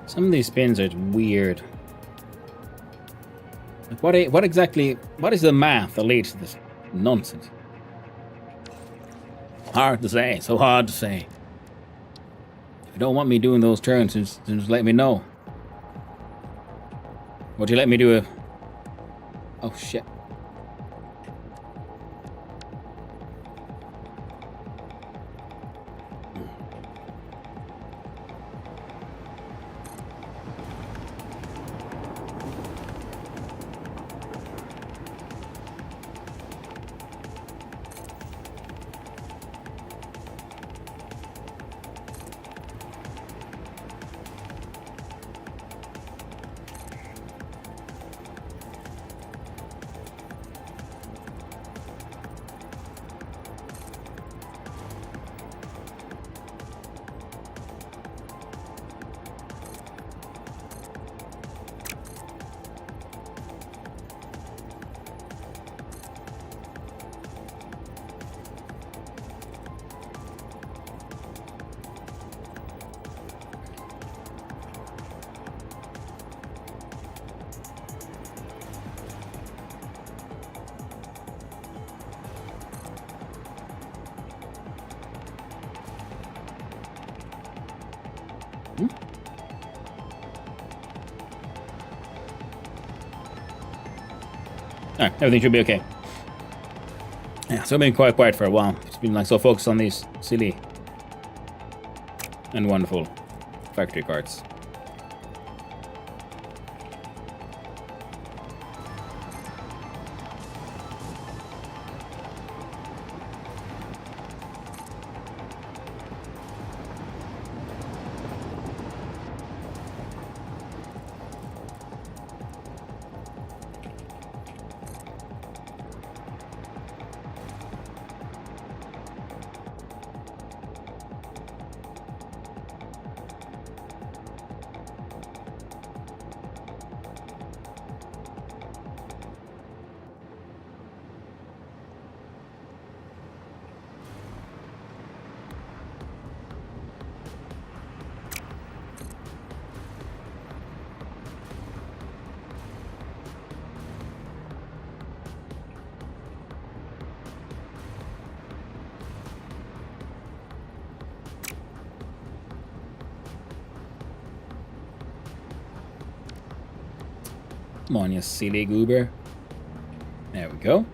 B: Some of these spins are weird. Like what exactly? What is the math that leads to this nonsense? Hard to say. So hard to say. If you don't want me doing those turns, just let me know. Would you let me do a? Oh shit. Alright, everything should be okay. Yeah, so I've been quite quiet for a while. It's been like so focused on these silly and wonderful factory cards. Come on, you silly goober. There we go.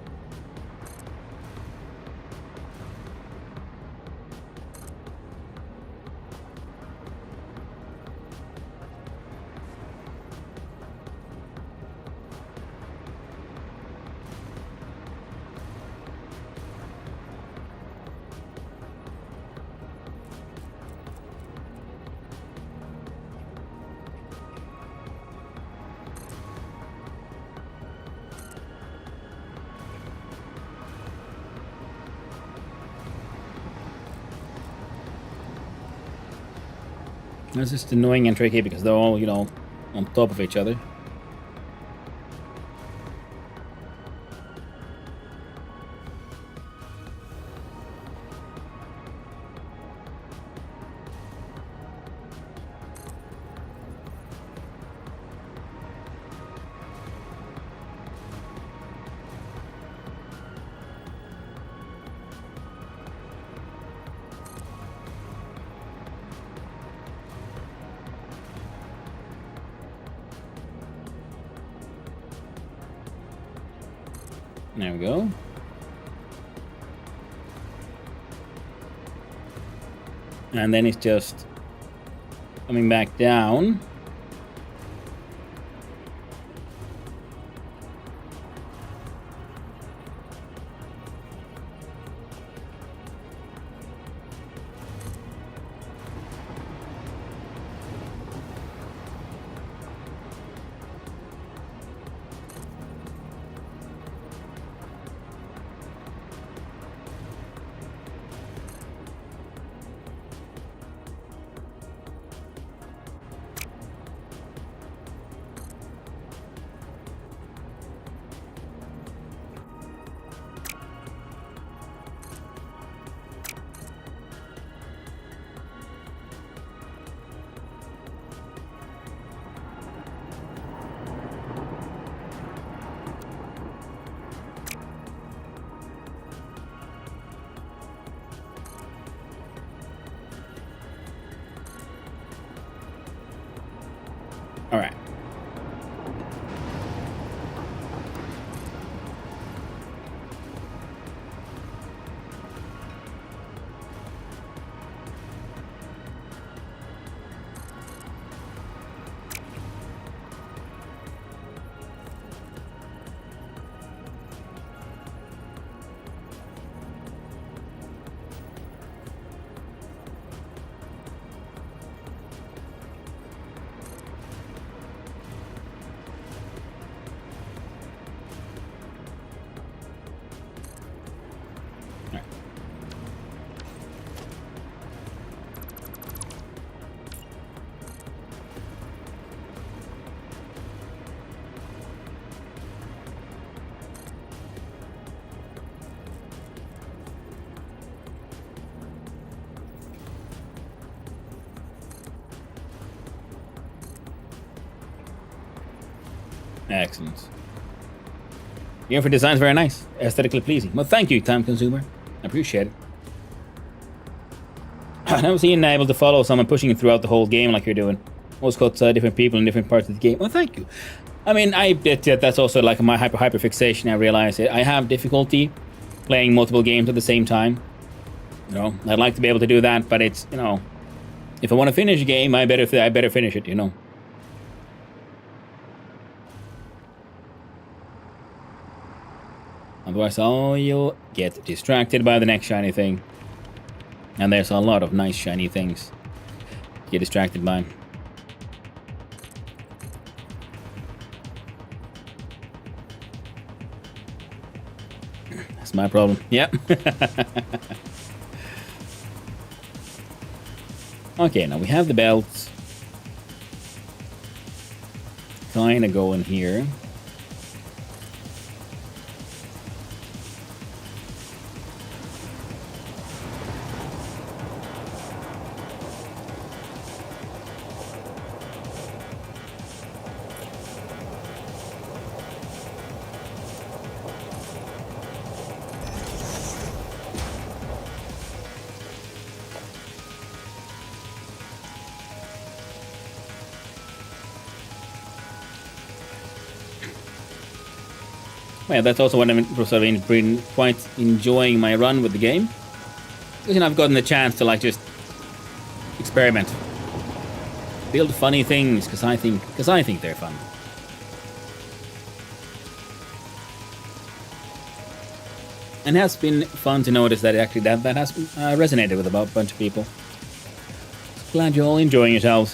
B: It's just annoying and tricky because they're all, you know, on top of each other. There we go. And then it's just coming back down. All right. Excellent. Your for design is very nice, aesthetically pleasing. Well, thank you, time consumer. I appreciate it. I've never seen able to follow someone pushing it throughout the whole game like you're doing. Most got different people in different parts of the game. Well, thank you. I mean, that's also like my hyper fixation. I realize it. I have difficulty playing multiple games at the same time. You know, I'd like to be able to do that, but it's, you know, if I want to finish a game, I better finish it. You know. Otherwise, you'll get distracted by the next shiny thing. And there's a lot of nice shiny things to get distracted by. That's my problem. Yep. Okay, now we have the belts. Kinda going here. Well, that's also what I'm sort of been quite enjoying my run with the game. Because, you know, I've gotten the chance to like just experiment, build funny things because I think they're fun. And it has been fun to notice that actually that has resonated with a bunch of people. Glad you're all enjoying yourselves.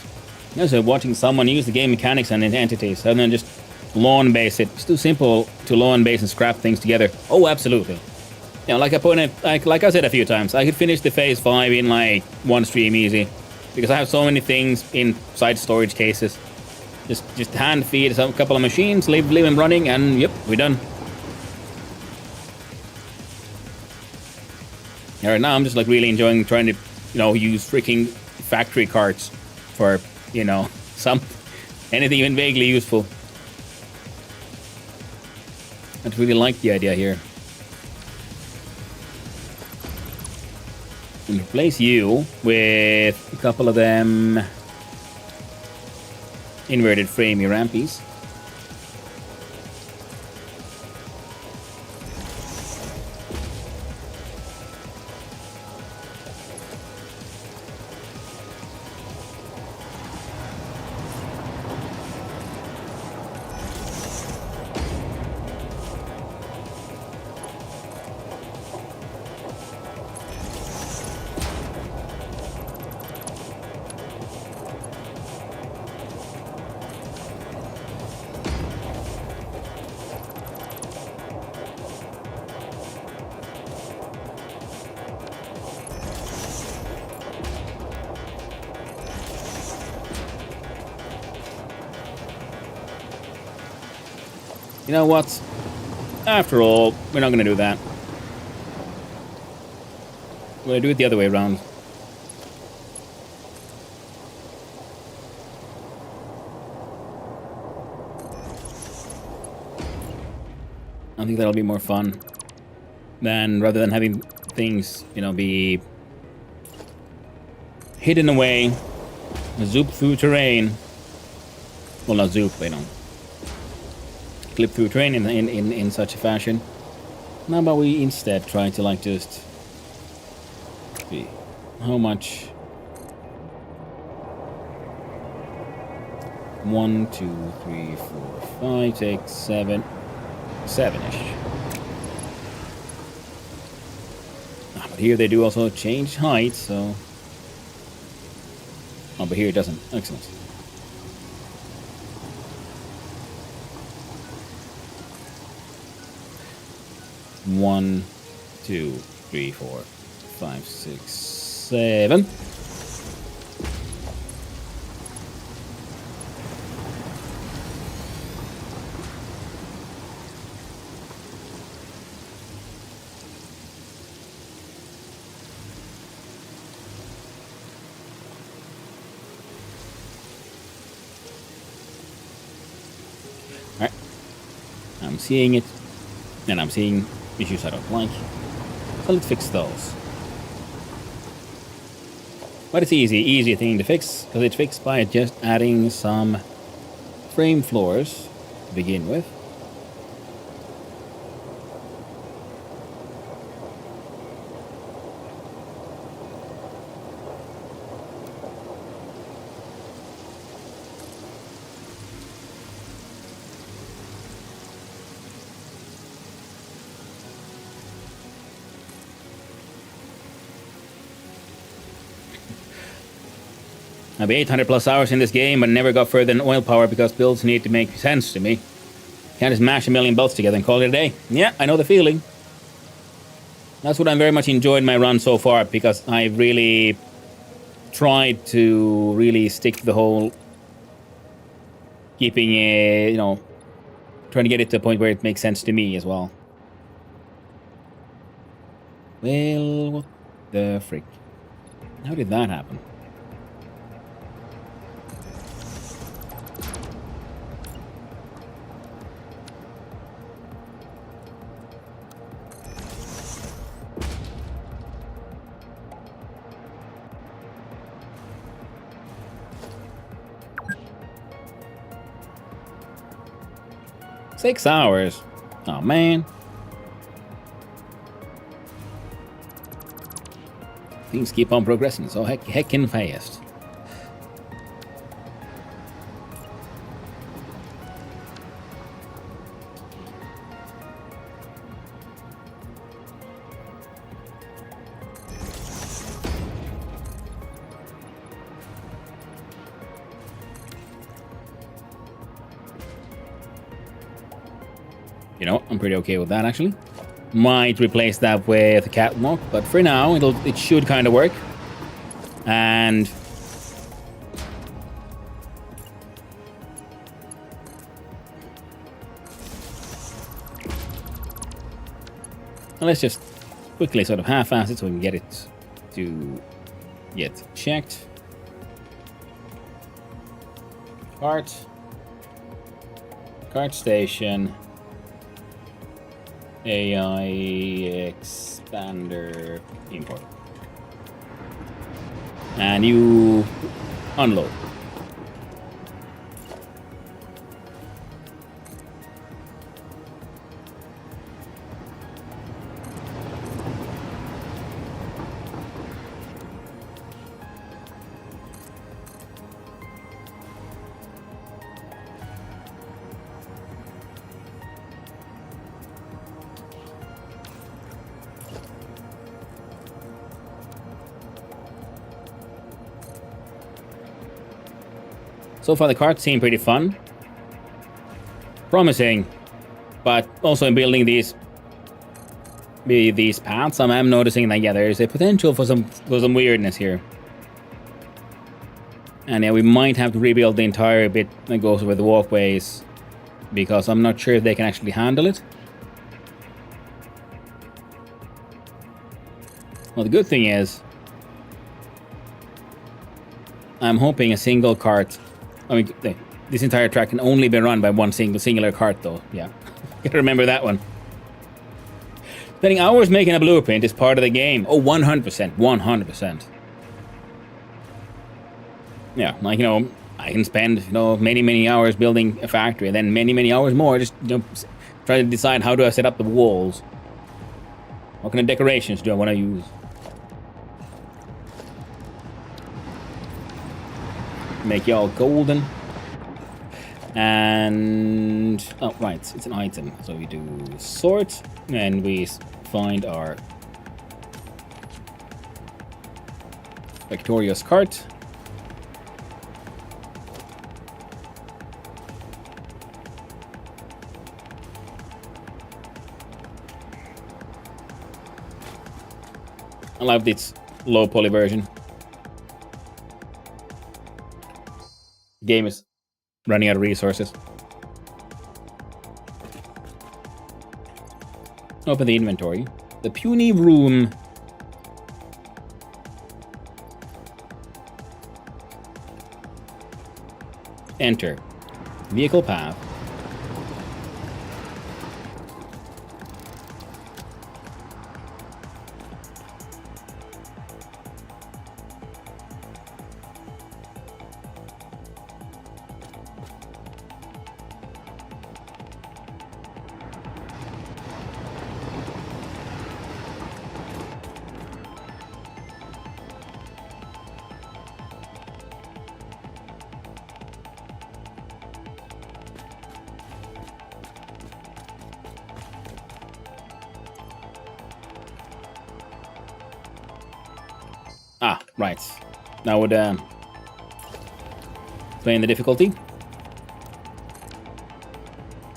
B: Also, watching someone use the game mechanics and entities other than just lawn base it. It's too simple to lawn base and scrap things together. Oh, absolutely. You know, like I said a few times, I could finish the phase 5 in like one stream easy. because I have so many things inside storage cases. Just hand feed a couple of machines, leave them running, and yep, we're done. Alright, now I'm just like really enjoying trying to, use freaking factory carts for, anything even vaguely useful. I really like the idea here. And replace you with a couple of them inverted framey rampies. You know what? After all, we're not going to do that. We're going to do it the other way around. I think that'll be more fun rather than having things, be hidden away, zoop through terrain. Well, not zoop, clip through terrain in such a fashion. How about we instead try to just see how much? 1, 2, 3, 4, 5, 6, 7, 7-ish. But here they do also change height, so. Oh, but here it doesn't. Excellent. One, 2, 3, 4, 5, 6, 7. Alright. I'm seeing it, and I'm seeing issues I don't like. So let's fix those. But it's easy thing to fix, because it's fixed by just adding some frame floors to begin with. I'll be 800 plus hours in this game, but never got further than oil power because builds need to make sense to me. Can't just mash a million bolts together and call it a day. Yeah, I know the feeling. That's what I'm very much enjoying my run so far, because I've really tried to really stick to the whole keeping it, trying to get it to a point where it makes sense to me as well. Well, what the frick? How did that happen? Six hours. Oh man. Things keep on progressing so heckin' fast. I'm pretty okay with that, actually. Might replace that with a catwalk, but for now, it should kind of work. And let's just quickly sort of half-ass it so we can get it to get checked. Cart station, AI expander, import, and you unload. So far the carts seem pretty fun. Promising. But also in building these paths, I'm noticing that yeah, there's a potential for some weirdness here. And yeah, we might have to rebuild the entire bit that goes over the walkways, because I'm not sure if they can actually handle it. Well, the good thing is, I'm hoping a single cart. I mean, this entire track can only be run by one singular cart, though. Yeah, gotta remember that one. Spending hours making a blueprint is part of the game. Oh, 100%, 100%. Yeah, like, you know, I can spend, you know, many hours building a factory, and then many hours more just, you know, try to decide how do I set up the walls. What kind of decorations do I want to use? Make y'all golden. And oh right, it's an item. So we do sort and we find our victorious cart. I love this low poly version. Game is running out of resources. Open the inventory. The puny room. Enter. Vehicle path. Ah, right. Now would explain the difficulty.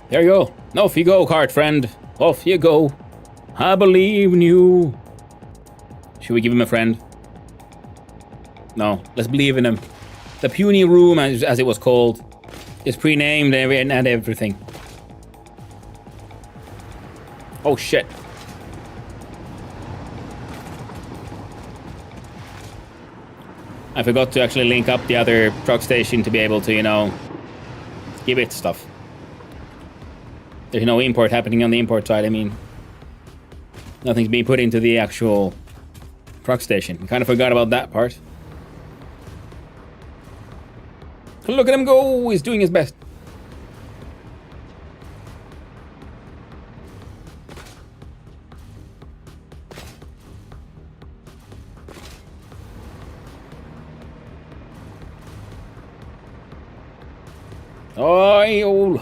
B: There you go. Off you go, cart friend. Off you go. I believe in you. Should we give him a friend? No, let's believe in him. The puny room, as it was called, is pre-named and everything. Oh shit. I forgot to actually link up the other truck station to be able to, you know, give it stuff. There's no import happening on the import side. I mean, nothing's being put into the actual truck station. I kind of forgot about that part. Look at him go! He's doing his best.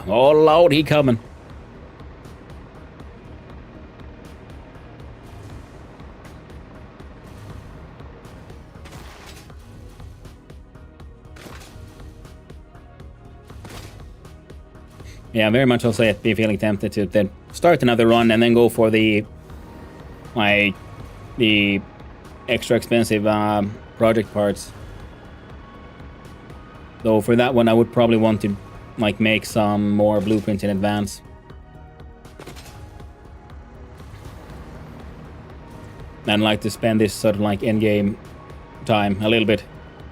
B: Oh, Lord, he coming. Yeah, very much also be feeling tempted to then start another run and then go for the extra expensive project parts. Though for that one, I would probably want to like make some more blueprints in advance. and like to spend this sort of like end game time a little bit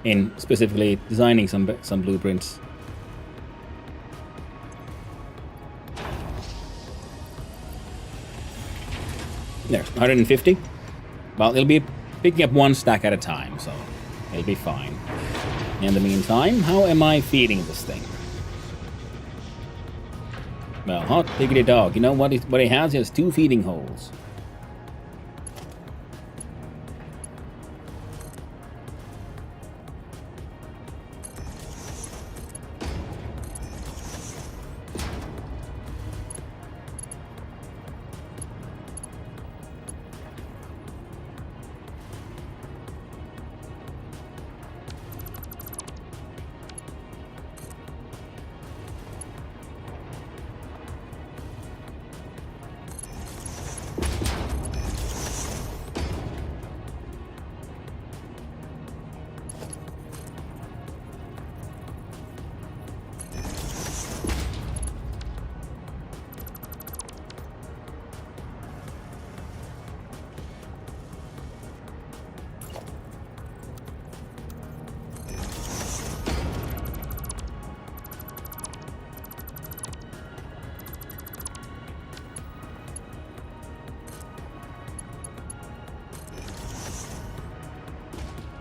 B: in specifically designing some blueprints. There's 150. Well, it'll be picking up one stack at a time, so it'll be fine. In the meantime, how am I feeding this thing? Well, hot diggity dog. You know what he has? He has 2 feeding holes.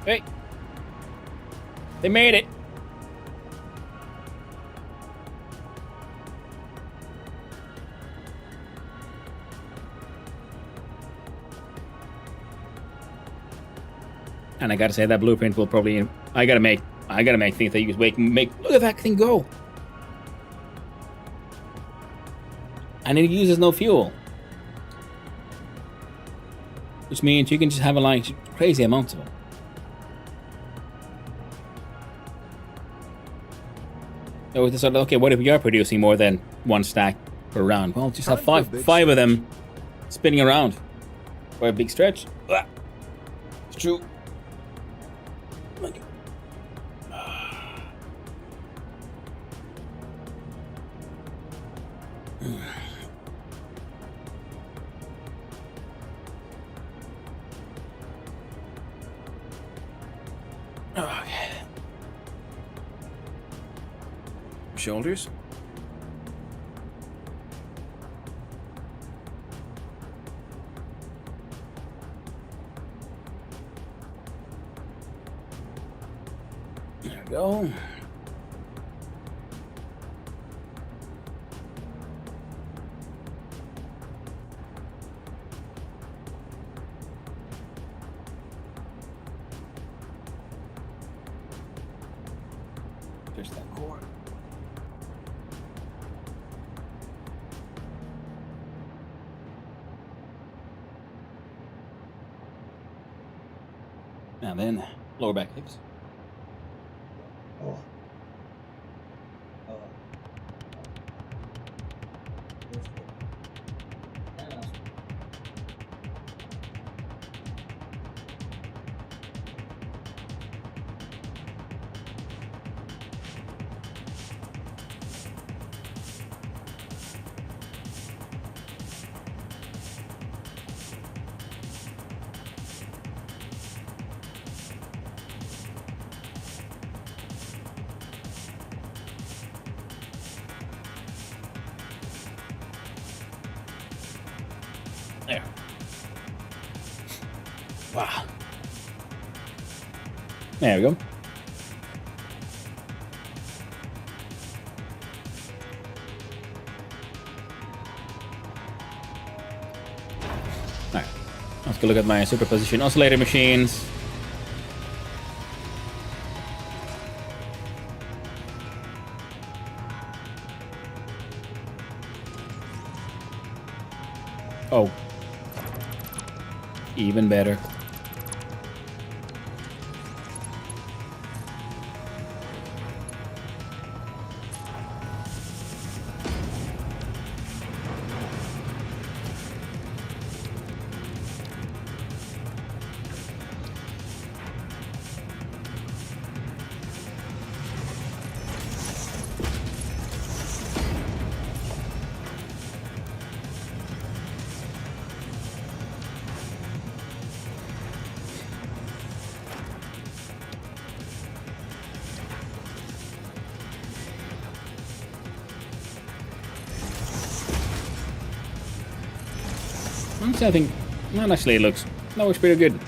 B: Hey! They made it! And I gotta say that blueprint will probably... I gotta make things that you can make... Look at that thing go! And it uses no fuel. Which means you can just have like crazy amounts of them. So it's sort of, okay, what if we are producing more than 1 stack per round? Well, just have five of them spinning around for a big stretch. It's true. Okay. Shoulders. There we go. Just that cord. And then lower back hips. There. Wow. There we go. Alright. Let's go look at my superposition oscillator machines. Oh. Even better. Honestly, I think that actually that works pretty good.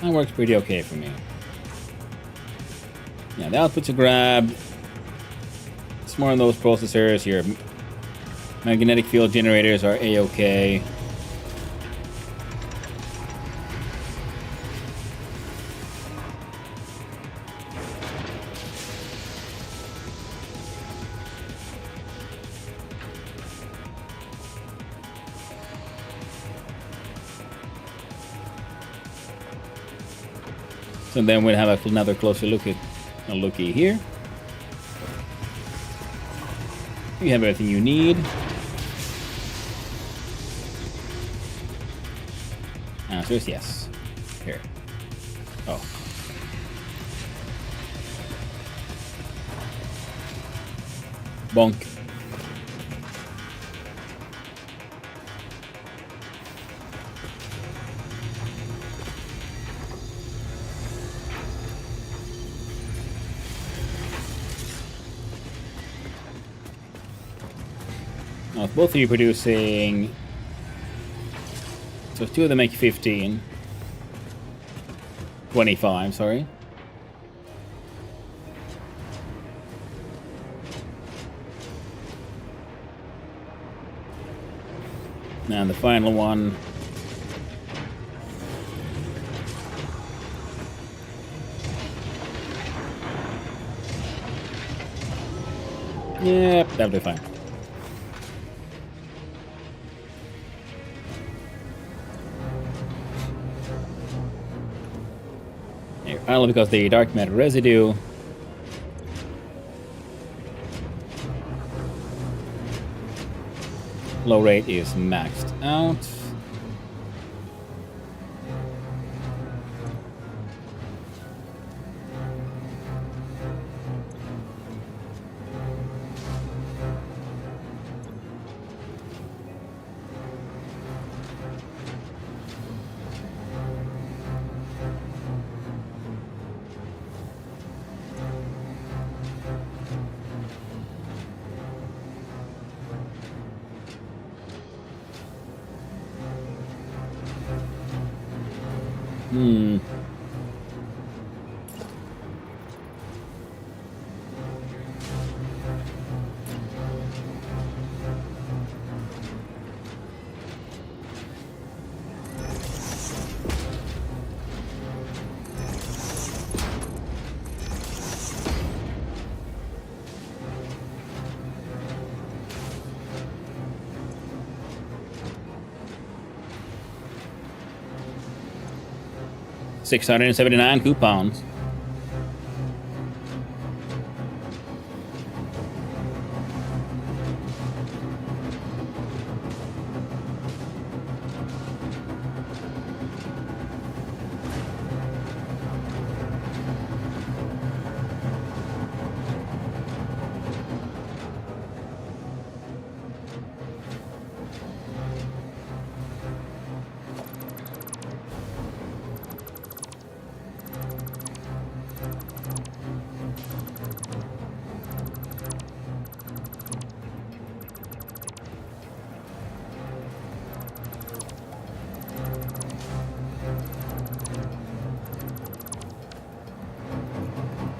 B: That works pretty okay for me. Yeah, the outputs are grabbed. It's more on those processors. Your magnetic field generators are a-okay. So then we'll have another closer look at a looky here. You have everything you need. Answer is yes. Here. Oh. Bonk. Now, both of you producing. So 2 of them make 15. 25, sorry. And the final one. Yep, that'll be fine. Finally, because the dark matter residue flow rate is maxed out. Hmm. $679 coupons.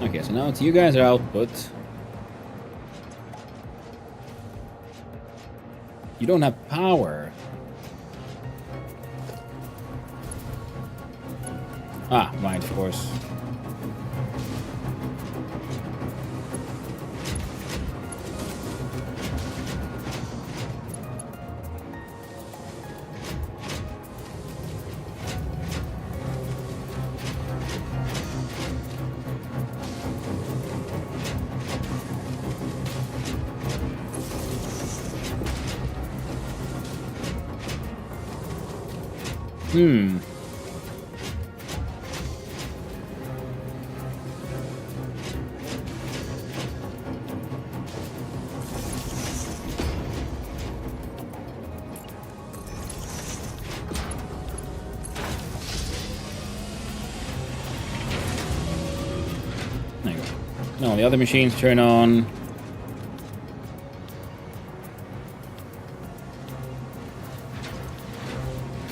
B: Okay, so now it's you guys are output. You don't have power. Ah, right, of course. Hmm. There you go. No, the other machines turn on.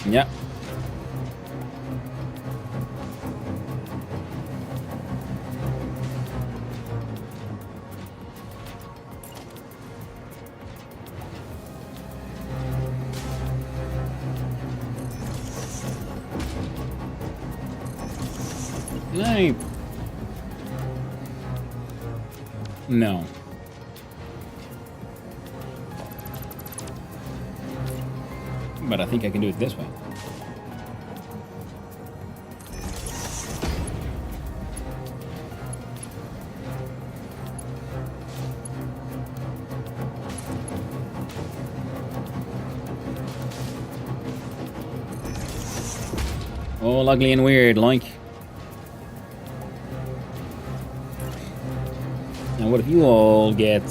B: Yeah. Right. No. But I think I can do it this way. All ugly and weird, like. Now, what if you all get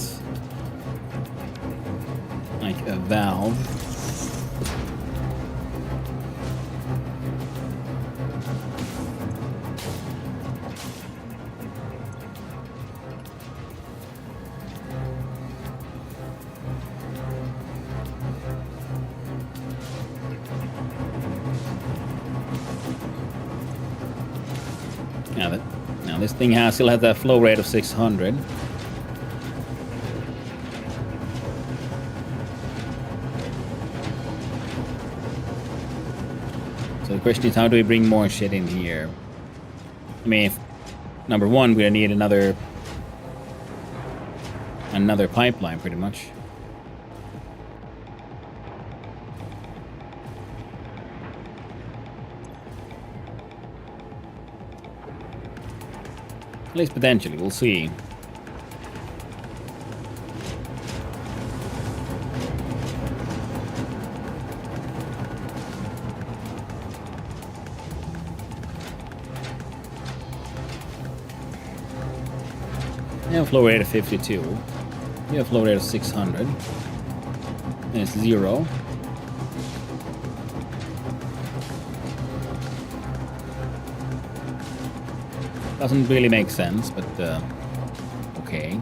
B: like a valve? Now this thing still has that flow rate of 600. So the question is, how do we bring more shit in here? I mean, number one, we're gonna need another pipeline, pretty much. At least potentially, we'll see. We have flow rate of 52. We have flow rate of 600. And it's 0. Doesn't really make sense, but okay.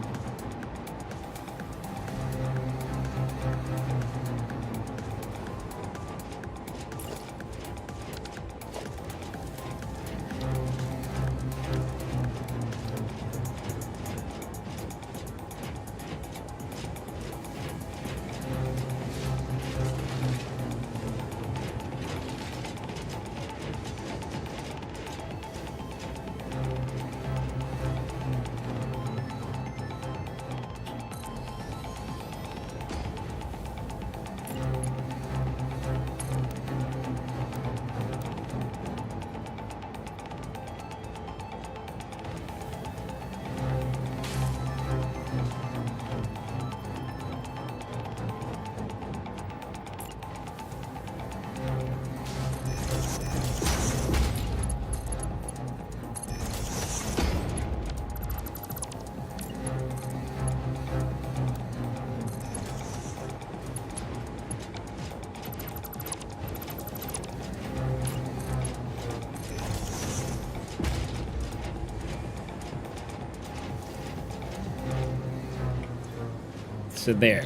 B: So there.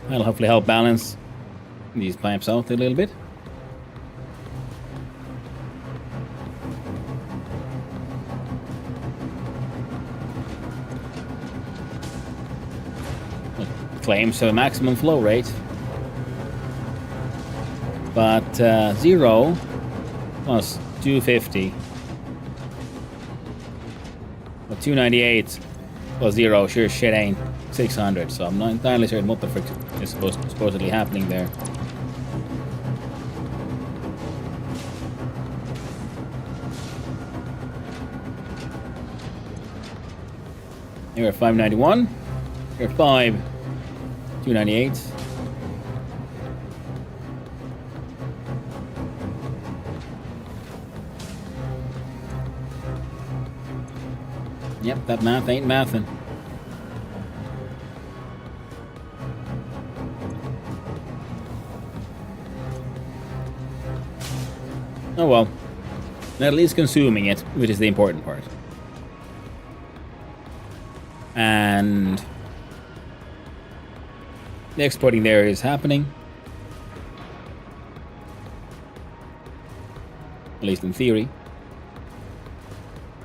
B: That'll hopefully help balance these pipes out a little bit. It claims a maximum flow rate, but 0 plus 250, well, 298 plus 0 sure shit ain't 600, so I'm not entirely certain what the frick is supposedly happening there. Here at 591, here at 298. Yep, that math ain't mathin'. Oh well, at least consuming it, which is the important part. And the exporting there is happening. At least in theory.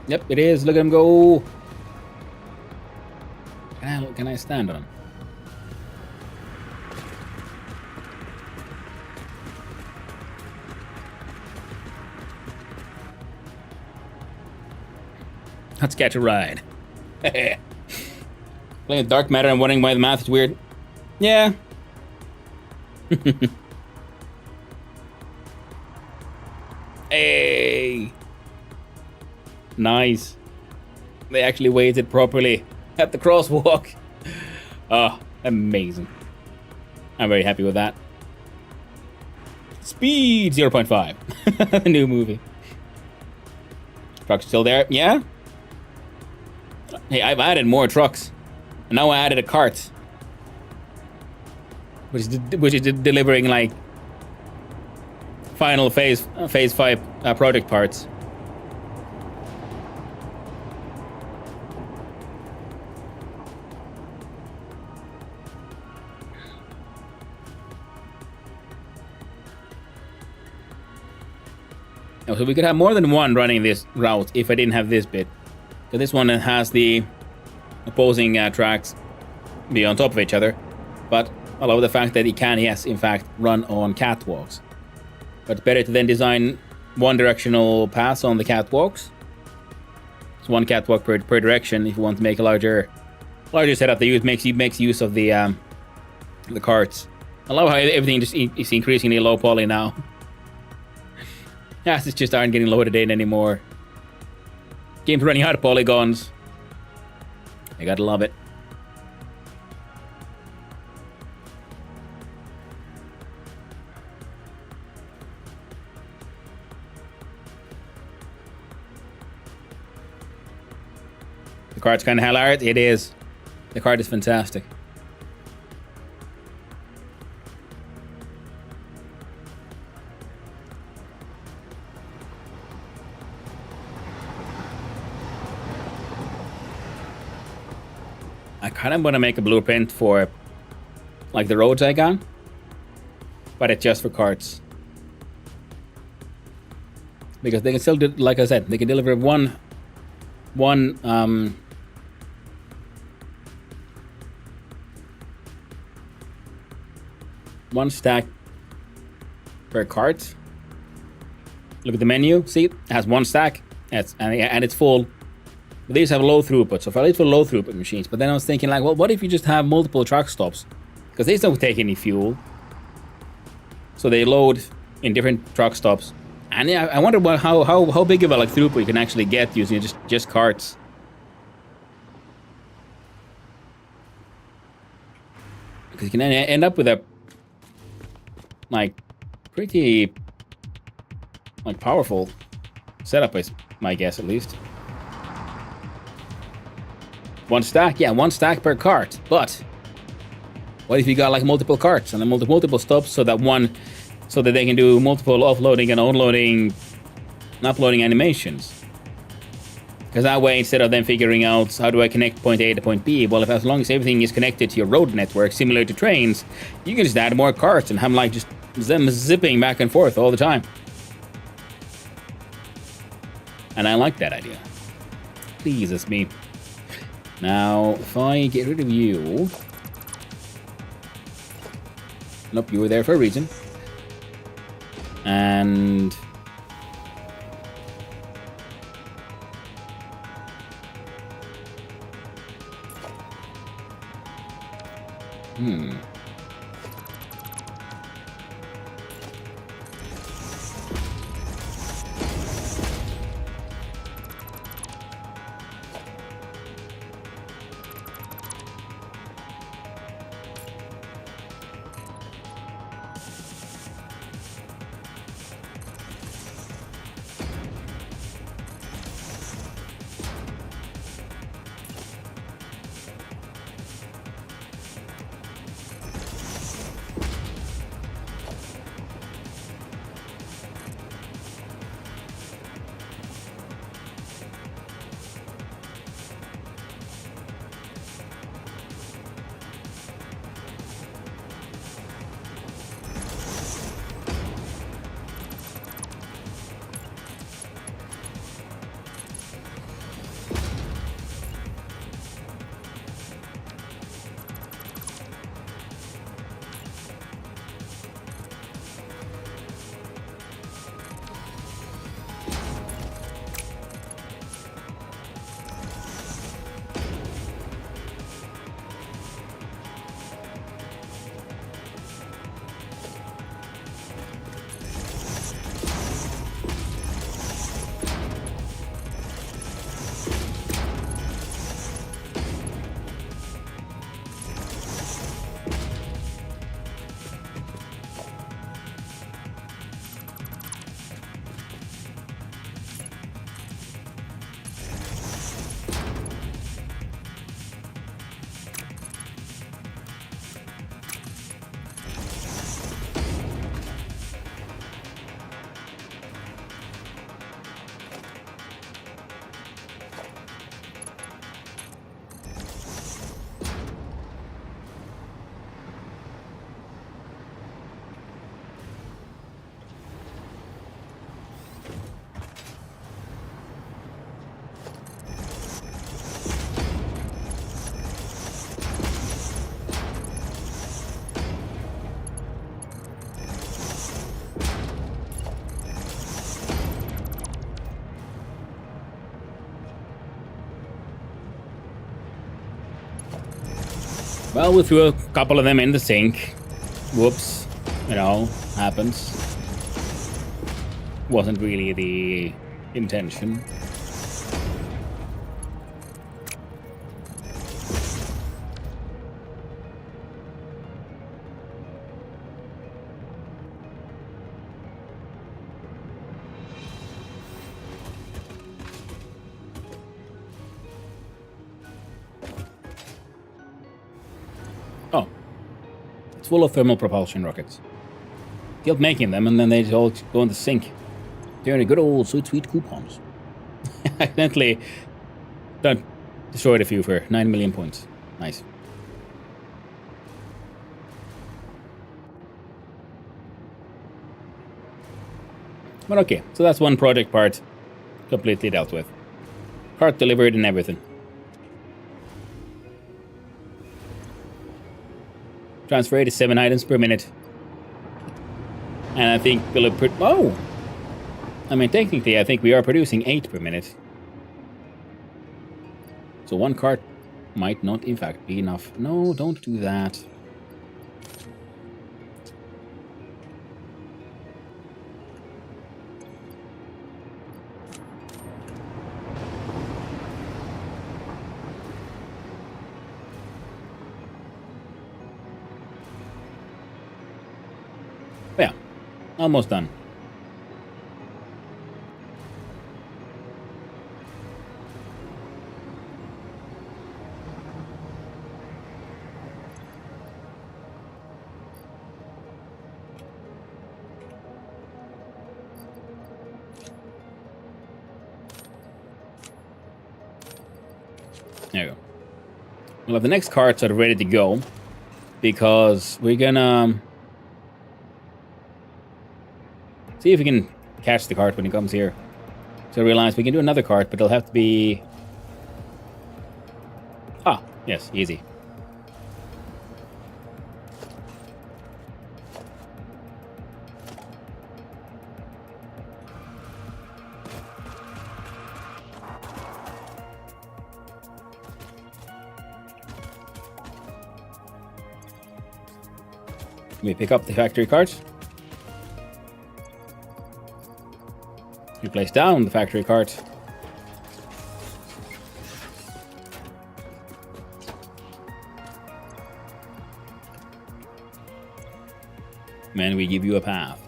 B: Yep, it is. Look at him go. Can I stand on him? Let's catch a ride. Playing dark matter and wondering why the math is weird. Yeah. Hey. Nice. They actually waited properly at the crosswalk. Oh, amazing. I'm very happy with that. Speed 0.5. The new movie. Truck's still there. Yeah. Hey, I've added more trucks. And now I added a cart. Which is delivering like final phase 5 project parts. Oh, so we could have more than one running this route if I didn't have this bit. So this one has the opposing tracks be on top of each other, but I love the fact that it can, yes, in fact, run on catwalks. But it's better to then design one directional paths on the catwalks. It's one catwalk per direction if you want to make a larger setup that makes use of the carts. I love how everything just is increasingly low poly now. Assets just aren't getting loaded in anymore. Game's running out of polygons. I gotta love it. The card's kind of hilarious. It is. The card is fantastic. I kind of want to make a blueprint for like the roads icon, but it's just for carts. Because they can still do, like I said, they can deliver one stack per cart. Look at the menu. See, it has one stack. And it's full. But these have low throughput, so for low throughput machines. But then I was thinking, like, well, what if you just have multiple truck stops? Because these don't take any fuel, so they load in different truck stops. And yeah, I wonder how big of a throughput you can actually get using just carts. Because you can end up with a pretty powerful setup, is my guess at least. One stack? Yeah, one stack per cart. But what if you got multiple carts and then multiple stops so that they can do multiple offloading and unloading and uploading animations? Because that way, instead of them figuring out how do I connect point A to point B, well, as long as everything is connected to your road network, similar to trains, you can just add more carts and have just them zipping back and forth all the time. And I like that idea. Pleases me. Now, if I get rid of you... Nope, you were there for a reason. And... Well, we threw a couple of them in the sink. Whoops. You know, happens. Wasn't really the intention. Oh. It's full of thermal propulsion rockets. Killed making them, and then they all go in the sink. They're the good old sweet coupons. Accidentally destroyed a few for 9 million points. Nice. But okay, so that's one project part completely dealt with. Cart delivered and everything. Transfer 87 items per minute. And I think we'll oh! I mean, technically, I think we are producing 8 per minute. So one cart might not, in fact, be enough. No, don't do that. Yeah, almost done. There you go. Well, the next carts are ready to go because we're gonna see if we can catch the cart when it comes here. So I realize we can do another cart, but it'll have to be... Ah, yes, easy. We pick up the factory cart. We place down the factory cart. And we give you a path.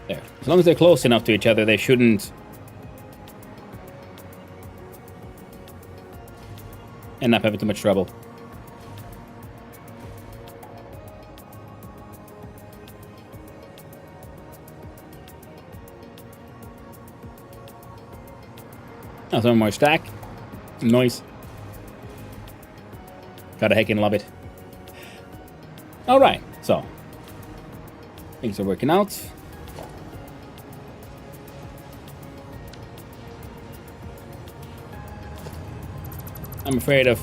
B: There. As long as they're close enough to each other, they shouldn't end up having too much trouble. Now some more stack. Nice. Gotta heckin' love it. Alright, so. Things are working out. I'm afraid of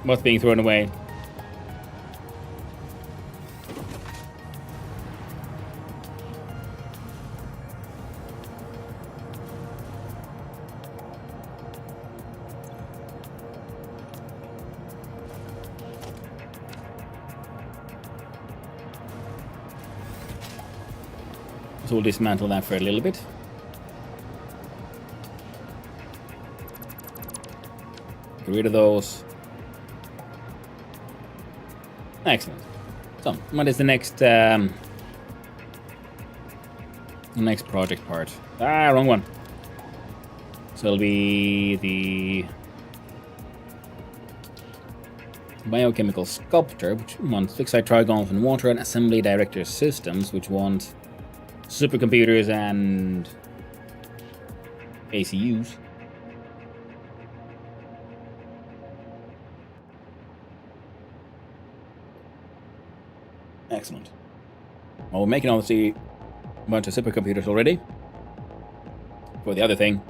B: what's being thrown away. So we'll dismantle that for a little bit. Get rid of those. Excellent. So, what is the next project part? Ah, wrong one. So it'll be the biochemical sculptor, which wants fixed-site trigons and water and assembly director systems, which want supercomputers and ACUs. Excellent. Well, we're making obviously a bunch of supercomputers already for the other thing.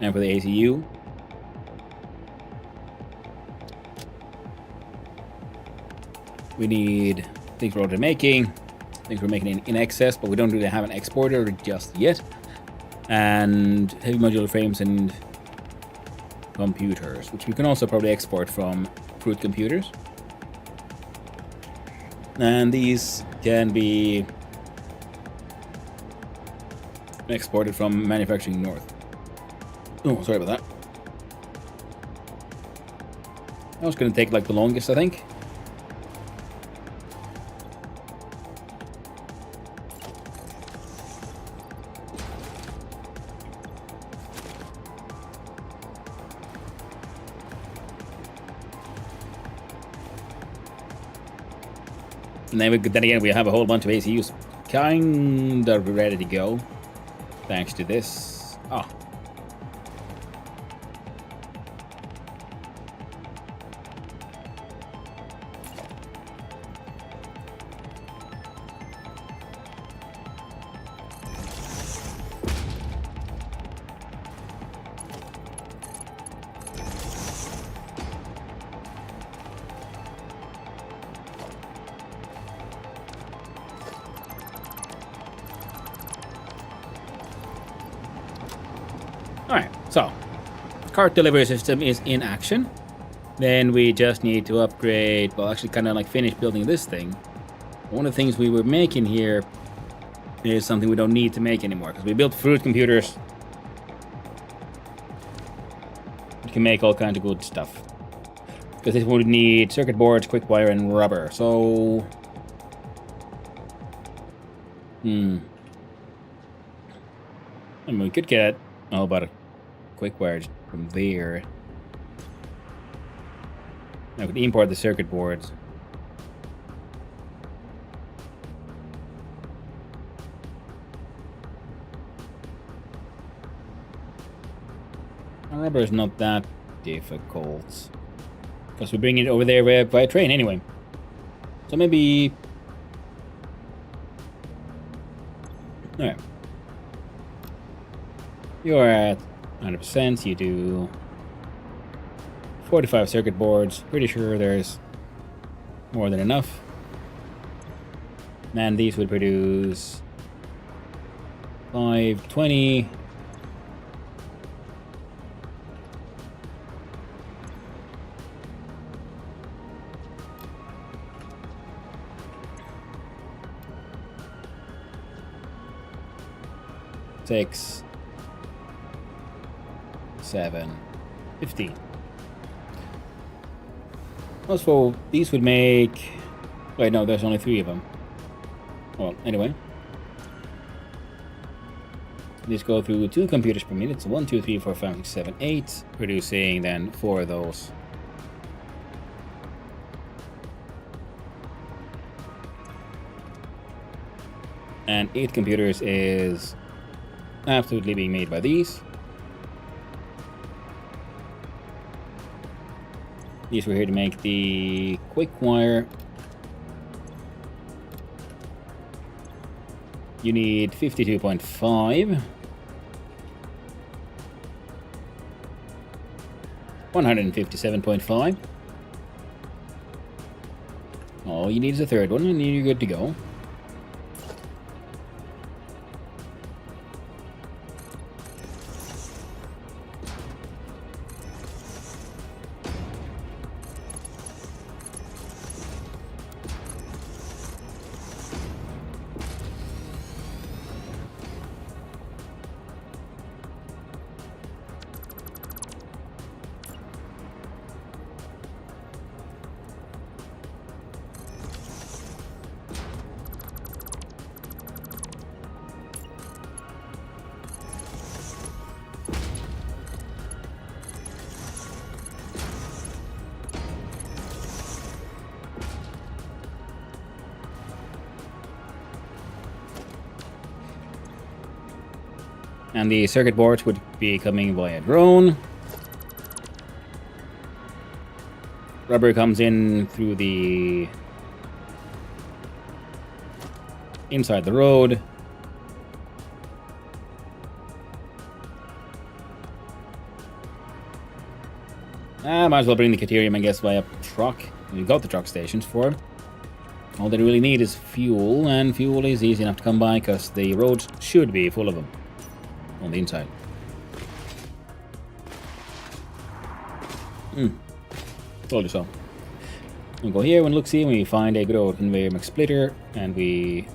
B: And for the ACU. We need things we're already making. Things we're making in excess, but we don't really have an exporter just yet. And heavy modular frames and computers, which we can also probably export from Fruit computers. And these can be exported from manufacturing north. Oh, sorry about that. That was going to take like the longest, I think. And then again, we have a whole bunch of ACUs kind of ready to go. Thanks to this. Oh. Alright, so cart delivery system is in action. Then we just need to upgrade, well, actually kind of like finish building this thing. One of the things we were making here is something we don't need to make anymore, because we built Fruit computers. We can make all kinds of good stuff. Because this would need circuit boards, quick wire, and rubber. So... I mean, we could get... Oh, about a quick wire from there. I could import the circuit boards. Rubber is not that difficult, because we bring it over there by train anyway. So maybe... Alright. You're at 100%, you do 45 circuit boards. Pretty sure there's more than enough. And these would produce 520. Six, 7, 15. Also, these would make... Wait, no, there's only 3 of them. Well, anyway. These go through 2 computers per minute. So 1, 2, 3, 4, 5, 6, 7, 8. Producing then 4 of those. And 8 computers is absolutely being made by these. These were here to make the quick wire. You need 52.5. 157.5. All you need is a third one, and you're good to go. And the circuit boards would be coming via drone. Rubber comes in through the inside the road. Might as well bring the Caterium, I guess, via truck. We've got the truck stations for it. All they really need is fuel, and fuel is easy enough to come by because the roads should be full of them on the inside. Told you so. We'll go here and look, see, we find a good old conveyor McSplitter, and we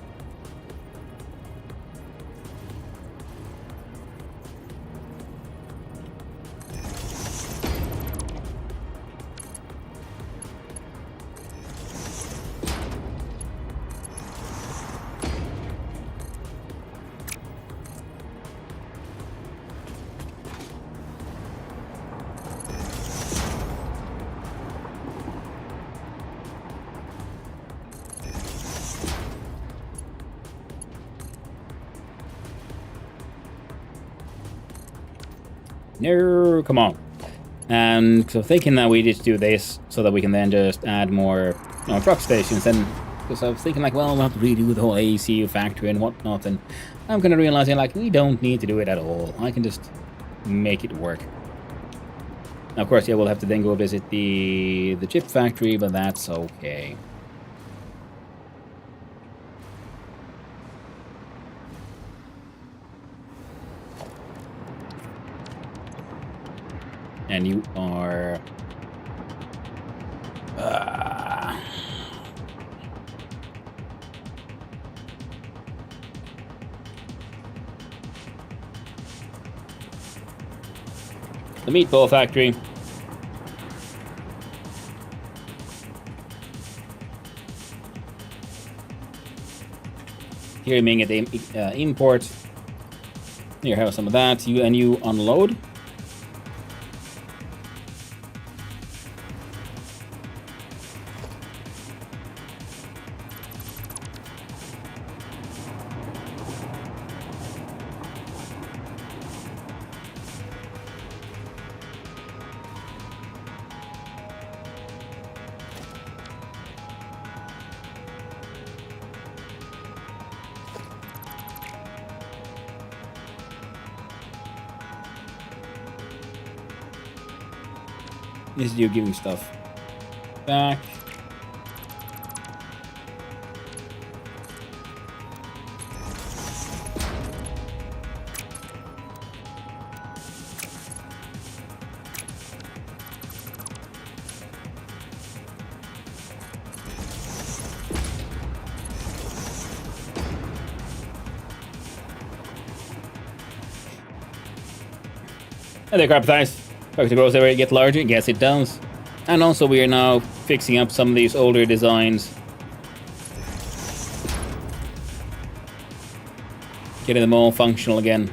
B: no, come on. And so thinking that we just do this so that we can then just add more truck stations. And because I was thinking like, well, we'll have to redo the whole ACU factory and whatnot. And I'm kind of realizing like we don't need to do it at all. I can just make it work. Now, of course, yeah, we'll have to then go visit the chip factory, but that's okay. And you are... the meatball factory. Here you may get the import. Here, have some of that. You unload. This is you giving stuff back. And the crap thighs. If it grows every get larger, yes it does. And also we are now fixing up some of these older designs. Getting them all functional again.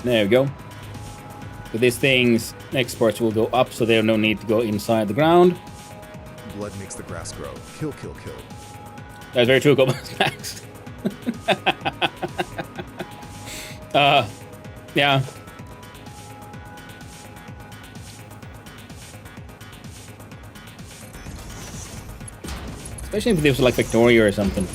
B: There we go. With these things, exports will go up, so there's no need to go inside the ground.
D: Blood makes the grass grow. Kill, kill, kill.
B: That's very true, Max. Yeah. Especially if this was like Victoria or something.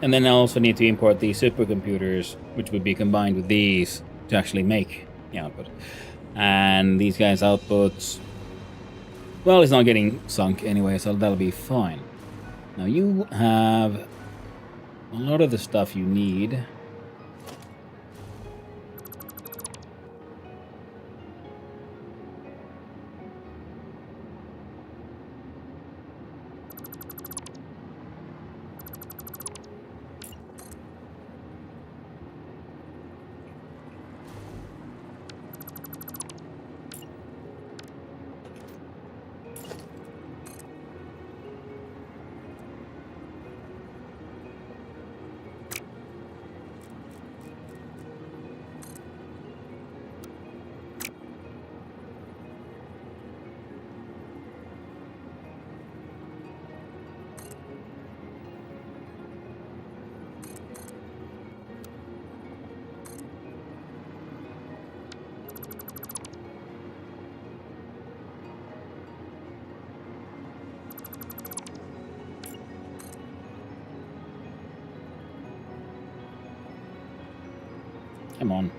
B: And then I also need to import these supercomputers, which would be combined with these to actually make the output. And these guys' outputs, well, it's not getting sunk anyway, so that'll be fine. Now you have a lot of the stuff you need. Come on.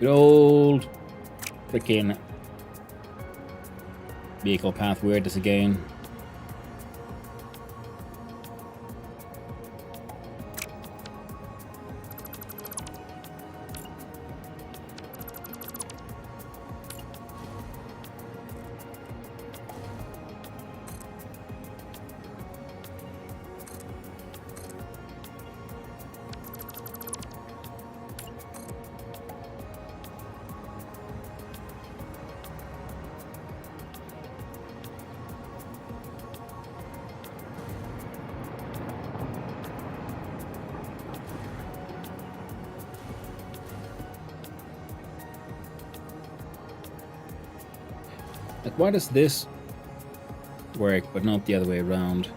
B: Good old freaking vehicle path weirdness again. Like, why does this work, but not the other way around?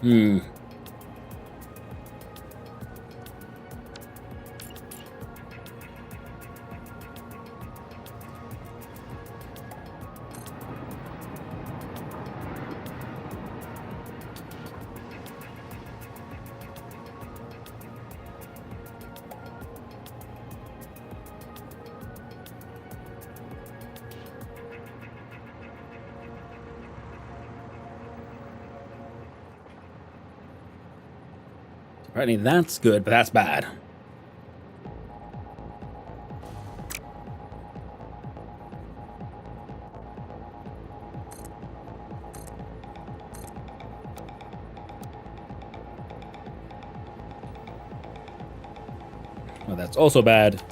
B: Hmm. Apparently that's good, but that's bad. Well, that's also bad.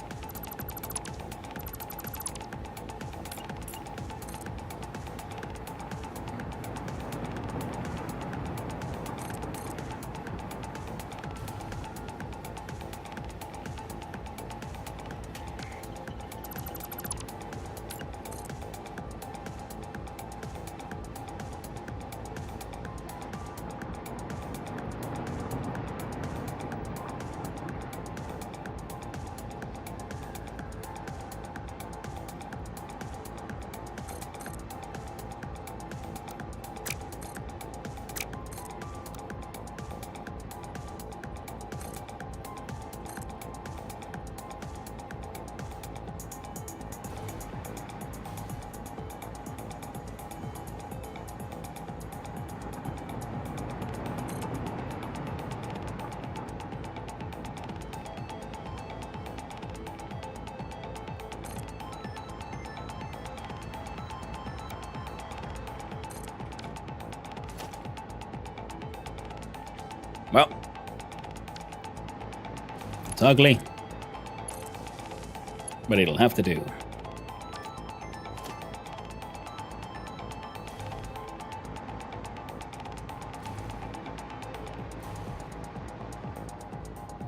B: Well, it's ugly, but it'll have to do.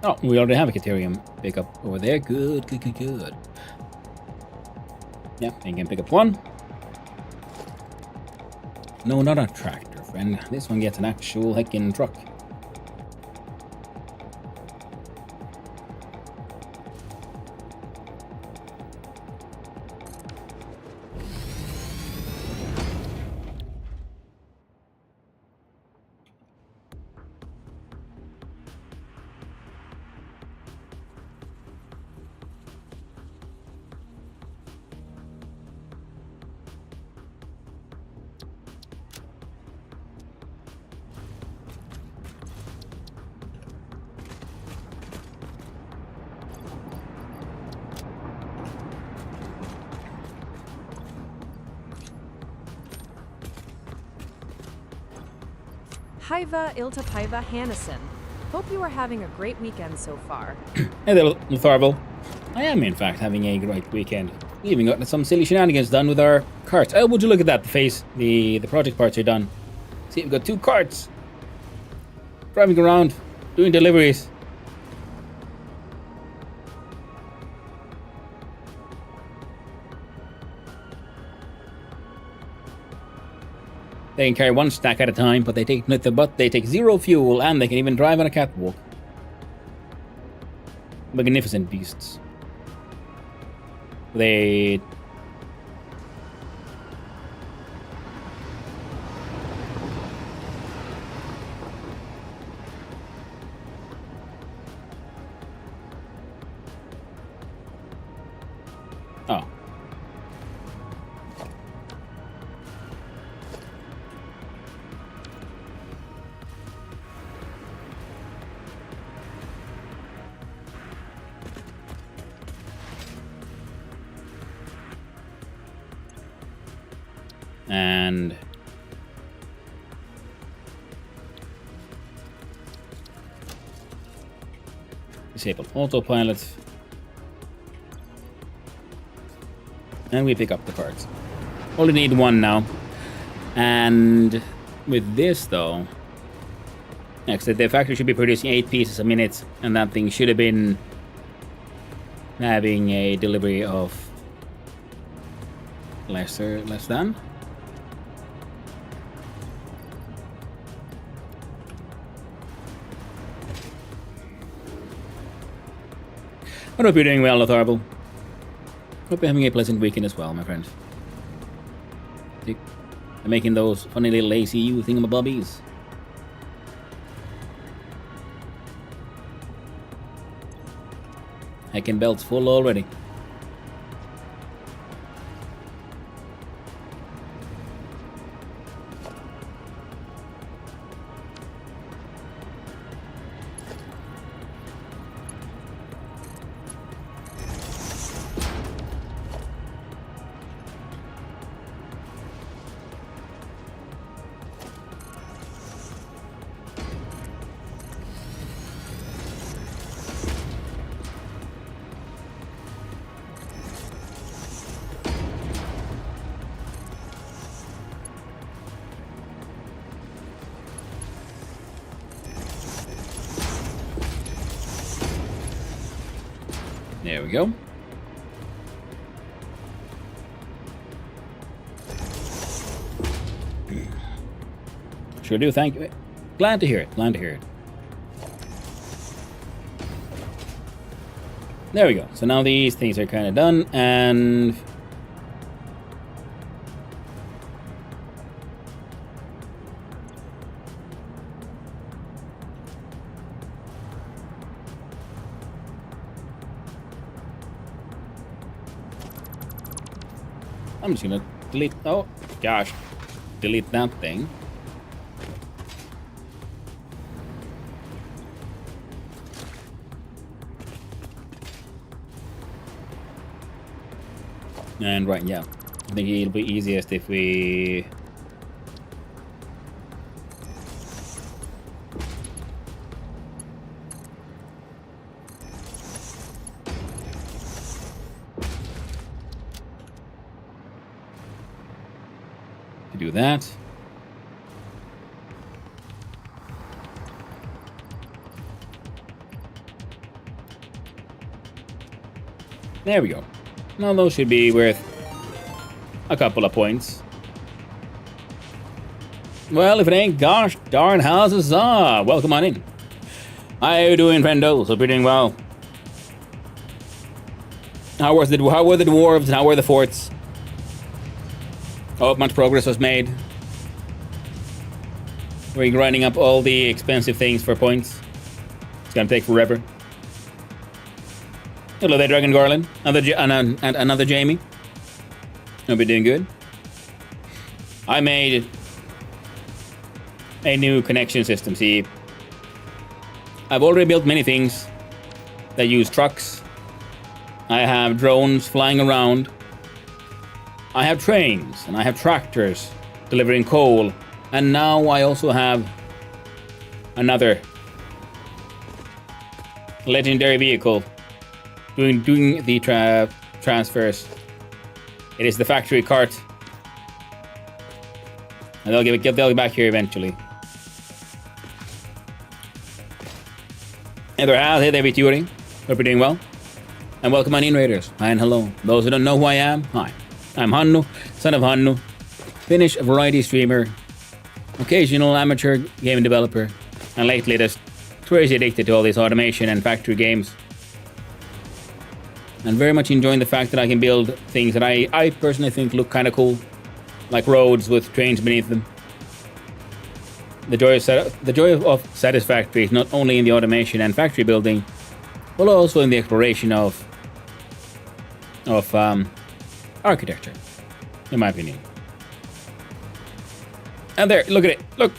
B: Oh, we already have a Caterium pickup over there. Good, good, good, good. Yeah, you can pick up one. No, not a tractor, friend. This one gets an actual heckin' truck.
C: Hiva Iltapaiva Hannison. Hope you are having a great weekend so far.
B: Hey there, Thorval. I am, in fact, having a great weekend. We even got some silly shenanigans done with our carts. Oh, would you look at that? The project parts are done. See, we've got 2 carts. Driving around, doing deliveries. They can carry 1 stack at a time, but they take nothing but they take 0 fuel, and they can even drive on a catwalk. Magnificent beasts. They... Oh. And disable autopilot, and we pick up the cards. Only need 1 now. And with this though, next the factory should be producing 8 pieces a minute, and that thing should have been having a delivery of less than. I hope you're doing well, Lotharbel. Hope you're having a pleasant weekend as well, my friend. I'm making those funny little ACU thingamabobbies. Heckin' belt's full already. There we go. Sure do, thank you. Glad to hear it, glad to hear it. There we go. So now these things are kind of done, and I'm just gonna delete, oh gosh, delete that thing. And right, yeah, I think it'll be easiest if we do that. There we go. Now those should be worth a couple of points. Well, if it ain't gosh darn houses, welcome on in. How you doing, friendos? Hope you're doing well. How were the dwarves and how were the forts? Hope much progress was made. We're grinding up all the expensive things for points. It's gonna take forever. Hello there, Dragon Garland. Another Jamie. Hope you're doing good. I made a new connection system. See, I've already built many things that use trucks. I have drones flying around. I have trains and I have tractors delivering coal. And now I also have another legendary vehicle doing the transfers. It is the factory cart. And they'll be back here eventually. Hey there, Al. Hey there, Vituri. Hope you're doing well. And welcome on in, Raiders. Hi and hello. Those who don't know who I am, hi. I'm Hannu, son of Hannu, Finnish variety streamer, occasional amateur game developer, and lately just crazy addicted to all this automation and factory games. And very much enjoying the fact that I can build things that I personally think look kind of cool, like roads with trains beneath them. The joy of Satisfactory is not only in the automation and factory building, but also in the exploration of architecture, in my opinion. And there, look at it. Look.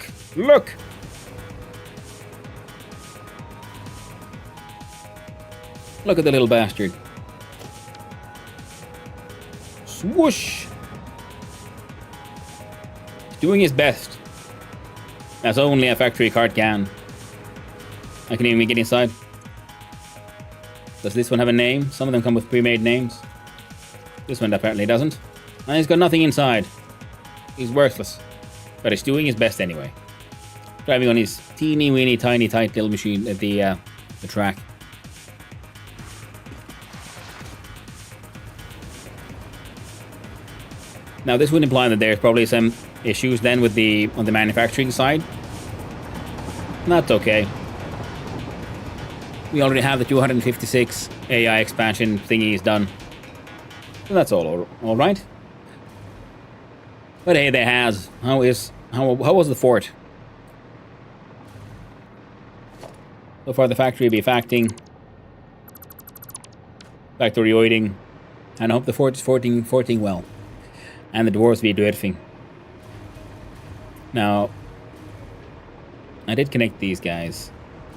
B: Look at the little bastard. Swoosh. He's doing his best, as only a factory cart can. I can even get inside. Does this one have a name? Some of them come with pre-made names. This one apparently doesn't. And he's got nothing inside. He's worthless. But he's doing his best anyway. Driving on his teeny weeny tiny tight little machine at the track. Now this would imply that there's probably some issues then with on the manufacturing side. That's okay. We already have the 256 AI expansion thingies done. So that's all right. But hey, there has. How was the fort? So far the factory be factoring, factorioiding, and I hope the fort is forting well. And the dwarves be dwarfing. Now, I did connect these guys.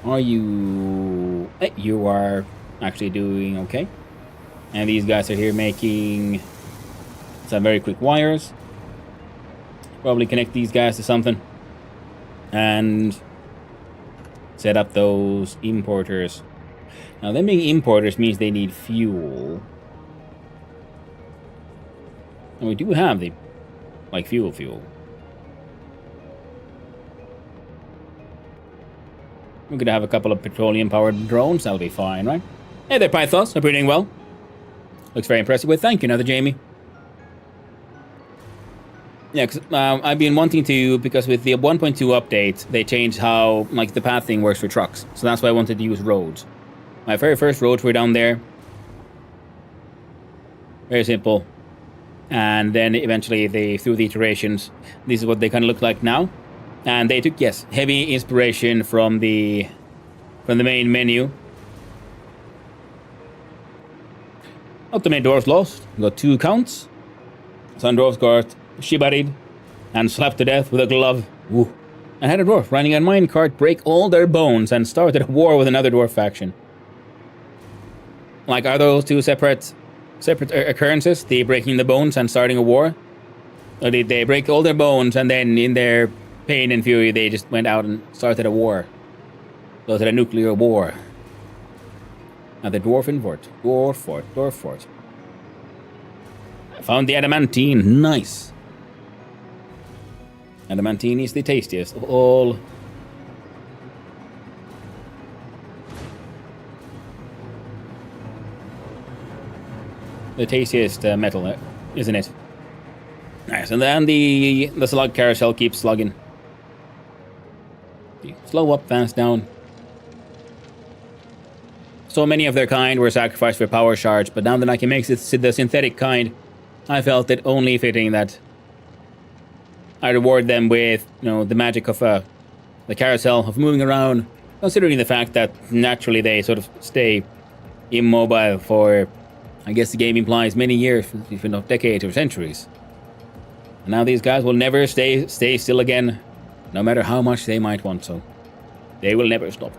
B: Are you... you are actually doing okay. And these guys are here making some very quick wires. Probably connect these guys to something. And set up those importers. Now, them being importers means they need fuel. And we do have the, like, fuel. We're gonna have a couple of petroleum-powered drones. That'll be fine, right? Hey there, Pythos. Hope you're doing well. Looks very impressive. Well, thank you, another Jamie. Yeah, because I've been wanting to, because with the 1.2 update, they changed how, like, the pathing works for trucks. So that's why I wanted to use roads. My very first roads were down there. Very simple. And then eventually, through the iterations, this is what they kind of look like now. And they took, yes, heavy inspiration from the main menu. Not the main dwarves lost. We got 2 counts. Some dwarves got shibaried and slapped to death with a glove. Woo. And had a dwarf riding a minecart break all their bones and started a war with another dwarf faction. Like, are those 2 separate occurrences? The breaking the bones and starting a war? Or did they break all their bones and then in their pain and fury they just went out and started a war? Started a nuclear war. Now the dwarf fort. I found the adamantine. Nice. And the Mantini is the tastiest of all. The tastiest metal, isn't it? Nice, and then the slug carousel keeps slugging. Slow up, fast down. So many of their kind were sacrificed for power shards, but now that I can make the synthetic kind, I felt it only fitting that I reward them with, the magic of the carousel, of moving around, considering the fact that naturally they sort of stay immobile for, I guess the game implies, many years, if not decades or centuries. And now these guys will never stay still again, no matter how much they might want to. They will never stop.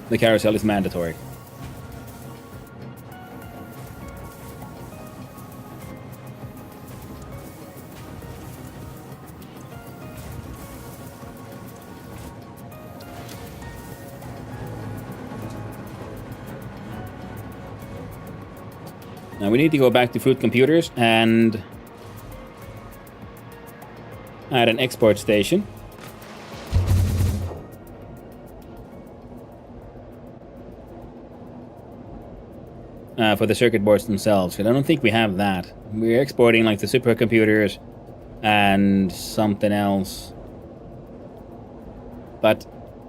B: The carousel is mandatory. Now we need to go back to Fruit Computers and add an export station. For the circuit boards themselves, because I don't think we have that. We're exporting like the supercomputers and something else. But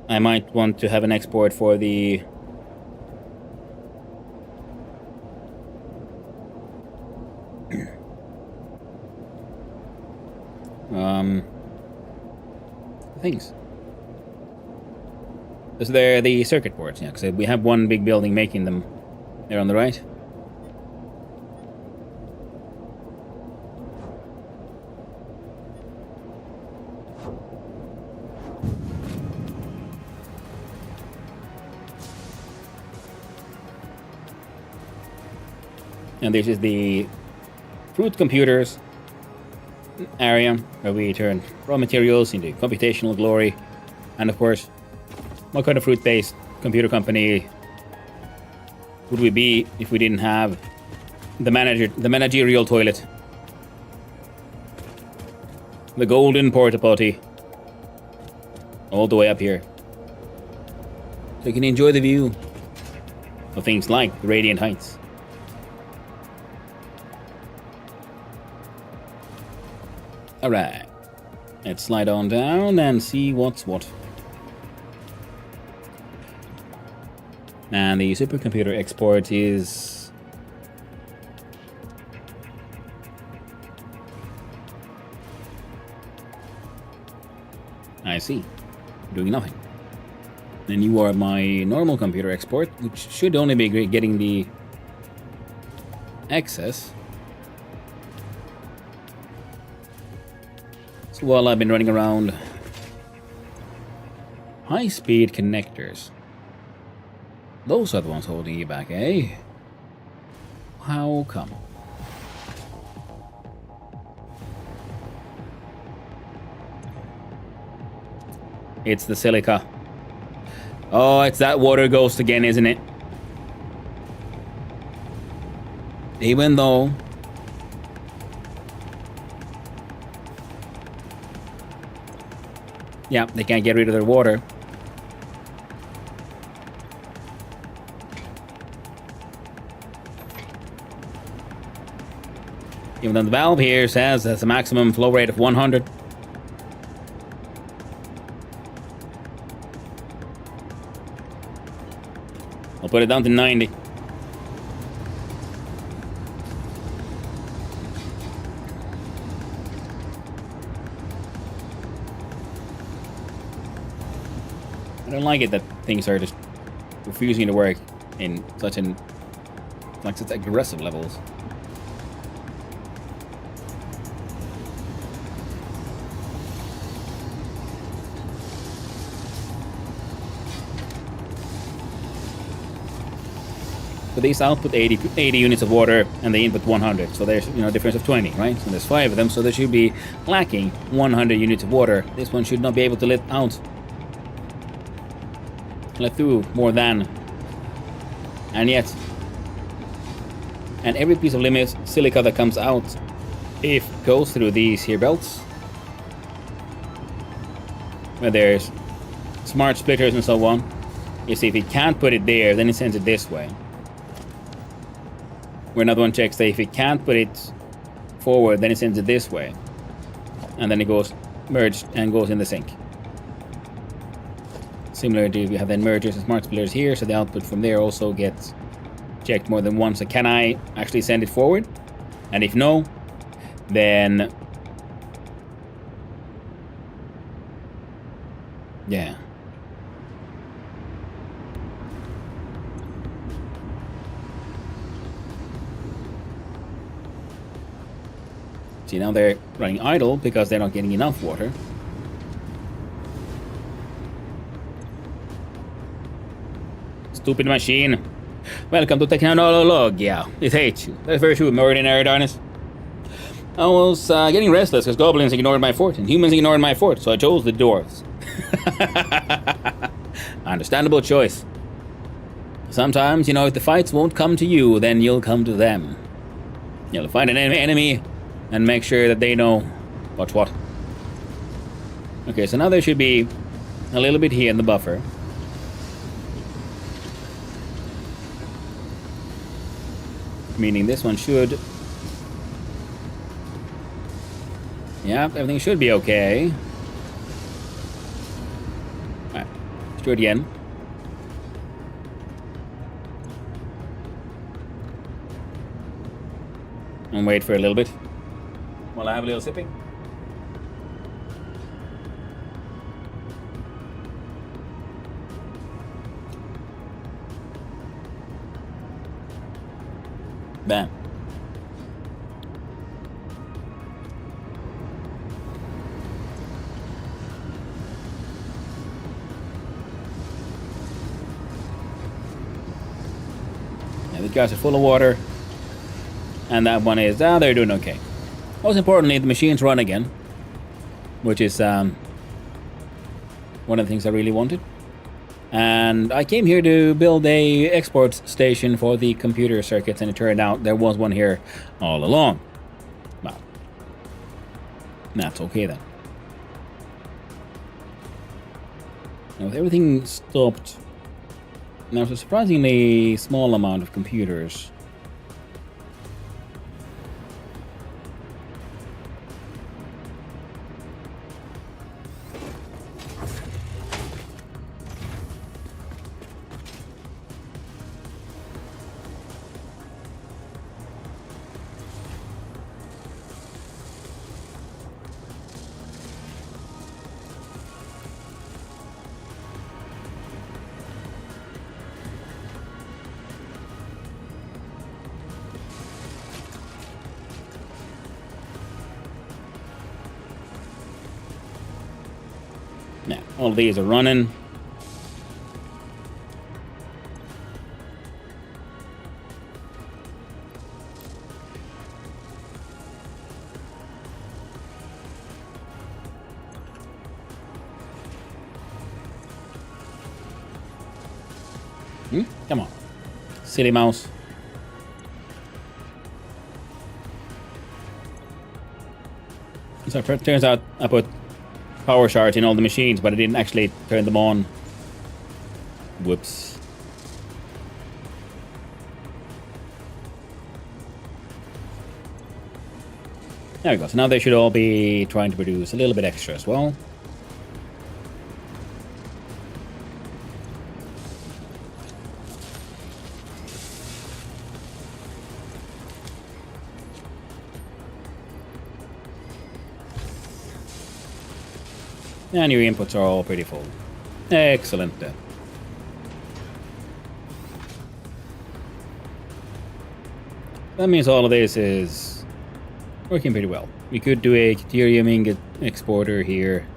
B: I might want to have an export for the things. Because they're the circuit boards, yeah, because we have one big building making them. There on the right. And this is the Fruit Computers area where we turn raw materials into computational glory. And of course, what kind of fruit-based computer company would we be if we didn't have the managerial toilet? The golden porta potty. All the way up here. So you can enjoy the view of things like the Radiant Heights. Alright. Let's slide on down and see what's what. And the supercomputer export is I see. Doing nothing. Then you are my normal computer export, which should only be getting the access. So while I've been running around, high-speed connectors. Those are the ones holding you back, eh? How come? It's the silica. Oh, it's that water ghost again, isn't it? Even though yeah, they can't get rid of their water. Even though the valve here says there's a maximum flow rate of 100. I'll put it down to 90. I don't like it that things are just refusing to work in such aggressive levels. So these output 80 units of water and they input 100. So there's a difference of 20, right? So there's 5 of them, so they should be lacking 100 units of water. This one should not be able to let through more than. And yet, and every piece of limit silica that comes out if it goes through these here belts, where there's smart splitters and so on, you see if it can't put it there, then it sends it this way. Where another one checks that if it can't put it forward, then it sends it this way. And then it goes merged and goes in the sink. Similar to if you have then mergers and smart splitters here, so the output from there also gets checked more than once. So can I actually send it forward? And if no, then yeah. See, now they're running idle because they're not getting enough water. Stupid machine. Welcome to Technologia. It hates you. That's very true, ordinary darkness. I was getting restless because goblins ignored my fort and humans ignored my fort, so I chose the dwarves. Understandable choice. Sometimes, if the fights won't come to you, then you'll come to them. You'll find an enemy and make sure that they know what's what. Okay, so now there should be a little bit here in the buffer. Meaning this one should... yeah, everything should be okay. Alright, let's do it again. And wait for a little bit while I have a little sipping. Bam. Yeah, these guys are full of water. And that one is, they're doing okay. Most importantly, the machines run again. Which is one of the things I really wanted. And I came here to build a export station for the computer circuits, and it turned out there was one here all along. Well, that's okay then. Now with everything stopped, now it's a surprisingly small amount of computers. Yeah, all of these are running. Come on, silly mouse. So it turns out I put power shards in all the machines, but I didn't actually turn them on. Whoops. There we go. So now they should all be trying to produce a little bit extra as well. And your inputs are all pretty full. Excellent. That means all of this is working pretty well. We could do a deuterium ingot exporter here.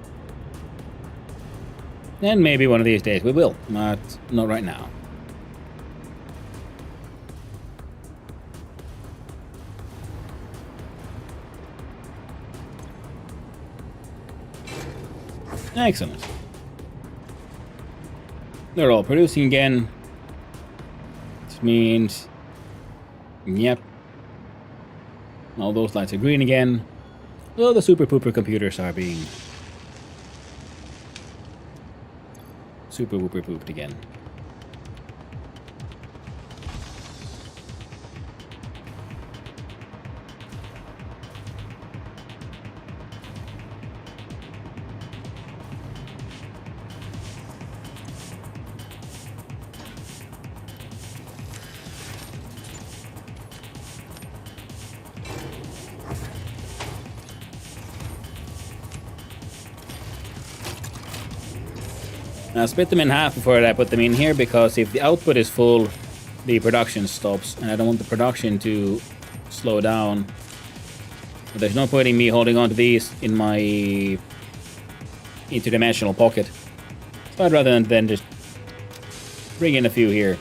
B: And maybe one of these days we will, but not right now. Excellent. They're all producing again. Which means... yep. All those lights are green again. Oh, the super pooper computers are being super whooper pooped again. Now split them in half before I put them in here, because if the output is full, the production stops, and I don't want the production to slow down. But there's no point in me holding on to these in my interdimensional pocket. So I'd rather than just bring in a few here.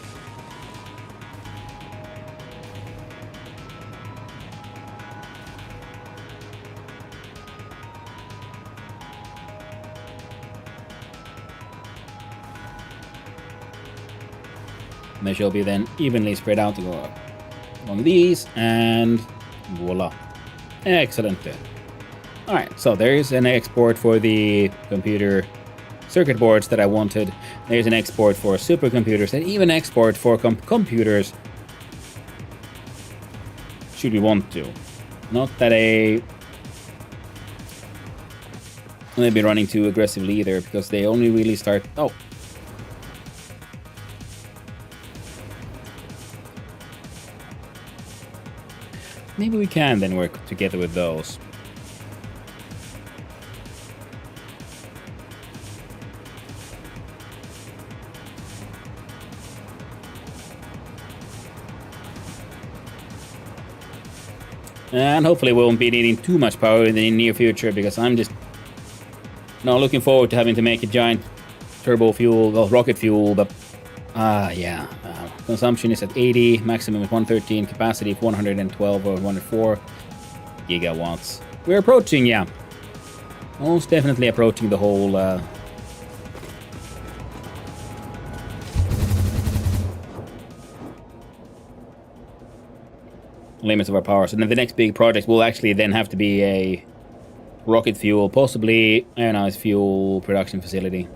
B: And they shall be then evenly spread out to go along these, and voila. Excellent. Alright, so there's an export for the computer circuit boards that I wanted. There's an export for supercomputers, and even export for computers should we want to. Not that I may be running too aggressively either, because they only really start... Oh. Maybe we can then work together with those. And hopefully we won't be needing too much power in the near future, because I'm just looking forward to having to make a giant turbo fuel, well, rocket fuel, but yeah. Consumption is at 80, maximum is 113, capacity of 112 or 104 gigawatts. We're approaching, yeah. Most definitely approaching the whole limits of our power. So then the next big project will actually then have to be a rocket fuel, possibly ionized fuel production facility.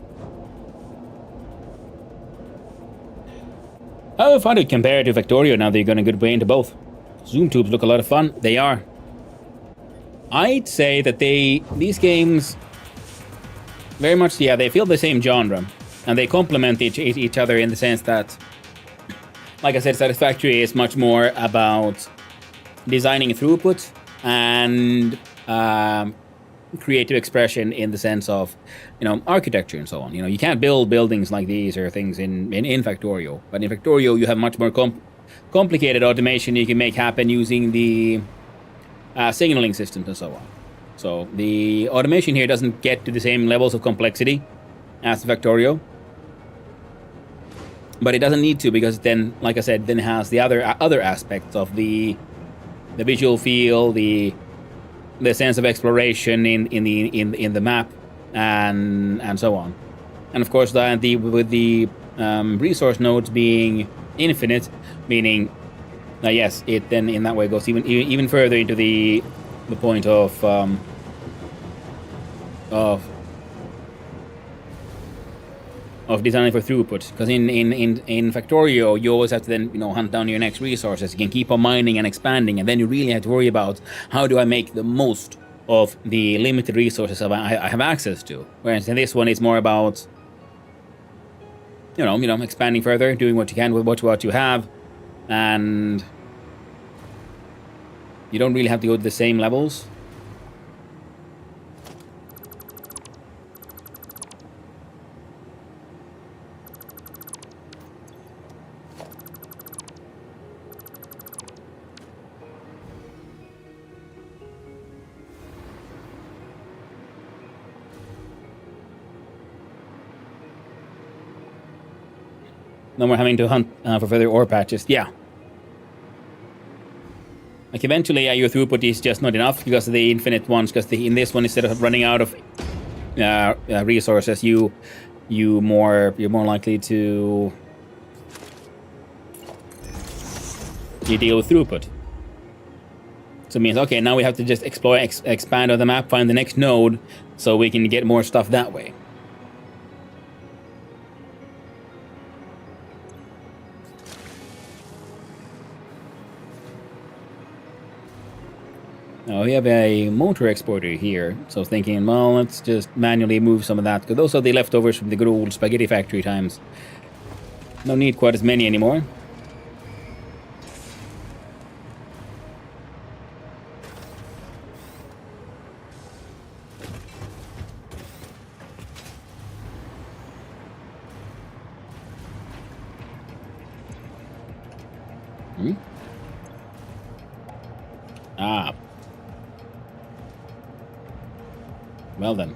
B: How fun to compare to Factorio now that you're going a good way into both. Zoom tubes look a lot of fun. They are. I'd say that these games very much, yeah, they feel the same genre, and they complement each other in the sense that, like I said, Satisfactory is much more about designing throughput and creative expression in the sense of, architecture and so on. You can't build buildings like these or things in Factorio, but in Factorio you have much more complicated automation you can make happen using the signaling systems and so on. So the automation here doesn't get to the same levels of complexity as Factorio, but it doesn't need to, because then, like I said, then it has the other aspects of the visual feel, the sense of exploration in the map, and so on. And of course, with the resource nodes being infinite, meaning yes, it then in that way goes even further into the point of designing for throughput. Because in Factorio, you always have to then hunt down your next resources. You can keep on mining and expanding, and then you really have to worry about how do I make the most of the limited resources I have access to. Whereas in this one, it's more about expanding further, doing what you can with what you have, and you don't really have to go to the same levels. No more having to hunt for further ore patches. Yeah. Like eventually, your throughput is just not enough because of the infinite ones. Because in this one, instead of running out of resources, you're more likely to deal with throughput. So it means, okay, now we have to just explore, expand on the map, find the next node, so we can get more stuff that way. Now we have a motor exporter here, so thinking, well, let's just manually move some of that, because those are the leftovers from the good old spaghetti factory times. No need quite as many anymore. Ah. Well then.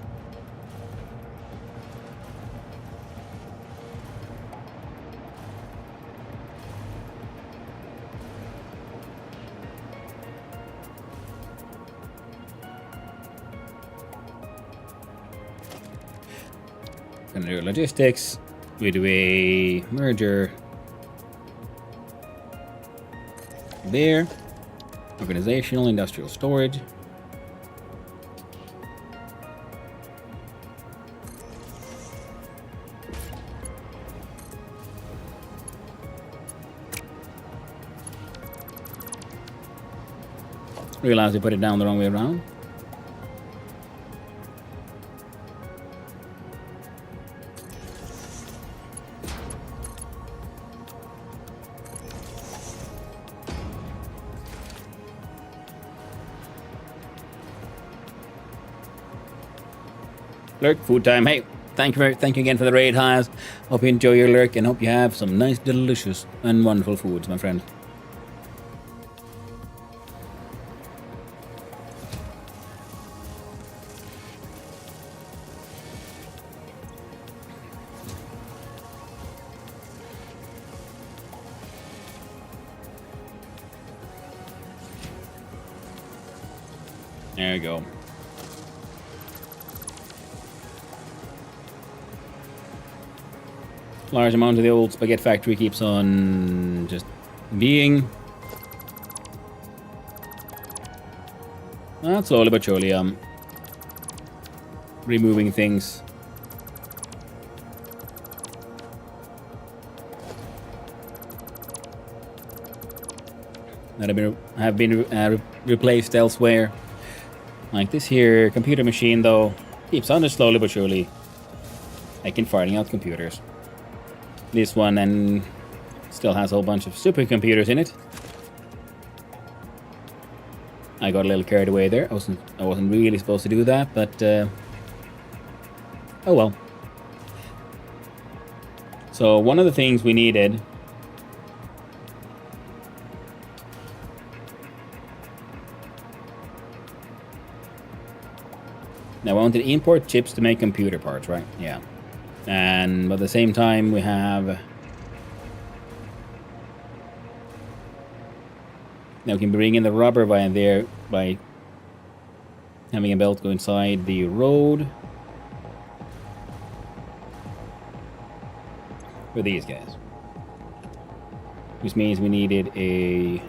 B: Gonna do logistics. We do a merger there. Organizational, industrial storage. Realize we put it down the wrong way around. Lurk, food time. Hey, thank you again for the raid highs. Hope you enjoy your lurk and hope you have some nice, delicious, and wonderful foods, my friend. There you go. Large amount of the old spaghetti factory keeps on just being. Slowly but surely, removing things. That have been replaced elsewhere. Like this here computer machine, though, keeps on just slowly but surely making farting out computers. This one and still has a whole bunch of supercomputers in it. I got a little carried away there. I wasn't really supposed to do that, but oh well. So one of the things we needed now, I wanted to import chips to make computer parts, right? Yeah. And at the same time, we have... Now we can bring in the rubber by there by having a belt go inside the road. For these guys. Which means we needed a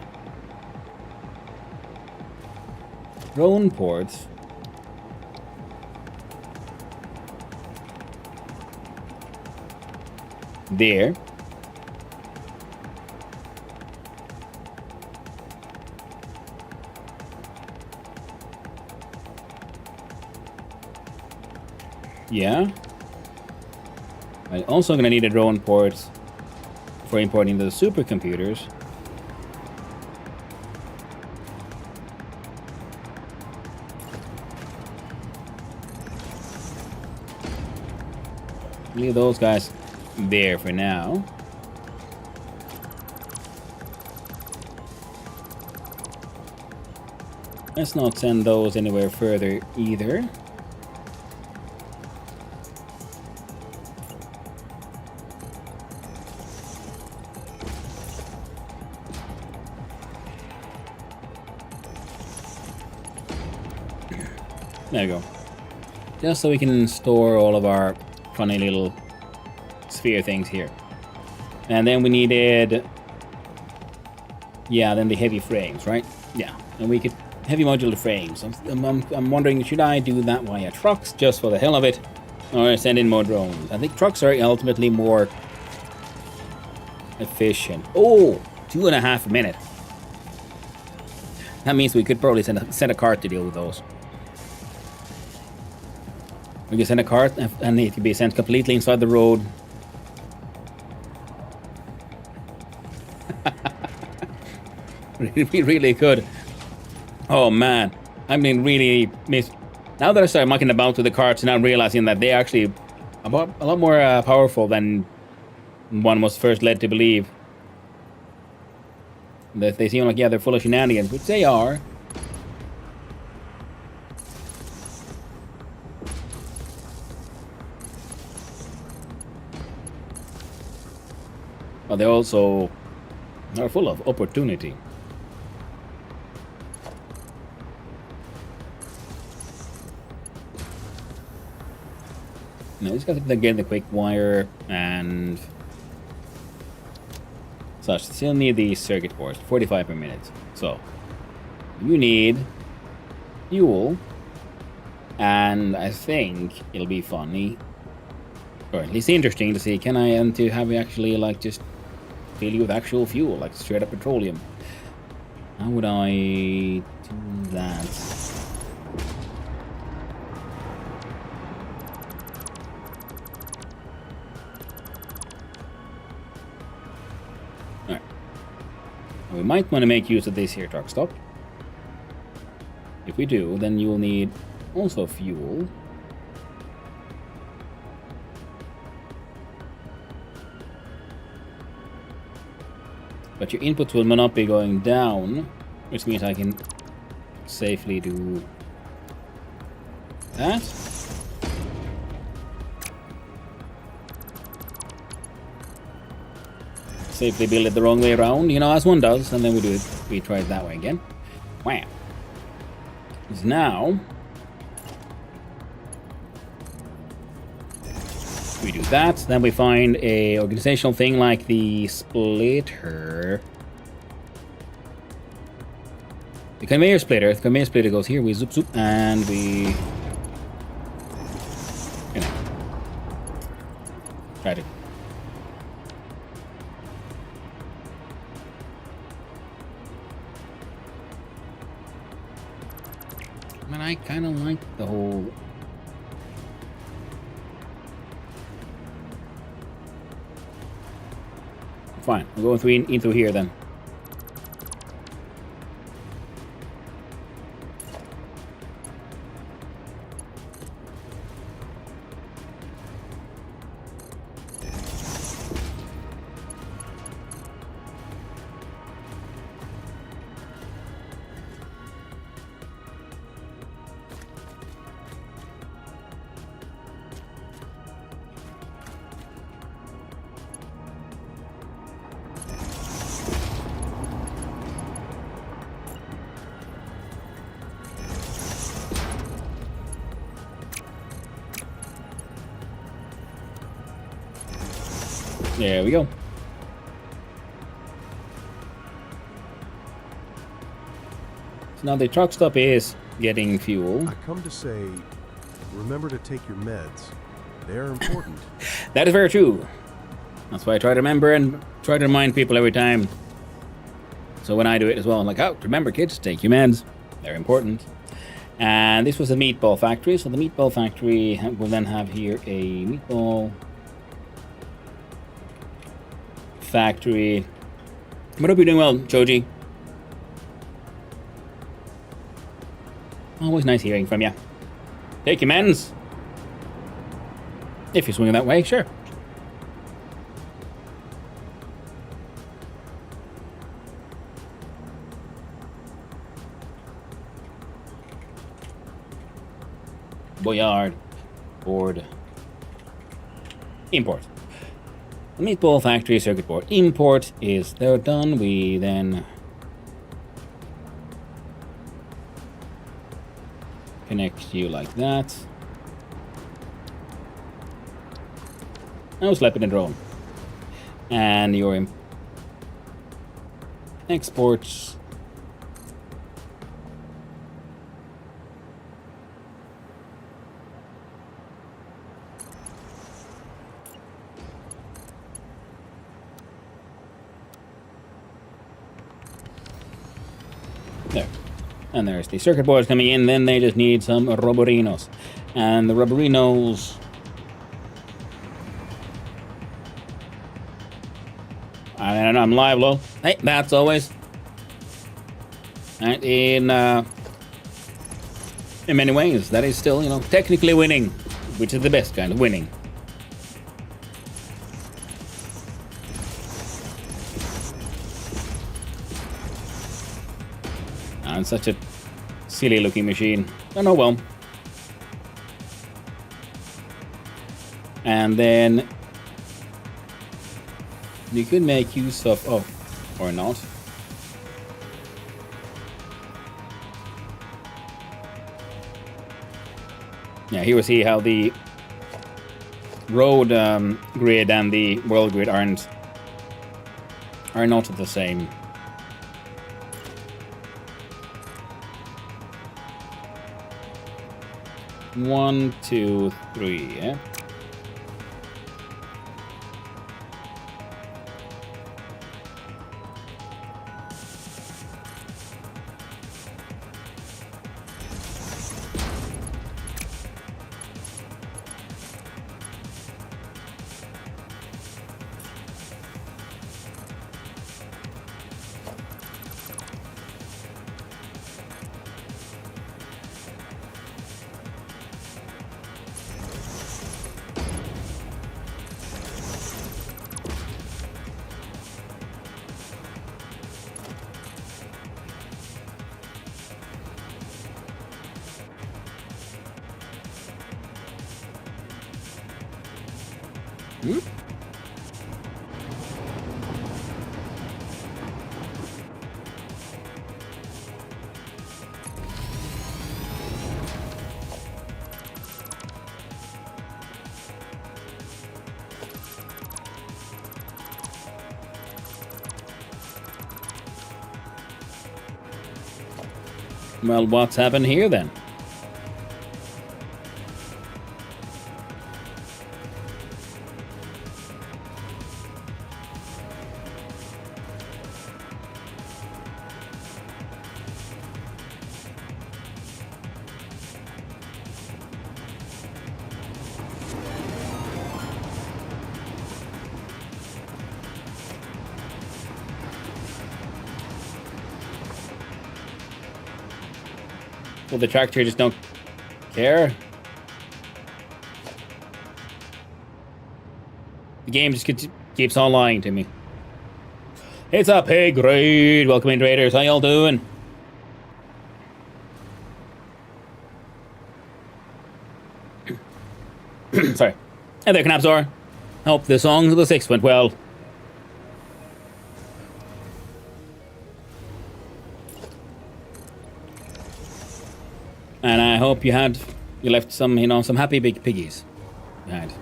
B: drone port. There. Yeah. I'm also gonna need a drone port for importing the supercomputers. Leave those guys there for now. Let's not send those anywhere further either. There we go. Just so we can store all of our funny little sphere things here. And then we needed, yeah, then the heavy frames, right? Yeah, and we could heavy modular frames. I'm wondering, should I do that via trucks just for the hell of it, or send in more drones? I think trucks are ultimately more efficient. Oh, 2.5 minutes. That means we could probably send a cart to deal with those. We can send a cart and it can be sent completely inside the road. We really could. Oh man, I mean really miss. Now that I started mucking about with the carts, and I'm realizing that they're actually a lot more powerful than one was first led to believe. That they seem like, yeah, they're full of shenanigans, which they are. But they also are full of opportunity. Now, just got to get the quick wire and such. Still need these circuit boards, 45 per minute. So you need fuel, and I think it'll be funny, or at least interesting to see. Can I to have actually like just fill you with actual fuel, like straight up petroleum? How would I do that? We might want to make use of this here truck stop. If we do, then you'll need also fuel. But your inputs will not be going down, which means I can safely do that. Safely build it the wrong way around, you know, as one does, and then we try it that way again. Wow. So now we do that, then we find a organizational thing like the splitter. The conveyor splitter. The conveyor splitter goes here, we zoop zoop, and we, you know, try to. Man, I kind of like the whole. Fine, we'll go into here then. There we go. So now the truck stop is getting fuel.
D: I come to say, remember to take your meds. They're important.
B: That is very true. That's why I try to remember and try to remind people every time. So when I do it as well, I'm like, oh, remember kids, take your meds. They're important. And this was the meatball factory. So the meatball factory will then have here a meatball factory. What hope you're doing well, Choji. Always nice hearing from you. Take your meds. If you're swinging that way, sure. Boyard. Board. Import. The meatball factory circuit board import is there done. We then connect you like that. Now slap in a drone. And your exports And there's the circuit boards coming in. Then they just need some ruberinos. And the ruberinos... And I'm live, low. Hey, that's always. And in many ways, that is still, technically winning, which is the best kind of winning. And such a silly-looking machine. Oh well. And then you could make use of, or not. Yeah, here we see how the road grid and the world grid are not the same. One, two, three, yeah. Well, what's happened here then? Well, the tractor just don't care. The game just keeps on lying to me. It's a pay grade. Welcome in, traders. How y'all doing? Sorry. Hey there, Knapzor. Hope the songs of the 6 went well. And I hope you left some, some happy big piggies behind.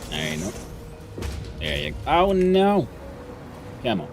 B: There you go. There you go. Oh no! Come on.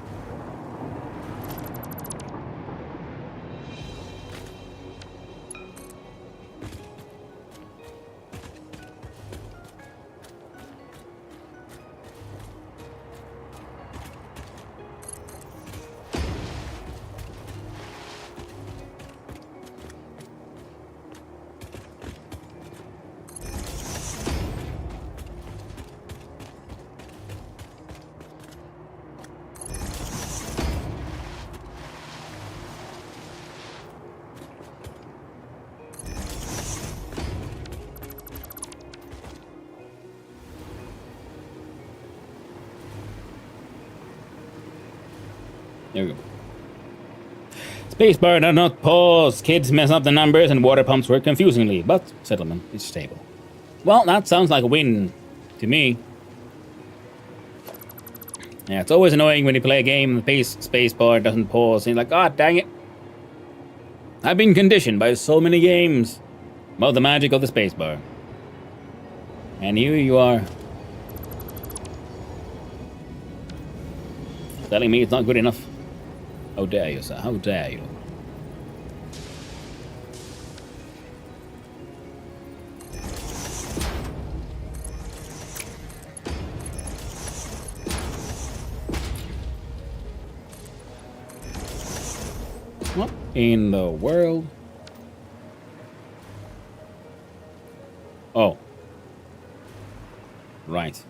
B: There we go. Spacebar does not pause. Kids mess up the numbers and water pumps work confusingly, but settlement is stable. Well, that sounds like a win to me. Yeah, it's always annoying when you play a game and the spacebar doesn't pause. And you're like, God dang it. I've been conditioned by so many games about the magic of the spacebar. And here you are. Telling me it's not good enough. How dare you, sir? How dare you? What in the world? Oh. Right.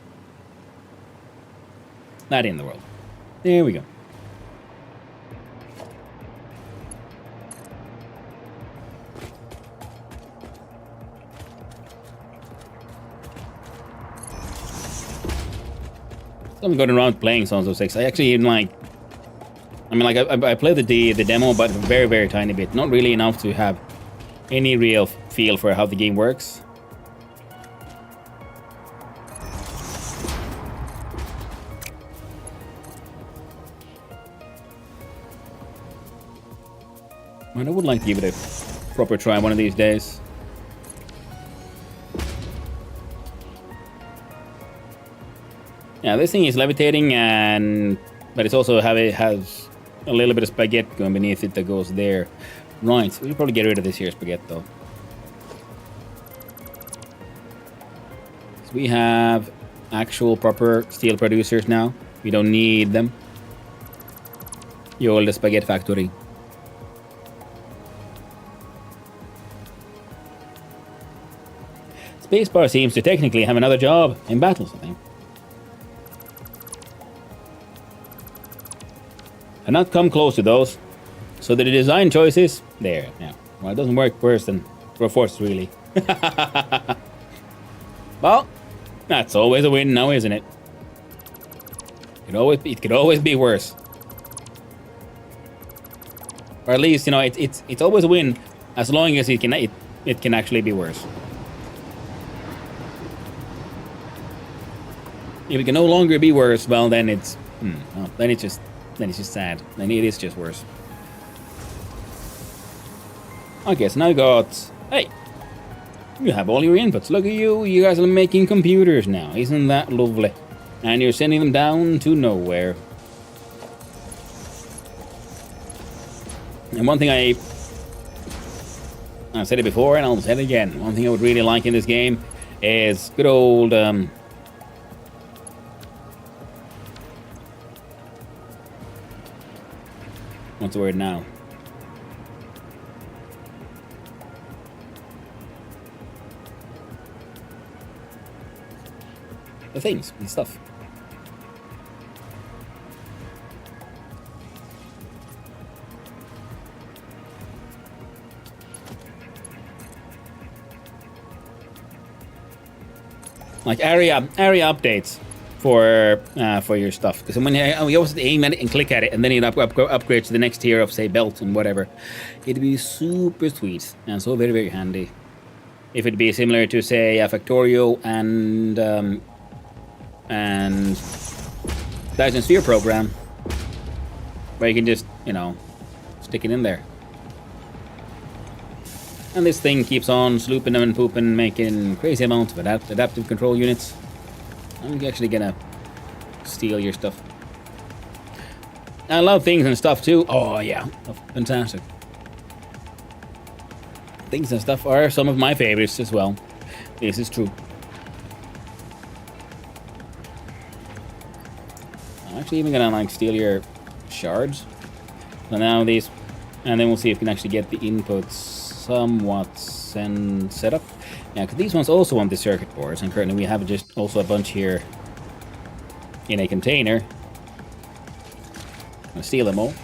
B: Not in the world. There we go. I'm going around playing Sons of Six. I actually even like. I mean, like I played the demo, but very, very tiny bit. Not really enough to have any real feel for how the game works. I would like to give it a proper try one of these days. Yeah, this thing is levitating, but it's also has a little bit of spaghetti going beneath it that goes there. Right, we'll probably get rid of this here spaghetti though. So we have actual proper steel producers now. We don't need them. The old spaghetti factory. Spacebar seems to technically have another job in battles, I think. And not come close to those. So the design choices, there, yeah. Well, it doesn't work worse than Force, really. Well, that's always a win now, isn't it? It could always be worse. Or at least, you know, it's always a win as long as it can actually be worse. If it can no longer be worse, well, then it's just sad. Then it is just worse. Okay, so now I got. Hey, you have all your inputs. Look at you. You guys are making computers now. Isn't that lovely? And you're sending them down to nowhere. And one thing I've said it before, and I'll say it again. One thing I would really like in this game is good old. What's the word now? The things and stuff. Like area updates for your stuff, because when you always aim at it and click at it, and then it upgrade to the next tier of, say, belt and whatever, it'd be super sweet and so very, very handy. If it'd be similar to, say, a Factorio and Dyson Sphere program, where you can just, you know, stick it in there. And this thing keeps on slooping them and pooping, making crazy amounts of adaptive control units. I'm actually gonna steal your stuff. I love things and stuff too. Oh yeah, fantastic. Things and stuff are some of my favorites as well. This is true. I'm actually even gonna like steal your shards. So now these, and then we'll see if we can actually get the inputs somewhat set up. Yeah, because these ones also want the circuit boards, and currently we have just also a bunch here in a container. I'm gonna steal them all.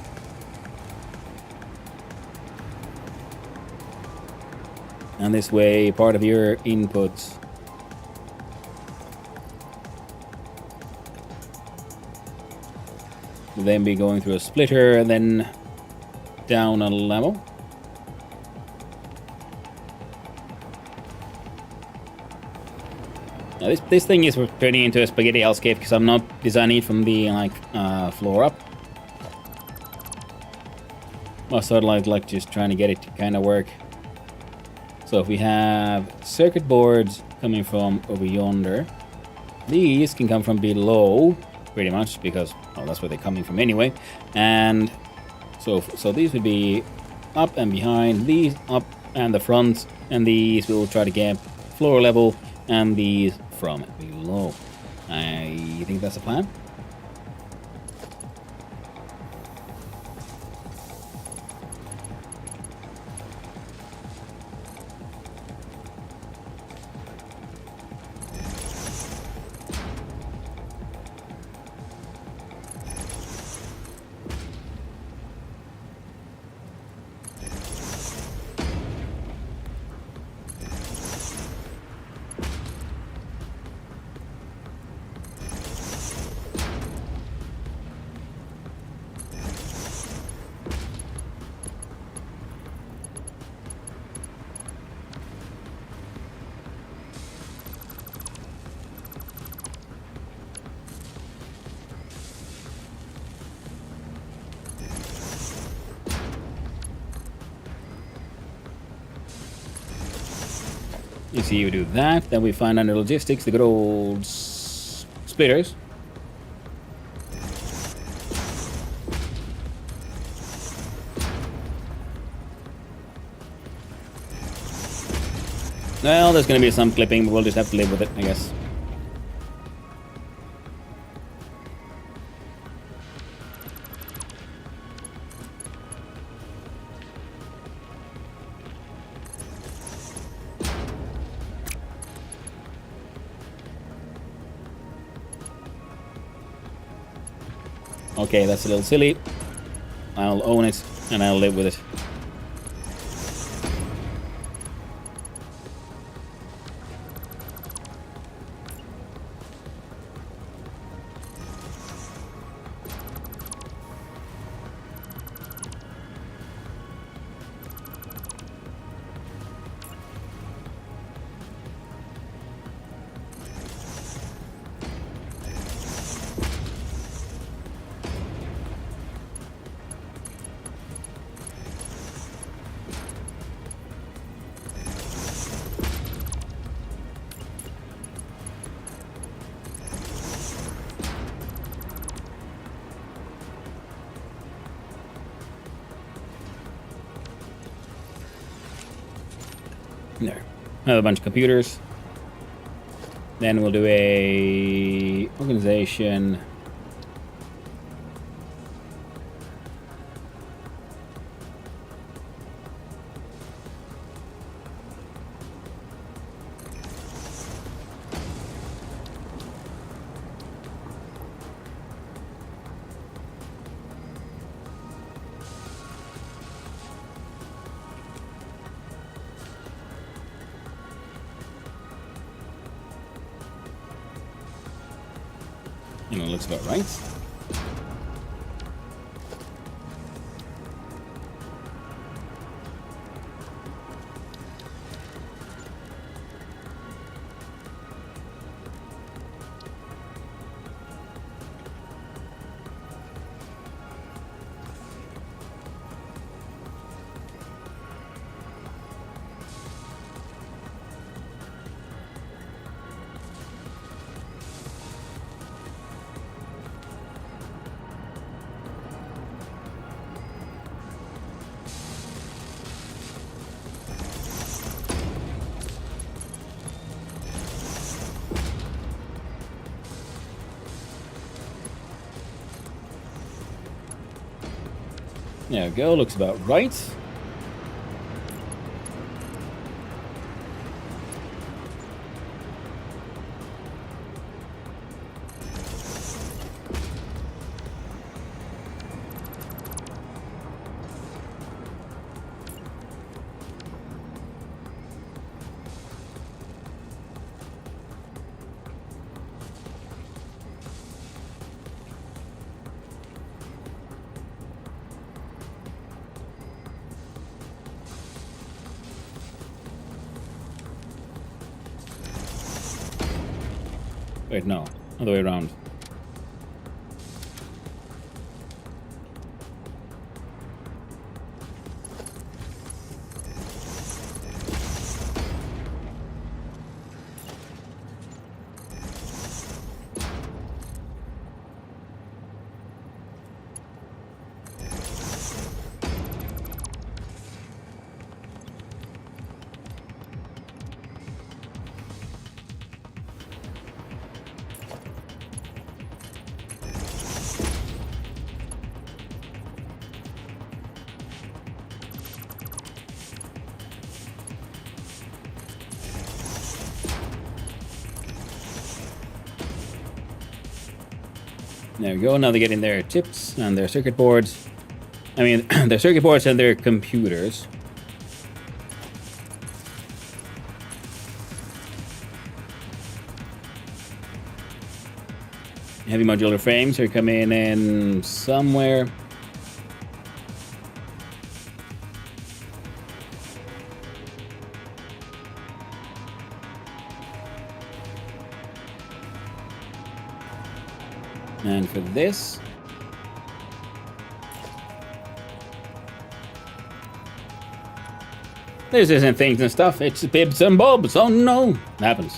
B: And this way, part of your inputs will then be going through a splitter and then down a level. Now this thing is turning into a spaghetti hellscape because I'm not designing it from the floor up. I sort of like just trying to get it to kind of work. So if we have circuit boards coming from over yonder, these can come from below, pretty much, because, well, that's where they're coming from anyway. And So these would be up and behind, these up and the front, and these we'll try to get floor level, and these from below. I think that's the plan. You see, we do that, then we find under logistics the good old splitters. Well, there's gonna be some clipping, but we'll just have to live with it, I guess. Okay, that's a little silly. I'll own it, and I'll live with it. There. Have a bunch of computers. Then we'll do a organization. You know, looks about right. There we go, looks about right. Wait, no. Other way around. There we go. Now they're getting their chips and their circuit boards. I mean, their circuit boards and their computers. Heavy modular frames are coming in somewhere. And for this, this isn't things and stuff, it's bibs and bobs. Oh no, it happens.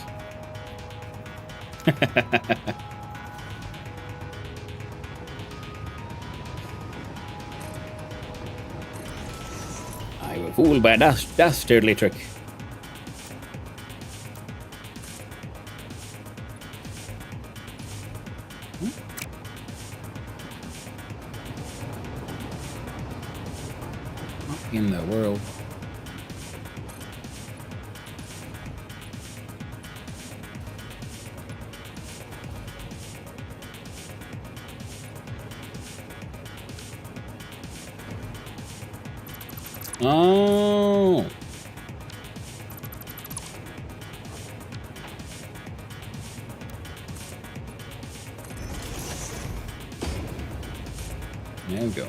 B: I was fooled by a dastardly trick. What in the world? Oh. There we go.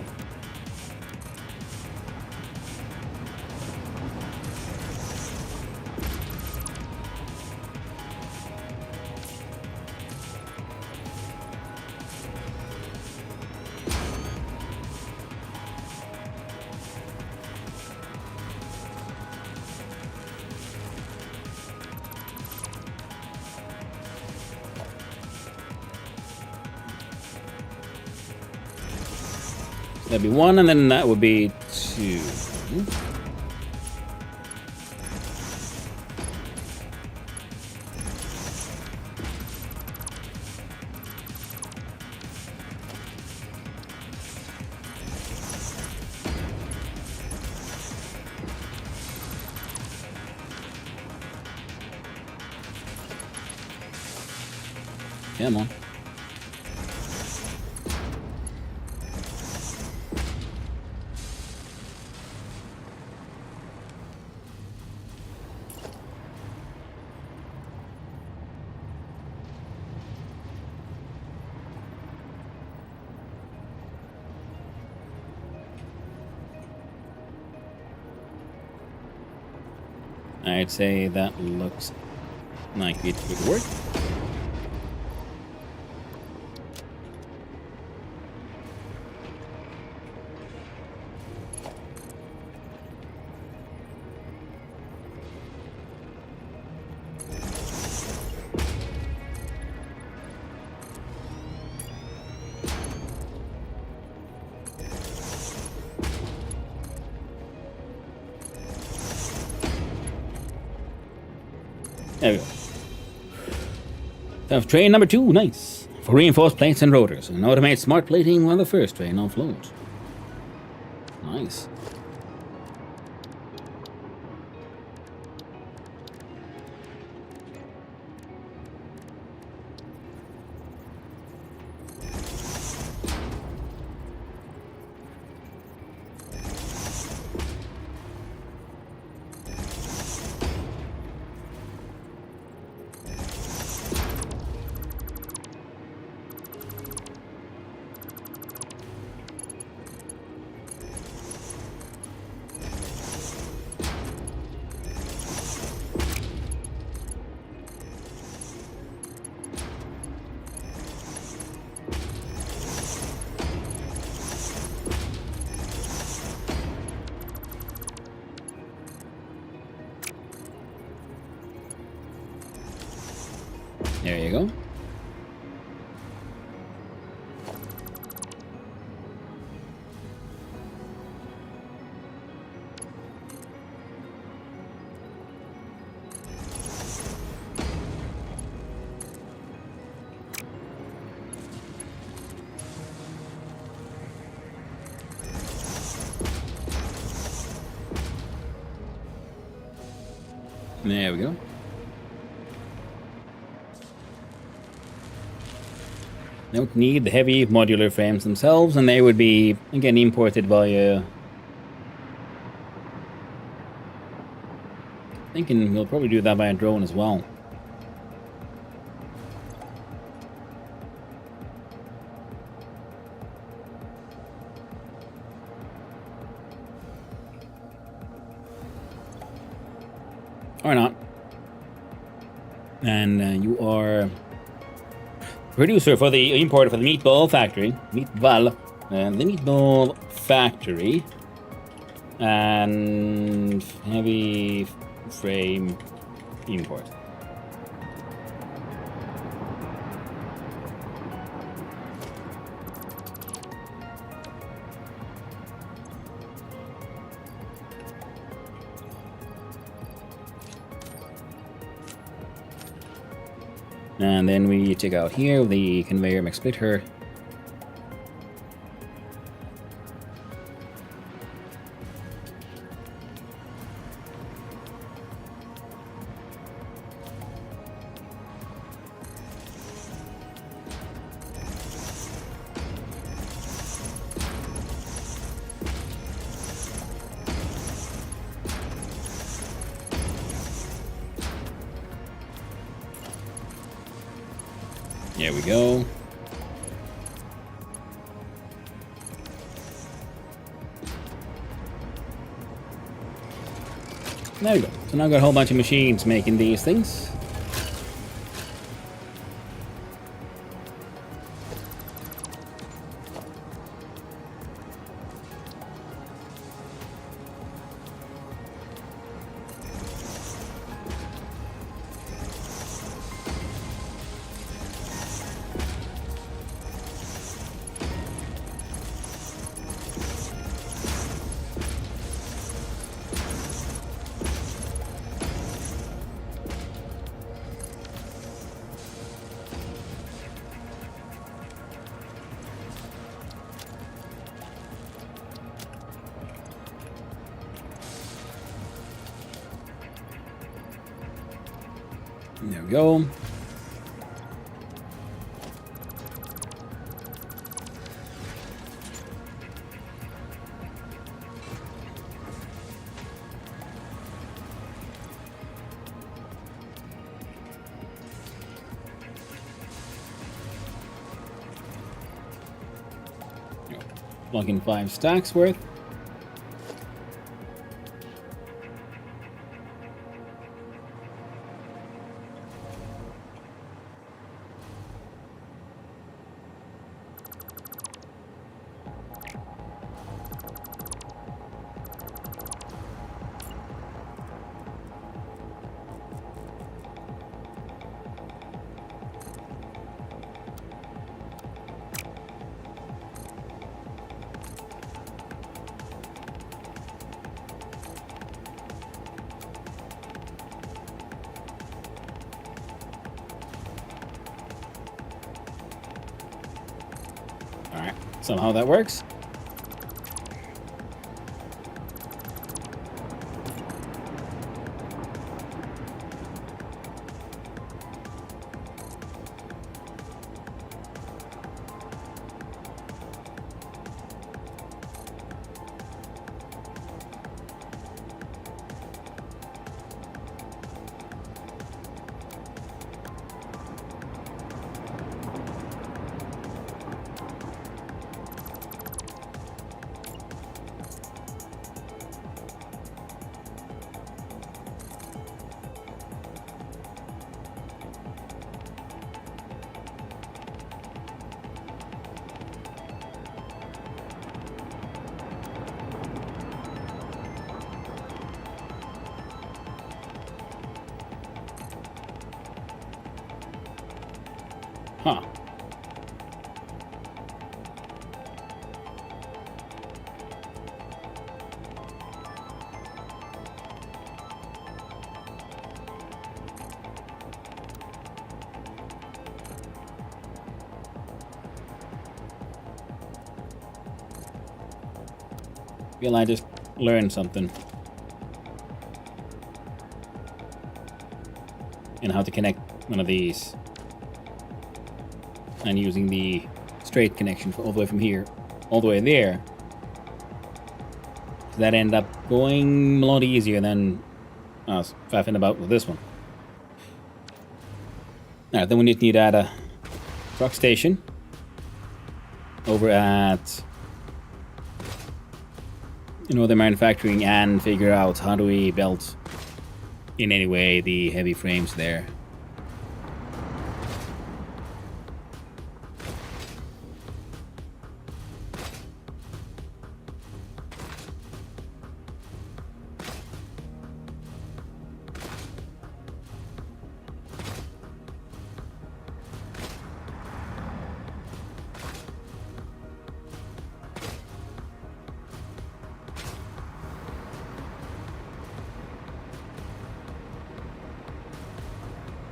B: That'd be one, and then that would be two. Come on. I'd say that looks like it would work. There we go. So train number 2, nice. For reinforced plates and rotors, and automate smart plating while the first train offloads. Nice. There you go. There we go. Don't need the heavy modular frames themselves, and they would be, again, imported via... Thinking we'll probably do that by a drone as well. Or not. And you are producer for the importer for the Meatball Factory. Meatball. The Meatball Factory. And heavy frame import. And then we check out here the conveyor mech splitter. There we go. There we go. So now I've got a whole bunch of machines making these things. There we go. Plug in 5 stacks worth. Alright, somehow that works. Huh. Feel I just learned something. And how to connect one of these. and using the straight connection all the way from here, all the way there. So that ended up going a lot easier than I was faffing about with this one. Alright, then we need to add a truck station over at Northern Manufacturing and figure out how do we belt in any way the heavy frames there.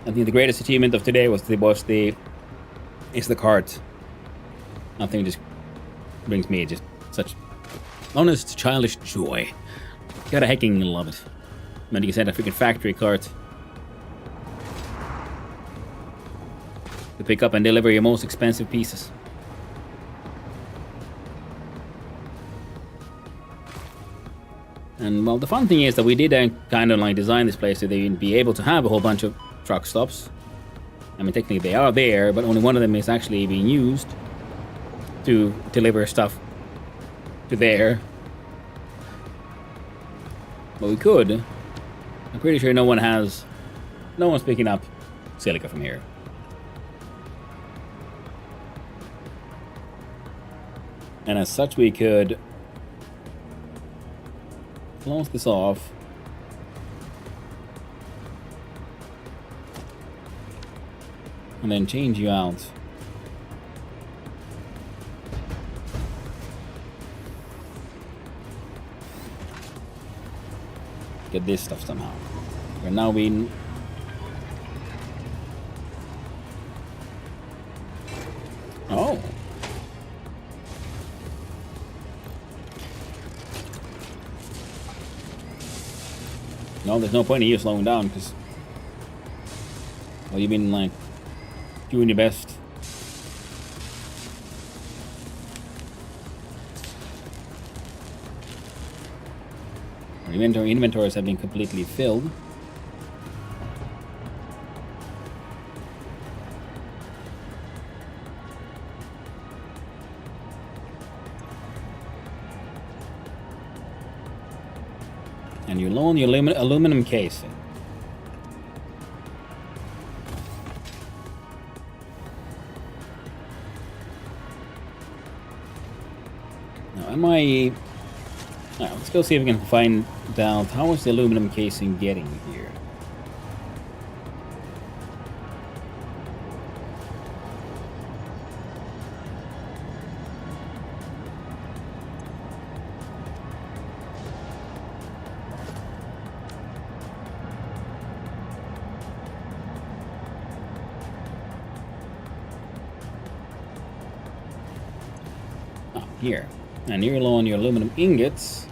B: I think the greatest achievement of today is the cart. Nothing just brings me just such honest childish joy. Gotta hecking love it. When you can send a freaking factory cart to pick up and deliver your most expensive pieces. And well, the fun thing is that we did kind of like design this place so they'd be able to have a whole bunch of truck stops. I mean, technically they are there, but only one of them is actually being used to deliver stuff to there. But we could. I'm pretty sure no one's picking up silica from here. And as such, we could close this off. And then change you out. Get this stuff somehow. We're now being... Oh. No, there's no point in you slowing down because... Well, you've been like... doing your best. Our inventories have been completely filled. And you loan your aluminum casing. Alright, let's go see if we can find out how is the aluminum casing getting here. Here. And you're low on your aluminum ingots.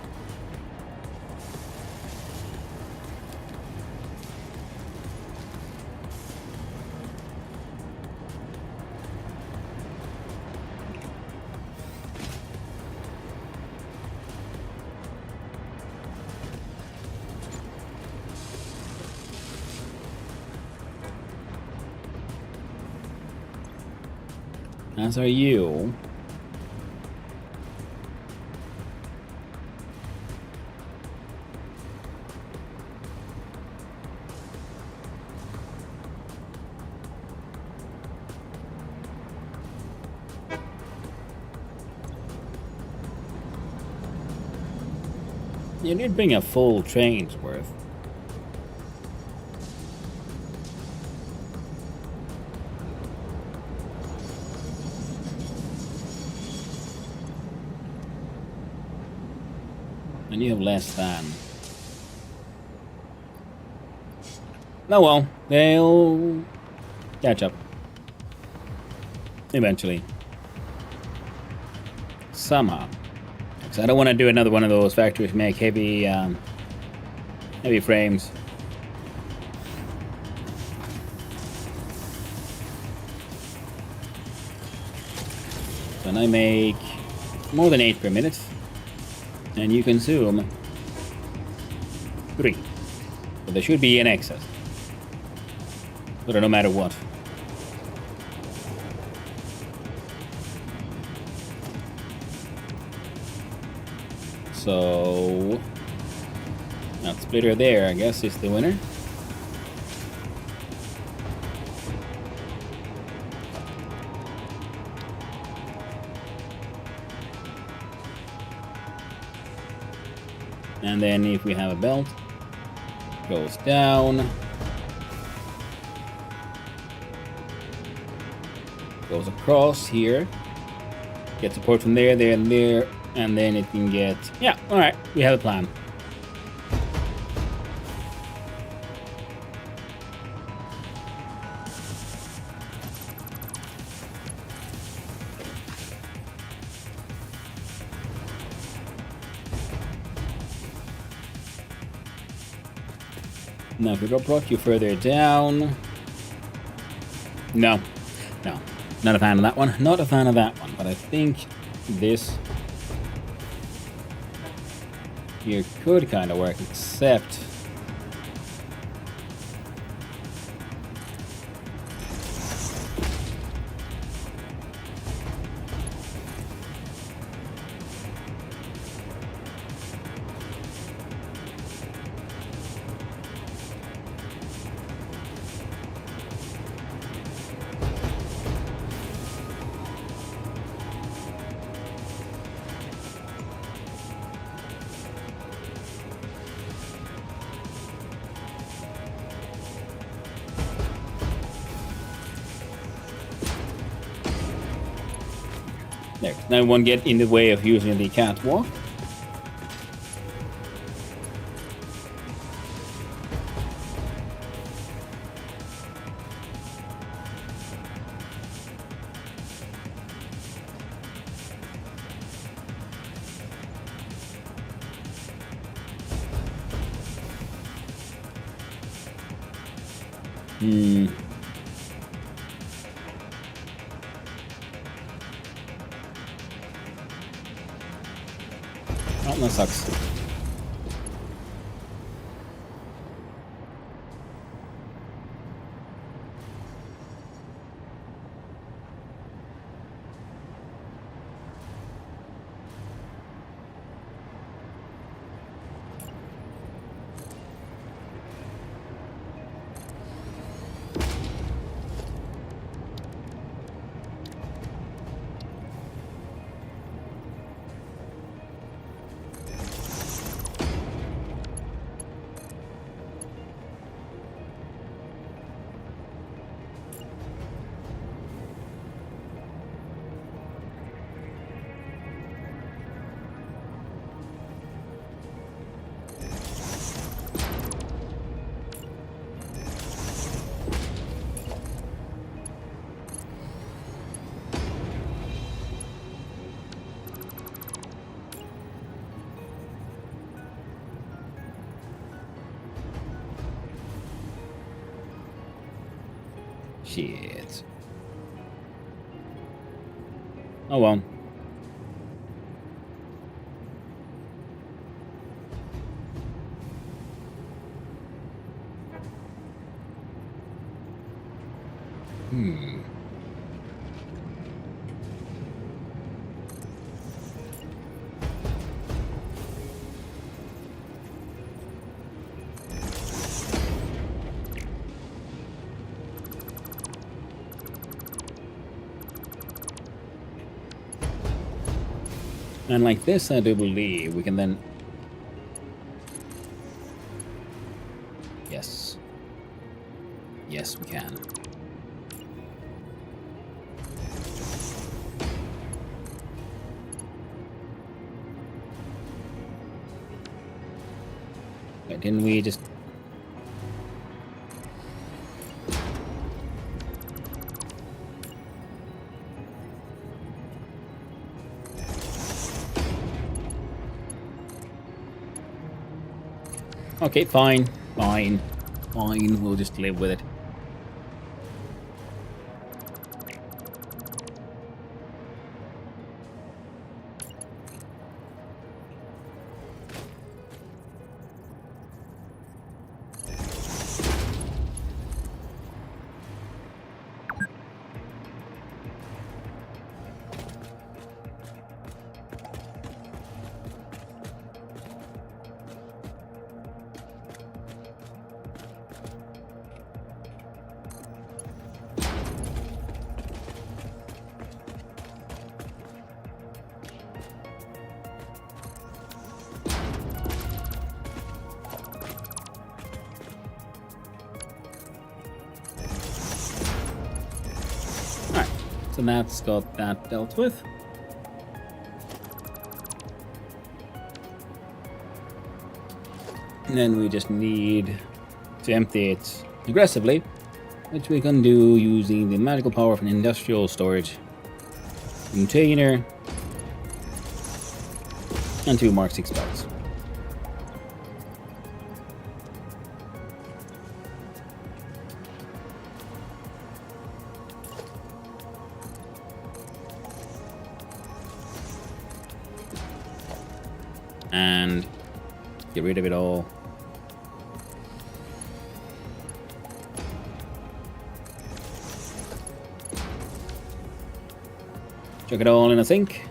B: As are you. You did bring a full train's worth. And you have less than. Oh well, they'll catch up. Eventually. Somehow. So I don't want to do another one of those factories make heavy frames. and I make more than 8 per minute, and you consume 3. So there should be an excess. But no matter what. So that splitter there, I guess, is the winner. And then if we have a belt, goes down, goes across here, get support from there, there, and there, and then it can get... Yeah, alright, we have a plan. Now if we brought you further down... No, not a fan of that one. Not a fan of that one, but I think this here could kind of work, except... There, now one get in the way of using the catwalk. Oh, that sucks. Shit. Oh well. And like this, I do believe we can then... Yes. Yes, we can. Okay, didn't we just... Okay, fine, we'll just live with it. and that's got that dealt with. And then we just need to empty it aggressively, which we can do using the magical power of an industrial storage container and 2 Mark 6 belts. And get rid of it all. Chuck it all in a sink.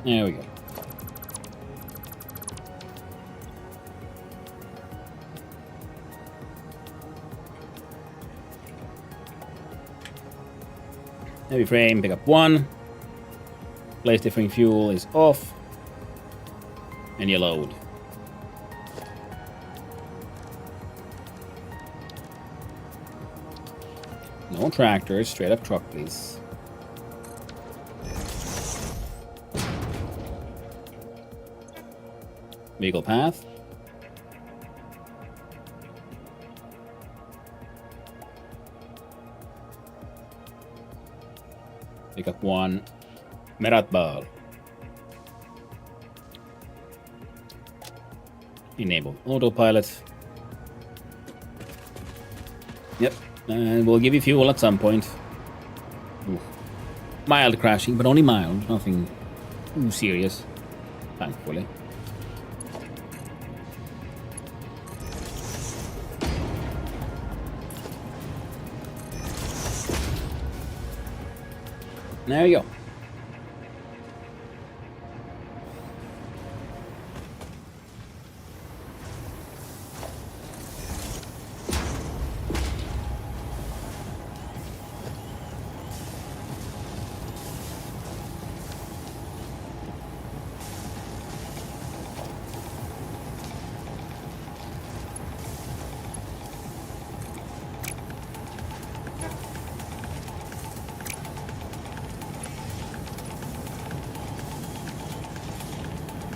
B: There we go. Heavy frame, pick up 1. Place differing fuel is off. And you load. No tractors, straight up truck, please. Vehicle path. Pick up 1 Merat Ball. Enable autopilot. Yep, and we'll give you fuel at some point. Ooh. Mild crashing, but only mild. Nothing too serious, thankfully. There you go.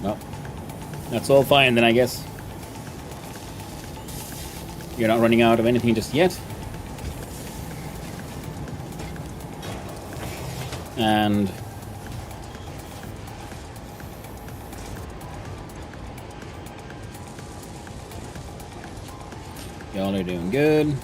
B: Well, that's all fine then, I guess. You're not running out of anything just yet. And y'all are doing good.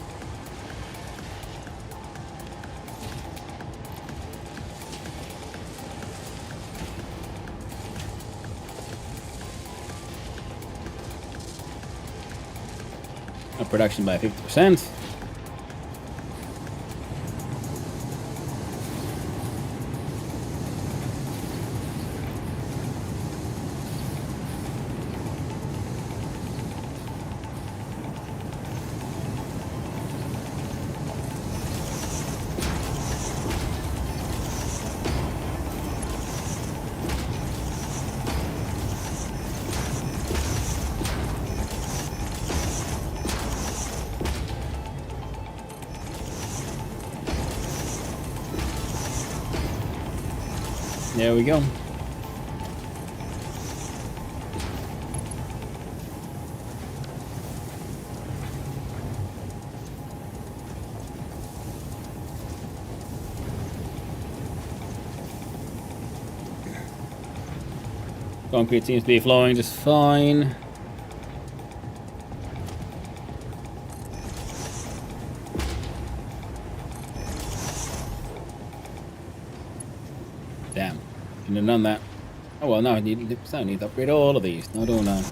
B: Up production by 50%. There we go. Concrete seems to be flowing just fine. Damn. Shouldn't have done that. Oh well, now I need to upgrade all of these. No, don't I?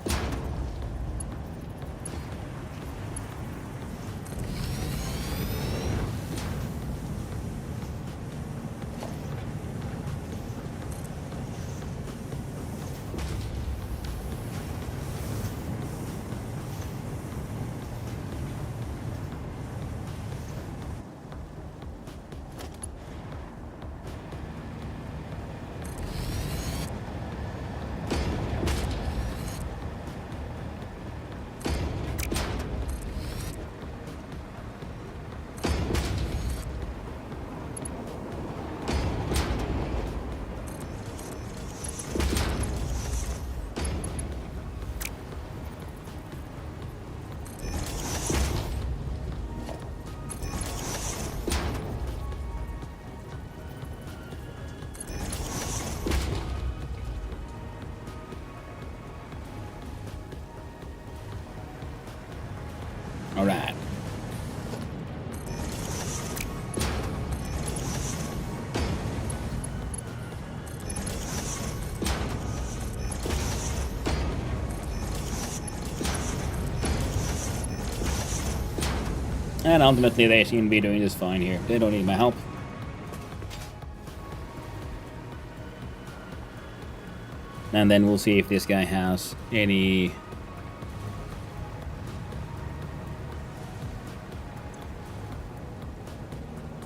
B: Alright. And ultimately they seem to be doing just fine here. They don't need my help. And then we'll see if this guy has any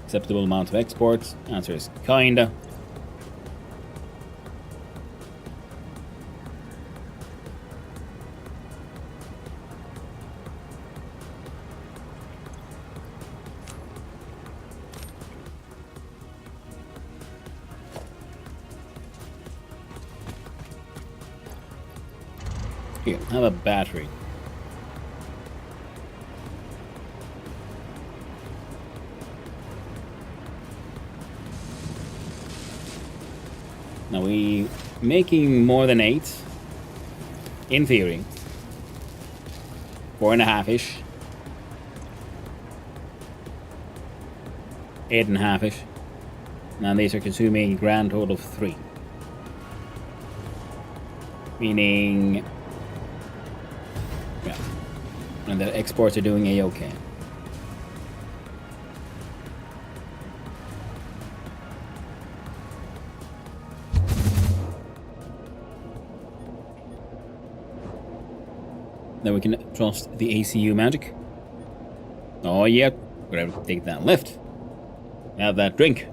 B: acceptable amount of exports. Answer is kinda. Here, have a battery. Now we making more than 8. In theory. 4.5-ish. 8.5-ish. Now these are consuming a grand total of 3. Meaning... yeah. And the exports are doing a-okay. Then we can trust the ACU magic. Oh yeah, we're gonna take that lift. Have that drink.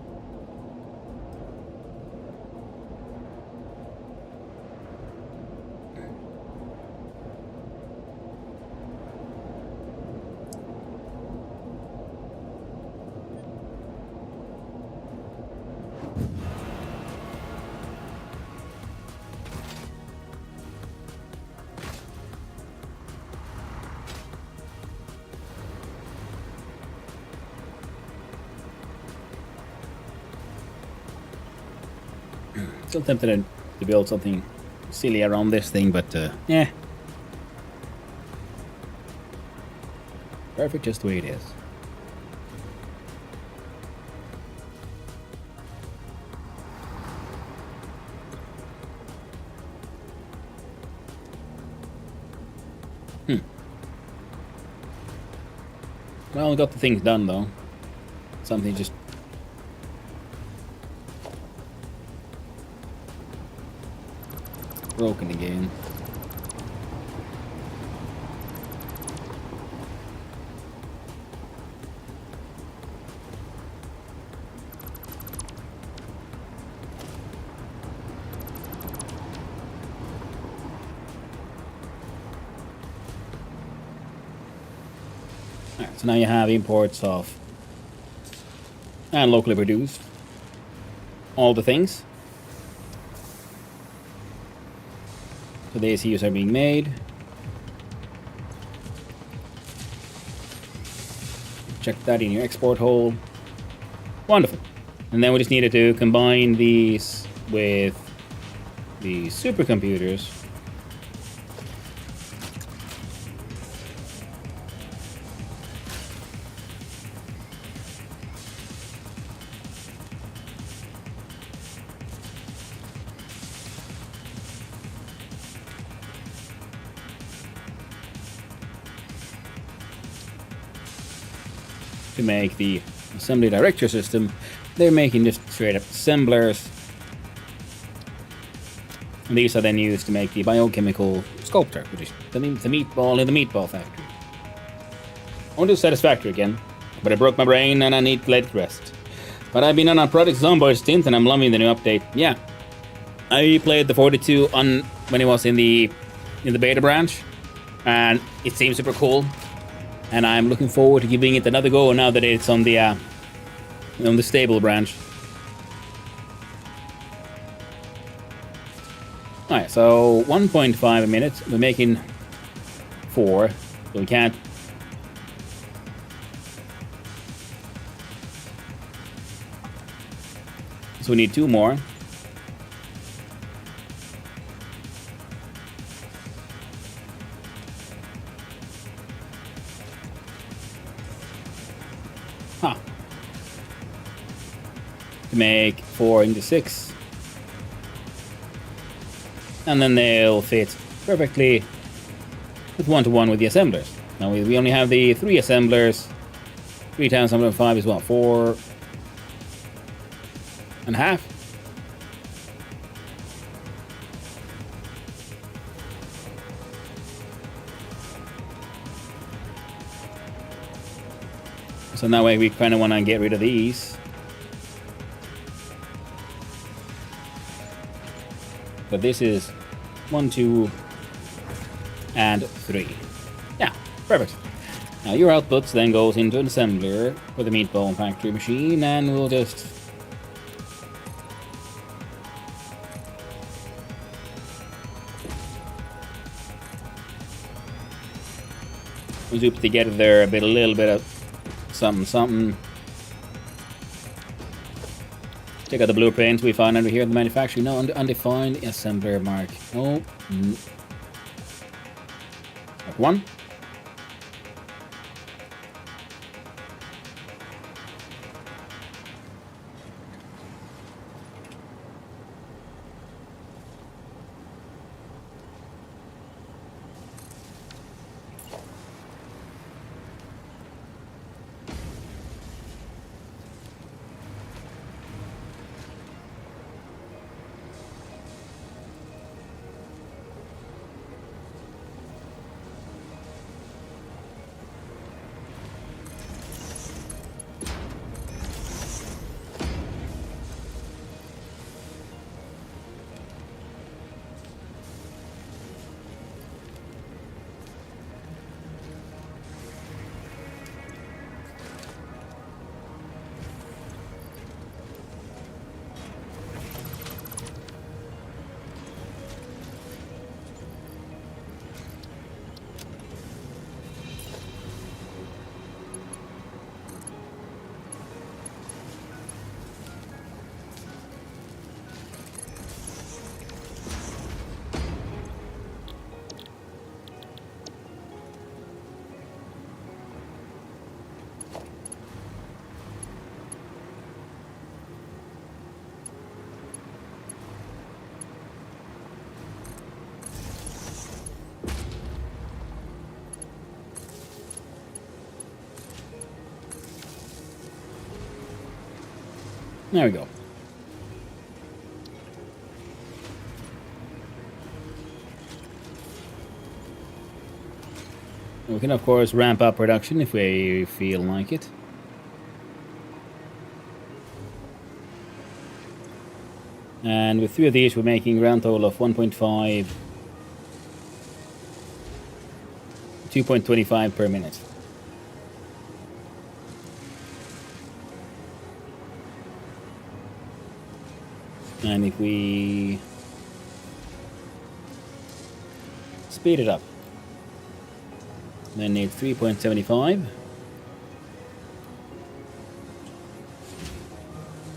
B: Still tempted to build something silly around this thing, but yeah. Perfect just the way it is. Well, we got the things done though. Something just... broken again. Alright, so now you have imports of and locally produced all the things. So the ACUs are being made. Check that in your export hole. Wonderful. And then we just needed to combine these with the supercomputers. To make the assembly director system. They're making just straight up assemblers. And these are then used to make the biochemical sculptor, which is the meatball in the meatball factory. I want to do Satisfactory again, but I broke my brain and I need to let it rest. But I've been on a Project Zomboid stint and I'm loving the new update. Yeah, I played the 42 on when it was in the beta branch, and it seems super cool. And I'm looking forward to giving it another go now that it's on the stable branch. Alright, so 1.5 a minute. We're making 4, so we can't. So we need 2 more. Huh. To make 4 into 6. And then they'll fit perfectly with 1-to-1 with the assemblers. Now we only have the 3 assemblers. 3 times 105 is what? 4 and a half? So that way we kind of want to get rid of these. But this is 1, 2, and 3. Yeah, perfect. Now your outputs then goes into an assembler for the meatball factory machine, and we'll just zoop together there a little bit of something. Check out the blueprints we found under here in the manufacturing. No, undefined assembler mark. Oh, mark 1. There we go. We can of course ramp up production if we feel like it. And with 3 of these we're making a grand total of 1.5, 2.25 per minute. And if we speed it up, then need 3.75.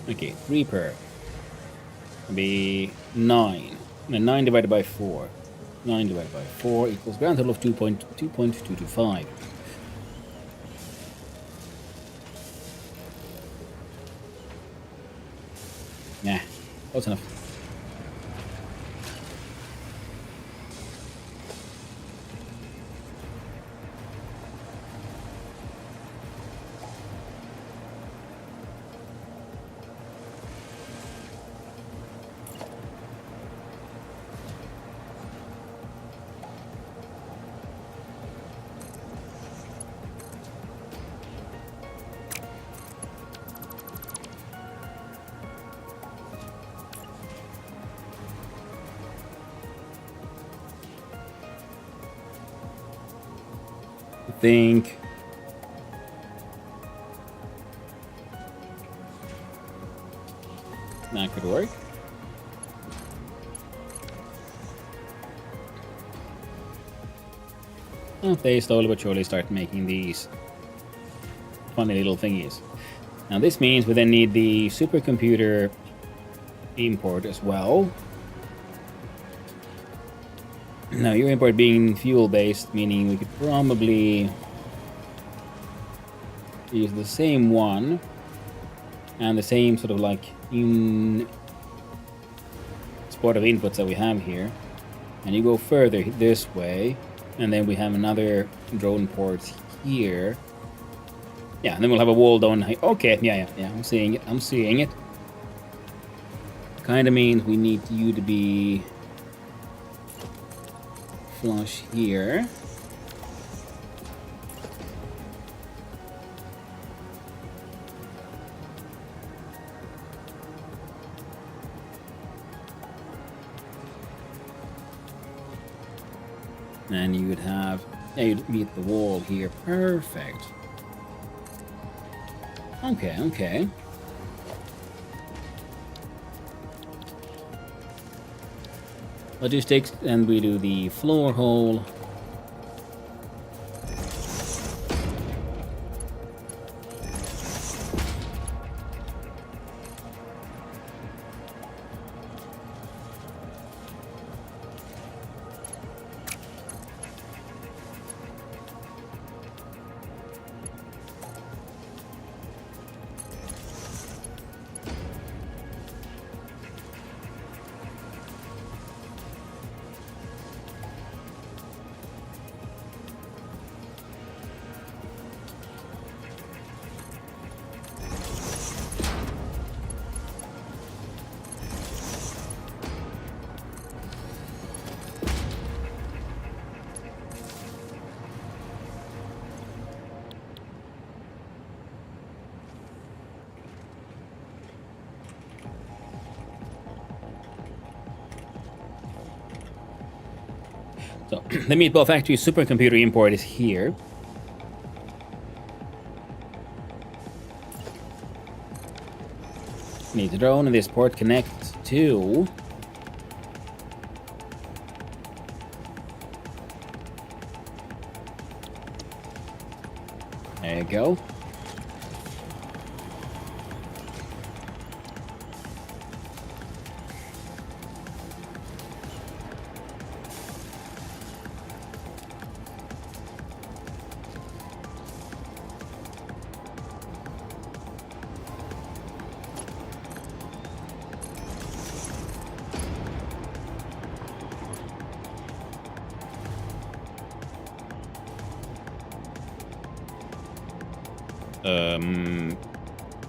B: Okay, 3 per. It'll be 9. And 9 divided by 4. 9 divided by 4 equals grand total of 2.225. Nah, close enough. Think that could work. And they slowly but surely start making these funny little thingies. Now this means we then need the supercomputer import as well. Now your import being fuel based, meaning we could probably use the same one and the same sort of like in spot of inputs that we have here, and you go further this way, and then we have another drone port here. Yeah, and then we'll have a wall down here. Okay, yeah, I'm seeing it. Kind of means we need you to be flush here. And you would have, yeah, you'd meet the wall here. Perfect. Okay. Logistics, and we do the floor hole. So the Meatball Factory supercomputer import is here. Need the drone and this port connects to. There you go.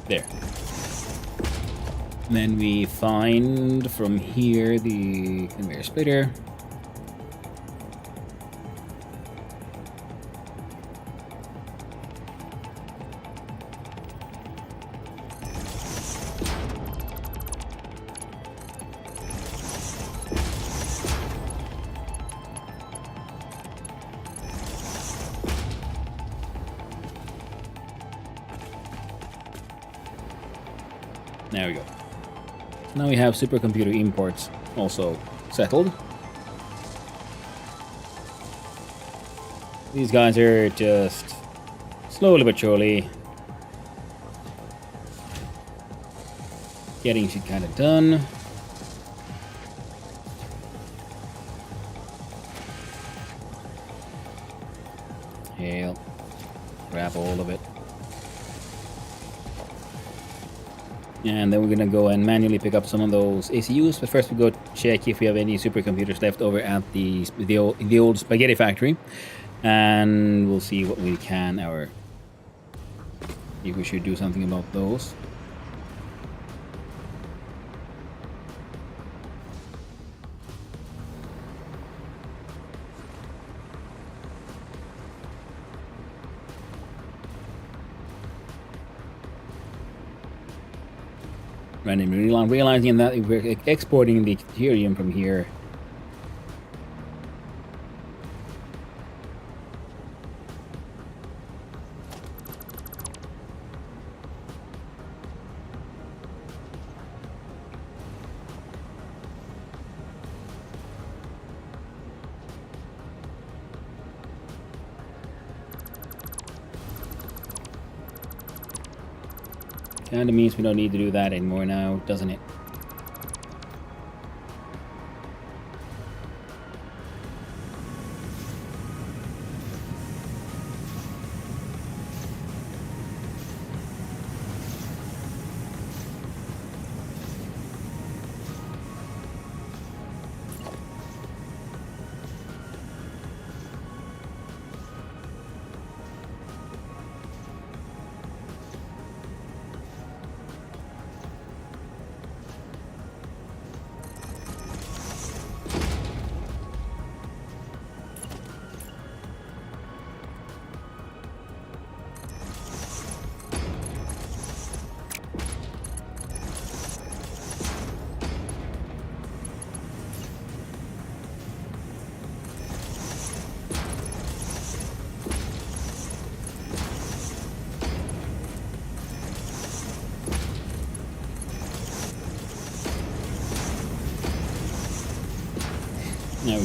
B: There. And then we find from here the conveyor splitter. There we go. So now we have supercomputer imports also settled. These guys are just slowly but surely getting shit kind of done. Hail. Grab all of it. And then we're gonna go and manually pick up some of those ACUs, but first we go check if we have any supercomputers left over at the old spaghetti factory, and we'll see what we can, if we should do something about those. Randomly realizing that we're exporting the Ethereum from here. Kinda means we don't need to do that anymore now, doesn't it?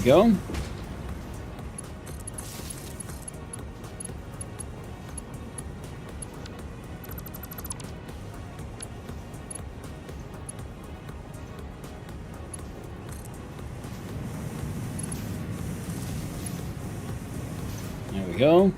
B: go. There we go.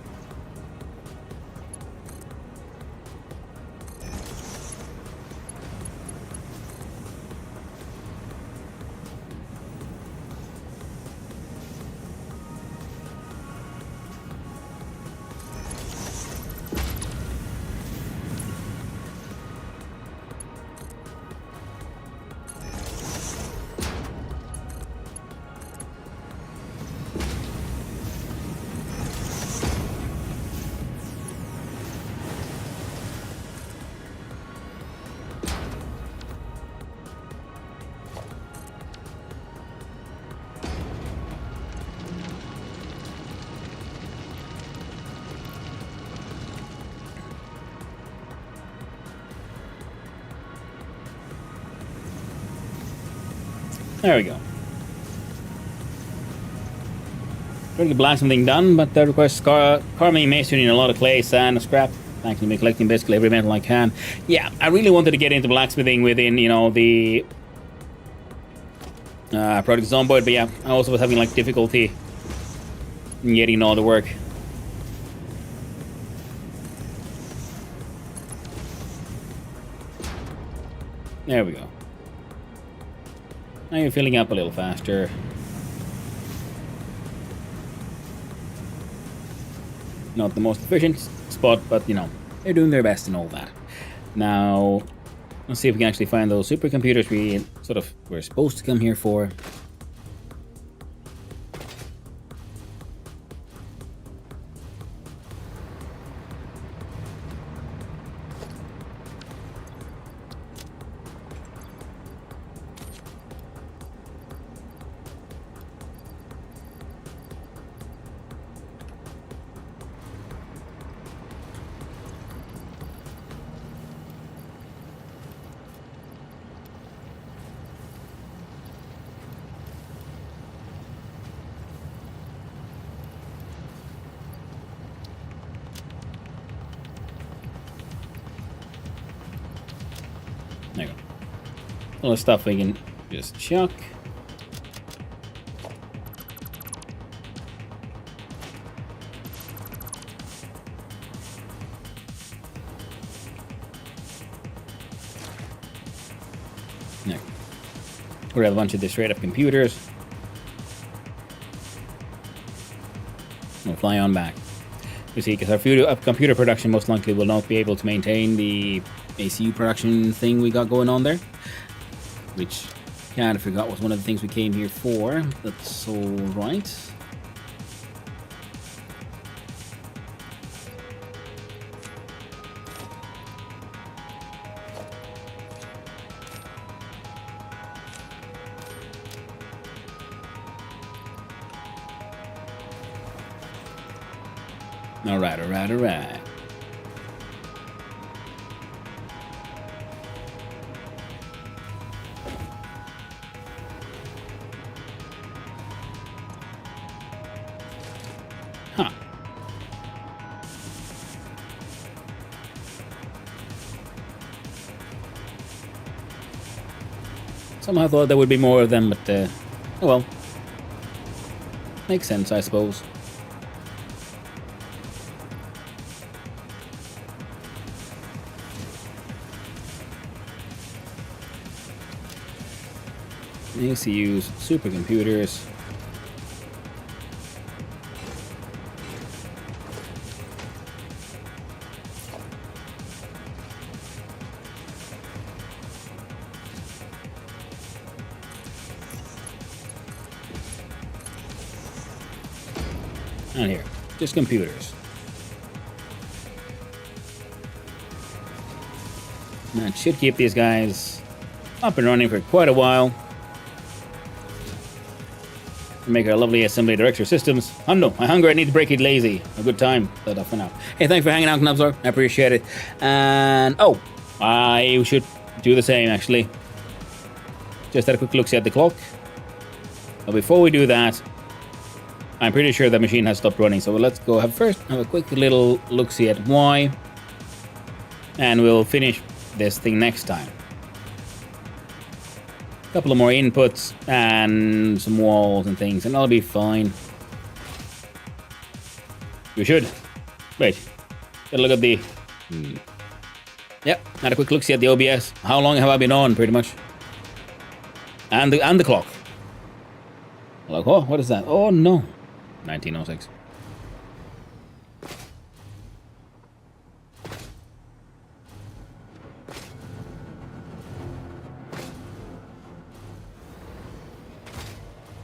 B: There we go. Trying to get blacksmithing done, but that requires carving and masonry and a lot of clay, sand, and scrap. Actually, been collecting basically every metal I can. Yeah, I really wanted to get into blacksmithing within, you know, the Project Zomboid, but yeah, I also was having like difficulty in getting all the work. There we go. Now you're filling up a little faster. Not the most efficient spot, but you know, they're doing their best and all that. Now, let's see if we can actually find those supercomputers we sort of were supposed to come here for. There you go. All the stuff we can just chuck. There. We have a bunch of the straight up computers. We'll fly on back. You see, because our computer production most likely will not be able to maintain the ACU production thing we got going on there, which kind of forgot was one of the things we came here for. That's all right. All right, all right, all right. Huh. Somehow I thought there would be more of them, but, oh well. Makes sense, I suppose. ACUs, supercomputers. Not here, just computers. And that should keep these guys up and running for quite a while. Make our lovely assembly director systems. Oh no, my hunger, I need to break it lazy. A good time. But for now. Hey, thanks for hanging out, Knubsor. I appreciate it. And oh, I should do the same actually. Just had a quick look at the clock. But before we do that, I'm pretty sure the machine has stopped running, so let's go have a quick little look-see at why. And we'll finish this thing next time. A couple of more inputs and some walls and things, and I'll be fine. You should. Wait. Gotta look at the... Yep, had a quick look-see at the OBS. How long have I been on, pretty much? And the clock. Like, oh, what is that? Oh, no. 1906.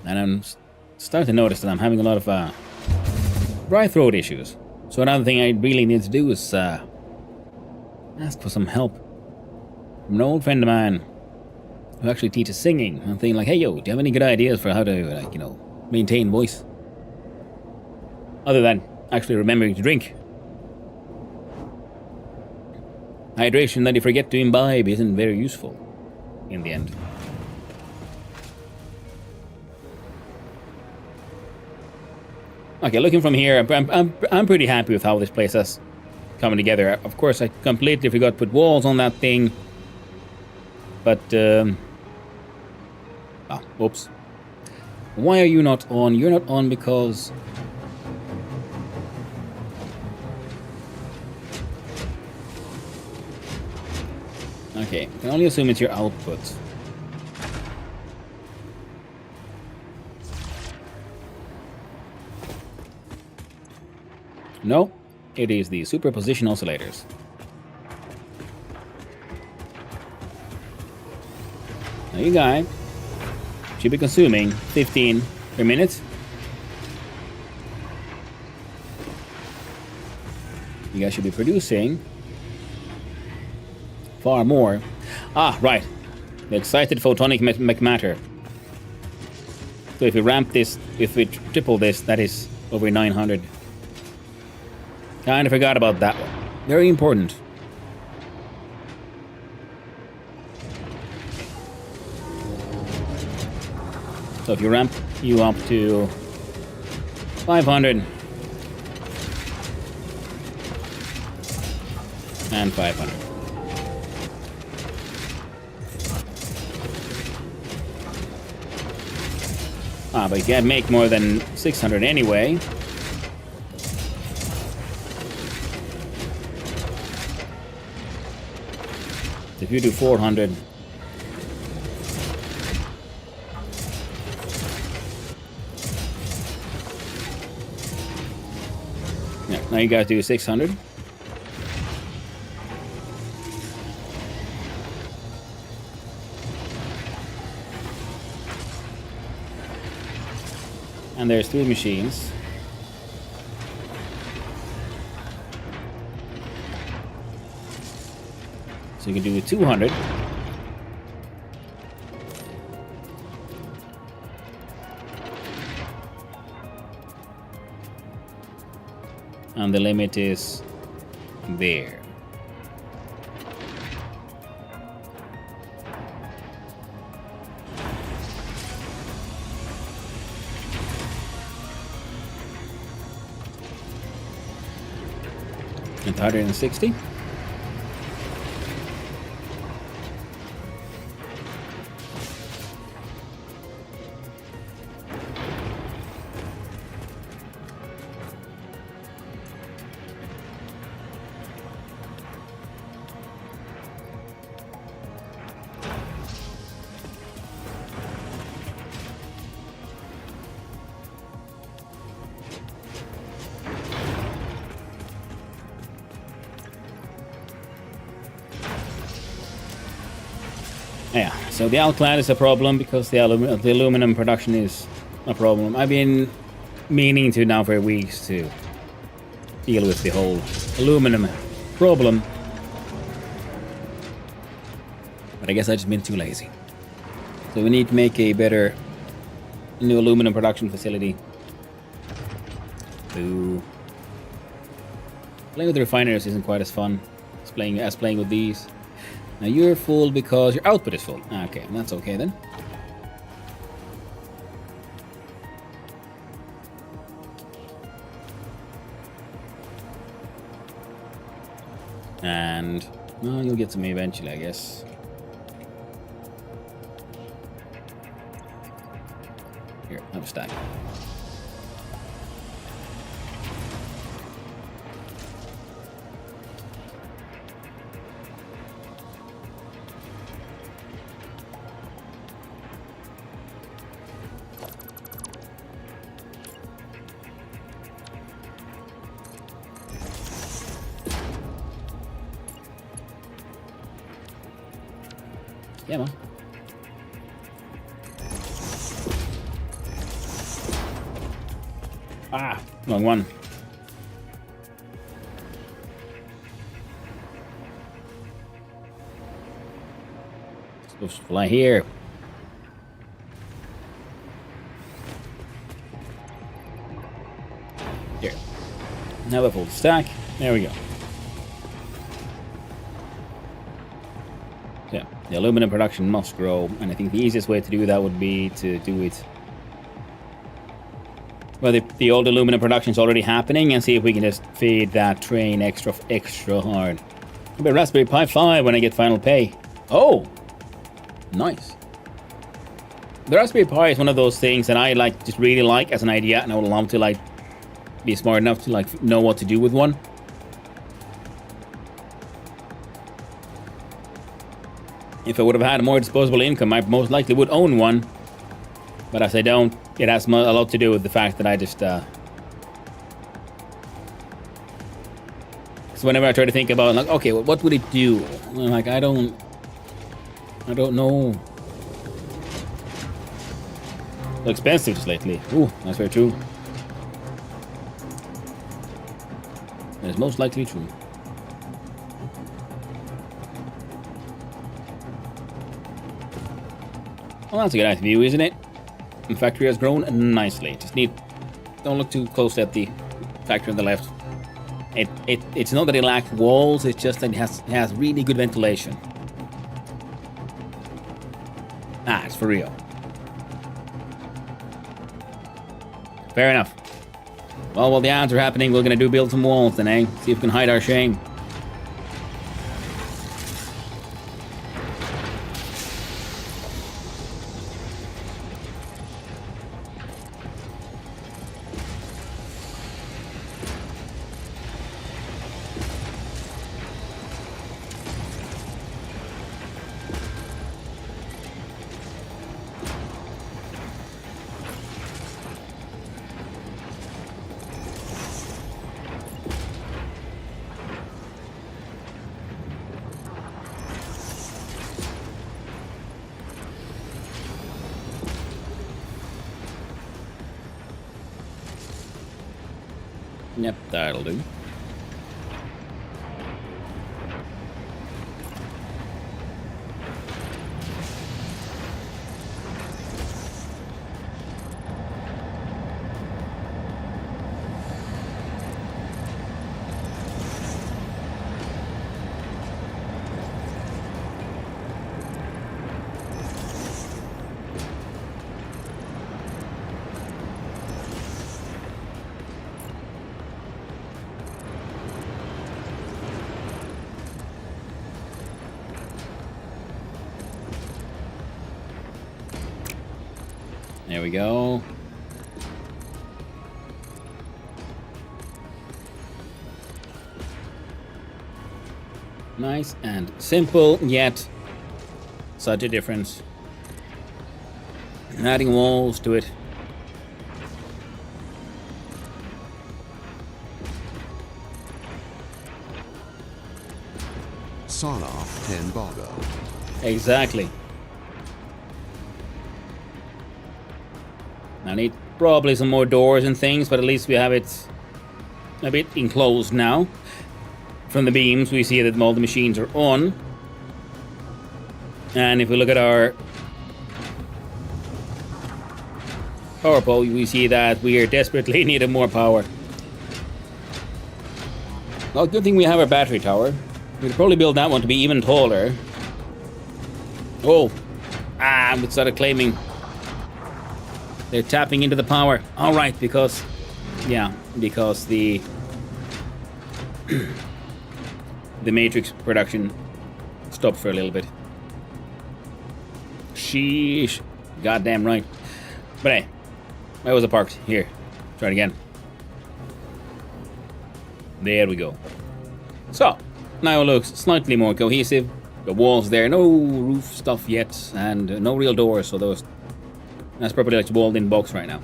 B: And I'm starting to notice that I'm having a lot of dry throat issues. So another thing I really need to do is ask for some help from an old friend of mine who actually teaches singing. I'm thinking like, hey, yo, do you have any good ideas for how to, like, you know, maintain voice? Other than actually remembering to drink. Hydration that you forget to imbibe isn't very useful in the end. Okay, looking from here, I'm pretty happy with how this place has come together. Of course, I completely forgot to put walls on that thing. But, oops. Why are you not on? You're not on because... Okay, I can only assume it's your output. No, it is the superposition oscillators. Now you guys should be consuming 15 per minute. You guys should be producing far more. Ah, right. The excited photonic matter. So if we ramp this, if we triple this, that is over 900. Kinda forgot about that one. Very important. So if you ramp you up to 500 and 500. But you can't make more than 600 anyway. If you do 400, yeah, now you guys do 600. And there's 3 machines. So you can do 200. And the limit is there. And 160. Yeah, so the outclad is a problem because the aluminum production is a problem. I've been meaning to now for weeks to deal with the whole aluminum problem. But I guess I've just been too lazy. So we need to make a better new aluminum production facility. Boo. Playing with the refiners isn't quite as fun as playing with these. Now you're full because your output is full. Okay, that's okay then. And, well, you'll get to me eventually, I guess. Here, have a stack. Yeah, man. Ah, wrong one. Supposed to fly here. Here. Now the full stack. There we go. So, the aluminum production must grow, and I think the easiest way to do that would be to do it. Well, the old aluminum production is already happening, and see if we can just feed that train extra hard. I'll be Raspberry Pi 5 when I get final pay. Oh, nice. The Raspberry Pi is one of those things that I just really like as an idea, and I would love to be smart enough to know what to do with one. If I would have had more disposable income, I most likely would own one. But as I don't, it has a lot to do with the fact that I just... So whenever I try to think about, okay, well, what would it do? I'm like, I don't know. So expensive just lately. Ooh, that's very true. That is most likely true. Well, that's a good nice view, isn't it? The factory has grown nicely. Just don't look too close at the factory on the left. It's not that it lacks walls, it's just that it has really good ventilation. Ah, it's for real. Fair enough. Well, while the ads are happening, we're gonna build some walls then, eh? See if we can hide our shame. Yep, that'll do. There we go. Nice and simple, yet such a difference. Adding walls to it.
D: Sawed off and embargo.
B: Exactly. I need probably some more doors and things, but at least we have it a bit enclosed now. From the beams, we see that all the machines are on. And if we look at our power pole, we see that we are desperately in need of more power. Well, good thing we have our battery tower. We could probably build that one to be even taller. Oh, we started claiming. They're tapping into the power. All right, because the the Matrix production stopped for a little bit. Sheesh. Goddamn right. But hey, where was it parked? Here. Try it again. There we go. So, now it looks slightly more cohesive. The walls there, no roof stuff yet, and no real doors, so that's properly like walled-in box right now.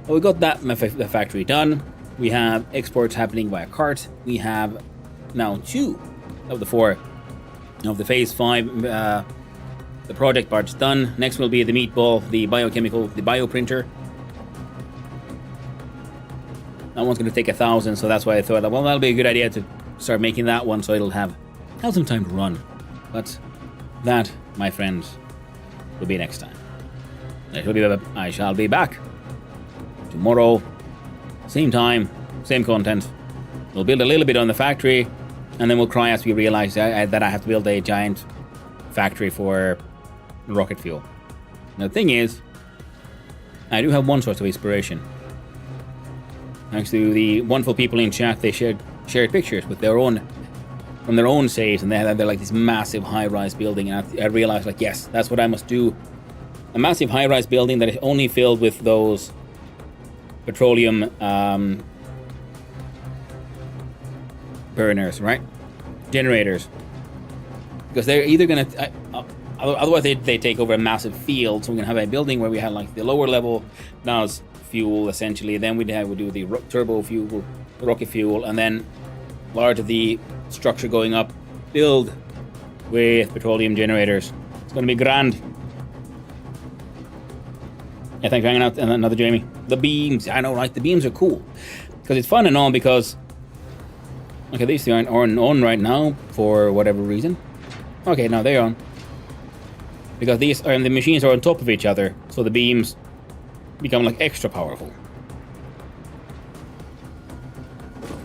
B: Well, we got that the factory done. We have exports happening via cart. We have now 2 of the 4 of the phase 5 the project parts done. Next will be the meatball, the biochemical, the bioprinter. That one's going to take 1,000, so that's why I thought, well, that'll be a good idea to start making that one, so it'll have some time to run. But that, my friends, will be next time. I shall be back tomorrow, same time, same content. We'll build a little bit on the factory, and then we'll cry as we realize that I have to build a giant factory for rocket fuel. Now, the thing is, I do have one source of inspiration. Thanks to the wonderful people in chat, they shared pictures with from their own saves, and they're like this massive high-rise building, and I realized, like, yes, that's what I must do. A massive high-rise building that is only filled with those petroleum burners, right? Generators. Because they're either going to... otherwise, they take over a massive field, so we're going to have a building where we have, like, the lower level does fuel, essentially. Then we do the turbo fuel, the rocket fuel, and then large of the structure going up, filled with petroleum generators. It's going to be grand. Yeah, thanks for hanging out. And another Jamie. The beams. I know, right? The beams are cool. Because it's fun and all, because... Okay, these aren't on right now, for whatever reason. Okay, now they're on. Because the machines are on top of each other, so the beams become, like, extra powerful.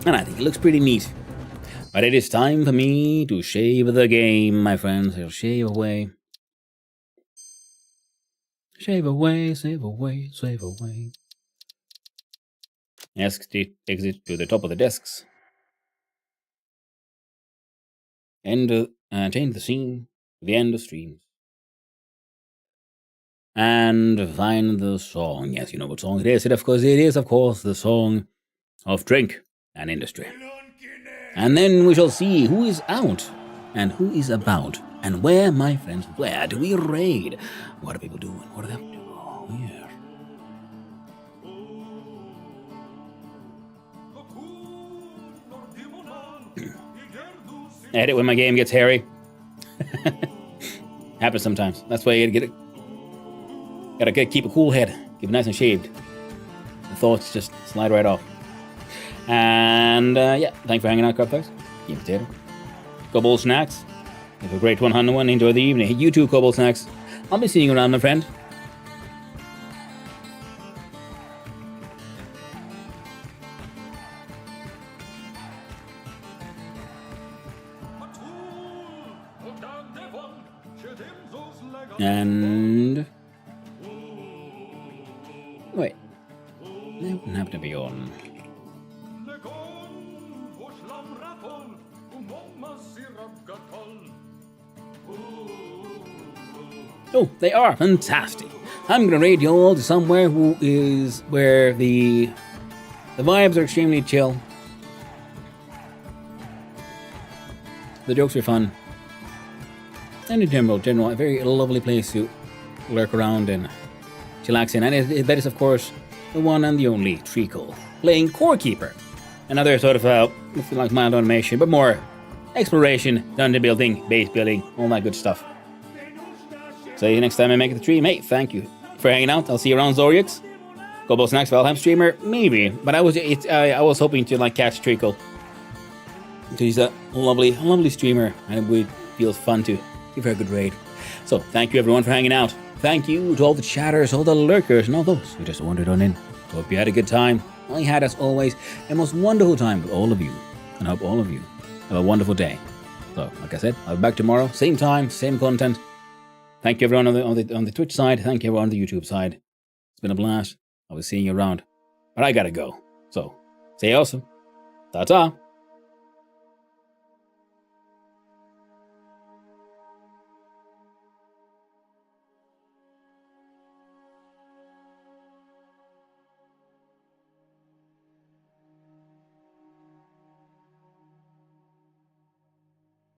B: And I think it looks pretty neat. But it is time for me to shave the game, my friends. I'll shave away. Shave away, save away, save away. Exit to the top of the desks. Change the scene to the end of streams. And find the song. Yes, you know what song it is. It is, of course, the song of Drink and Industry. And then we shall see who is out and who is about. And where, my friends, where do we raid? What are people doing? What are they up to? Oh, yeah. I hate it when my game gets hairy. Happens sometimes. That's why you gotta keep a cool head. Keep it nice and shaved. The thoughts just slide right off. And yeah, thanks for hanging out, Crab Keep potato. Cobble Snacks. Have a great 101. Enjoy the evening. Hey, you too, Cobble Snacks. I'll be seeing you around, my friend. And... wait. That wouldn't have to be on. Oh, they are fantastic. I'm gonna raid you all to somewhere where the vibes are extremely chill. The jokes are fun. And in general, a very lovely place to lurk around and chillax in. And that is, of course, the one and the only Treacle, playing Core Keeper. Another sort of, like mild automation, but more exploration, dungeon building, base building, all that good stuff. See you next time I make the stream. Hey, thank you for hanging out. I'll see you around Zorix. Global Snacks Valheim streamer, maybe. But I was hoping to like catch Treacle. She's a lovely streamer, and it feels fun to give her a good raid. So thank you everyone for hanging out. Thank you to all the chatters, all the lurkers, and all those who just wandered on in. Hope you had a good time. I had, as always, a most wonderful time with all of you, and I hope all of you have a wonderful day. So, like I said, I'll be back tomorrow, same time, same content. Thank you everyone on the Twitch side. Thank you everyone on the YouTube side. It's been a blast. I'll be seeing you around. But I gotta go. So, stay awesome. Ta-ta.